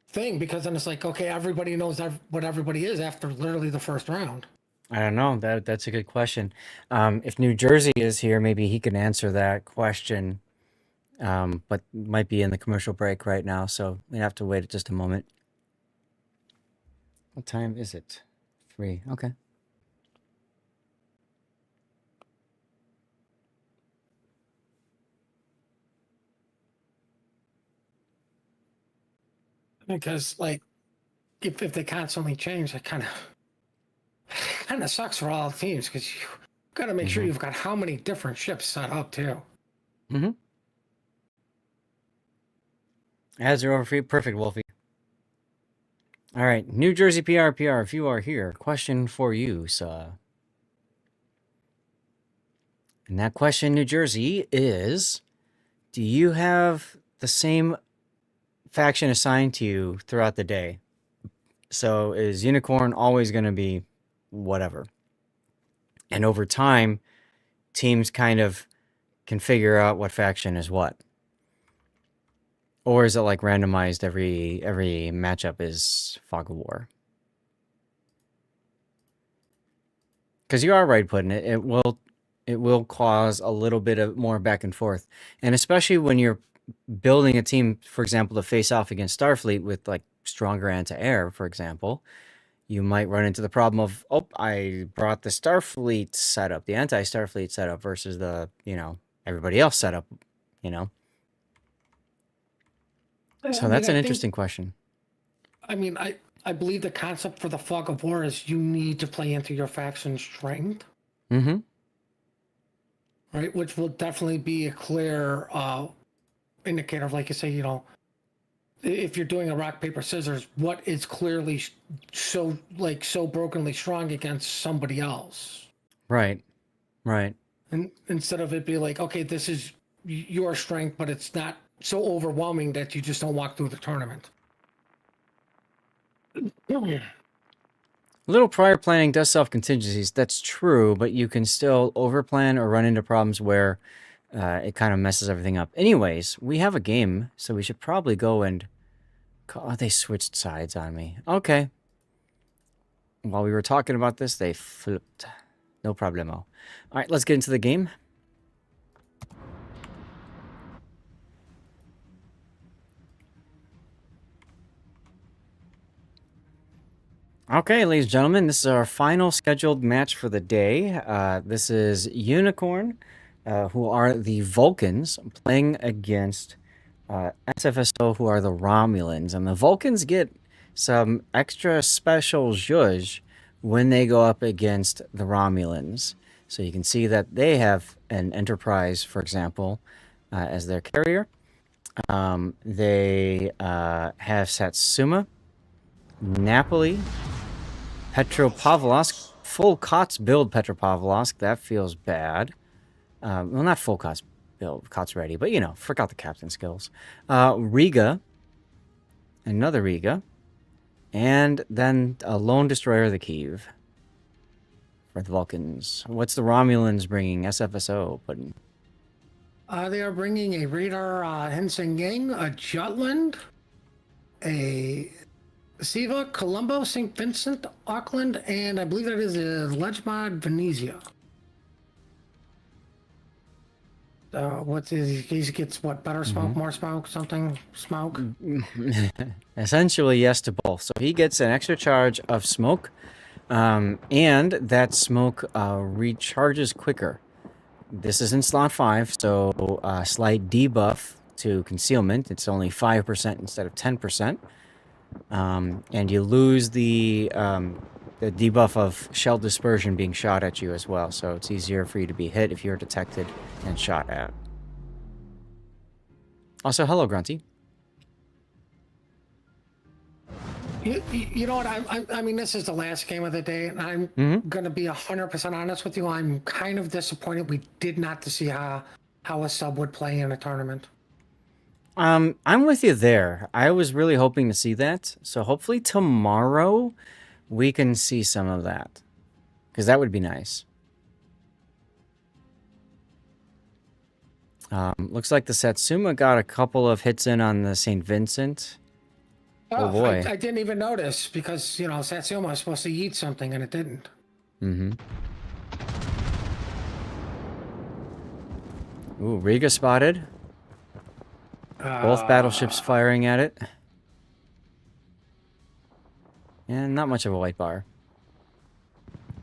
thing? Because then it's like, okay, everybody knows what everybody is after literally the first round. I don't know. That's a good question. If New Jersey is here, maybe he can answer that question. But might be in the commercial break right now, so we have to wait just a moment. What time is it? 3. Okay. Because like, if they constantly change, it kind of sucks for all teams because you got to make sure you've got how many different ships set up too. Mm-hmm. Ads are over for you. Perfect, Wolfie. All right, New Jersey PR, if you are here, question for you, sir. And that question, New Jersey, is, do you have the same faction assigned to you throughout the day? So is Unicorn always going to be whatever? And over time, teams kind of can figure out what faction is what. Or is it like randomized every matchup is Fog of War? Because you are right putting it. It will cause a little bit of more back and forth. And especially when you're building a team, for example, to face off against Starfleet with like stronger anti-air, for example, you might run into the problem of, oh, I brought the Starfleet setup, the anti-Starfleet setup versus the, everybody else setup, So that's an interesting question. I mean, I believe the concept for the fog of war is you need to play into your faction's strength. Mm-hmm. Right, which will definitely be a clear indicator of, like you say, if you're doing a rock paper scissors, what is clearly so brokenly strong against somebody else. Right. And instead of it be like, okay, this is your strength, but it's not so overwhelming that you just don't walk through the tournament. Little prior planning does solve contingencies. That's true, but you can still overplan or run into problems where it kind of messes everything up. Anyways, we have a game, so we should probably go and... Oh, they switched sides on me. Okay, while we were talking about this, they flipped. No problemo. All right, let's get into the game. Okay, ladies and gentlemen, this is our final scheduled match for the day. This is Unicorn, who are the Vulcans, playing against SFSO, who are the Romulans. And the Vulcans get some extra special zhuzh when they go up against the Romulans. So you can see that they have an Enterprise, for example, as their carrier. They have Satsuma, Napoli, Petropavlovsk, full COTS build Petropavlovsk. That feels bad. Well, not full COTS build, COTS ready, but you know, forgot the captain skills. Riga, another Riga, and then a lone destroyer, the Kiev, for the Vulcans. What's the Romulans bringing? SFSO putting. They are bringing a radar Ensign Gang, a Jutland, a Siva, Colombo, St. Vincent, Auckland, and I believe that is a Legmod Venezia. He gets what, better smoke, more smoke, something, smoke? Essentially, yes to both. So he gets an extra charge of smoke, and that smoke recharges quicker. This is in slot 5, so slight debuff to concealment. It's only 5% instead of 10%. And you lose the debuff of shell dispersion being shot at you as well, so it's easier for you to be hit if you're detected and shot at. Also, hello, Grunty. You know what? I mean, this is the last game of the day, and I'm going to be 100% honest with you. I'm kind of disappointed we did not to see how a sub would play in a tournament. I'm with you there. I was really hoping to see that. So hopefully tomorrow we can see some of that. Because that would be nice. Looks like the Satsuma got a couple of hits in on the St. Vincent. Oh boy. I didn't even notice because, you know, Satsuma was supposed to eat something and it didn't. Mm-hmm. Ooh, Riga spotted. Both battleships firing at it. And not much of a white bar.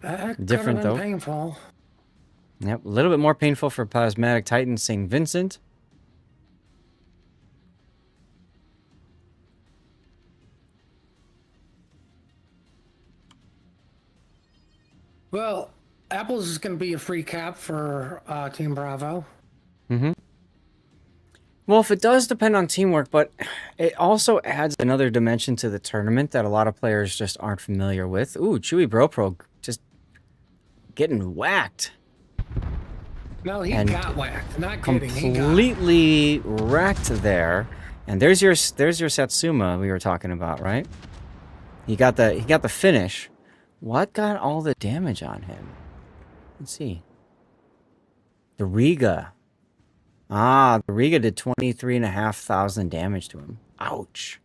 That different though. Painful. Yep, a little bit more painful for Plasmatic Titan St. Vincent. Well, Apples is going to be a free cap for Team Bravo. Mm-hmm. Well, if it does depend on teamwork, but it also adds another dimension to the tournament that a lot of players just aren't familiar with. Ooh, Chewy Bropro just getting whacked. No, he got whacked. Not kidding. Completely wrecked there. And there's your Satsuma we were talking about, right? He got the finish. What got all the damage on him? Let's see. The Riga. Ah, the Riga did 23,500 damage to him. Ouch.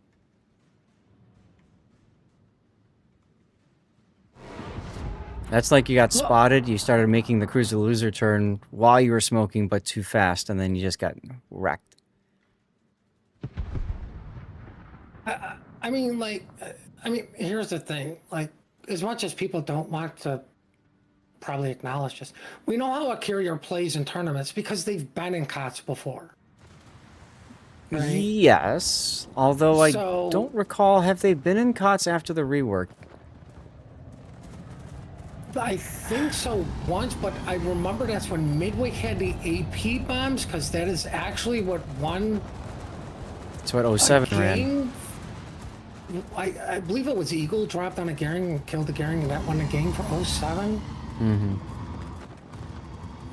That's like you got spotted, you started making the cruiser loser turn while you were smoking, but too fast, and then you just got wrecked. I mean, here's the thing. Like, as much as people don't want to probably acknowledge this, we know how a carrier plays in tournaments because they've been in COTS before. Right? Yes, although I don't recall, have they been in COTS after the rework? I think so once, but I remember that's when Midway had the AP bombs, because that is actually what won. That's what 07 ran. I believe it was Eagle dropped on a Gehring and killed the Gehring, and that won the game for 07. Mm-hmm.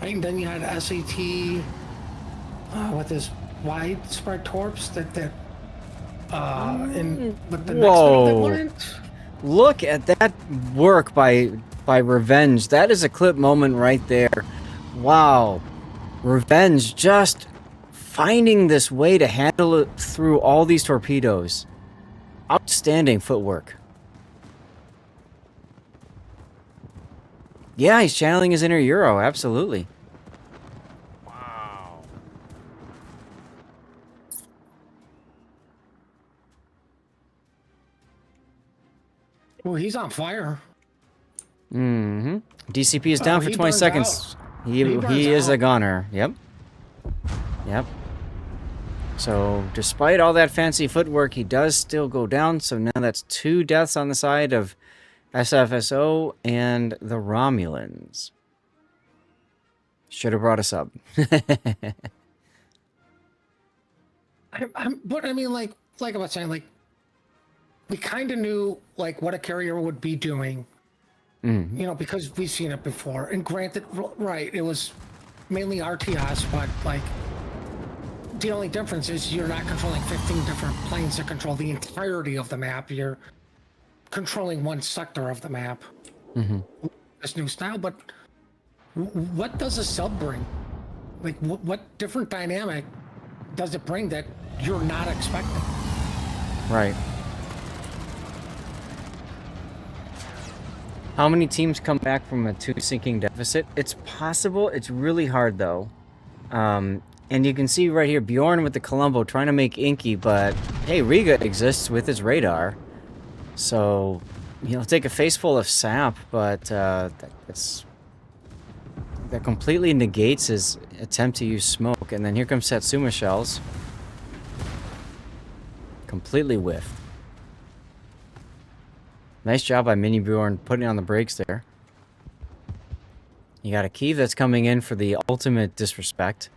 Right, and then you had SAT with this widespread torps but the next one that wouldn't. Look at that work by Revenge. That is a clip moment right there. Wow. Revenge just finding this way to handle it through all these torpedoes. Outstanding footwork. Yeah, he's channeling his inner Euro, absolutely. Wow. Oh, he's on fire. Mm-hmm. DCP is Oh, down for he 20 burns out. seconds. He burns He is a out. goner. Yep. Yep. So, despite all that fancy footwork, he does still go down. So now that's 2 deaths on the side of SFSO and the Romulans. Should have brought a sub. But I mean, like I was saying, like we kind of knew like what a carrier would be doing, Mm. you know, because we've seen it before. And granted, right, it was mainly RTS, but like the only difference is you're not controlling 15 different planes that control the entirety of the map. You're controlling one sector of the map. Mm-hmm. This new style, but what does a sub bring? Like, what different dynamic does it bring that you're not expecting? Right. How many teams come back from a 2 sinking deficit? It's possible. It's really hard, though. And you can see right here, Bjorn with the Colombo trying to make Inky, but hey, Riga exists with his radar. So, he'll take a face full of sap, but that completely negates his attempt to use smoke. And then here comes Satsuma shells. Completely whiffed. Nice job by Mini Bjorn putting on the brakes there. You got a Kiev that's coming in for the ultimate disrespect.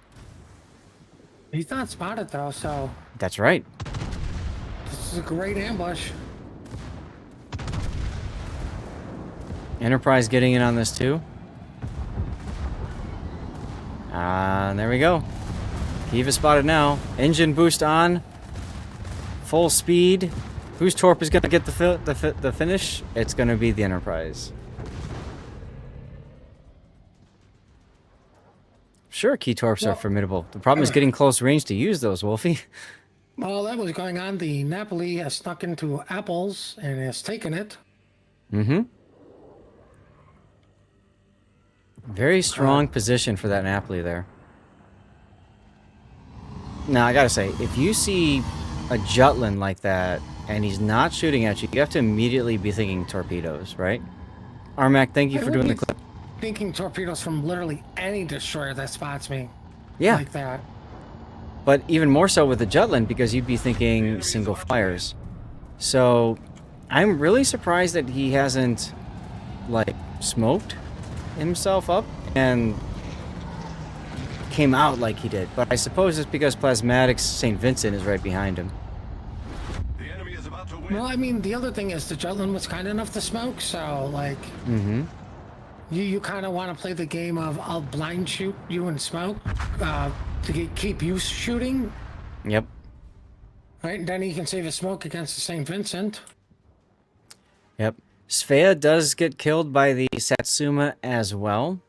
He's not spotted though, so That's right. this is a great ambush. Enterprise getting in on this too. There we go. Kiev is spotted now. Engine boost on. Full speed. Whose torp is going to get the finish? It's going to be the Enterprise. Sure, key torps are formidable. The problem is getting close range to use those, Wolfie. While that was going on, the Napoli has snuck into Apples and has taken it. Mm-hmm. Very strong position for that Napoli there. Now, I gotta say, if you see a Jutland like that, and he's not shooting at you, you have to immediately be thinking torpedoes, right? Armac, thank you I for would doing be the clip. Thinking torpedoes from literally any destroyer that spots me. Yeah, Like that. but even more so with the Jutland, because you'd be thinking single fires. So, I'm really surprised that he hasn't, like, smoked himself up and came out like he did. But I suppose it's because Plasmatics St. Vincent is right behind him. The enemy is about to win. Well, I mean, the other thing is the Jutland was kind enough to smoke, so like Mm-hmm. you kind of want to play the game of I'll blind shoot you and smoke to keep you shooting, Yep. right? And then he can save a smoke against the St. Vincent. Yep. Svea does get killed by the Satsuma as well.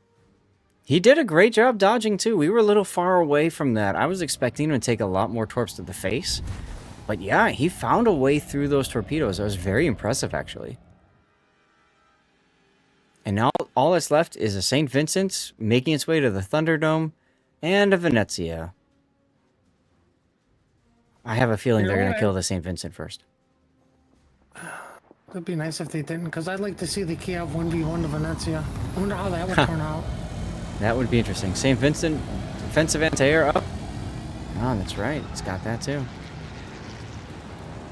He did a great job dodging too. We were a little far away from that. I was expecting him to take a lot more torps to the face. But yeah, he found a way through those torpedoes. That was very impressive, actually. And now all that's left is a St. Vincent making its way to the Thunderdome and a Venezia. I have a feeling they're going to kill the St. Vincent first. It'd be nice if they didn't, because I'd like to see the Kiev 1v1 to Venezia. I wonder how that would turn out. That would be interesting. St. Vincent, defensive anti-air up. Oh, that's right. It's got that too.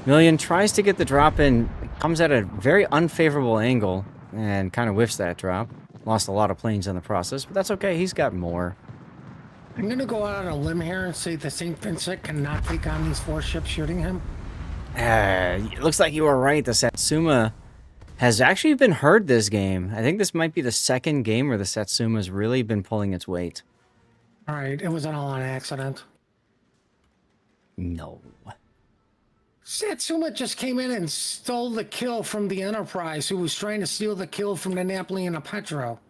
Million tries to get the drop in, comes at a very unfavorable angle, and kind of whiffs that drop. Lost a lot of planes in the process, but that's okay. He's got more. I'm going to go out on a limb here and say the St. Vincent cannot take on these 4 ships shooting him. It looks like you were right. The Satsuma has actually been heard this game. I think this might be the second game where the Satsuma's really been pulling its weight. All right, it was all an accident. No. Satsuma just came in and stole the kill from the Enterprise, who was trying to steal the kill from the Napoli and the Petro.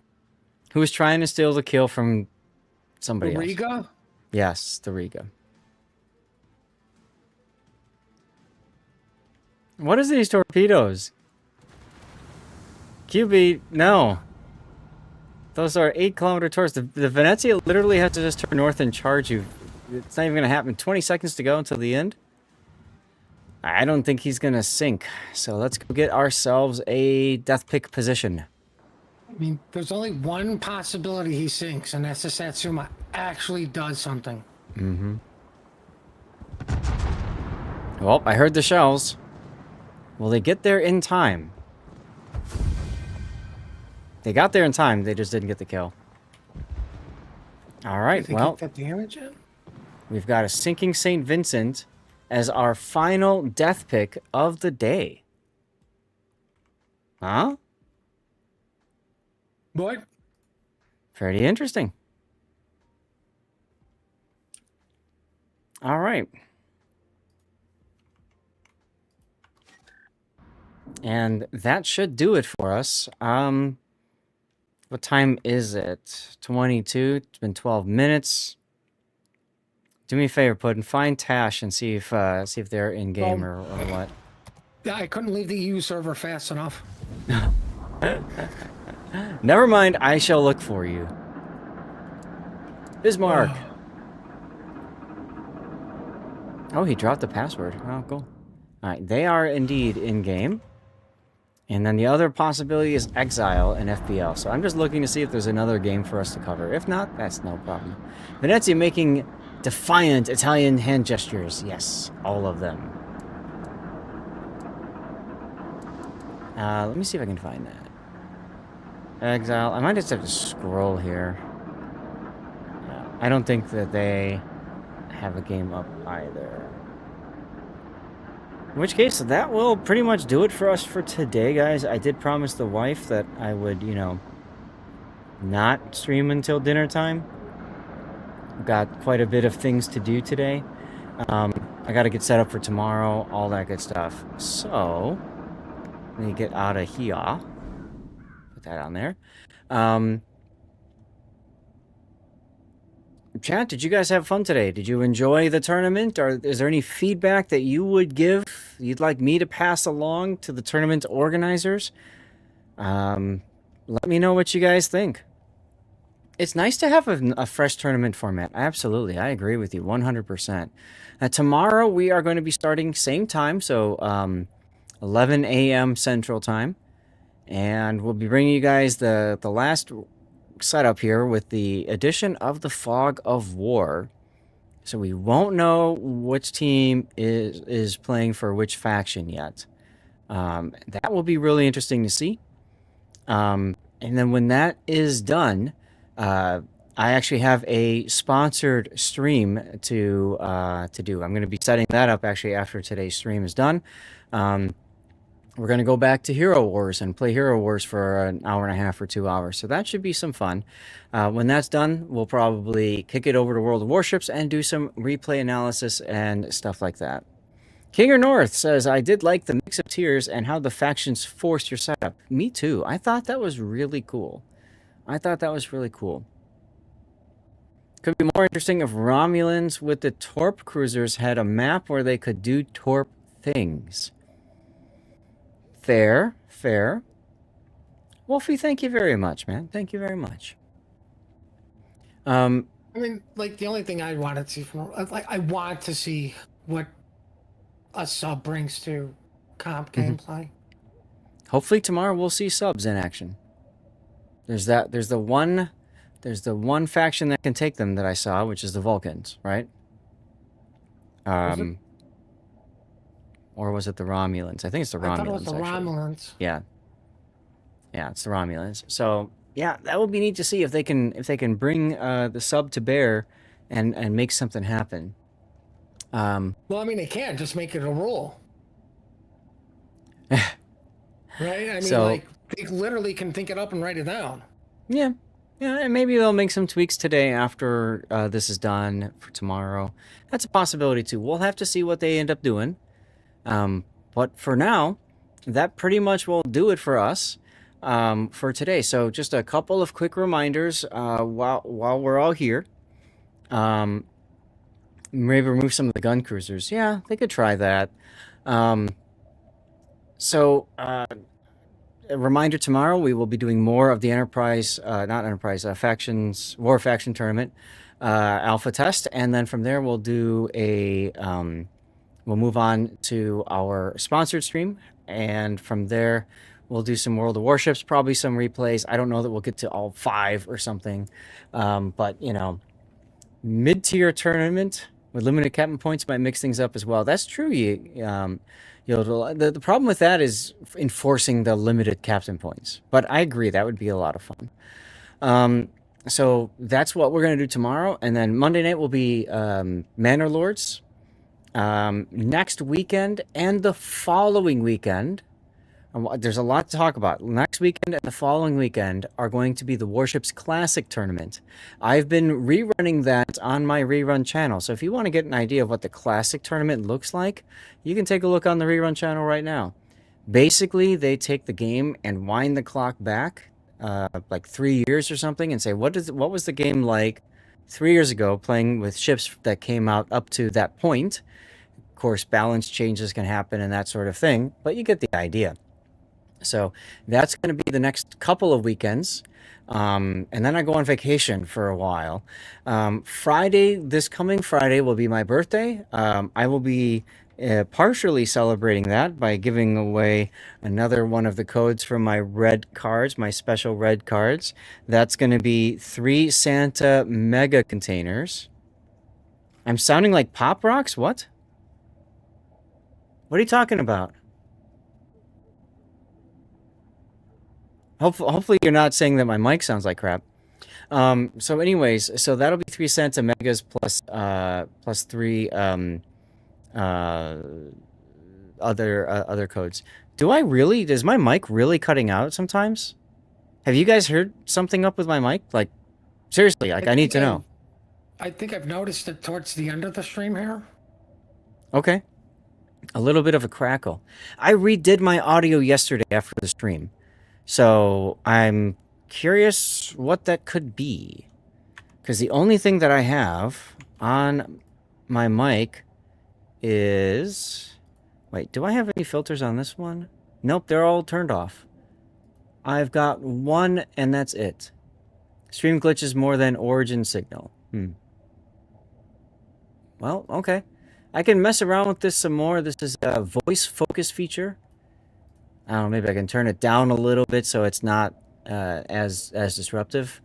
Who was trying to steal the kill from somebody else? Riga? Yes, the Riga. What is these torpedoes? QB, no. Those are 8-kilometer tours. The Venezia literally has to just turn north and charge you. It's not even going to happen. 20 seconds to go until the end. I don't think he's going to sink. So let's go get ourselves a death pick position. I mean, there's only one possibility he sinks, and that's the Satsuma actually does something. Well, I heard the shells. Will they get there in time? They got there in time. They just didn't get the kill. All right, Did they well, get that damage in? we've got a sinking St. Vincent as our final death pick of the day. Huh? What? Pretty interesting. All right. And that should do it for us. What time is it? 22. It's been 12 minutes. Do me a favor, Puddin'. Find Tash and see if they're in game or what. Yeah, I couldn't leave the EU server fast enough. Never mind. I shall look for you. Bismarck. Oh, he dropped the password. Oh, cool. All right, they are indeed in game. And then the other possibility is Exile and FPL. So I'm just looking to see if there's another game for us to cover. If not, that's no problem. Venezia making defiant Italian hand gestures. Yes, all of them. Let me see if I can find that. Exile. I might just have to scroll here. I don't think that they have a game up either. In which case, that will pretty much do it for us for today, guys. I did promise the wife that I would, you know, not stream until dinner time. Got quite a bit of things to do today. I got to get set up for tomorrow, all that good stuff. So, let me get out of here. Put that on there. Chat, did you guys have fun today? Did you enjoy the tournament? Or is there any feedback that you would give, you'd like me to pass along to the tournament organizers? Let me know what you guys think. It's nice to have a fresh tournament format. Absolutely. I agree with you 100%. Tomorrow we are going to be starting same time, so 11 a.m. Central Time. And we'll be bringing you guys the last setup here with the addition of the Fog of War. So we won't know which team is playing for which faction yet. That will be really interesting to see. And then when that is done, I actually have a sponsored stream to do. I'm going to be setting that up actually after today's stream is done. We're going to go back to Hero Wars and play Hero Wars for an hour and a half or 2 hours. So that should be some fun. When that's done, we'll probably kick it over to World of Warships and do some replay analysis and stuff like that. Kinger North says, I did like the mix of tiers and how the factions forced your setup. Me too. I thought that was really cool. Could be more interesting if Romulans with the Torp cruisers had a map where they could do Torp things. Fair. Wolfie, thank you very much, man. Thank you very much. I mean, like, the only thing I wanted to see from, like, I want to see what a sub brings to comp gameplay. Hopefully tomorrow we'll see subs in action. There's the one faction that can take them that I saw, which is the Vulcans, right? Or was it the Romulans? I think it's the Romulans. I thought it was the actually. Romulans. Yeah, it's the Romulans. So yeah, that would be neat to see if they can bring the sub to bear and make something happen. Well, I mean, they can't just make it a rule, right? I mean, So, like, they literally can think it up and write it down. Yeah, and maybe they'll make some tweaks today after this is done for tomorrow. That's a possibility too. We'll have to see what they end up doing. But for now, that pretty much will do it for us for today. So just a couple of quick reminders while we're all here. Maybe remove some of the gun cruisers. Yeah, they could try that. a reminder, tomorrow we will be doing more of the Enterprise, not Enterprise, Factions, War Faction Tournament alpha test. And then from there, we'll do we'll move on to our sponsored stream. And from there, we'll do some World of Warships, probably some replays. I don't know that we'll get to all 5 or something. But, you know, mid-tier tournament with limited captain points might mix things up as well. That's true. The problem with that is enforcing the limited captain points. But I agree, that would be a lot of fun. So that's what we're going to do tomorrow. And then Monday night will be Manor Lords. Next weekend and the following weekend, there's a lot to talk about. Next weekend and the following weekend are going to be the Warships Classic Tournament. I've been rerunning that on my rerun channel. So if you want to get an idea of what the Classic Tournament looks like, you can take a look on the rerun channel right now. Basically, they take the game and wind the clock back like 3 years or something and say, what was the game like 3 years ago playing with ships that came out up to that point? Of course, balance changes can happen and that sort of thing, but you get the idea. So that's going to be the next couple of weekends. And then I go on vacation for a while. This coming Friday will be my birthday. I will be partially celebrating that by giving away another one of the codes from my red cards, my special red cards. That's going to be 3 Santa mega containers. I'm sounding like Pop Rocks? What? What are you talking about? Hopefully you're not saying that my mic sounds like crap. So anyways, so that'll be 3 Santa Megas plus 3 other codes. Is my mic really cutting out sometimes? Have you guys heard something up with my mic? Like, seriously, like I need to know. I think I've noticed it towards the end of the stream here. Okay. A little bit of a crackle. I redid my audio yesterday after the stream. So I'm curious what that could be. Because the only thing that I have on my mic is... Wait, do I have any filters on this one? Nope, they're all turned off. I've got one, and that's it. Stream glitches more than origin signal. Well, okay. I can mess around with this some more. This is a voice focus feature. I don't know, maybe I can turn it down a little bit so it's not as disruptive.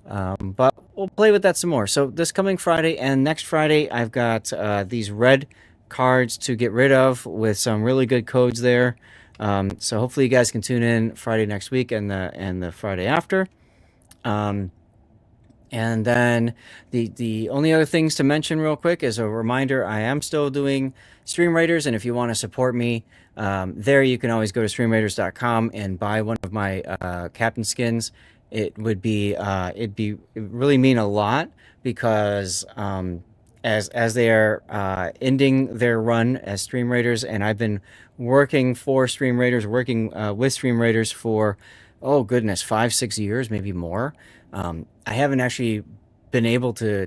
But we'll play with that some more. So this coming Friday and next Friday, I've got these red cards to get rid of with some really good codes there. So hopefully you guys can tune in Friday next week and the Friday after. And then the only other things to mention real quick is a reminder, I am still doing Stream Raiders, and if you want to support me, there you can always go to streamraiders.com and buy one of my captain skins. It would it really mean a lot because as they are ending their run as Stream Raiders, and I've been working for Stream Raiders, working with Stream Raiders for, oh goodness, 5-6 years, maybe more. I haven't actually been able to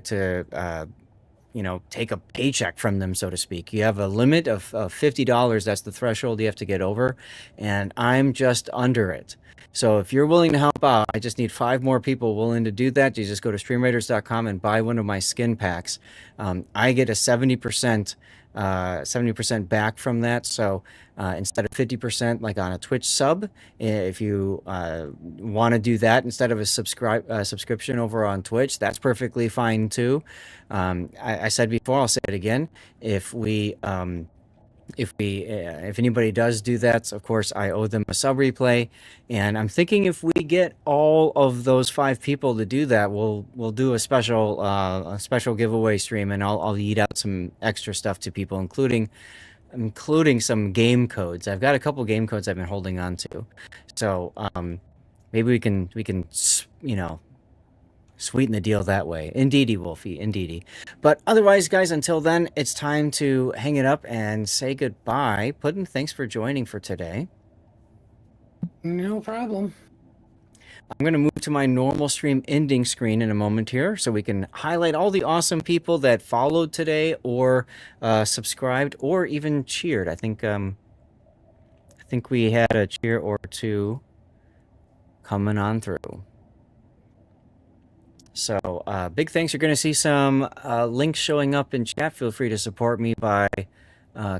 take a paycheck from them, so to speak. You have a limit of $50. That's the threshold you have to get over, and I'm just under it. So if you're willing to help out, I just need 5 more people willing to do that. You just go to streamraiders.com and buy one of my skin packs. I get a 70% back from that. So instead of 50% like on a Twitch sub, if you want to do that instead of a subscription over on Twitch, that's perfectly fine too. I said before, I'll say it again. If anybody does do that, of course, I owe them a sub replay, and I'm thinking if we get all of those 5 people to do that, we'll do a special giveaway stream, and I'll eat out some extra stuff to people, including some game codes. I've got a couple game codes I've been holding on to, so maybe we can sweeten the deal that way. Indeedy, Wolfie, indeedy. But otherwise, guys, until then, it's time to hang it up and say goodbye. Puddin', thanks for joining for today. No problem. I'm going to move to my normal stream ending screen in a moment here so we can highlight all the awesome people that followed today or subscribed or even cheered. I think we had a cheer or two coming on through. So, big thanks. You're going to see some links showing up in chat. Feel free to support me by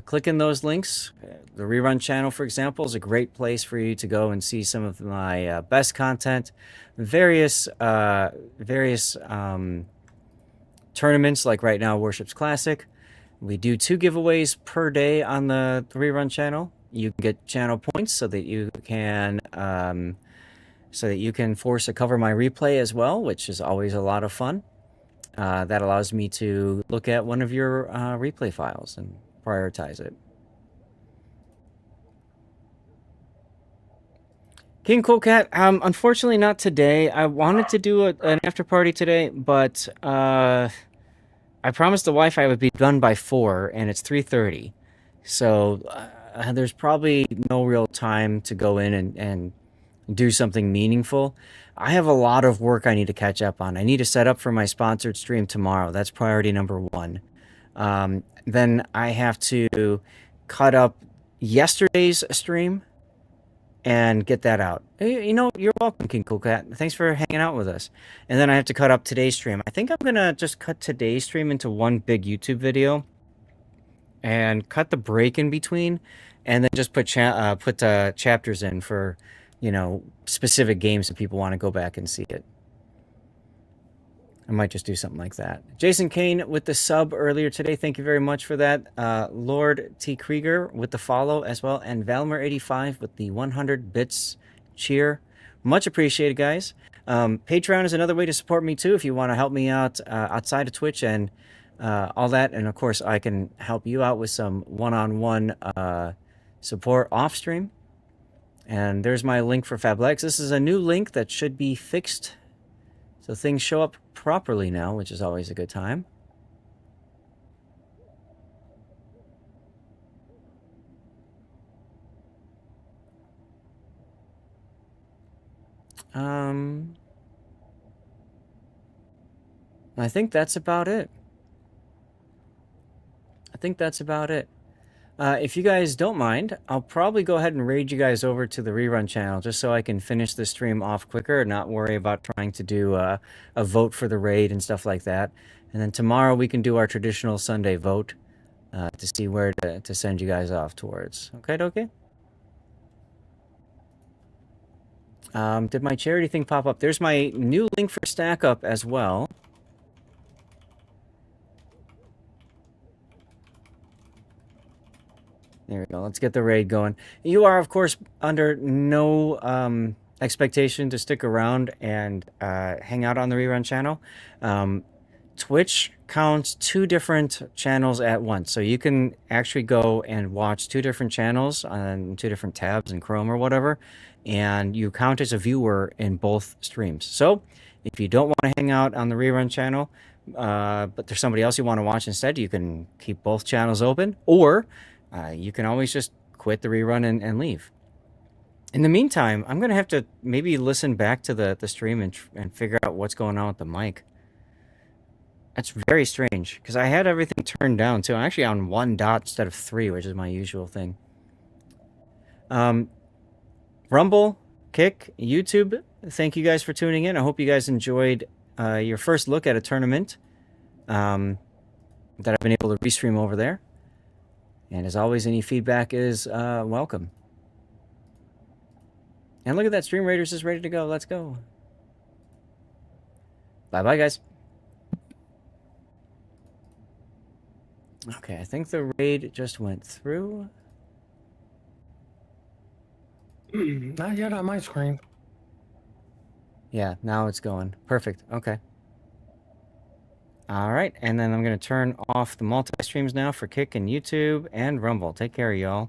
clicking those links. The Rerun channel, for example, is a great place for you to go and see some of my best content. Various tournaments, like right now, Warships Classic. We do 2 giveaways per day on the Rerun channel. You can get channel points so that you can force a cover my replay as well, which is always a lot of fun. That allows me to look at one of your replay files and prioritize it. King Cool Cat, unfortunately not today. I wanted to do an after party today, but I promised the wife I would be done by 4, and it's 3:30. So there's probably no real time to go in and do something meaningful. I have a lot of work I need to catch up on. I need to set up for my sponsored stream tomorrow. That's priority number 1. Then I have to cut up yesterday's stream and get that out. You know, you're welcome, King Cool Cat. Thanks for hanging out with us. And then I have to cut up today's stream. I think I'm going to just cut today's stream into one big YouTube video and cut the break in between, and then just put chapters in for, you know, specific games if people want to go back and see it. I might just do something like that. Jason Kane with the sub earlier today. Thank you very much for that. Lord T. Krieger with the follow as well. And Valmer85 with the 100 bits cheer. Much appreciated, guys. Patreon is another way to support me, too, if you want to help me out outside of Twitch and all that. And, of course, I can help you out with some one-on-one support off-stream. And there's my link for FabLex. This is a new link that should be fixed, so things show up properly now, which is always a good time. I think that's about it. If you guys don't mind, I'll probably go ahead and raid you guys over to the Rerun channel just so I can finish the stream off quicker and not worry about trying to do a vote for the raid and stuff like that. And then tomorrow we can do our traditional Sunday vote to see where to send you guys off towards. Okay? Did my charity thing pop up? There's my new link for Stack Up as well. There we go. Let's get the raid going. You are, of course, under no expectation to stick around and hang out on the Rerun channel. Twitch counts 2 different channels at once. So you can actually go and watch 2 different channels on 2 different tabs in Chrome or whatever. And you count as a viewer in both streams. So if you don't want to hang out on the Rerun channel, but there's somebody else you want to watch instead, you can keep both channels open. Or you can always just quit the Rerun and leave. In the meantime, I'm going to have to maybe listen back to the stream and figure out what's going on with the mic. That's very strange, because I had everything turned down, too. I'm actually on 1 dot instead of 3, which is my usual thing. Rumble, Kick, YouTube, thank you guys for tuning in. I hope you guys enjoyed your first look at a tournament that I've been able to restream over there. And as always, any feedback is welcome. And look at that, Stream Raiders is ready to go. Let's go. Bye-bye, guys. Okay, I think the raid just went through. Not yet on my screen. Yeah, now it's going. Perfect. Okay. All right, and then I'm going to turn off the multi-streams now for Kick and YouTube and Rumble. Take care, y'all.